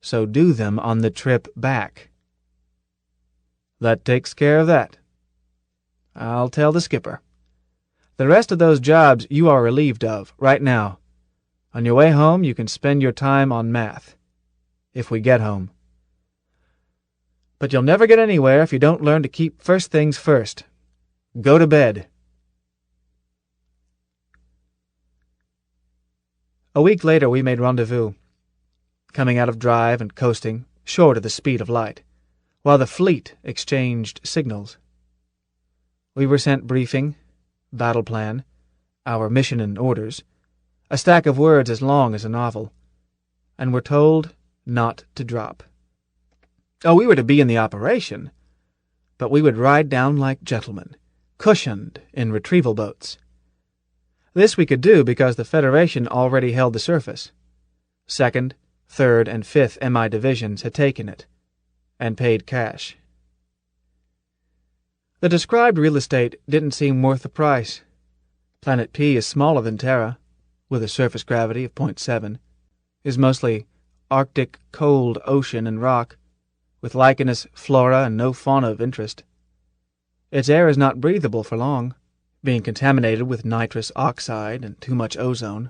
So do them on the trip back." "That takes care of that." "I'll tell the skipper. The rest of those jobs you are relieved of right now. On your way home you can spend your time on math. If we get home. But you'll never get anywhere if you don't learn to keep first things first. Go to bed." A week later we made rendezvous, coming out of drive and coasting, short of the speed of light, while the fleet exchanged signals. We were sent briefing, battle plan, our mission and orders, a stack of words as long as a novel, and were told not to drop. Oh, we were to be in the operation, but we would ride down like gentlemen, cushioned in retrieval boats. This we could do because the Federation already held the surface. 2nd, 3rd, and 5th MI divisions had taken it, and paid cash. The described real estate didn't seem worth the price. Planet P is smaller than Terra, with a surface gravity of 0.7, is mostly Arctic cold ocean and rock, with lichenous flora and no fauna of interest. Its air is not breathable for long, being contaminated with nitrous oxide and too much ozone.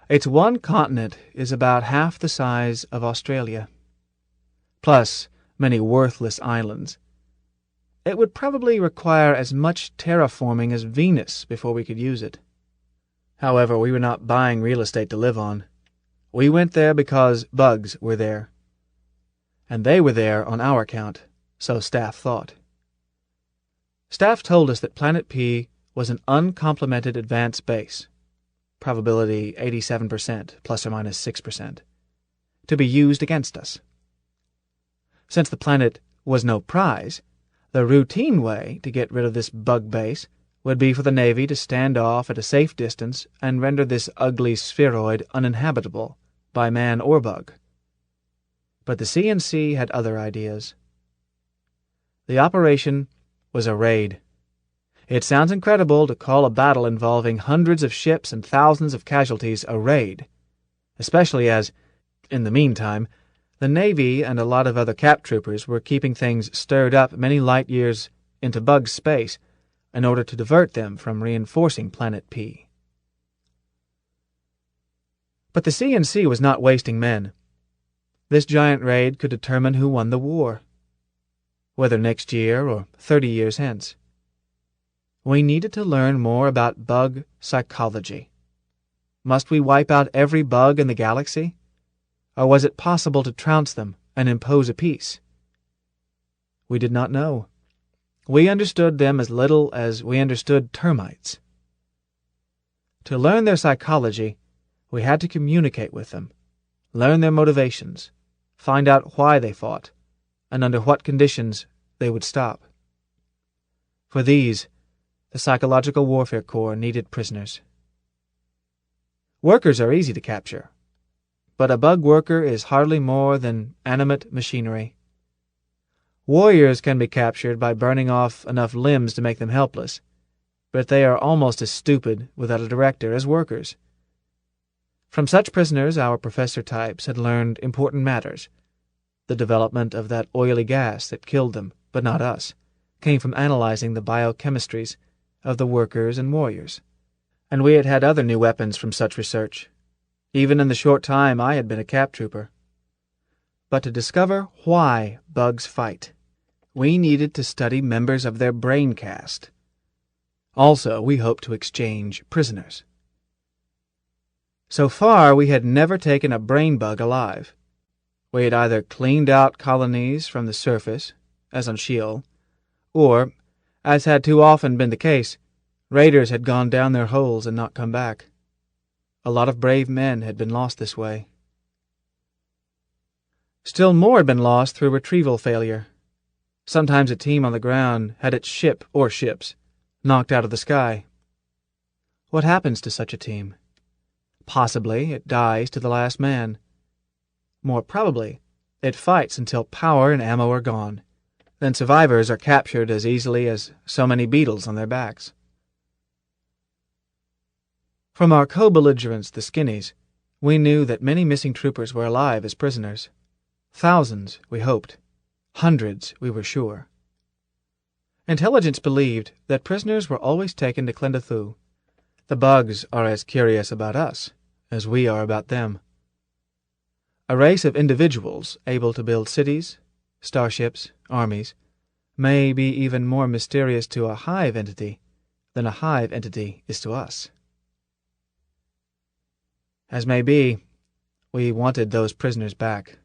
Its one continent is about half the size of Australia, plus many worthless islands. It would probably require as much terraforming as Venus before we could use it. However, we were not buying real estate to live on. We went there because bugs were there. And they were there on our account, so staff thought. Staff told us that Planet P was an uncomplemented advanced base, probability 87%, plus or minus 6%, to be used against us. Since the planet was no prize, the routine way to get rid of this bug base would be for the Navy to stand off at a safe distance and render this ugly spheroid uninhabitable by man or bug. But the CNC had other ideas. The operation was a raid. It sounds incredible to call a battle involving hundreds of ships and thousands of casualties a raid, especially as, in the meantime, the Navy and a lot of other cap troopers were keeping things stirred up many light years into bug space in order to divert them from reinforcing Planet P. But the CNC was not wasting men. This giant raid could determine who won the war, whether next year or 30 years hence. We needed to learn more about bug psychology. Must we wipe out every bug in the galaxy? Or was it possible to trounce them and impose a peace? We did not know. We understood them as little as we understood termites. To learn their psychology, we had to communicate with them, learn their motivations, find out why they fought, and under what conditions they would stop. For these, the Psychological Warfare Corps needed prisoners. Workers are easy to capture, but a bug worker is hardly more than animate machinery. Warriors can be captured by burning off enough limbs to make them helpless, but they are almost as stupid without a director as workers. From such prisoners our professor types had learned important matters. The development of that oily gas that killed them, but not us, came from analyzing the biochemistries of the workers and warriors. And we had had other new weapons from such research, even in the short time I had been a cap trooper. But to discover why bugs fight, we needed to study members of their brain cast. Also, we hoped to exchange prisoners. So far, we had never taken a brain bug alive. We had either cleaned out colonies from the surface, as on Sheol, or, as had too often been the case, raiders had gone down their holes and not come back. A lot of brave men had been lost this way. Still more had been lost through retrieval failure. Sometimes a team on the ground had its ship or ships knocked out of the sky. What happens to such a team? Possibly it dies to the last man. More probably, it fights until power and ammo are gone. Then survivors are captured as easily as so many beetles on their backs. From our co-belligerents, the Skinnies, we knew that many missing troopers were alive as prisoners. Thousands, we hoped. Hundreds, we were sure. Intelligence believed that prisoners were always taken to Klendathu. The bugs are as curious about us as we are about them. A race of individuals able to build cities, starships, armies, may be even more mysterious to a hive entity than a hive entity is to us. As may be, we wanted those prisoners back.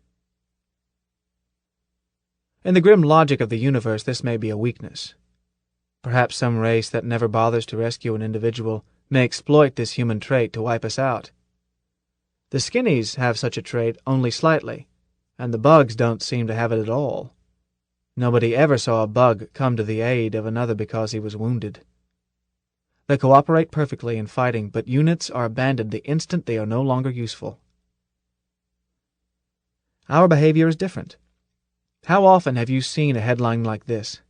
In the grim logic of the universe, this may be a weakness. Perhaps some race that never bothers to rescue an individual may exploit this human trait to wipe us out. The Skinnies have such a trait only slightly, and the bugs don't seem to have it at all. Nobody ever saw a bug come to the aid of another because he was wounded. They cooperate perfectly in fighting, but units are abandoned the instant they are no longer useful. Our behavior is different. How often have you seen a headline like this?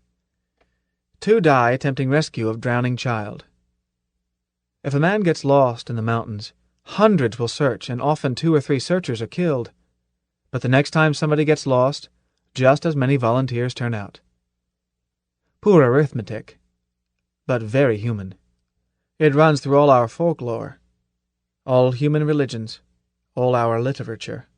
2 die attempting rescue of drowning child. If a man gets lost in the mountains, hundreds will search, and often 2 or 3 searchers are killed. But the next time somebody gets lost, just as many volunteers turn out. Poor arithmetic, but very human. It runs through all our folklore, all human religions, all our literature.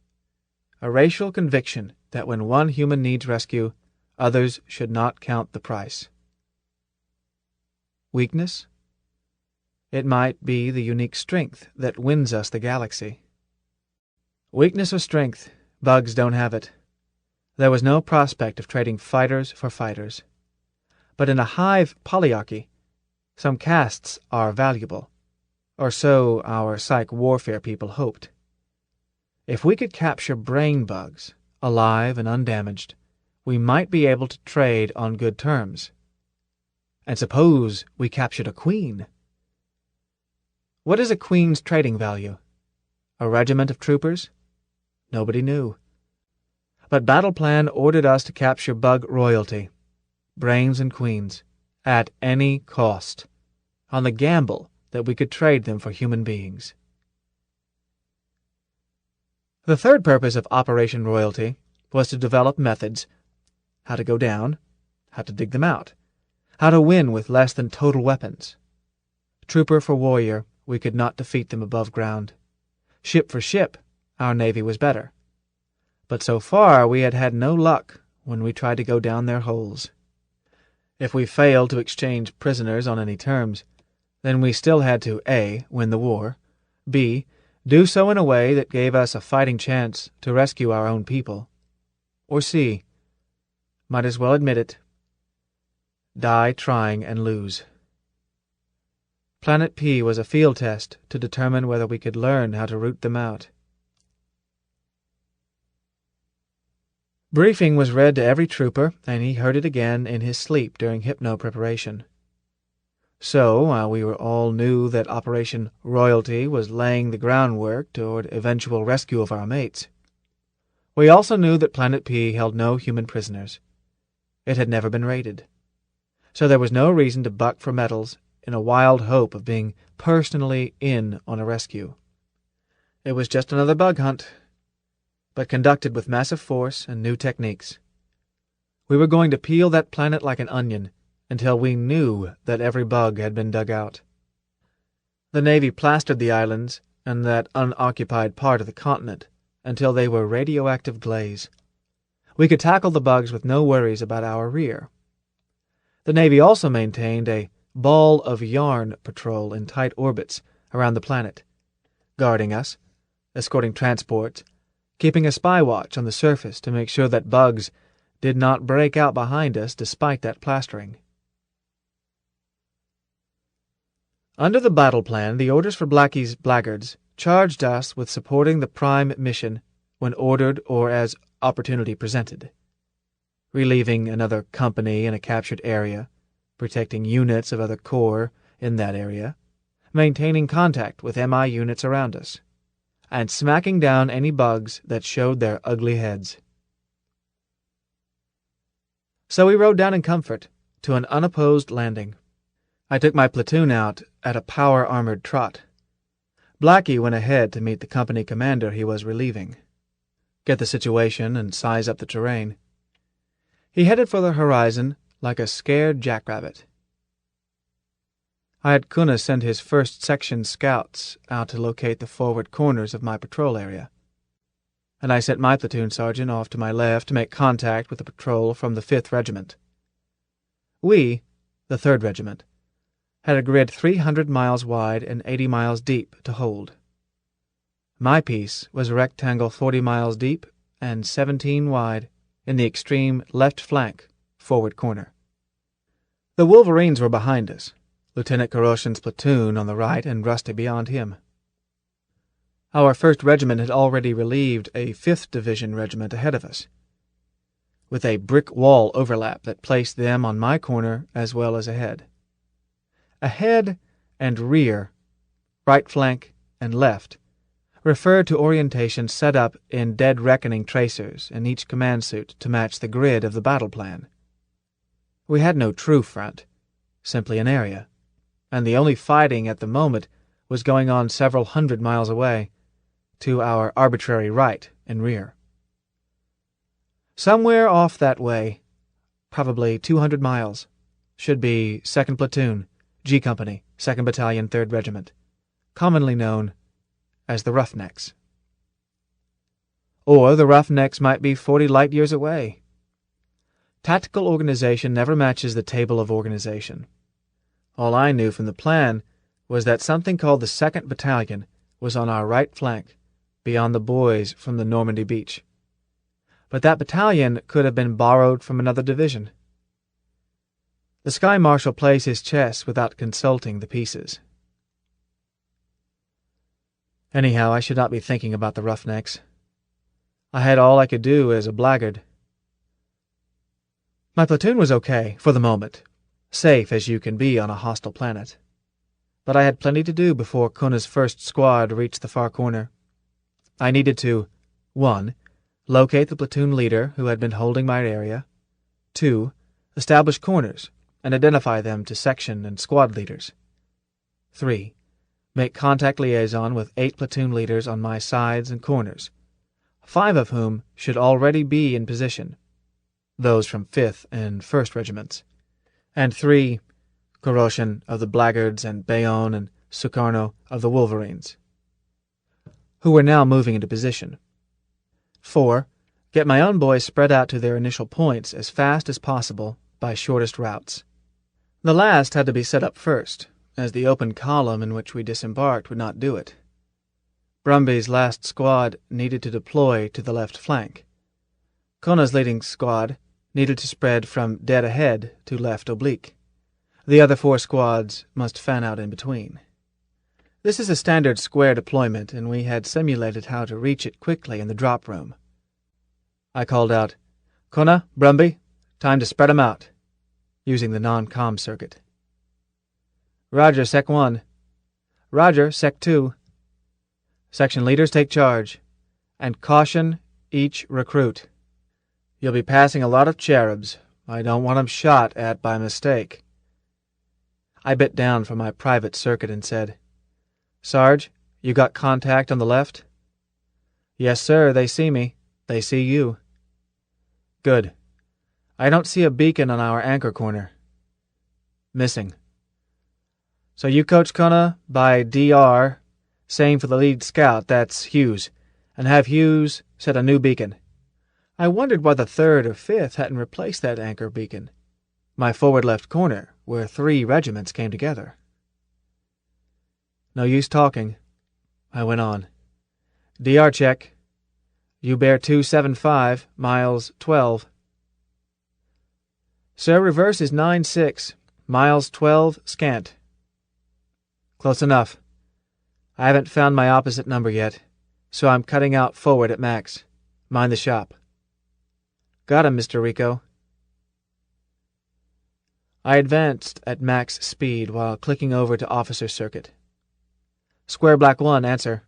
A racial conviction that when one human needs rescue, others should not count the price. Weakness? It might be the unique strength that wins us the galaxy. Weakness or strength, bugs don't have it. There was no prospect of trading fighters for fighters. But in a hive polyarchy, some castes are valuable, or so our psych warfare people hoped. If we could capture brain bugs, alive and undamaged, we might be able to trade on good terms. And suppose we captured a queen? What is a queen's trading value? A regiment of troopers? Nobody knew. But Battle Plan ordered us to capture bug royalty, brains and queens, at any cost, on the gamble that we could trade them for human beings. The third purpose of Operation Royalty was to develop methods: how to go down, how to dig them out, how to win with less than total weapons. Trooper for warrior, we could not defeat them above ground. Ship for ship, our navy was better. But so far we had had no luck when we tried to go down their holes. If we failed to exchange prisoners on any terms, then we still had to A. win the war, B. do so in a way that gave us a fighting chance to rescue our own people, or C. might as well admit it, die trying and lose. Planet P was a field test to determine whether we could learn how to root them out. Briefing was read to every trooper, and he heard it again in his sleep during hypno-preparation. So, while we all knew that Operation Royalty was laying the groundwork toward eventual rescue of our mates, we also knew that Planet P held no human prisoners. It had never been raided. So there was no reason to buck for medals in a wild hope of being personally in on a rescue. It was just another bug hunt, but conducted with massive force and new techniques. We were going to peel that planet like an onion until we knew that every bug had been dug out. The Navy plastered the islands and that unoccupied part of the continent until they were radioactive glaze. We could tackle the bugs with no worries about our rear. The Navy also maintained a ball of yarn patrol in tight orbits around the planet, guarding us, escorting transports, keeping a spy watch on the surface to make sure that bugs did not break out behind us despite that plastering. Under the battle plan, the orders for Blackie's blackguards charged us with supporting the prime mission when ordered or as opportunity presented, relieving another company in a captured area, protecting units of other corps in that area, maintaining contact with MI units around us, and smacking down any bugs that showed their ugly heads. So we rode down in comfort to an unopposed landing. I took my platoon out at a power-armored trot. Blackie went ahead to meet the company commander he was relieving, get the situation and size up the terrain. He headed for the horizon like a scared jackrabbit. I had Kuna send his first section scouts out to locate the forward corners of my patrol area, and I sent my platoon sergeant off to my left to make contact with the patrol from the 5th Regiment. We, the 3rd Regiment, had a grid 300 miles wide and 80 miles deep to hold. My piece was a rectangle 40 miles deep and 17 wide in the extreme left flank forward corner. The Wolverines were behind us, Lieutenant Koroshin's platoon on the right and Rusty beyond him. Our 1st Regiment had already relieved a 5th Division regiment ahead of us, with a brick wall overlap that placed them on my corner as well as ahead. Ahead and rear, right flank and left, referred to orientation set up in dead reckoning tracers in each command suit to match the grid of the battle plan. We had no true front, simply an area, and the only fighting at the moment was going on several hundred miles away, to our arbitrary right and rear. Somewhere off that way, probably 200 miles, should be 2nd Platoon, G Company, 2nd Battalion, 3rd Regiment, commonly known as the Roughnecks. Or the Roughnecks might be 40 light-years away. Tactical organization never matches the table of organization. All I knew from the plan was that something called the 2nd Battalion was on our right flank, beyond the boys from the Normandy beach. But that battalion could have been borrowed from another division. The Sky Marshal plays his chess without consulting the pieces. Anyhow, I should not be thinking about the Roughnecks. I had all I could do as a blackguard. My platoon was okay, for the moment, safe as you can be on a hostile planet. But I had plenty to do before Kuna's first squad reached the far corner. I needed to 1. Locate the platoon leader who had been holding my area. 2. Establish corners and identify them to section and squad leaders. 3. Make contact liaison with 8 platoon leaders on my sides and corners, 5 of whom should already be in position, those from 5th and 1st Regiments, and 3. Koroshin of the Blackguards and Bayonne and Sukarno of the Wolverines, who were now moving into position. 4. Get my own boys spread out to their initial points as fast as possible by shortest routes. The last had to be set up first, as the open column in which we disembarked would not do it. Brumby's last squad needed to deploy to the left flank. Kona's leading squad needed to spread from dead ahead to left oblique. The other 4 squads must fan out in between. This is a standard square deployment, and we had simulated how to reach it quickly in the drop room. I called out, "Kona, Brumby, time to spread 'em out," using the non-com circuit. "Roger, Sec 1. Roger, Sec 2. Section leaders take charge. And caution each recruit. You'll be passing a lot of cherubs. I don't want 'em shot at by mistake." I bit down from my private circuit and said, "Sarge, you got contact on the left?" "Yes, sir, they see me. They see you." "Good. I don't see a beacon on our anchor corner." "Missing. So you coach Kona by DR, same for the lead scout, that's Hughes, and have Hughes set a new beacon." I wondered why the 3rd or 5th hadn't replaced that anchor beacon, my forward left corner, where 3 regiments came together. "No use talking," I went on. "DR check. You bear 275, miles 12. Sir, reverse is 96, miles 12 scant." "Close enough. I haven't found my opposite number yet, so I'm cutting out forward at max. Mind the shop." "Got him, Mr. Rico." I advanced at max speed while clicking over to officer circuit. "Square Black 1, answer."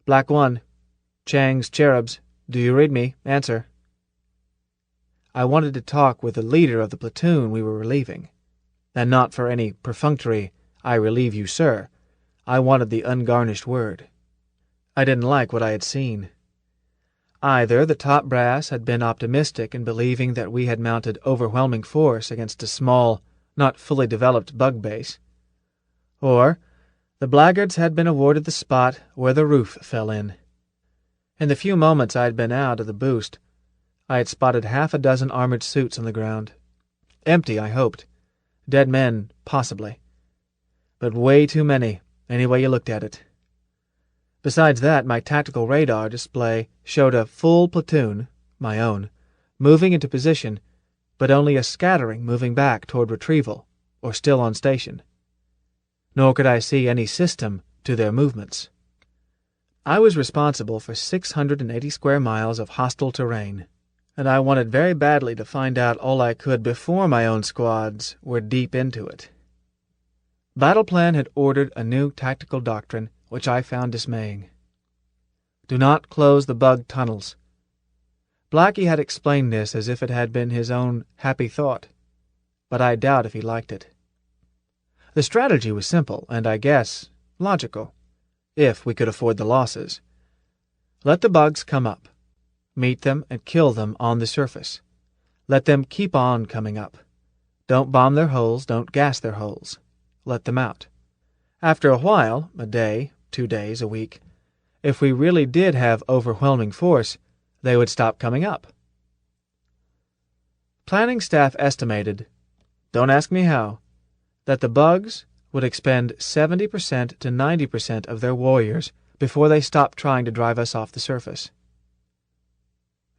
"Black 1. Chang's Cherubs. Do you read me? Answer." I wanted to talk with the leader of the platoon we were relieving, and not for any perfunctory, "I relieve you, sir." I wanted the ungarnished word. I didn't like what I had seen. Either the top brass had been optimistic in believing that we had mounted overwhelming force against a small, not fully developed bug base, or the blackguards had been awarded the spot where the roof fell in. In the few moments I had been out of the boost, I had spotted 6 armored suits on the ground. Empty, I hoped. Dead men, possibly. But way too many, any way you looked at it. Besides that, my tactical radar display showed a full platoon, my own, moving into position, but only a scattering moving back toward retrieval, or still on station. Nor could I see any system to their movements. I was responsible for 680 square miles of hostile terrain, and I wanted very badly to find out all I could before my own squads were deep into it. Battle Plan had ordered a new tactical doctrine which I found dismaying. Do not close the bug tunnels. Blackie had explained this as if it had been his own happy thought, but I doubt if he liked it. The strategy was simple and, I guess, logical, if we could afford the losses. Let the bugs come up. Meet them and kill them on the surface. Let them keep on coming up. Don't bomb their holes, don't gas their holes. Let them out. After a while, a day, 2 days, a week, if we really did have overwhelming force, they would stop coming up. Planning staff estimated, don't ask me how, that the bugs would expend 70% to 90% of their warriors before they stopped trying to drive us off the surface.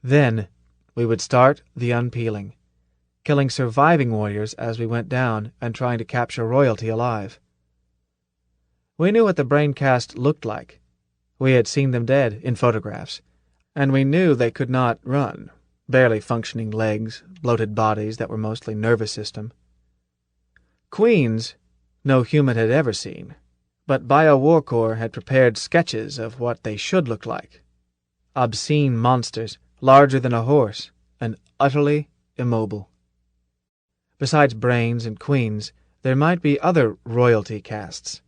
Then we would start the unpeeling, killing surviving warriors as we went down and trying to capture royalty alive. We knew what the brain cast looked like. We had seen them dead in photographs, and we knew they could not run, barely functioning legs, bloated bodies that were mostly nervous system. Queens no human had ever seen, but Bio-War Corps had prepared sketches of what they should look like. Obscene monsters, larger than a horse, and utterly immobile. Besides brains and queens, there might be other royalty castes.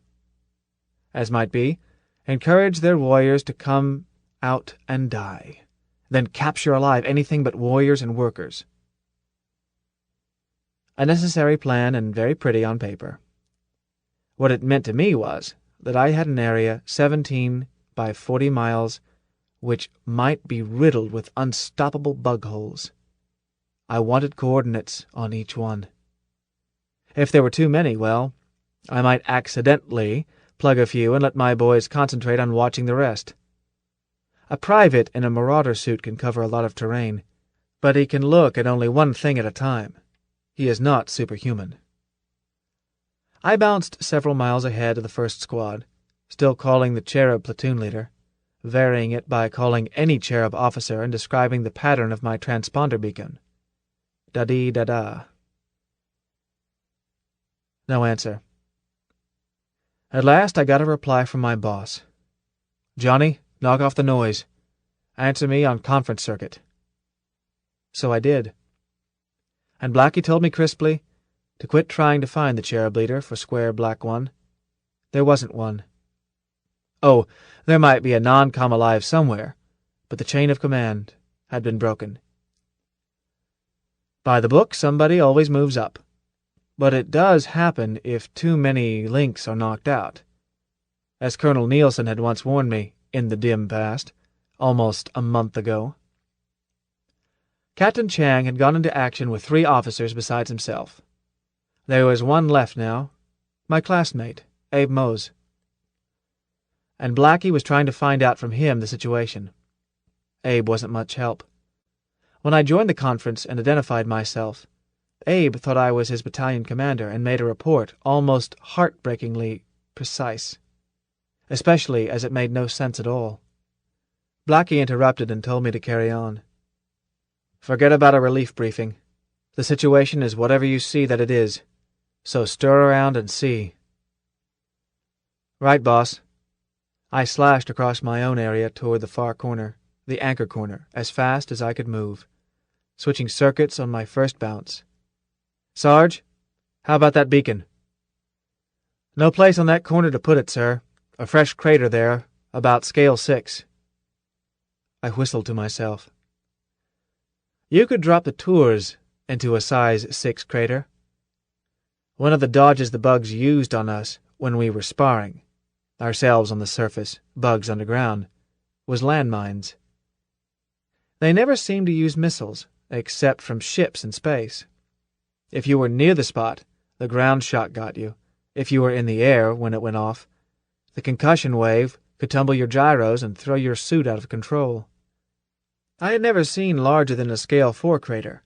As might be, encourage their warriors to come out and die, then capture alive anything but warriors and workers. A necessary plan and very pretty on paper. What it meant to me was that I had an area 17 by 40 miles which might be riddled with unstoppable bug holes. I wanted coordinates on each one. If there were too many, well, I might accidentally plug a few and let my boys concentrate on watching the rest. A private in a marauder suit can cover a lot of terrain, but he can look at only one thing at a time. He is not superhuman. I bounced several miles ahead of the first squad, still calling the Cherub platoon leader, varying it by calling any Cherub officer and describing the pattern of my transponder beacon. Da-dee-da-da. No answer. At last I got a reply from my boss. "Johnny, knock off the noise. Answer me on conference circuit." So I did. And Blackie told me crisply to quit trying to find the Cherub leader for Square Black One. There wasn't one. Oh, there might be a non-com alive somewhere, but the chain of command had been broken. By the book, somebody always moves up. But it does happen if too many links are knocked out. As Colonel Nielsen had once warned me, in the dim past, almost a month ago. Captain Chang had gone into action with 3 officers besides himself. There was one left now, my classmate, Abe Mose. And Blackie was trying to find out from him the situation. Abe wasn't much help. When I joined the conference and identified myself, Abe thought I was his battalion commander and made a report almost heartbreakingly precise, especially as it made no sense at all. Blackie interrupted and told me to carry on. "Forget about a relief briefing. The situation is whatever you see that it is, so stir around and see." "Right, boss." I slashed across my own area toward the far corner, the anchor corner, as fast as I could move, switching circuits on my first bounce. "Sarge, how about that beacon?" "No place on that corner to put it, sir. A fresh crater there, about scale 6. I whistled to myself. "You could drop the tours into a size 6 crater. One of the dodges the bugs used on us when we were sparring, ourselves on the surface, bugs underground, was landmines. They never seemed to use missiles, except from ships in space. If you were near the spot, the ground shock got you. If you were in the air when it went off, the concussion wave could tumble your gyros and throw your suit out of control. I had never seen larger than a scale 4 crater.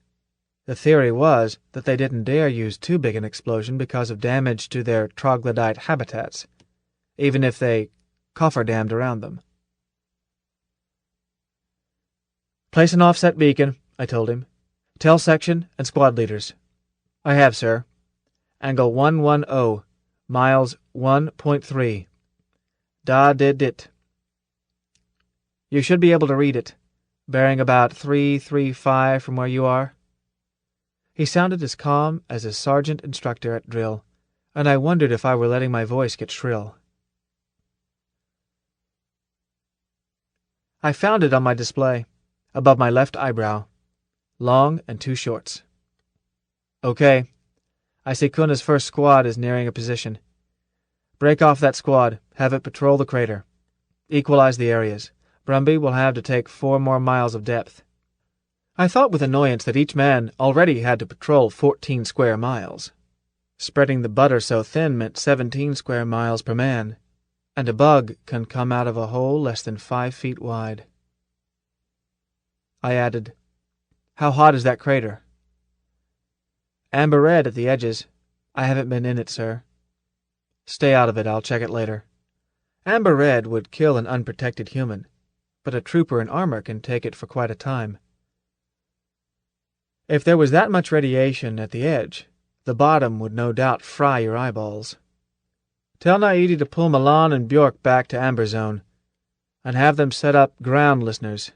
The theory was that they didn't dare use too big an explosion because of damage to their troglodyte habitats, even if they cofferdammed around them. "Place an offset beacon," I told him. "Tell section and squad leaders." "I have, sir. Angle 110, miles 1.3. Da-did-dit. You should be able to read it, bearing about 335 from where you are." He sounded as calm as a sergeant instructor at drill, and I wondered if I were letting my voice get shrill. I found it on my display, above my left eyebrow. Long and 2 shorts. "Okay. I see Kuna's first squad is nearing a position. Break off that squad. Have it patrol the crater. Equalize the areas. Brumby will have to take 4 more miles of depth." I thought with annoyance that each man already had to patrol 14 square miles. Spreading the butter so thin meant 17 square miles per man, and a bug can come out of a hole less than 5 feet wide. I added, "How hot is that crater?" "Amber red at the edges. I haven't been in it, sir." "Stay out of it. I'll check it later." Amber red would kill an unprotected human, but a trooper in armor can take it for quite a time. If there was that much radiation at the edge, the bottom would no doubt fry your eyeballs. Tell Naidi to pull Milan and Bjork back to Amber Zone, and have them set up ground listeners.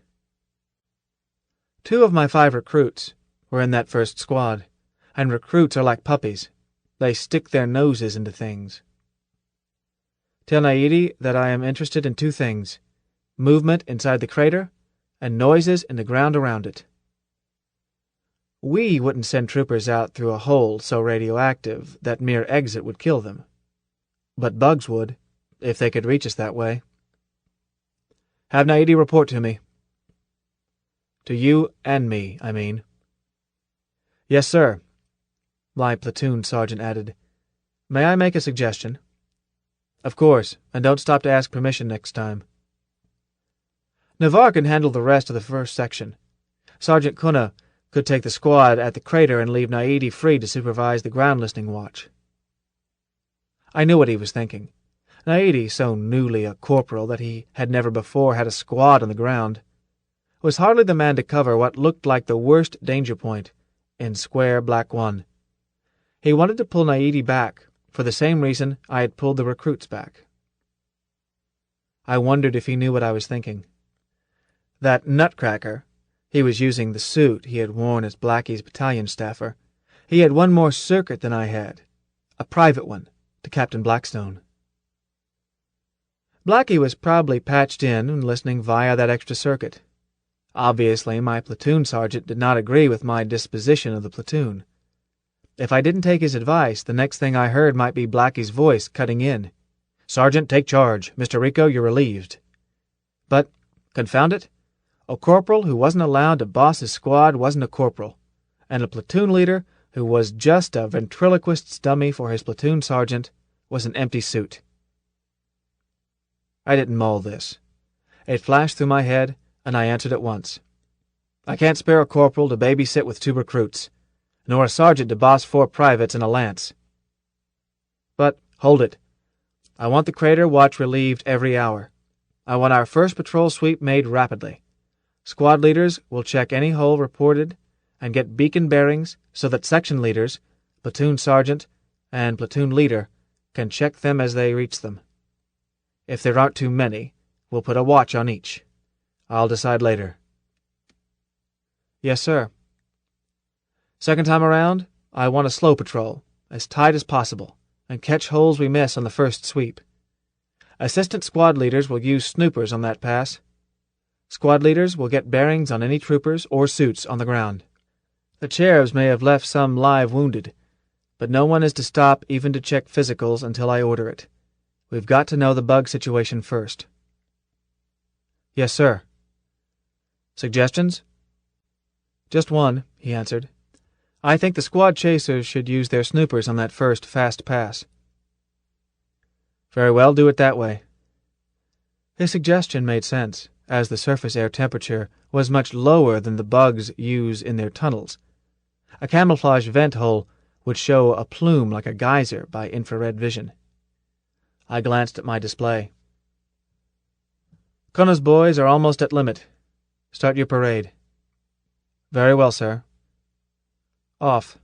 2 of my 5 recruits were in that first squad, and recruits are like puppies. They stick their noses into things. Tell Naidi that I am interested in 2 things: movement inside the crater and noises in the ground around it. We wouldn't send troopers out through a hole so radioactive that mere exit would kill them. But bugs would, if they could reach us that way. Have Naidi report to me. To you and me, I mean. Yes, sir. My platoon sergeant added, "May I make a suggestion?" Of course, and don't stop to ask permission next time. Navarre can handle the rest of the first section. Sergeant Kuna could take the squad at the crater and leave Naidi free to supervise the ground listening watch. I knew what he was thinking. Naidi, so newly a corporal that he had never before had a squad on the ground, was hardly the man to cover what looked like the worst danger point in Square Black 1. He wanted to pull Naidi back for the same reason I had pulled the recruits back. I wondered if he knew what I was thinking. That nutcracker, he was using the suit he had worn as Blackie's battalion staffer. He had one more circuit than I had, a private one, to Captain Blackstone. Blackie was probably patched in and listening via that extra circuit. Obviously, my platoon sergeant did not agree with my disposition of the platoon. If I didn't take his advice, the next thing I heard might be Blackie's voice cutting in. "Sergeant, take charge. Mr. Rico, you're relieved." But, confound it, a corporal who wasn't allowed to boss his squad wasn't a corporal, and a platoon leader who was just a ventriloquist's dummy for his platoon sergeant was an empty suit. I didn't mull this. It flashed through my head, and I answered at once. I can't spare a corporal to babysit with 2 recruits, nor a sergeant to boss 4 privates and a lance. But, hold it. I want the crater watch relieved every hour. I want our first patrol sweep made rapidly. Squad leaders will check any hole reported and get beacon bearings so that section leaders, platoon sergeant, and platoon leader can check them as they reach them. If there aren't too many, we'll put a watch on each. I'll decide later. Yes, sir. Second time around, I want a slow patrol, as tight as possible, and catch holes we miss on the first sweep. Assistant squad leaders will use snoopers on that pass. Squad leaders will get bearings on any troopers or suits on the ground. The cherubs may have left some live wounded, but no one is to stop even to check physicals until I order it. We've got to know the bug situation first. Yes, sir. Suggestions? Just one, he answered. I think the squad chasers should use their snoopers on that first fast pass. Very well, do it that way. His suggestion made sense, as the surface air temperature was much lower than the bugs use in their tunnels. A camouflage vent hole would show a plume like a geyser by infrared vision. I glanced at my display. Kona's boys are almost at limit. Start your parade. Very well, sir. Off.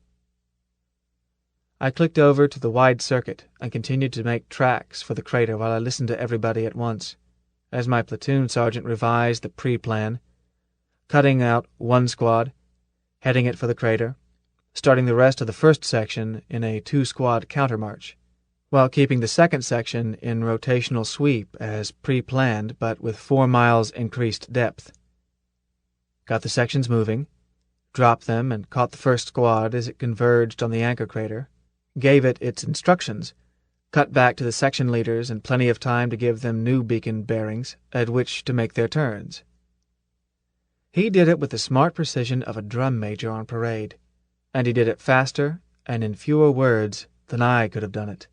I clicked over to the wide circuit and continued to make tracks for the crater while I listened to everybody at once, as my platoon sergeant revised the pre-plan, cutting out one squad, heading it for the crater, starting the rest of the first section in a 2-squad countermarch, while keeping the second section in rotational sweep as pre-planned but with 4 miles increased depth. Got the sections moving, dropped them and caught the first squad as it converged on the anchor crater, gave it its instructions, cut back to the section leaders and plenty of time to give them new beacon bearings at which to make their turns. He did it with the smart precision of a drum major on parade, and he did it faster and in fewer words than I could have done it.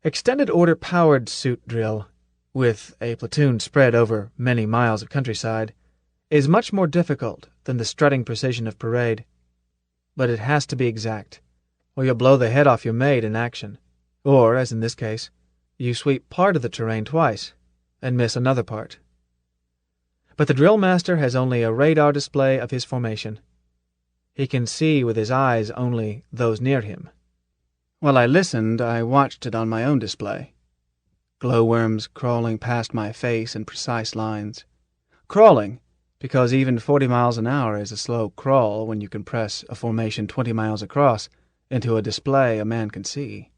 Extended order powered suit drill, with a platoon spread over many miles of countryside, is much more difficult than the strutting precision of parade. But it has to be exact, or you'll blow the head off your mate in action, or, as in this case, you sweep part of the terrain twice and miss another part. But the drill master has only a radar display of his formation. He can see with his eyes only those near him. While I listened, I watched it on my own display. Glowworms crawling past my face in precise lines. Crawling, because even 40 miles an hour is a slow crawl when you compress a formation 20 miles across into a display a man can see.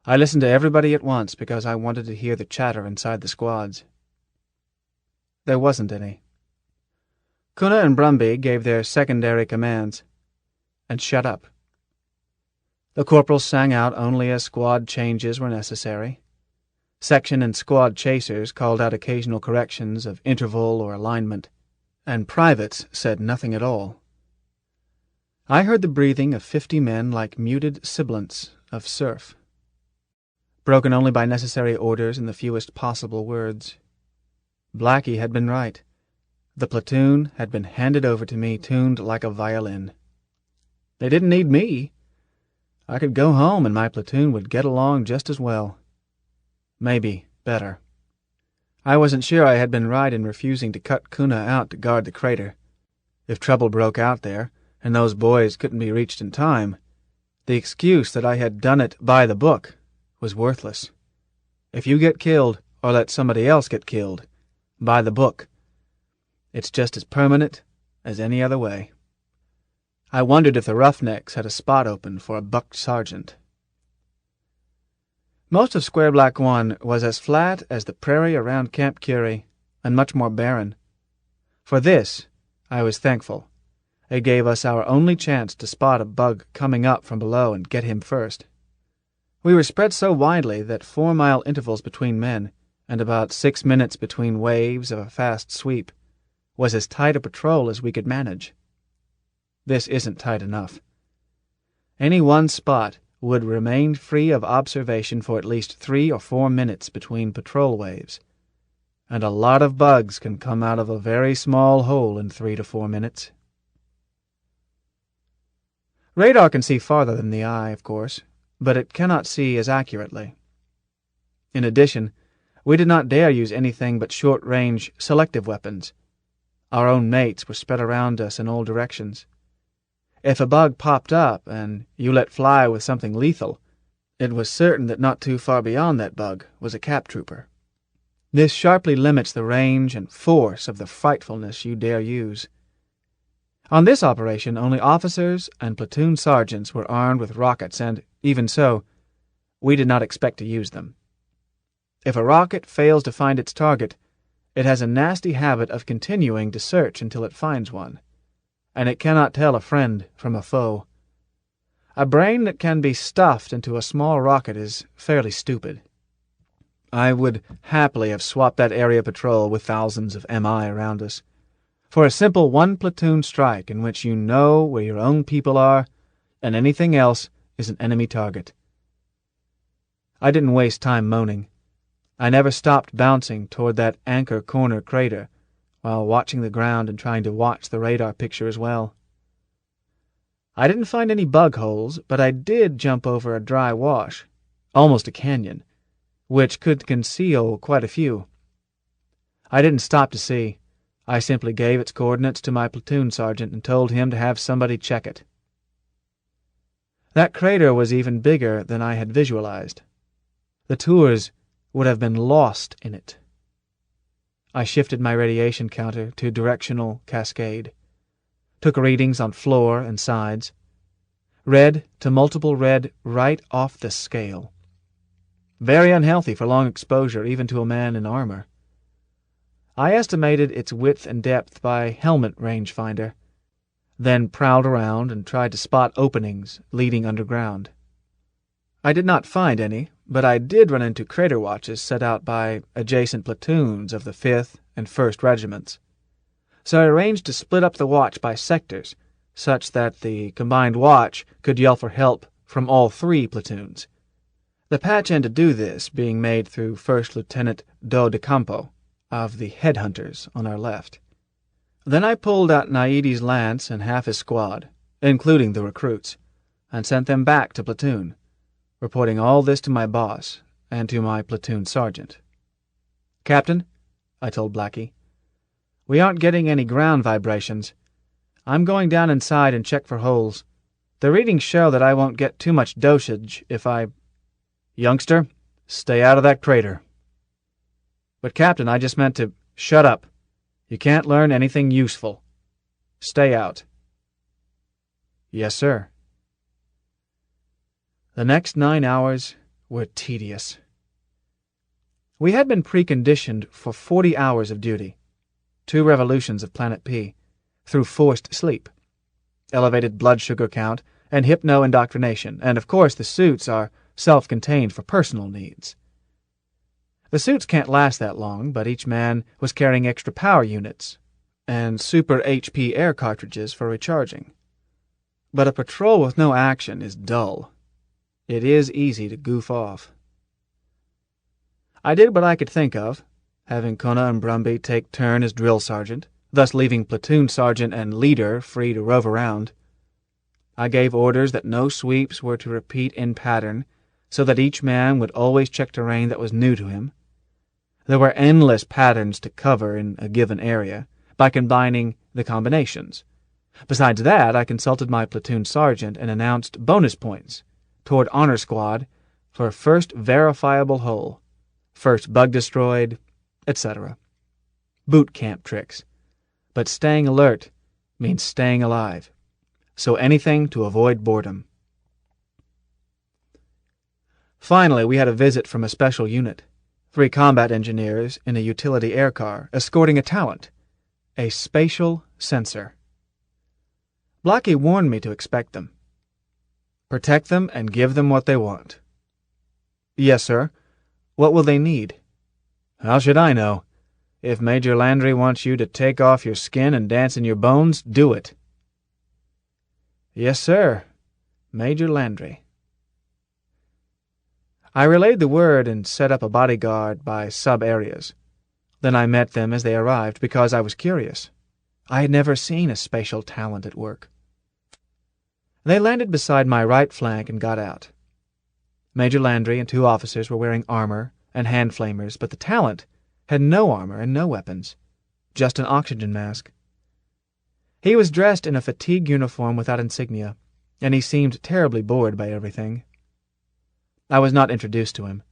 I listened to everybody at once because I wanted to hear the chatter inside the squads. There wasn't any. Kuna and Brumby gave their secondary commands and shut up. The corporals sang out only as squad changes were necessary. Section and squad chasers called out occasional corrections of interval or alignment, and privates said nothing at all. I heard the breathing of 50 men like muted sibilants of surf, broken only by necessary orders in the fewest possible words. Blackie had been right. The platoon had been handed over to me tuned like a violin. They didn't need me. I could go home and my platoon would get along just as well. Maybe better. I wasn't sure I had been right in refusing to cut Kuna out to guard the crater. If trouble broke out there, and those boys couldn't be reached in time, the excuse that I had done it by the book was worthless. If you get killed, or let somebody else get killed, by the book, it's just as permanent as any other way. I wondered if the Roughnecks had a spot open for a buck sergeant. Most of Square Black One was as flat as the prairie around Camp Curie, and much more barren. For this, I was thankful. It gave us our only chance to spot a bug coming up from below and get him first. We were spread so widely that 4-mile intervals between men, and about 6 minutes between waves of a fast sweep, was as tight a patrol as we could manage. This isn't tight enough. Any one spot would remain free of observation for at least 3 or 4 minutes between patrol waves, and a lot of bugs can come out of a very small hole in 3 to 4 minutes. Radar can see farther than the eye, of course, but it cannot see as accurately. In addition, we did not dare use anything but short-range selective weapons. Our own mates were spread around us in all directions. If a bug popped up and you let fly with something lethal, it was certain that not too far beyond that bug was a cap trooper. This sharply limits the range and force of the frightfulness you dare use. On this operation, only officers and platoon sergeants were armed with rockets, and, even so, we did not expect to use them. If a rocket fails to find its target, it has a nasty habit of continuing to search until it finds one, and it cannot tell a friend from a foe. A brain that can be stuffed into a small rocket is fairly stupid. I would happily have swapped that area patrol with thousands of MI around us, for a simple one-platoon strike in which you know where your own people are, and anything else is an enemy target. I didn't waste time moaning. I never stopped bouncing toward that anchor corner crater, while watching the ground and trying to watch the radar picture as well. I didn't find any bug holes, but I did jump over a dry wash, almost a canyon, which could conceal quite a few. I didn't stop to see. I simply gave its coordinates to my platoon sergeant and told him to have somebody check it. That crater was even bigger than I had visualized. The tours would have been lost in it. I shifted my radiation counter to directional cascade, took readings on floor and sides, red to multiple red right off the scale. Very unhealthy for long exposure even to a man in armor. I estimated its width and depth by helmet rangefinder, then prowled around and tried to spot openings leading underground. I did not find any, but I did run into crater watches set out by adjacent platoons of the 5th and 1st Regiments. So I arranged to split up the watch by sectors, such that the combined watch could yell for help from all 3 platoons. The patch-in to do this being made through First Lieutenant Do de Campo of the Headhunters on our left. Then I pulled out Naides' lance and half his squad, including the recruits, and sent them back to platoon, reporting all this to my boss and to my platoon sergeant. "Captain," I told Blackie, "we aren't getting any ground vibrations. I'm going down inside and check for holes. The readings show that I won't get too much dosage if I—" "Youngster, stay out of that crater." "But, Captain, I just meant to—" "Shut up. You can't learn anything useful. Stay out." "Yes, sir." The next 9 hours were tedious. We had been preconditioned for 40 hours of duty, 2 revolutions of Planet P, through forced sleep, elevated blood sugar count, and hypno-indoctrination, and of course the suits are self-contained for personal needs. The suits can't last that long, but each man was carrying extra power units and super HP air cartridges for recharging. But a patrol with no action is dull. It is easy to goof off. I did what I could think of, having Kona and Brumby take turn as drill sergeant, thus leaving platoon sergeant and leader free to rove around. I gave orders that no sweeps were to repeat in pattern, so that each man would always check terrain that was new to him. There were endless patterns to cover in a given area, by combining the combinations. Besides that, I consulted my platoon sergeant and announced bonus points toward Honor Squad for first verifiable hole, first bug destroyed, etc. Boot camp tricks. But staying alert means staying alive, so anything to avoid boredom. Finally, we had a visit from a special unit, 3 combat engineers in a utility air car escorting a talent, a spatial sensor. Blackie warned me to expect them. Protect them and give them what they want. Yes, sir. What will they need? How should I know? If Major Landry wants you to take off your skin and dance in your bones, do it. Yes, sir. Major Landry. I relayed the word and set up a bodyguard by sub-areas. Then I met them as they arrived because I was curious. I had never seen a spatial talent at work. They landed beside my right flank and got out. Major Landry and 2 officers were wearing armor and hand flamers, but the talent had no armor and no weapons, just an oxygen mask. He was dressed in a fatigue uniform without insignia, and he seemed terribly bored by everything. I was not introduced to him.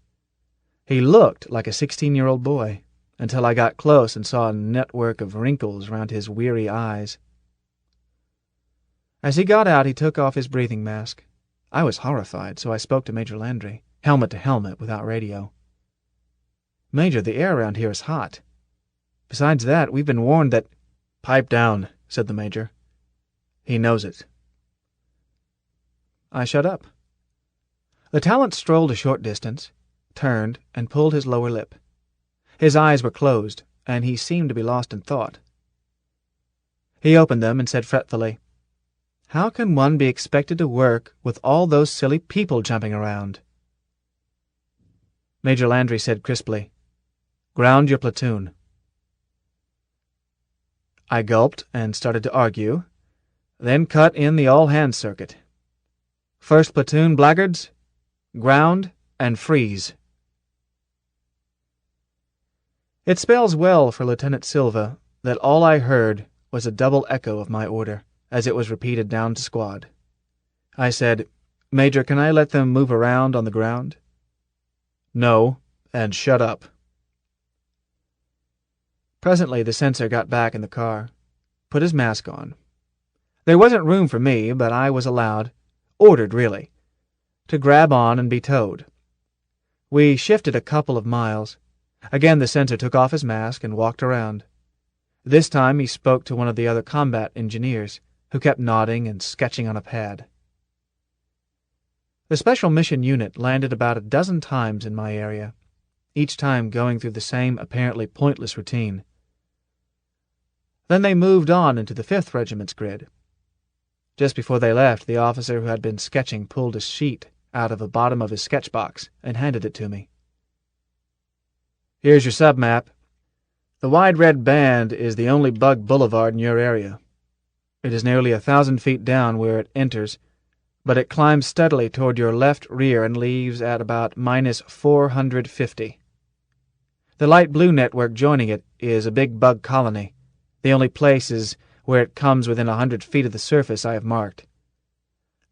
He looked like a 16-year-old boy, until I got close and saw a network of wrinkles round his weary eyes. As he got out, he took off his breathing mask. I was horrified, so I spoke to Major Landry, helmet to helmet, without radio. Major, the air around here is hot. Besides that, we've been warned that— Pipe down, said the Major. He knows it. I shut up. The talent strolled a short distance, turned, and pulled his lower lip. His eyes were closed, and he seemed to be lost in thought. He opened them and said fretfully, "How can one be expected to work with all those silly people jumping around?" Major Landry said crisply, "Ground your platoon." I gulped and started to argue, then cut in the all-hands circuit. "First platoon, blackguards, ground and freeze." It spells well for Lieutenant Silva that all I heard was a double echo of my order, as it was repeated down to squad. I said, "Major, can I let them move around on the ground?" "No, and shut up." Presently the censor got back in the car, put his mask on. There wasn't room for me, but I was allowed, ordered really, to grab on and be towed. We shifted a couple of miles. Again the censor took off his mask and walked around. This time he spoke to one of the other combat engineers, who kept nodding and sketching on a pad. The Special Mission Unit landed about a dozen times in my area, each time going through the same apparently pointless routine. Then they moved on into the 5th Regiment's grid. Just before they left, the officer who had been sketching pulled a sheet out of the bottom of his sketch box and handed it to me. "Here's your sub-map. The wide red band is the only bug boulevard in your area. It is nearly 1,000 feet down where it enters, but it climbs steadily toward your left rear and leaves at about minus 450. The light blue network joining it is a big bug colony. The only places where it comes within 100 feet of the surface I have marked.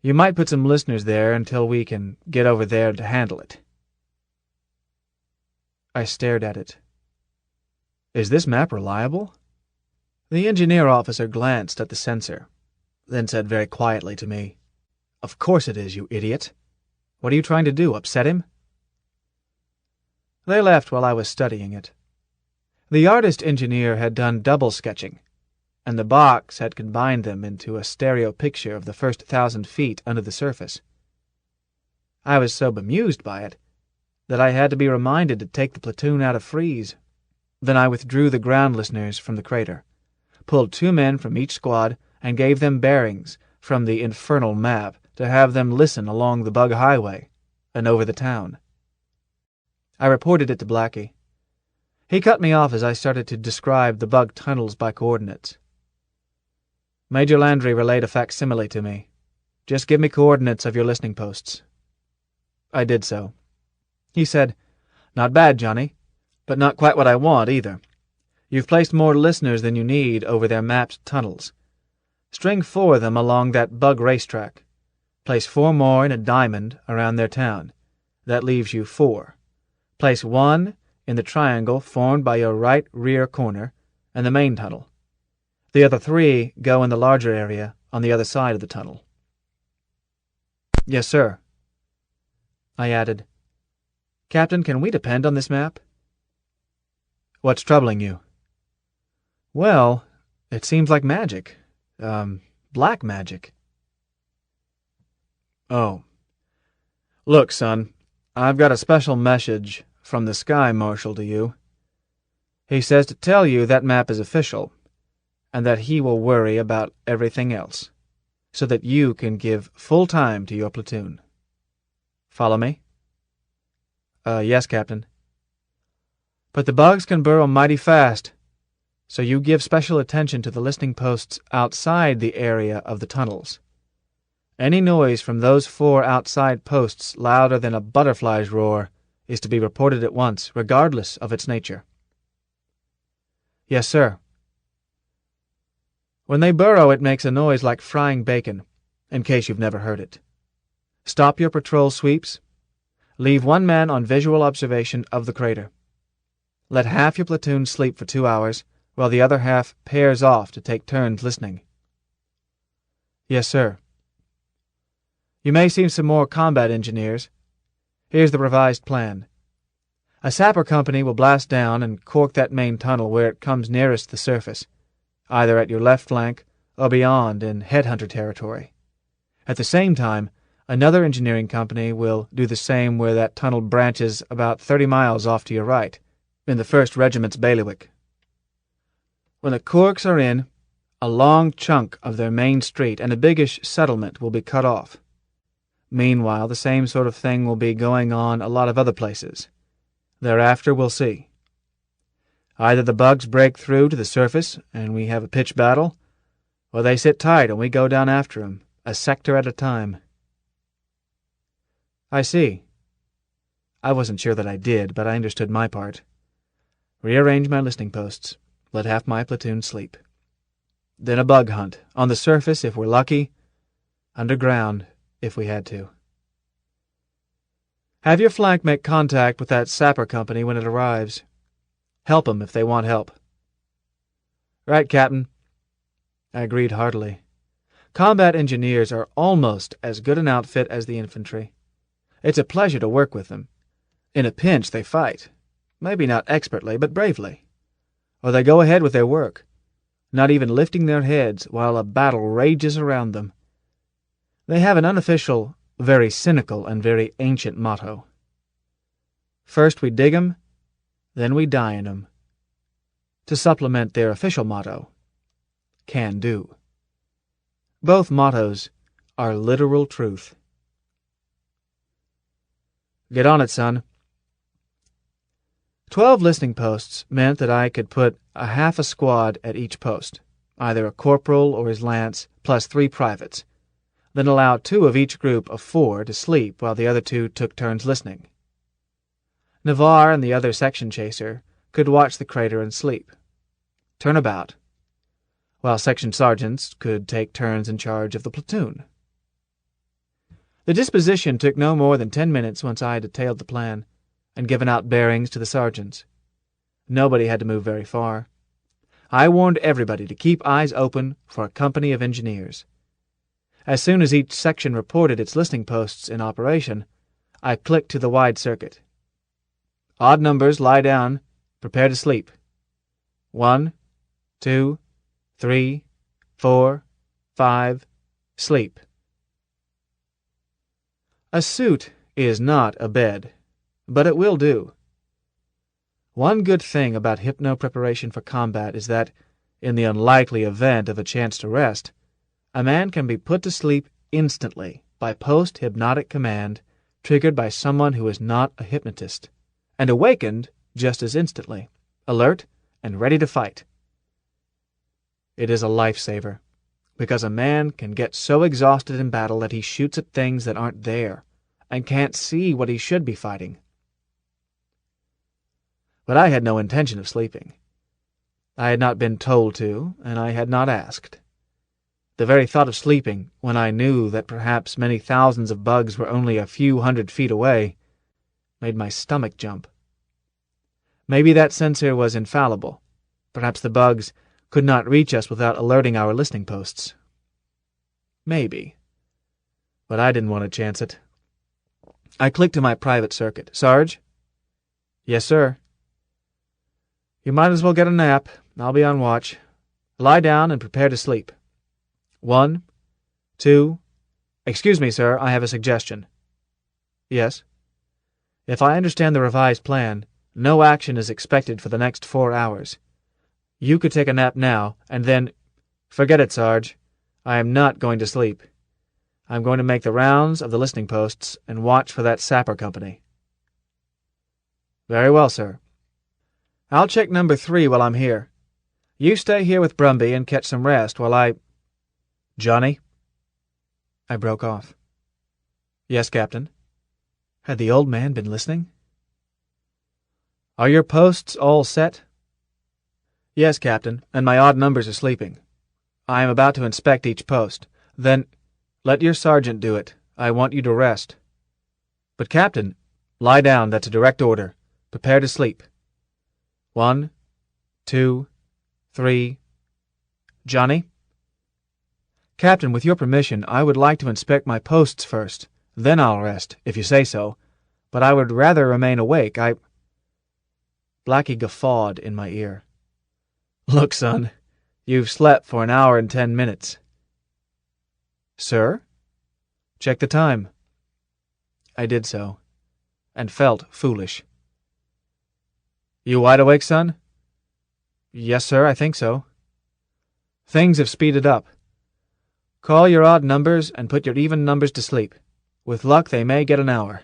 You might put some listeners there until we can get over there to handle it." I stared at it. "Is this map reliable?" The engineer officer glanced at the sensor, then said very quietly to me, "Of course it is, you idiot. What are you trying to do, upset him?" They left while I was studying it. The artist engineer had done double sketching, and the box had combined them into a stereo picture of the first 1,000 feet under the surface. I was so bemused by it that I had to be reminded to take the platoon out of freeze. Then I withdrew the ground listeners from the crater, pulled 2 men from each squad, and gave them bearings from the infernal map to have them listen along the bug highway and over the town. I reported it to Blackie. He cut me off as I started to describe the bug tunnels by coordinates. Major Landry relayed a facsimile to me. "Just give me coordinates of your listening posts." I did so. He said, "Not bad, Johnny, but not quite what I want either. You've placed more listeners than you need over their mapped tunnels. String 4 of them along that bug racetrack. Place 4 more in a diamond around their town. That leaves you 4. Place 1 in the triangle formed by your right rear corner and the main tunnel. The other 3 go in the larger area on the other side of the tunnel." "Yes, sir." I added, "Captain, can we depend on this map?" "What's troubling you?" "Well, it seems like magic. Black magic." "Oh. Look, son, I've got a special message from the Sky Marshal to you. He says to tell you that map is official, and that he will worry about everything else, so that you can give full time to your platoon. Follow me?" Yes, Captain." "But the bugs can burrow mighty fast, so you give special attention to the listening posts outside the area of the tunnels. Any noise from those 4 outside posts louder than a butterfly's roar is to be reported at once, regardless of its nature." "Yes, sir." "When they burrow, it makes a noise like frying bacon, in case you've never heard it. Stop your patrol sweeps. Leave 1 man on visual observation of the crater. Let half your platoon sleep for 2 hours, while the other half pairs off to take turns listening." "Yes, sir." "You may see some more combat engineers. Here's the revised plan. A sapper company will blast down and cork that main tunnel where it comes nearest the surface, either at your left flank or beyond in headhunter territory. At the same time, another engineering company will do the same where that tunnel branches about 30 miles off to your right, in the 1st Regiment's bailiwick. When the corks are in, a long chunk of their main street and a biggish settlement will be cut off. Meanwhile, the same sort of thing will be going on a lot of other places. Thereafter, we'll see. Either the bugs break through to the surface and we have a pitched battle, or they sit tight and we go down after 'em, a sector at a time." "I see." I wasn't sure that I did, but I understood my part. Rearrange my listening posts. Let half my platoon sleep. Then a bug hunt, on the surface if we're lucky, underground if we had to. Have your flank make contact with that sapper company when it arrives. Help 'em if they want help." "Right, Captain." I agreed heartily. Combat engineers are almost as good an outfit as the infantry. It's a pleasure to work with them. In a pinch they fight, maybe not expertly, but bravely. Or they go ahead with their work, not even lifting their heads while a battle rages around them. They have an unofficial, very cynical and very ancient motto. First we dig 'em, then we die in 'em. To supplement their official motto, can do. Both mottos are literal truth. Get on it, son. 12 listening posts meant that I could put a half a squad at each post, either a corporal or his lance, plus 3 privates, then allow 2 of each group of 4 to sleep while the other 2 took turns listening. Navarre and the other section chaser could watch the crater and sleep. Turn about, while section sergeants could take turns in charge of the platoon. The disposition took no more than 10 minutes once I had detailed the plan and given out bearings to the sergeants. Nobody had to move very far. I warned everybody to keep eyes open for a company of engineers. As soon as each section reported its listening posts in operation, I clicked to the wide circuit. Odd numbers, lie down, prepare to sleep. 1, 2, 3, 4, 5, sleep. A suit is not a bed, but it will do. One good thing about hypno-preparation for combat is that, in the unlikely event of a chance to rest, a man can be put to sleep instantly by post-hypnotic command triggered by someone who is not a hypnotist, and awakened just as instantly, alert and ready to fight. It is a lifesaver, because a man can get so exhausted in battle that he shoots at things that aren't there, and can't see what he should be fighting. But I had no intention of sleeping. I had not been told to, and I had not asked. The very thought of sleeping, when I knew that perhaps many thousands of bugs were only a few hundred feet away, made my stomach jump. Maybe that sensor was infallible. Perhaps the bugs could not reach us without alerting our listening posts. Maybe. But I didn't want to chance it. I clicked to my private circuit. Sarge? Yes, sir. You might as well get a nap. I'll be on watch. Lie down and prepare to sleep. 1, 2... Excuse me, sir, I have a suggestion. Yes? If I understand the revised plan, no action is expected for the next 4 hours. You could take a nap now, and then... Forget it, Sarge. I am not going to sleep. I'm going to make the rounds of the listening posts and watch for that sapper company. Very well, sir. I'll check number 3 while I'm here. You stay here with Brumby and catch some rest while I... Johnny? I broke off. Yes, Captain. Had the old man been listening? Are your posts all set? Yes, Captain, and my odd numbers are sleeping. I am about to inspect each post. Then let your sergeant do it. I want you to rest. But, Captain, lie down. That's a direct order. Prepare to sleep. 1, 2, 3... Johnny? Captain, with your permission, I would like to inspect my posts first. Then I'll rest, if you say so. But I would rather remain awake. Blackie guffawed in my ear. Look, son, you've slept for 1 hour and 10 minutes. Sir? Check the time. I did so, and felt foolish. You wide awake, son? Yes, sir, I think so. Things have speeded up. Call your odd numbers and put your even numbers to sleep. With luck, they may get 1 hour.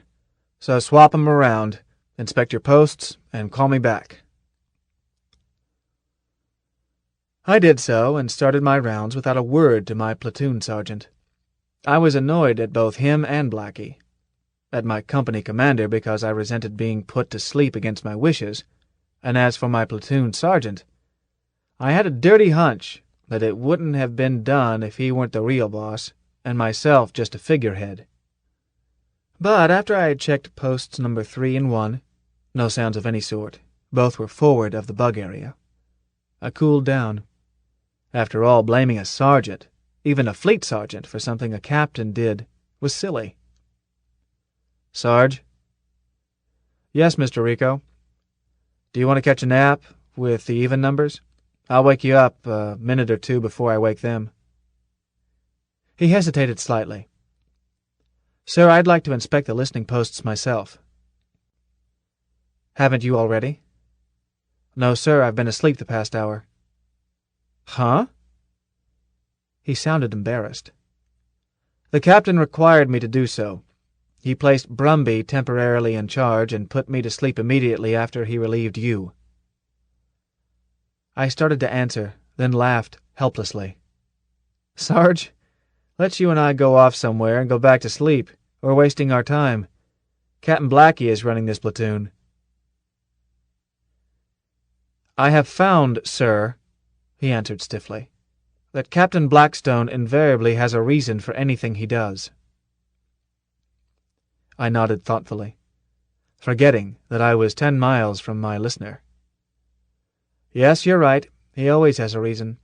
So swap 'em around, inspect your posts, and call me back. I did so, and started my rounds without a word to my platoon sergeant. I was annoyed at both him and Blackie. At my company commander because I resented being put to sleep against my wishes, and as for my platoon sergeant, I had a dirty hunch that it wouldn't have been done if he weren't the real boss, and myself just a figurehead. But after I had checked posts number 3 and 1, no sounds of any sort. Both were forward of the bug area. I cooled down. After all, blaming a sergeant, even a fleet sergeant, for something a captain did was silly. Sarge? Yes, Mr. Rico. Do you want to catch a nap with the even numbers? I'll wake you up a minute or 2 before I wake them. He hesitated slightly. Sir, I'd like to inspect the listening posts myself. Haven't you already? No, sir, I've been asleep the past hour. Huh? He sounded embarrassed. "The captain required me to do so. He placed Brumby temporarily in charge and put me to sleep immediately after he relieved you." I started to answer, then laughed helplessly. "Sarge, let's you and I go off somewhere and go back to sleep. We're wasting our time. Captain Blackie is running this platoon." "I have found, sir," he answered stiffly, "that Captain Blackstone invariably has a reason for anything he does." I nodded thoughtfully, forgetting that I was 10 miles from my listener. "Yes, you're right. He always has a reason.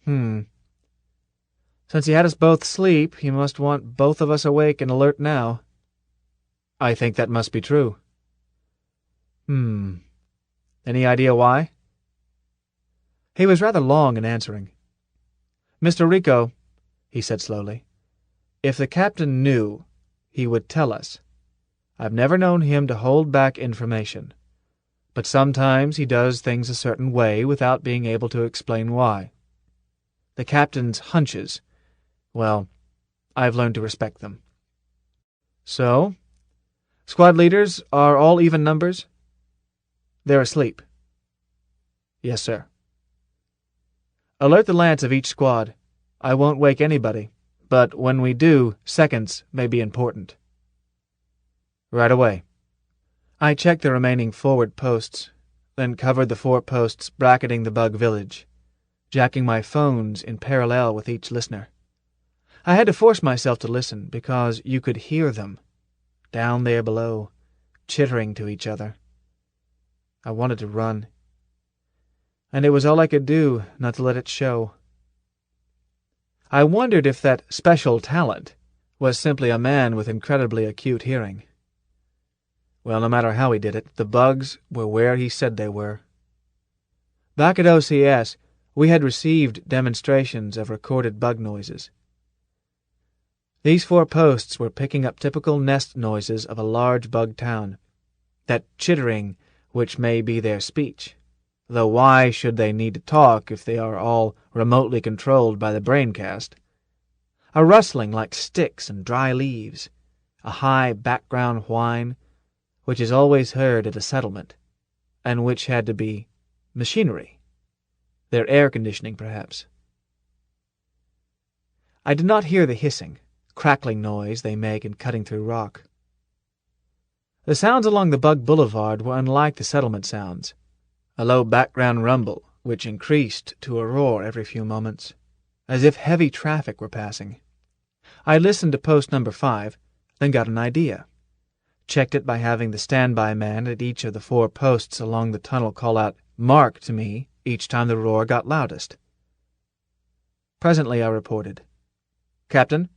Since he had us both sleep, he must want both of us awake and alert now." "I think that must be true." Any idea why?" He was rather long in answering. "Mr. Rico," he said slowly, "if the captain knew, he would tell us. I've never known him to hold back information, but sometimes he does things a certain way without being able to explain why. The captain's hunches, well, I've learned to respect them." "So? Squad leaders are all even numbers?" "They're asleep." "Yes, sir." "Alert the lance of each squad. I won't wake anybody, but when we do, seconds may be important." "Right away." I checked the remaining forward posts, then covered the 4 posts bracketing the bug village, jacking my phones in parallel with each listener. I had to force myself to listen because you could hear them, down there below, chittering to each other. I wanted to run, and it was all I could do not to let it show. I wondered if that special talent was simply a man with incredibly acute hearing. Well, no matter how he did it, the bugs were where he said they were. Back at OCS, we had received demonstrations of recorded bug noises. These 4 posts were picking up typical nest noises of a large bug town, that chittering which may be their speech, though why should they need to talk if they are all remotely controlled by the braincast? A rustling like sticks and dry leaves, a high background whine, which is always heard at a settlement, and which had to be machinery, their air conditioning perhaps. I did not hear the hissing, crackling noise they make in cutting through rock. The sounds along the bug boulevard were unlike the settlement sounds, a low background rumble which increased to a roar every few moments, as if heavy traffic were passing. I listened to post number 5, then got an idea. Checked it by having the standby man at each of the 4 posts along the tunnel call out "Mark" to me each time the roar got loudest. Presently I reported, "Captain?"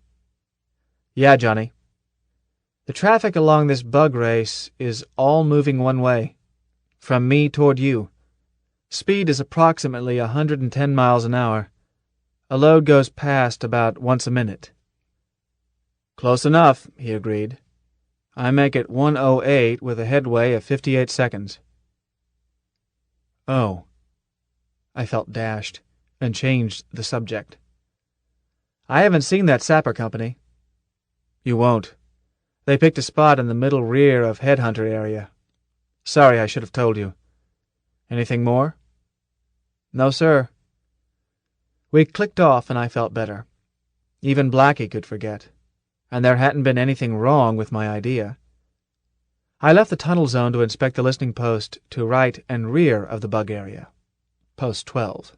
"Yeah, Johnny." "The traffic along this bug race is all moving one way, from me toward you. Speed is approximately 110 miles an hour. A load goes past about once a minute." "Close enough," he agreed. "I make it 108 with a headway of 58 seconds. "Oh." I felt dashed, and changed the subject. "I haven't seen that sapper company." "You won't. They picked a spot in the middle rear of Headhunter area. Sorry, I should have told you. Anything more?" "No, sir." We clicked off, and I felt better. Even Blackie could forget, and there hadn't been anything wrong with my idea. I left the tunnel zone to inspect the listening post to right and rear of the bug area, post 12.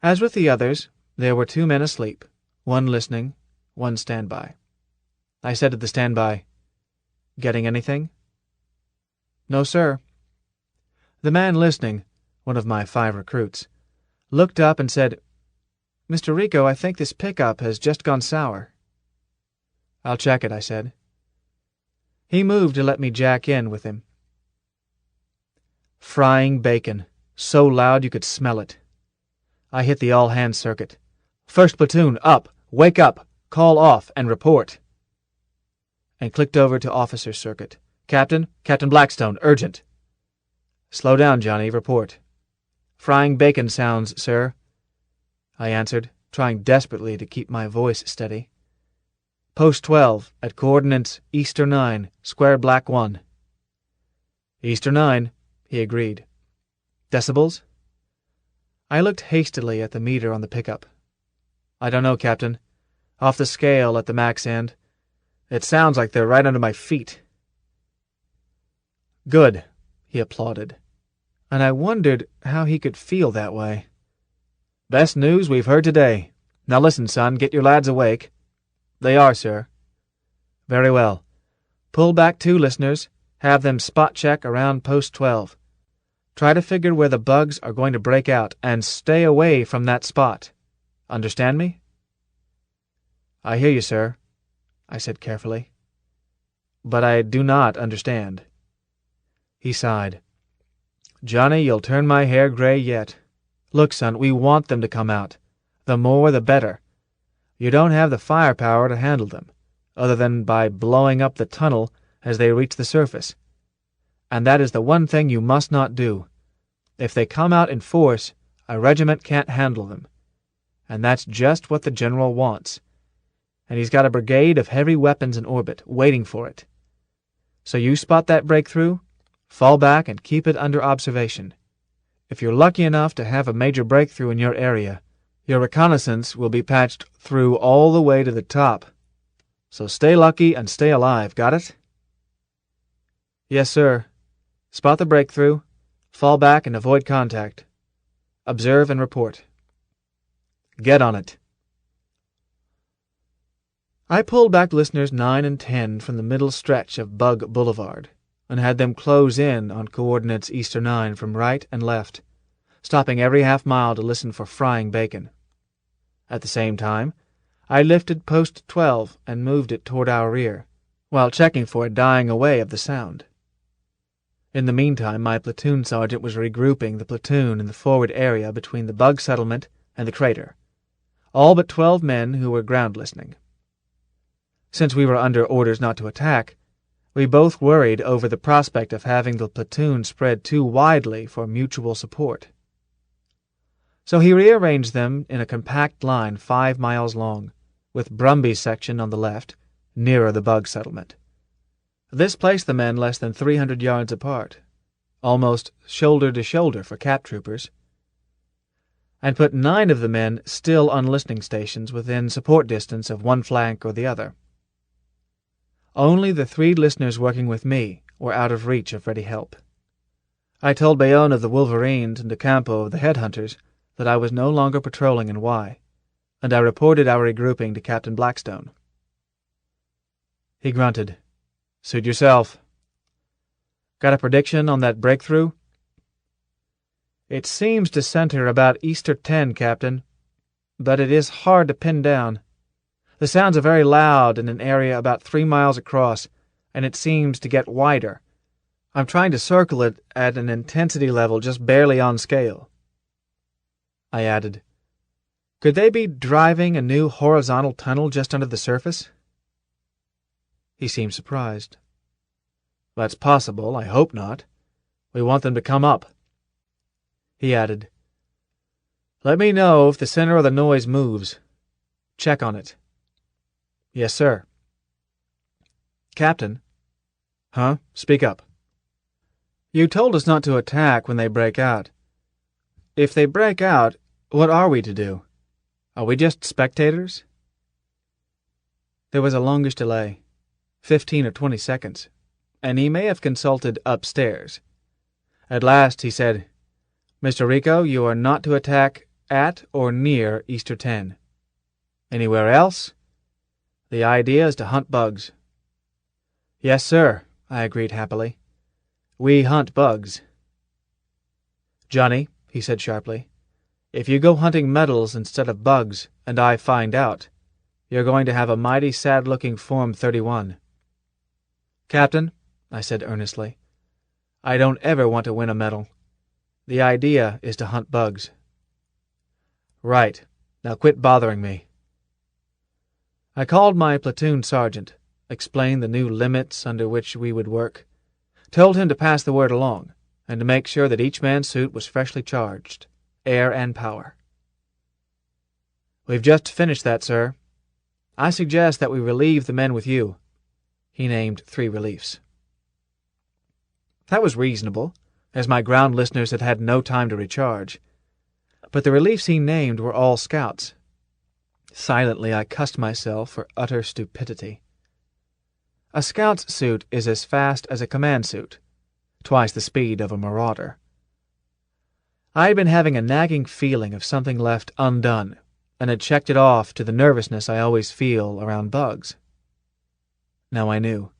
As with the others, there were 2 men asleep, 1 listening, 1 standby. I said to the standby, "Getting anything?" "No, sir." The man listening, one of my 5 recruits, looked up and said, "Mr. Rico, I think this pickup has just gone sour." "I'll check it," I said. He moved to let me jack in with him. Frying bacon, so loud you could smell it. I hit the all-hands circuit. "First platoon, up, wake up, call off, and report." And clicked over to officer circuit. "Captain Blackstone, urgent." "Slow down, Johnny, report." "Frying bacon sounds, sir." I answered, trying desperately to keep my voice steady. Post 12, at coordinates Easter 9, square black 1. Easter 9, he agreed. Decibels? I looked hastily at the meter on the pickup. I don't know, Captain. Off the scale at the max end. It sounds like they're right under my feet. Good, he applauded, and I wondered how he could feel that way. Best news we've heard today. Now listen, son, get your lads awake. They are, sir. Very well. Pull back 2 listeners. Have them spot check around post 12. Try to figure where the bugs are going to break out, and stay away from that spot. Understand me? I hear you, sir, I said carefully. But I do not understand. He sighed. Johnny, you'll turn my hair gray yet. Look, son, we want them to come out. The more the better. You don't have the firepower to handle them, other than by blowing up the tunnel as they reach the surface. And that is the one thing you must not do. If they come out in force, a regiment can't handle them. And that's just what the general wants. And he's got a brigade of heavy weapons in orbit, waiting for it. So you spot that breakthrough, fall back and keep it under observation. If you're lucky enough to have a major breakthrough in your area, your reconnaissance will be patched through all the way to the top. So stay lucky and stay alive, got it? Yes, sir. Spot the breakthrough, fall back and avoid contact. Observe and report. Get on it. I pulled back listeners 9 and 10 from the middle stretch of Bug Boulevard, and had them close in on coordinates Easter 9 from right and left, stopping every half-mile to listen for frying bacon. At the same time, I lifted post 12 and moved it toward our rear, while checking for a dying away of the sound. In the meantime, my platoon sergeant was regrouping the platoon in the forward area between the Bug settlement and the crater, all but 12 men who were ground listening. Since we were under orders not to attack, we both worried over the prospect of having the platoon spread too widely for mutual support. So he rearranged them in a compact line 5 miles long, with Brumby's section on the left, nearer the Bug settlement. This placed the men less than 300 yards apart, almost shoulder to shoulder for cap troopers, and put 9 of the men still on listening stations within support distance of one flank or the other. Only the 3 listeners working with me were out of reach of ready help. I told Bayonne of the Wolverines and DeCampo of the Headhunters that I was no longer patrolling in Y, and I reported our regrouping to Captain Blackstone. He grunted. Suit yourself. Got a prediction on that breakthrough? It seems to center about Easter 10, Captain, but it is hard to pin down. The sounds are very loud in an area about 3 miles across, and it seems to get wider. I'm trying to circle it at an intensity level just barely on scale. I added, could they be driving a new horizontal tunnel just under the surface? He seemed surprised. That's possible, I hope not. We want them to come up. He added, let me know if the center of the noise moves. Check on it. Yes, sir. Captain. Huh? Speak up. You told us not to attack when they break out. If they break out, what are we to do? Are we just spectators? There was a longish delay, 15 or 20 seconds, and he may have consulted upstairs. At last he said, Mr. Rico, you are not to attack at or near Easter 10. Anywhere else? The idea is to hunt bugs. Yes, sir, I agreed happily. We hunt bugs. Johnny, he said sharply, if you go hunting metals instead of bugs, and I find out, you're going to have a mighty sad-looking Form 31. Captain, I said earnestly, I don't ever want to win a medal. The idea is to hunt bugs. Right. Now quit bothering me. I called my platoon sergeant, explained the new limits under which we would work, told him to pass the word along, and to make sure that each man's suit was freshly charged, air and power. "We've just finished that, sir. I suggest that we relieve the men with you." He named 3 reliefs. That was reasonable, as my ground listeners had had no time to recharge. But the reliefs he named were all scouts. Silently I cussed myself for utter stupidity. A scout's suit is as fast as a command suit, twice the speed of a marauder. I had been having a nagging feeling of something left undone, and had checked it off to the nervousness I always feel around bugs. Now I knew.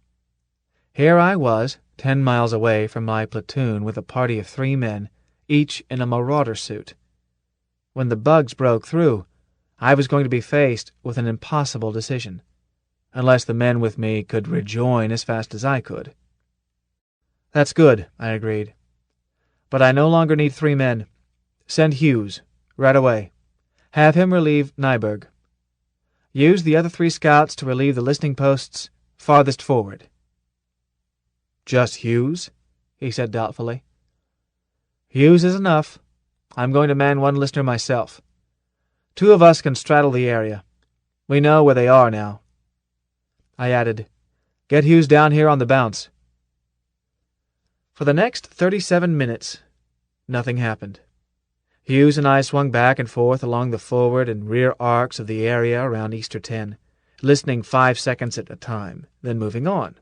Here I was, 10 miles away from my platoon with a party of 3 men, each in a marauder suit. When the bugs broke through, I was going to be faced with an impossible decision, unless the men with me could rejoin as fast as I could. "That's good," I agreed. "But I no longer need 3 men. Send Hughes, right away. Have him relieve Nyberg. Use the other 3 scouts to relieve the listening posts farthest forward." "Just Hughes?" he said doubtfully. "Hughes is enough. I'm going to man 1 listener myself. 2 of us can straddle the area. We know where they are now." I added, "Get Hughes down here on the bounce." For the next 37 minutes, nothing happened. Hughes and I swung back and forth along the forward and rear arcs of the area around Easter 10, listening 5 seconds at a time, then moving on.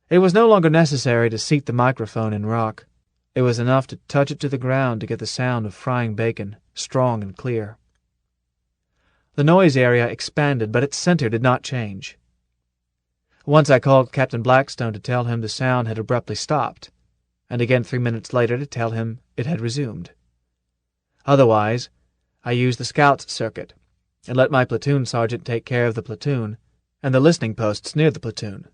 It was no longer necessary to seat the microphone in rock. It was enough to touch it to the ground to get the sound of frying bacon, strong and clear. The noise area expanded, but its center did not change. Once I called Captain Blackstone to tell him the sound had abruptly stopped, and again 3 minutes later to tell him it had resumed. Otherwise, I used the scouts circuit, and let my platoon sergeant take care of the platoon and the listening posts near the platoon.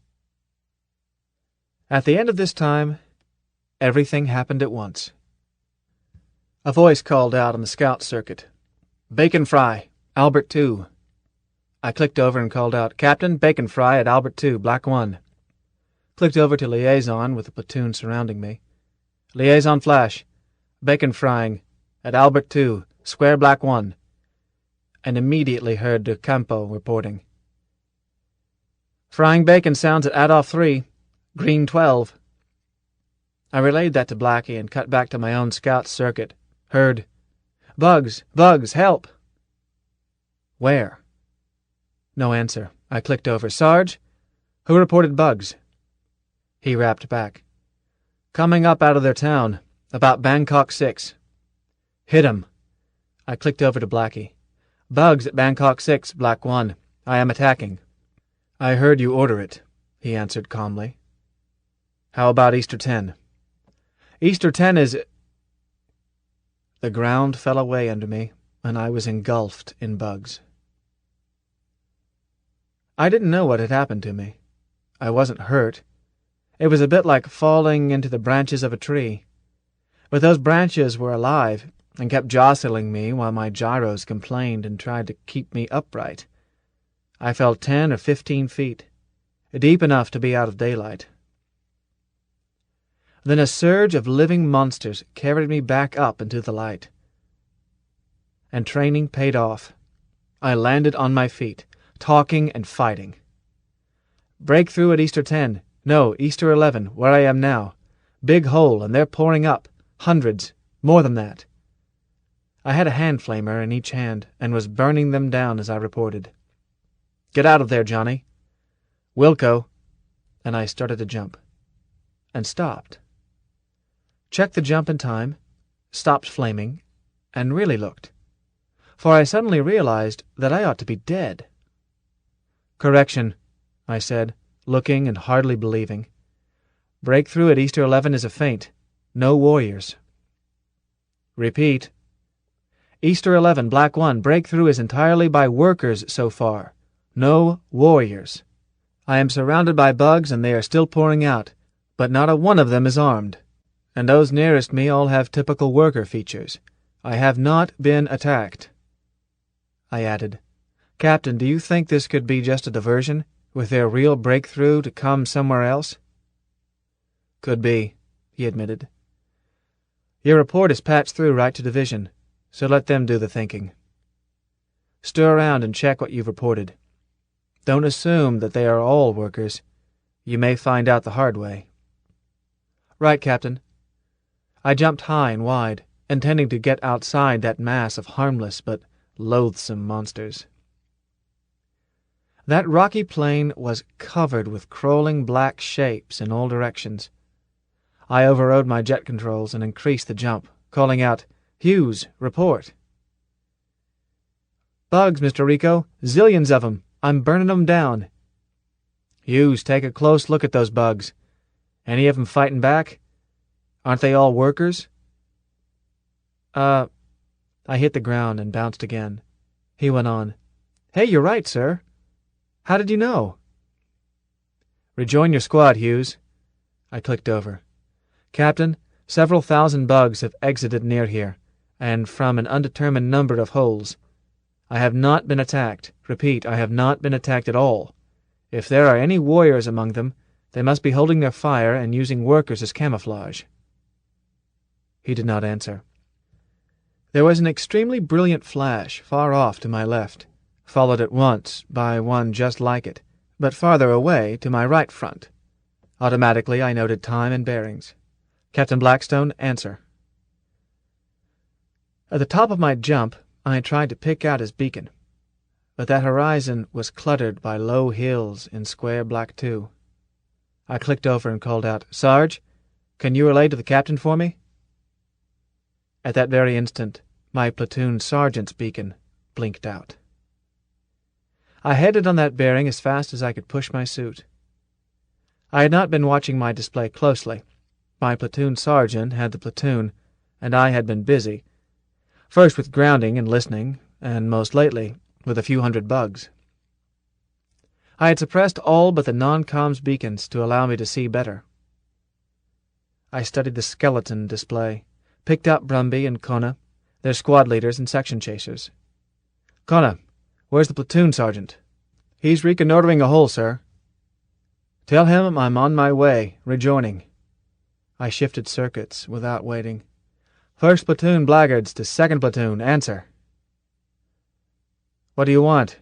At the end of this time, everything happened at once. A voice called out on the scout circuit, "Bacon fry, Albert 2. I clicked over and called out, "Captain, bacon fry at Albert 2, Black 1. Clicked over to liaison with the platoon surrounding me. "Liaison flash, bacon frying at Albert 2, Square Black 1. And immediately heard De Campo reporting, "Frying bacon sounds at Adolf 3, Green 12. I relayed that to Blackie and cut back to my own scout circuit. Heard, "Bugs! Bugs! Help!" "Where?" No answer. I clicked over. "Sarge, who reported bugs?" He rapped back, "Coming up out of their town, about Bangkok 6. "Hit 'em." I clicked over to Blackie. "Bugs at Bangkok 6, Black 1. I am attacking." "I heard you order it," he answered calmly. "How about Easter 10? "Easter 10 is—" The ground fell away under me, and I was engulfed in bugs. I didn't know what had happened to me. I wasn't hurt. It was a bit like falling into the branches of a tree. But those branches were alive and kept jostling me while my gyros complained and tried to keep me upright. I fell 10 or 15 feet, deep enough to be out of daylight. Then a surge of living monsters carried me back up into the light. And training paid off. I landed on my feet, talking and fighting. Breakthrough at Easter 10. No, Easter 11, where I am now. Big hole, and they're pouring up. Hundreds. More than that. I had a hand flamer in each hand and was burning them down as I reported. "Get out of there, Johnny." "Wilco." And I started to jump. And stopped. Checked the jump in time, stopped flaming, and really looked. For I suddenly realized that I ought to be dead. "Correction," I said, looking and hardly believing. "Breakthrough at Easter 11 is a feint. No warriors." "Repeat." "Easter 11, Black 1, breakthrough is entirely by workers so far. No warriors. I am surrounded by bugs and they are still pouring out, but not a one of them is armed. And those nearest me all have typical worker features. I have not been attacked." I added, "Captain, do you think this could be just a diversion, with their real breakthrough to come somewhere else?" "Could be," he admitted. "Your report is patched through right to division, so let them do the thinking." Stir around and check what you've reported. Don't assume that they are all workers. You may find out the hard way." "Right, Captain." I jumped high and wide, intending to get outside that mass of harmless but loathsome monsters. That rocky plain was covered with crawling black shapes in all directions. I overrode my jet controls and increased the jump, calling out, "Hughes, report." "Bugs, Mr. Rico. Zillions of 'em. I'm burning 'em down." "Hughes, take a close look at those bugs. Any of 'em fighting back? Aren't they all workers?" I hit the ground and bounced again. He went on, "Hey, you're right, sir. How did you know?" "Rejoin your squad, Hughes." I clicked over. "Captain, several thousand bugs have exited near here, and from an undetermined number of holes. I have not been attacked. Repeat, I have not been attacked at all. If there are any warriors among them, they must be holding their fire and using workers as camouflage." He did not answer. There was an extremely brilliant flash far off to my left, followed at once by one just like it, but farther away to my right front. Automatically I noted time and bearings. "Captain Blackstone, answer." At the top of my jump, I tried to pick out his beacon, but that horizon was cluttered by low hills in square black too. I clicked over and called out, "Sarge, can you relay to the captain for me?" At that very instant, my platoon sergeant's beacon blinked out. I headed on that bearing as fast as I could push my suit. I had not been watching my display closely. My platoon sergeant had the platoon, and I had been busy, first with grounding and listening, and most lately with a few hundred bugs. I had suppressed all but the non-comms beacons to allow me to see better. I studied the skeleton display, picked out Brumby and Kona, their squad leaders and section chasers. "Kona, where's the platoon sergeant?" "He's reconnoitering a hole, sir." "Tell him I'm on my way, rejoining." I shifted circuits without waiting. "First platoon blackguards to second platoon, answer." "What do you want?"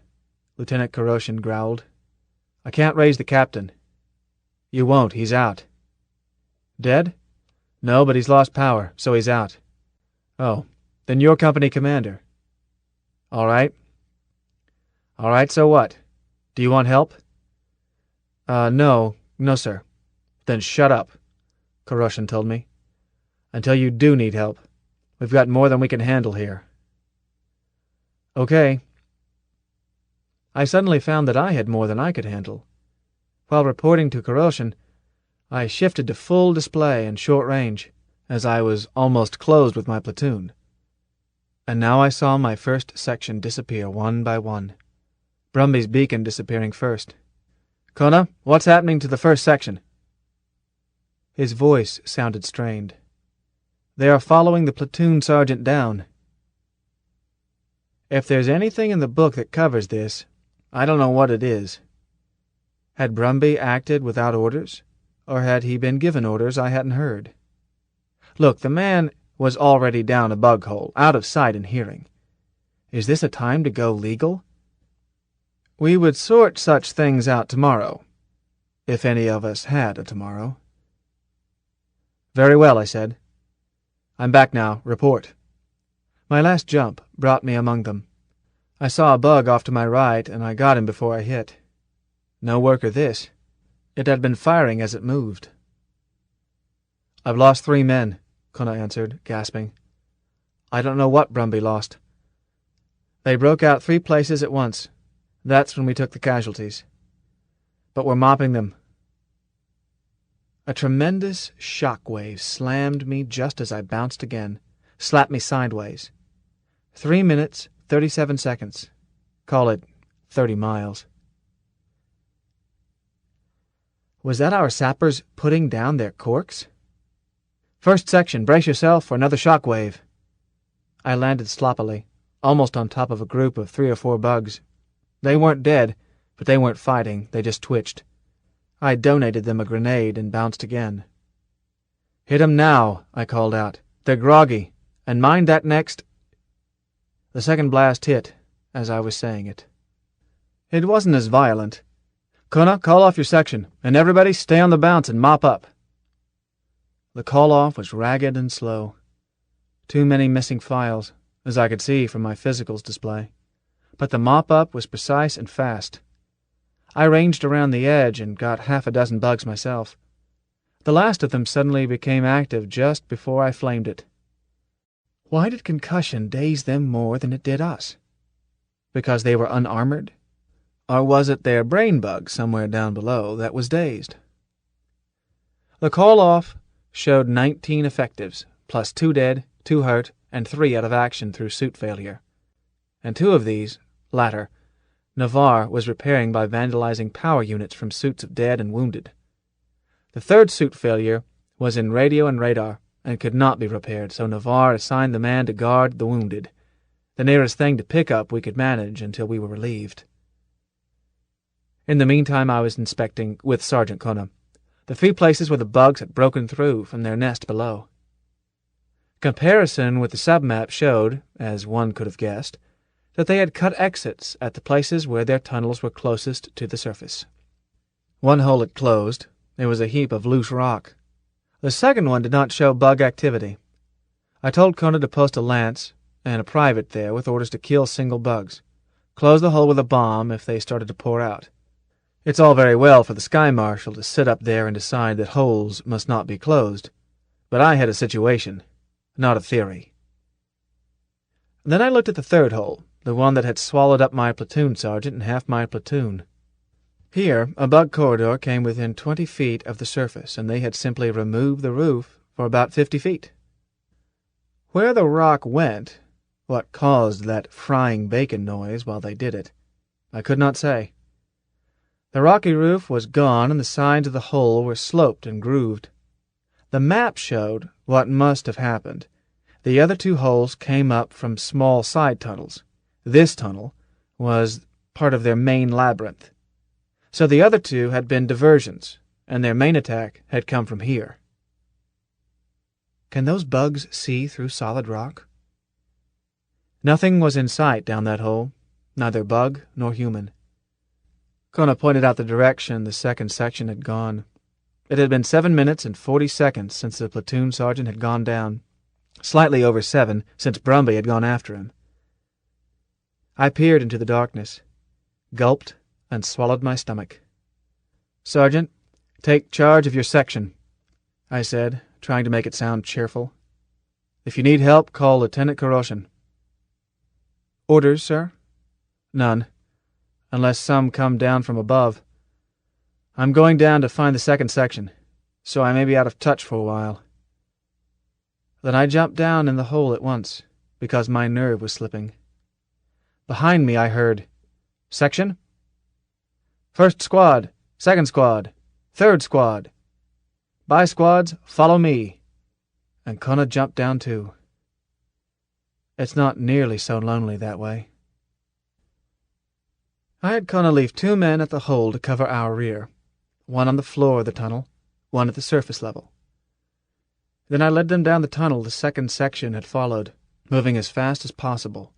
Lieutenant Koroshin growled. "I can't raise the captain." "You won't, he's out." "Dead?" "No, but he's lost power, so he's out." "Oh, then you're company commander." All right, so what? Do you want help?" No, sir." "Then shut up," Koroshin told me. "Until you do need help. We've got more than we can handle here." "Okay." I suddenly found that I had more than I could handle. While reporting to Koroshin, I shifted to full display and short range, as I was almost closed with my platoon. And now I saw my first section disappear one by one. Brumby's beacon disappearing first. "Kona, what's happening to the first section?" His voice sounded strained. "They are following the platoon sergeant down." If there's anything in the book that covers this, I don't know what it is. Had Brumby acted without orders, or had he been given orders I hadn't heard? Look, the man was already down a bug hole, out of sight and hearing. Is this a time to go legal? We would sort such things out tomorrow, if any of us had a tomorrow. "Very well," I said. "I'm back now. Report." My last jump brought me among them. I saw a bug off to my right, and I got him before I hit. No worker this. It had been firing as it moved. "I've lost 3 men," Kona answered, gasping. "I don't know what Brumby lost. They broke out 3 places at once. That's when we took the casualties. But we're mopping them." A tremendous shock wave slammed me just as I bounced again, slapped me sideways. 3 minutes, 37 seconds. Call it 30 miles. Was that our sappers putting down their corks? "First section, brace yourself for another shock wave." I landed sloppily, almost on top of a group of 3 or 4 bugs. They weren't dead, but they weren't fighting, they just twitched. I donated them a grenade and bounced again. "Hit 'em now," I called out. "They're groggy, and mind that next—" The second blast hit, as I was saying it. It wasn't as violent. "Kuna, call off your section, and everybody stay on the bounce and mop up." The call-off was ragged and slow. Too many missing files, as I could see from my physicals display. But the mop-up was precise and fast. I ranged around the edge and got half a dozen bugs myself. The last of them suddenly became active just before I flamed it. Why did concussion daze them more than it did us? Because they were unarmored? Or was it their brain bug somewhere down below that was dazed? The call-off showed 19 effectives, plus 2 dead, 2 hurt, and 3 out of action through suit failure. And 2 of these, latter, Navarre was repairing by vandalizing power units from suits of dead and wounded. The 3rd suit failure was in radio and radar, and could not be repaired, so Navarre assigned the man to guard the wounded, the nearest thing to pick up we could manage until we were relieved. In the meantime I was inspecting, with Sergeant Kuna, the few places where the bugs had broken through from their nest below. Comparison with the submap showed, as one could have guessed, that they had cut exits at the places where their tunnels were closest to the surface. One hole had closed. There was a heap of loose rock. The second one did not show bug activity. I told Kuna to post a lance and a private there with orders to kill single bugs. Close the hole with a bomb if they started to pour out. It's all very well for the Sky Marshal to sit up there and decide that holes must not be closed, but I had a situation, not a theory. Then I looked at the 3rd hole, the one that had swallowed up my platoon sergeant and half my platoon. Here, a bug corridor came within 20 feet of the surface, and they had simply removed the roof for about 50 feet. Where the rock went, what caused that frying bacon noise while they did it, I could not say. The rocky roof was gone, and the sides of the hole were sloped and grooved. The map showed what must have happened. The other 2 holes came up from small side tunnels. This tunnel was part of their main labyrinth. So the other 2 had been diversions, and their main attack had come from here. Can those bugs see through solid rock? Nothing was in sight down that hole, neither bug nor human. Kuna pointed out the direction the 2nd section had gone. It had been 7 minutes and 40 seconds since the platoon sergeant had gone down, slightly over 7 since Brumby had gone after him. I peered into the darkness, gulped, and swallowed my stomach. "Sergeant, take charge of your section," I said, trying to make it sound cheerful. "If you need help, call Lieutenant Koroshin." "Orders, sir?" "None, unless some come down from above. I'm going down to find the 2nd section, so I may be out of touch for a while." Then I jumped down in the hole at once, because my nerve was slipping. Behind me I heard, "Section? 1st squad, 2nd squad, 3rd squad. By squads, follow me." And Kuna jumped down too. It's not nearly so lonely that way. I had Kuna leave 2 men at the hole to cover our rear, one on the floor of the tunnel, one at the surface level. Then I led them down the tunnel the 2nd section had followed, moving as fast as possible,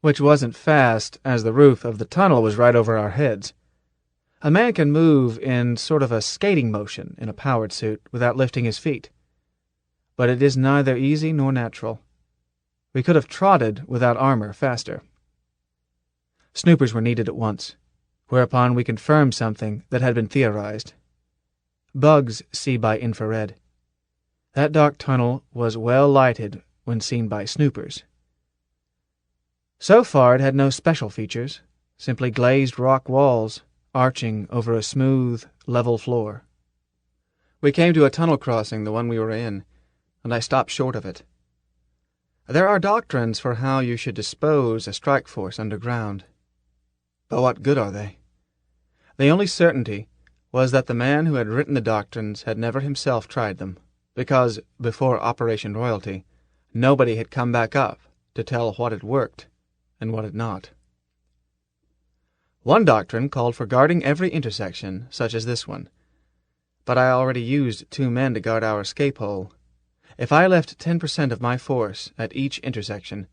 which wasn't fast, as the roof of the tunnel was right over our heads. A man can move in sort of a skating motion in a powered suit without lifting his feet, but it is neither easy nor natural. We could have trotted without armor faster. Snoopers were needed at once, whereupon we confirmed something that had been theorized. Bugs see by infrared. That dark tunnel was well lighted when seen by snoopers. So far it had no special features, simply glazed rock walls arching over a smooth, level floor. We came to a tunnel crossing, the one we were in, and I stopped short of it. There are doctrines for how you should dispose a strike force underground. But what good are they? The only certainty was that the man who had written the doctrines had never himself tried them, because, before Operation Royalty, nobody had come back up to tell what had worked and what had not. One doctrine called for guarding every intersection, such as this one, but I already used 2 men to guard our escape hole. If I left 10% of my force at each intersection,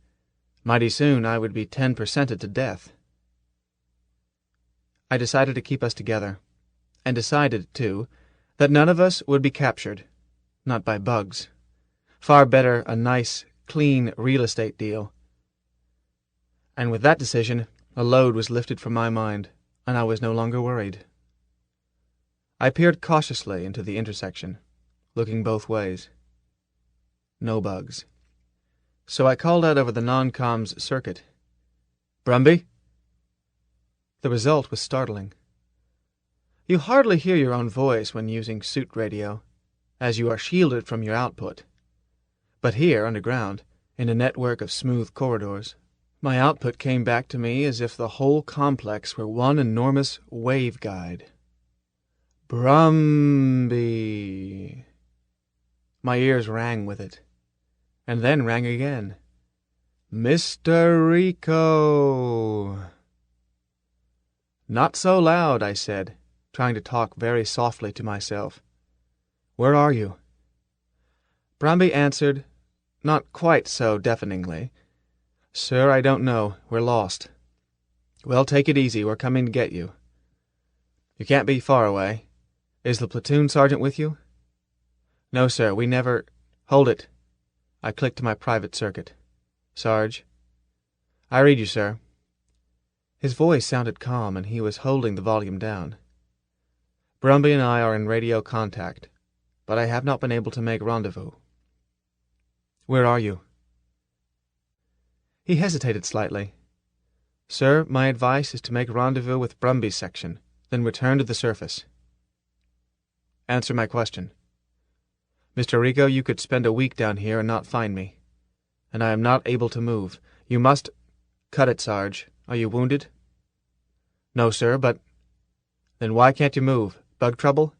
Mighty soon I would be 10%ed to death. I decided to keep us together, and decided, too, that none of us would be captured, not by bugs. Far better a nice, clean real estate deal. And with that decision, a load was lifted from my mind, and I was no longer worried. I peered cautiously into the intersection, looking both ways. No bugs. So I called out over the non-comms circuit, "Brumby?" The result was startling. You hardly hear your own voice when using suit radio, as you are shielded from your output. But here, underground, in a network of smooth corridors, my output came back to me as if the whole complex were one enormous waveguide. Brumby. My ears rang with it, and then rang again. Mr. Rico. Not so loud, I said, trying to talk very softly to myself. Where are you? Brumby answered, not quite so deafeningly. Sir, I don't know. We're lost. Well, take it easy. We're coming to get you. You can't be far away. Is the platoon sergeant with you? No, sir. We never... Hold it. I clicked to my private circuit. Sarge. I read you, sir. His voice sounded calm, and he was holding the volume down. Brumby and I are in radio contact, but I have not been able to make rendezvous. Where are you? He hesitated slightly. Sir, my advice is to make rendezvous with Brumby's section, then return to the surface. Answer my question. Mr. Rico, you could spend a week down here and not find me. And I am not able to move. You must... Cut it, Sarge. Are you wounded? No, sir, but... Then why can't you move? Bug trouble?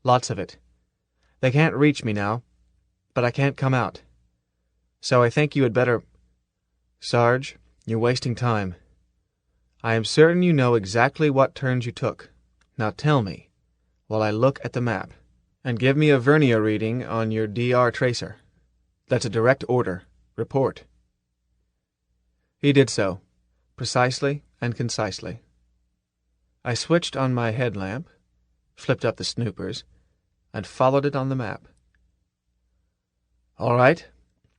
Lots of it. They can't reach me now, but I can't come out. So I think you had better... Sarge, you're wasting time. I am certain you know exactly what turns you took. Now tell me, while I look at the map, and give me a vernier reading on your DR tracer. That's a direct order. Report. He did so, precisely and concisely. I switched on my headlamp, flipped up the snoopers, and followed it on the map. All right,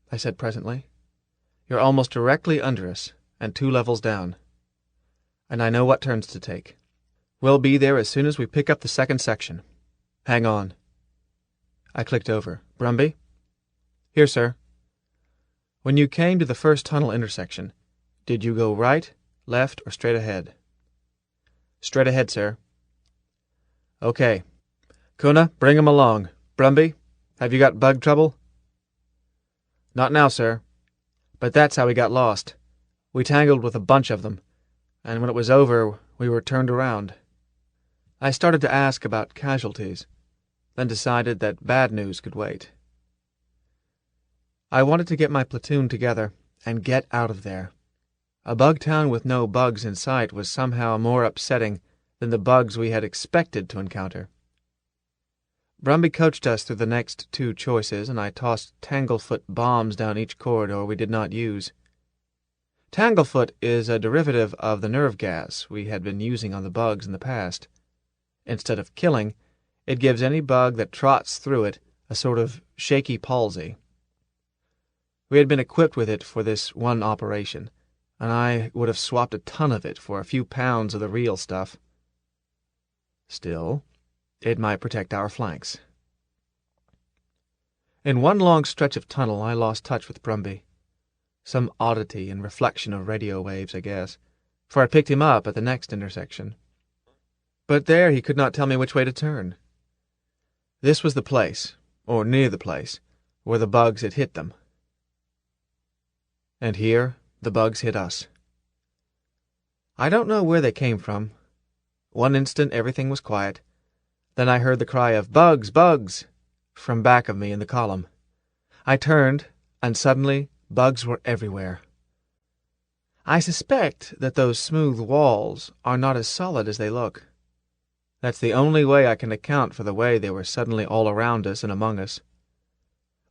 I said presently. You're almost directly under us, and 2 levels down. And I know what turns to take. We'll be there as soon as we pick up the second section. Hang on. I clicked over. Brumby? Here, sir. When you came to the first tunnel intersection, did you go right, left, or straight ahead? Straight ahead, sir. Okay. Kuna, bring 'em along. Brumby, have you got bug trouble? Not now, sir. But that's how we got lost. We tangled with a bunch of them, and when it was over, we were turned around. I started to ask about casualties, then decided that bad news could wait. I wanted to get my platoon together and get out of there. A bug town with no bugs in sight was somehow more upsetting than the bugs we had expected to encounter. Brumby coached us through the next 2 choices, and I tossed Tanglefoot bombs down each corridor we did not use. Tanglefoot is a derivative of the nerve gas we had been using on the bugs in the past. Instead of killing, it gives any bug that trots through it a sort of shaky palsy. We had been equipped with it for this one operation, and I would have swapped a ton of it for a few pounds of the real stuff. Still, it might protect our flanks. In one long stretch of tunnel, I lost touch with Brumby. Some oddity and reflection of radio waves, I guess, for I picked him up at the next intersection. But there he could not tell me which way to turn. This was the place, or near the place, where the bugs had hit them. And here the bugs hit us. I don't know where they came from. One instant everything was quiet. Then I heard the cry of "Bugs! Bugs!" from back of me in the column. I turned, and suddenly bugs were everywhere. I suspect that those smooth walls are not as solid as they look. That's the only way I can account for the way they were suddenly all around us and among us.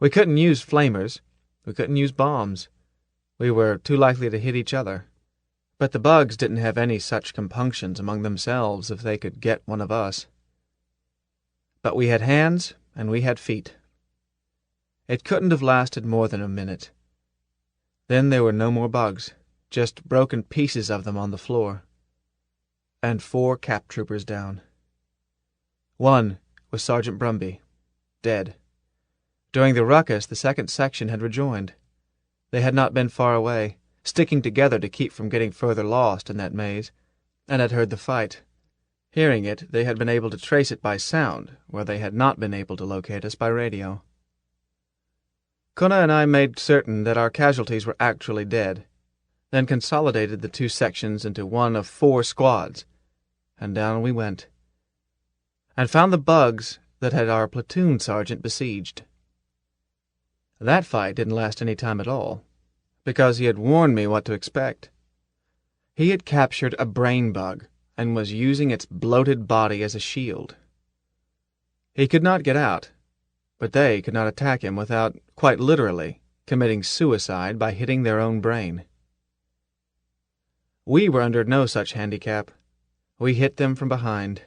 We couldn't use flamers. We couldn't use bombs. We were too likely to hit each other. But the bugs didn't have any such compunctions among themselves if they could get one of us. But we had hands and we had feet. It couldn't have lasted more than a minute. Then there were no more bugs, just broken pieces of them on the floor. And 4 cap troopers down. One was Sergeant Brumby, dead. During the ruckus, the second section had rejoined. They had not been far away, sticking together to keep from getting further lost in that maze, and had heard the fight. Hearing it, they had been able to trace it by sound, where they had not been able to locate us by radio. Kuna and I made certain that our casualties were actually dead, then consolidated the 2 sections into one of 4 squads, and down we went, and found the bugs that had our platoon sergeant besieged. That fight didn't last any time at all, because he had warned me what to expect. He had captured a brain bug and was using its bloated body as a shield. He could not get out, but they could not attack him without, quite literally, committing suicide by hitting their own brain. We were under no such handicap. We hit them from behind.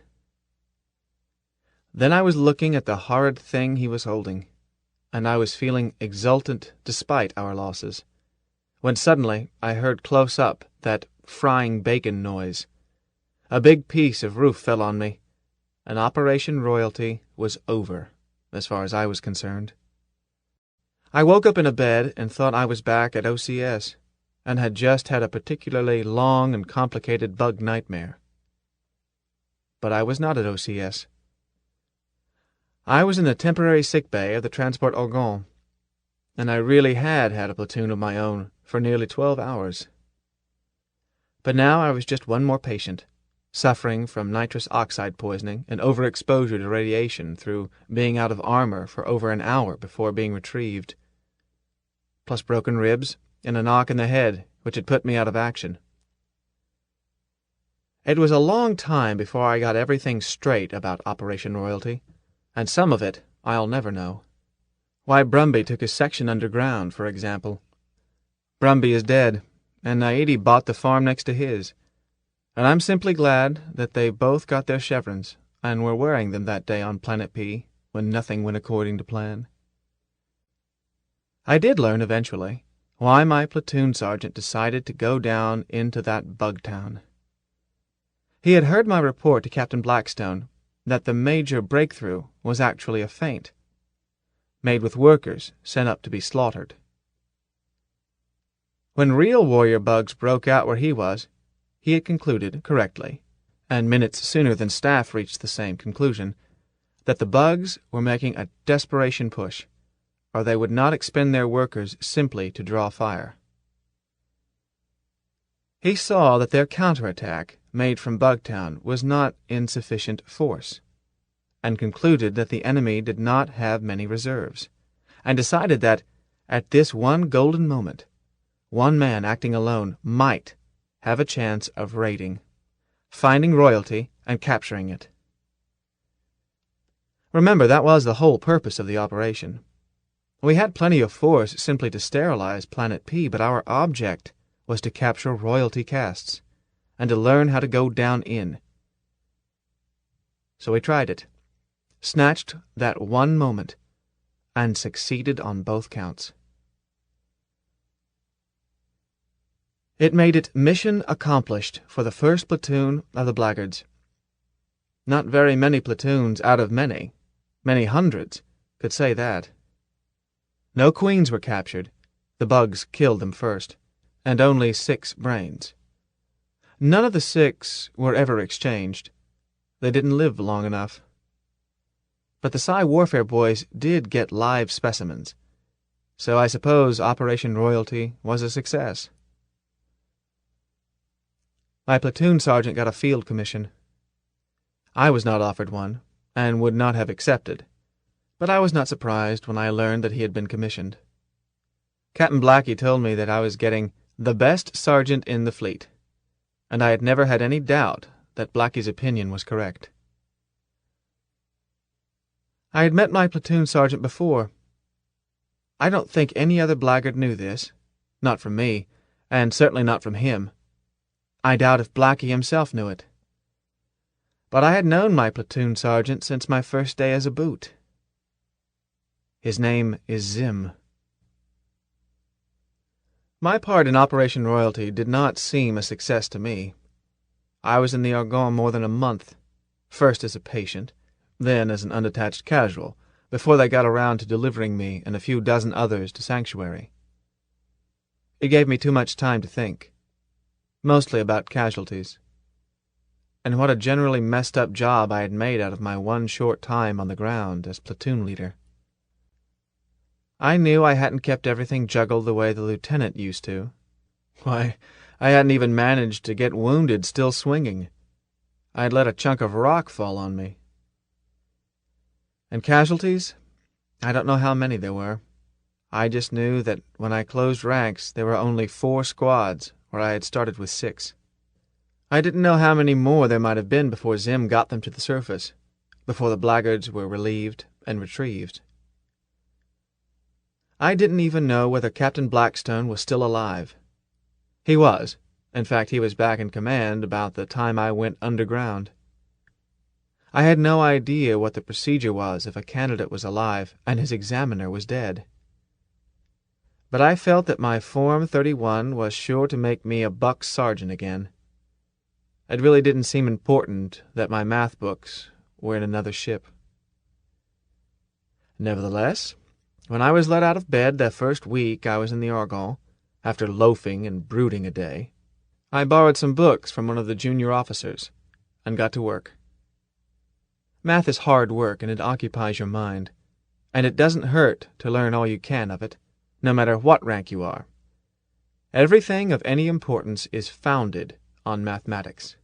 Then I was looking at the horrid thing he was holding, and I was feeling exultant despite our losses, when suddenly I heard close up that frying bacon noise. A big piece of roof fell on me, and Operation Royalty was over, as far as I was concerned. I woke up in a bed and thought I was back at OCS, and had just had a particularly long and complicated bug nightmare. But I was not at OCS. I was in the temporary sick bay of the Transport Orgon, and I really had had a platoon of my own for nearly 12 hours. But now I was just one more patient, suffering from nitrous oxide poisoning and overexposure to radiation through being out of armor for over an hour before being retrieved, plus broken ribs and a knock in the head which had put me out of action. It was a long time before I got everything straight about Operation Royalty, and some of it I'll never know. Why Brumby took his section underground, for example. Brumby is dead, and Naidi bought the farm next to his, and I'm simply glad that they both got their chevrons and were wearing them that day on Planet P when nothing went according to plan. I did learn eventually why my platoon sergeant decided to go down into that bug town. He had heard my report to Captain Blackstone that the major breakthrough was actually a feint, made with workers sent up to be slaughtered. When real warrior bugs broke out where he was, he had concluded, correctly, and minutes sooner than staff reached the same conclusion, that the bugs were making a desperation push, or they would not expend their workers simply to draw fire. He saw that their counterattack, made from Bugtown, was not in sufficient force, and concluded that the enemy did not have many reserves, and decided that, at this one golden moment, one man acting alone might have a chance of raiding, finding royalty, and capturing it. Remember, that was the whole purpose of the operation. We had plenty of force simply to sterilize Planet P, but our object was to capture royalty casts, and to learn how to go down in. So we tried it, snatched that one moment, and succeeded on both counts. It made it mission accomplished for the first platoon of the blackguards. Not very many platoons out of many hundreds, could say that. No queens were captured. The bugs killed them first, and only 6 brains. None of the 6 were ever exchanged. They didn't live long enough. But the Psi Warfare boys did get live specimens, so I suppose Operation Royalty was a success. My platoon sergeant got a field commission. I was not offered one, and would not have accepted, but I was not surprised when I learned that he had been commissioned. Captain Blackie told me that I was getting the best sergeant in the fleet, and I had never had any doubt that Blackie's opinion was correct. I had met my platoon sergeant before. I don't think any other blackguard knew this, Not from me, and certainly not from him. I doubt if Blackie himself knew it. But I had known my platoon sergeant since my first day as a boot. His name is Zim. My part in Operation Royalty did not seem a success to me. I was in the Argonne more than a month, first as a patient, then as an unattached casual, before they got around to delivering me and a few dozen others to Sanctuary. It gave me too much time to think, mostly about casualties, and what a generally messed up job I had made out of my one short time on the ground as platoon leader. I knew I hadn't kept everything juggled the way the lieutenant used to. Why, I hadn't even managed to get wounded still swinging. I had let a chunk of rock fall on me. And casualties? I don't know how many there were. I just knew that when I closed ranks there were only 4 squads, where I had started with 6. I didn't know how many more there might have been before Zim got them to the surface, before the blackguards were relieved and retrieved. I didn't even know whether Captain Blackstone was still alive. He was. In fact, he was back in command about the time I went underground. I had no idea what the procedure was if a candidate was alive and his examiner was dead. But I felt that my Form 31 was sure to make me a buck sergeant again. It really didn't seem important that my math books were in another ship. Nevertheless, when I was let out of bed the first week I was in the Argonne, after loafing and brooding a day, I borrowed some books from one of the junior officers and got to work. Math is hard work and it occupies your mind, and it doesn't hurt to learn all you can of it, no matter what rank you are. Everything of any importance is founded on mathematics.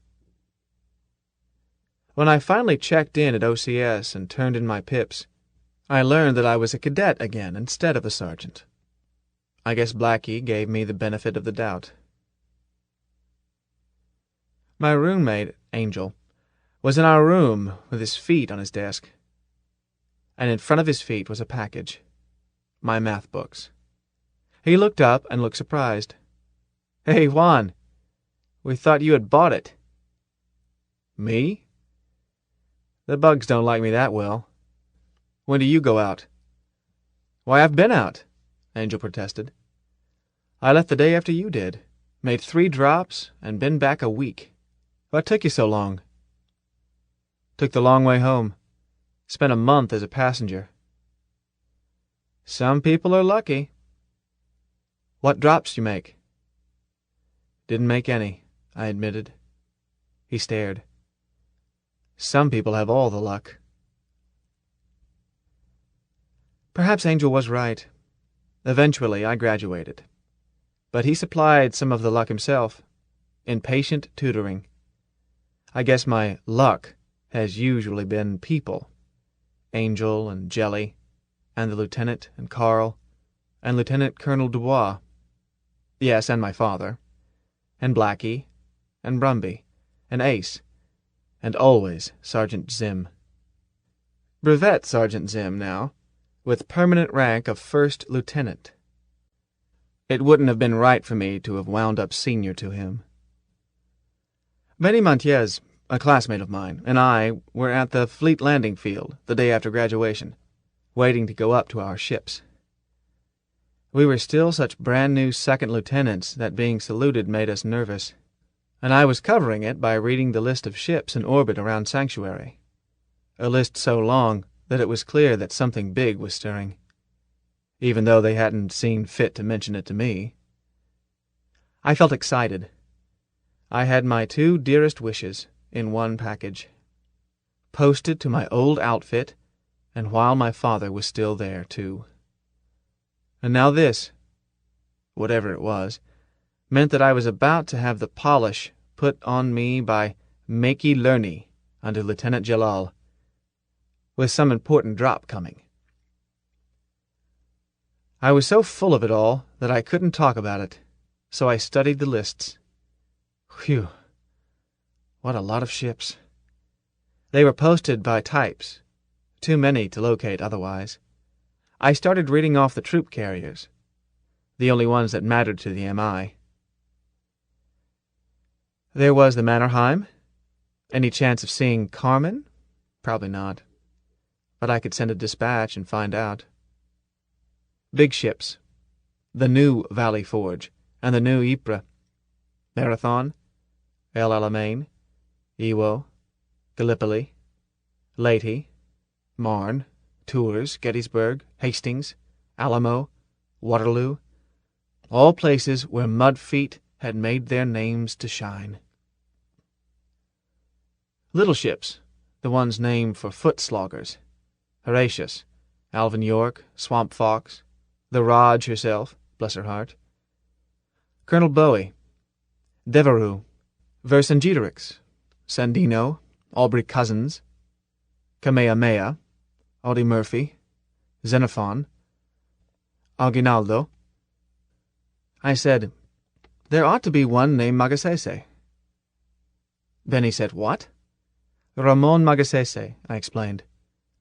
When I finally checked in at OCS and turned in my pips, I learned that I was a cadet again instead of a sergeant. I guess Blackie gave me the benefit of the doubt. My roommate, Angel, was in our room with his feet on his desk, and in front of his feet was a package, my math books. He looked up and looked surprised. "Hey, Juan, we thought you had bought it." "Me? The bugs don't like me that well. When do you go out?" "Why, I've been out," Angel protested. "I left the day after you did, made 3 drops, and been back a week. What took you so long?" "Took the long way home. Spent a month as a passenger." "Some people are lucky." "What drops you make?" "Didn't make any," I admitted. He stared. "Some people have all the luck." Perhaps Angel was right. Eventually I graduated. But he supplied some of the luck himself, in patient tutoring. I guess my luck has usually been people. Angel and Jelly, and the lieutenant and Carl, and Lieutenant Colonel Dubois. Yes, and my father, and Blackie, and Brumby, and Ace, and always Sergeant Zim. Brevet Sergeant Zim now, with permanent rank of first lieutenant. It wouldn't have been right for me to have wound up senior to him. Benny Montiez, a classmate of mine, and I were at the Fleet Landing Field the day after graduation, waiting to go up to our ships. We were still such brand-new second lieutenants that being saluted made us nervous, and I was covering it by reading the list of ships in orbit around Sanctuary, a list so long that it was clear that something big was stirring, even though they hadn't seen fit to mention it to me. I felt excited. I had my 2 dearest wishes in one package, posted to my old outfit, and while my father was still there, too. And now this, whatever it was, meant that I was about to have the polish put on me by Makey Lurney under Lieutenant Jalal, with some important drop coming. I was so full of it all that I couldn't talk about it, so I studied the lists. Whew! What a lot of ships. They were posted by types, too many to locate otherwise. I started reading off the troop carriers. the only ones that mattered to the MI. There was the Mannerheim. Any chance of seeing Carmen? Probably not. But I could send a dispatch and find out. Big ships. The new Valley Forge and the new Ypres. Marathon, El Alamein, Iwo, Gallipoli, Leyte, Marne, Tours, Gettysburg, Hastings, Alamo, Waterloo, all places where mud feet had made their names to shine. Little ships, the ones named for foot sloggers, Horatius, Alvin York, Swamp Fox, the Raj herself, bless her heart, Colonel Bowie, Devereux, Vercingetorix, Sandino, Aubrey Cousins, Kamehameha, Audie Murphy, Xenophon, Aguinaldo. I said, "There ought to be one named Magasese." Benny said, "What?" "Ramon Magasese," I explained.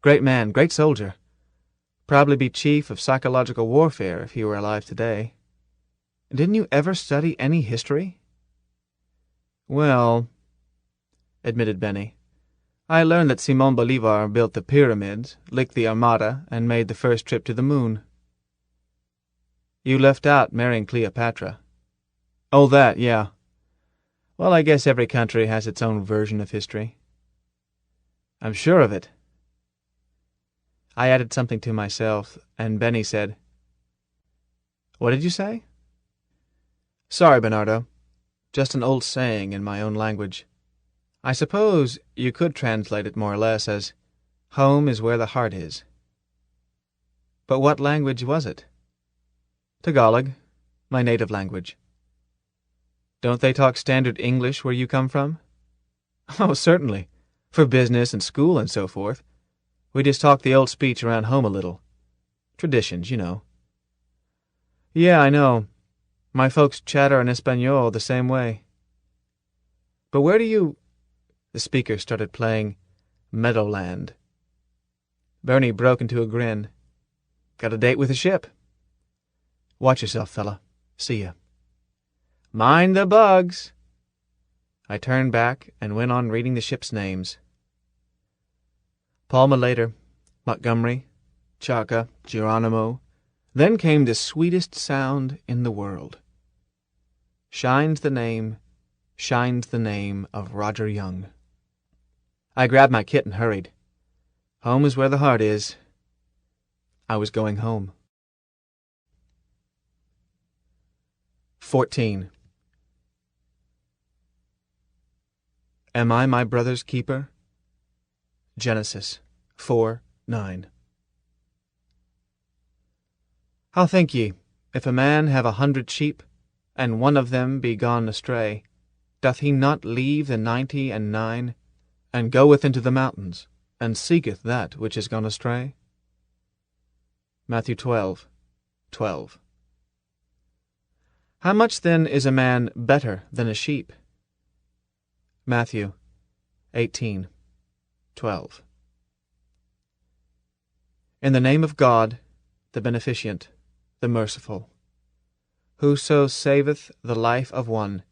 "Great man, great soldier. Probably be chief of psychological warfare if he were alive today. Didn't you ever study any history?" "Well," admitted Benny, "I learned that Simon Bolivar built the pyramids, licked the Armada, and made the first trip to the moon." "You left out marrying Cleopatra." "Oh, that, yeah. Well, I guess every country has its own version of history." "I'm sure of it." I added something to myself, and Benny said, "What did you say?" "Sorry, Bernardo. Just an old saying in my own language. I suppose you could translate it more or less as, 'Home is where the heart is.'" "But what language was it?" "Tagalog, my native language." "Don't they talk standard English where you come from?" "Oh, certainly. For business and school and so forth. We just talk the old speech around home a little. Traditions, you know." "Yeah, I know. My folks chatter in Espanol the same way." "But where do you—" The speaker started playing Meadowland. Bernie broke into a grin. "Got a date with the ship." "Watch yourself, fella. See ya." "Mind the bugs." I turned back and went on reading the ship's names. Palma later, Montgomery, Chaka, Geronimo. Then came the sweetest sound in the world. Shines the name of Roger Young. I grabbed my kit and hurried. Home is where the heart is. I was going home. 14. Am I my brother's keeper? Genesis 4:9. How think ye, if a man have 100 sheep, and one of them be gone astray, doth he not leave the 99, and goeth into the mountains, and seeketh that which is gone astray? Matthew 12:12. How much then is a man better than a sheep? Matthew 18:12. In the name of God, the beneficent, the merciful. Whoso saveth the life of one,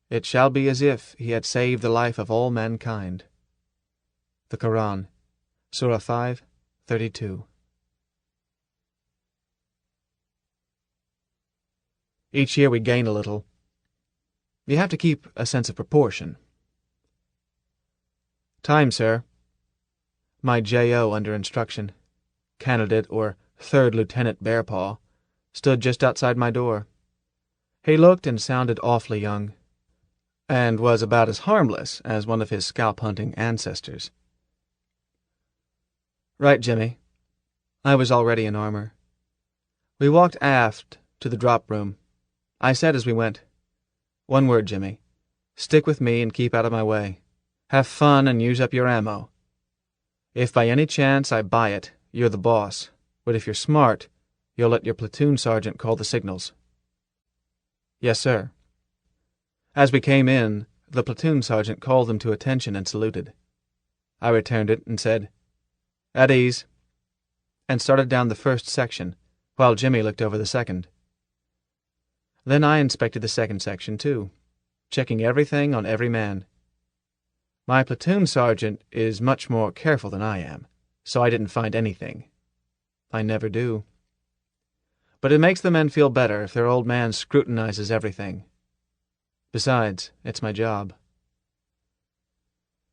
it shall be as if he had saved the life of all mankind. The Quran, Surah 5:32. Each year we gain a little. You have to keep a sense of proportion. Time, sir. My J.O. under instruction, candidate or 3rd Lieutenant Bearpaw, stood just outside my door. He looked and sounded awfully young, and was about as harmless as one of his scalp-hunting ancestors. Right, Jimmy. I was already in armor. We walked aft to the drop room. I said as we went, "One word, Jimmy. Stick with me and keep out of my way. Have fun and use up your ammo. If by any chance I buy it, you're the boss, but if you're smart, you'll let your platoon sergeant call the signals." "Yes, sir." As we came in, the platoon sergeant called them to attention and saluted. I returned it and said, "At ease," and started down the first section, while Jimmy looked over the second. Then I inspected the second section, too, checking everything on every man. My platoon sergeant is much more careful than I am, so I didn't find anything. I never do. But it makes the men feel better if their old man scrutinizes everything. Besides, it's my job.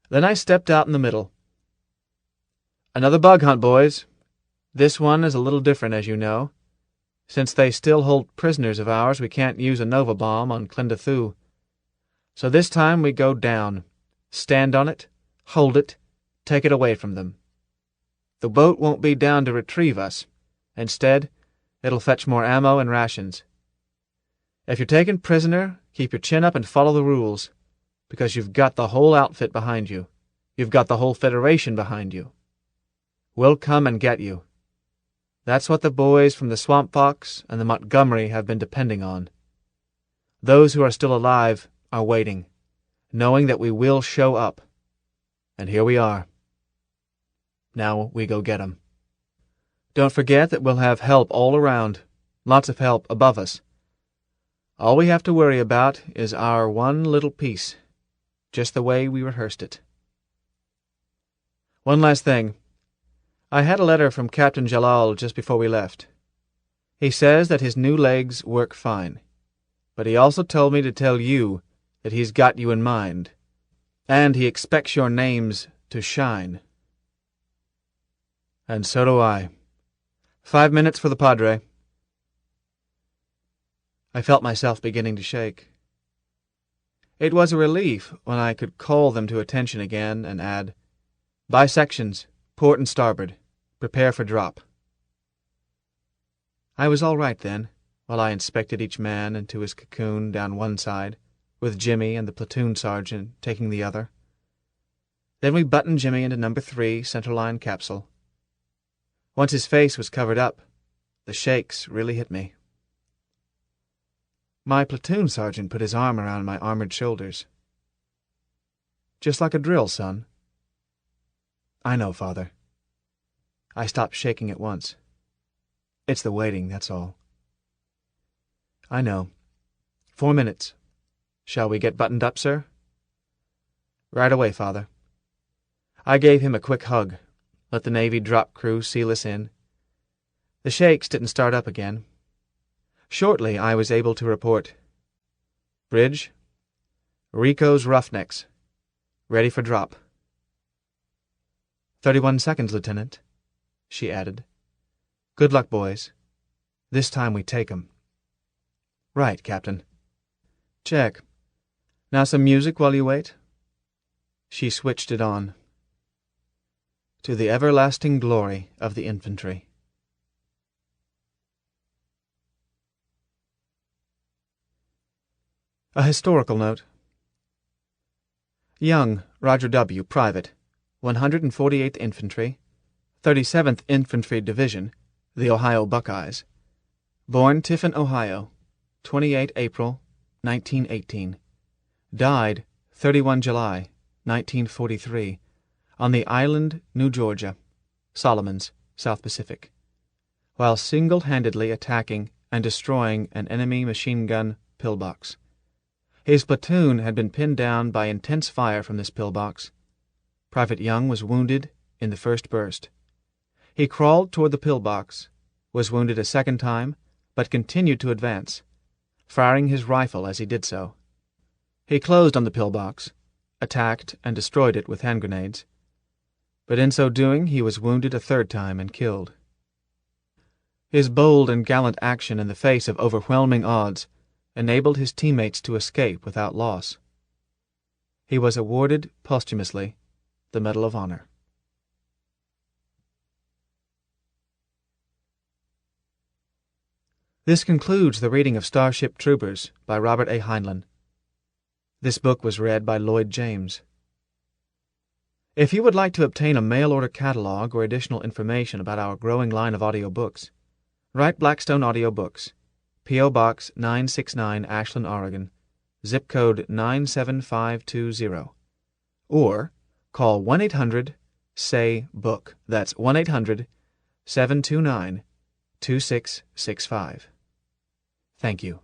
Then I stepped out in the middle. Another bug hunt, boys. This one is a little different, as you know. Since they still hold prisoners of ours, we can't use a Nova bomb on Clendathu. So this time we go down, stand on it, hold it, take it away from them. The boat won't be down to retrieve us. Instead, it'll fetch more ammo and rations. If you're taken prisoner, keep your chin up and follow the rules, because you've got the whole outfit behind you. You've got the whole Federation behind you. We'll come and get you. That's what the boys from the Swamp Fox and the Montgomery have been depending on. Those who are still alive are waiting, knowing that we will show up. And here we are. Now we go get 'em. Don't forget that we'll have help all around, lots of help above us. All we have to worry about is our one little piece, just the way we rehearsed it. One last thing. I had a letter from Captain Jalal just before we left. He says that his new legs work fine, but he also told me to tell you that he's got you in mind, and he expects your names to shine. And so do I. 5 minutes for the Padre. I felt myself beginning to shake. It was a relief when I could call them to attention again and add, "By sections, port and starboard. Prepare for drop." I was all right then, while I inspected each man into his cocoon down one side, with Jimmy and the platoon sergeant taking the other. Then we buttoned Jimmy into number 3 centerline capsule. Once his face was covered up, the shakes really hit me. My platoon sergeant put his arm around my armored shoulders. "Just like a drill, son." "I know, Father." I stopped shaking at once. "It's the waiting, that's all." "I know. 4 minutes. Shall we get buttoned up, sir?" "Right away, Father." I gave him a quick hug, let the Navy drop crew seal us in. The shakes didn't start up again. Shortly I was able to report, "Bridge, Rico's Roughnecks. Ready for drop." 31 seconds, Lieutenant," she added. "Good luck, boys. This time we take 'em." "Right, Captain." "Check. Now some music while you wait." She switched it on. "To the everlasting glory of the infantry." A historical note. Young, Roger W., Private, 148th Infantry, 37th Infantry Division, the Ohio Buckeyes. Born Tiffin, Ohio, 28 April, 1918. Died 31 July, 1943, on the island New Georgia, Solomons, South Pacific, while single-handedly attacking and destroying an enemy machine gun pillbox. His platoon had been pinned down by intense fire from this pillbox. Private Young was wounded in the first burst. He crawled toward the pillbox, was wounded a second time, but continued to advance, firing his rifle as he did so. He closed on the pillbox, attacked and destroyed it with hand grenades, but in so doing he was wounded a third time and killed. His bold and gallant action in the face of overwhelming odds enabled his teammates to escape without loss. He was awarded posthumously the Medal of Honor. This concludes the reading of Starship Troopers by Robert A. Heinlein. This book was read by Lloyd James. If you would like to obtain a mail-order catalog or additional information about our growing line of audiobooks, write Blackstone Audiobooks, P.O. Box 969, Ashland, Oregon, zip code 97520, or call 1-800-SAY-BOOK. That's 1-800-729-2665. Thank you.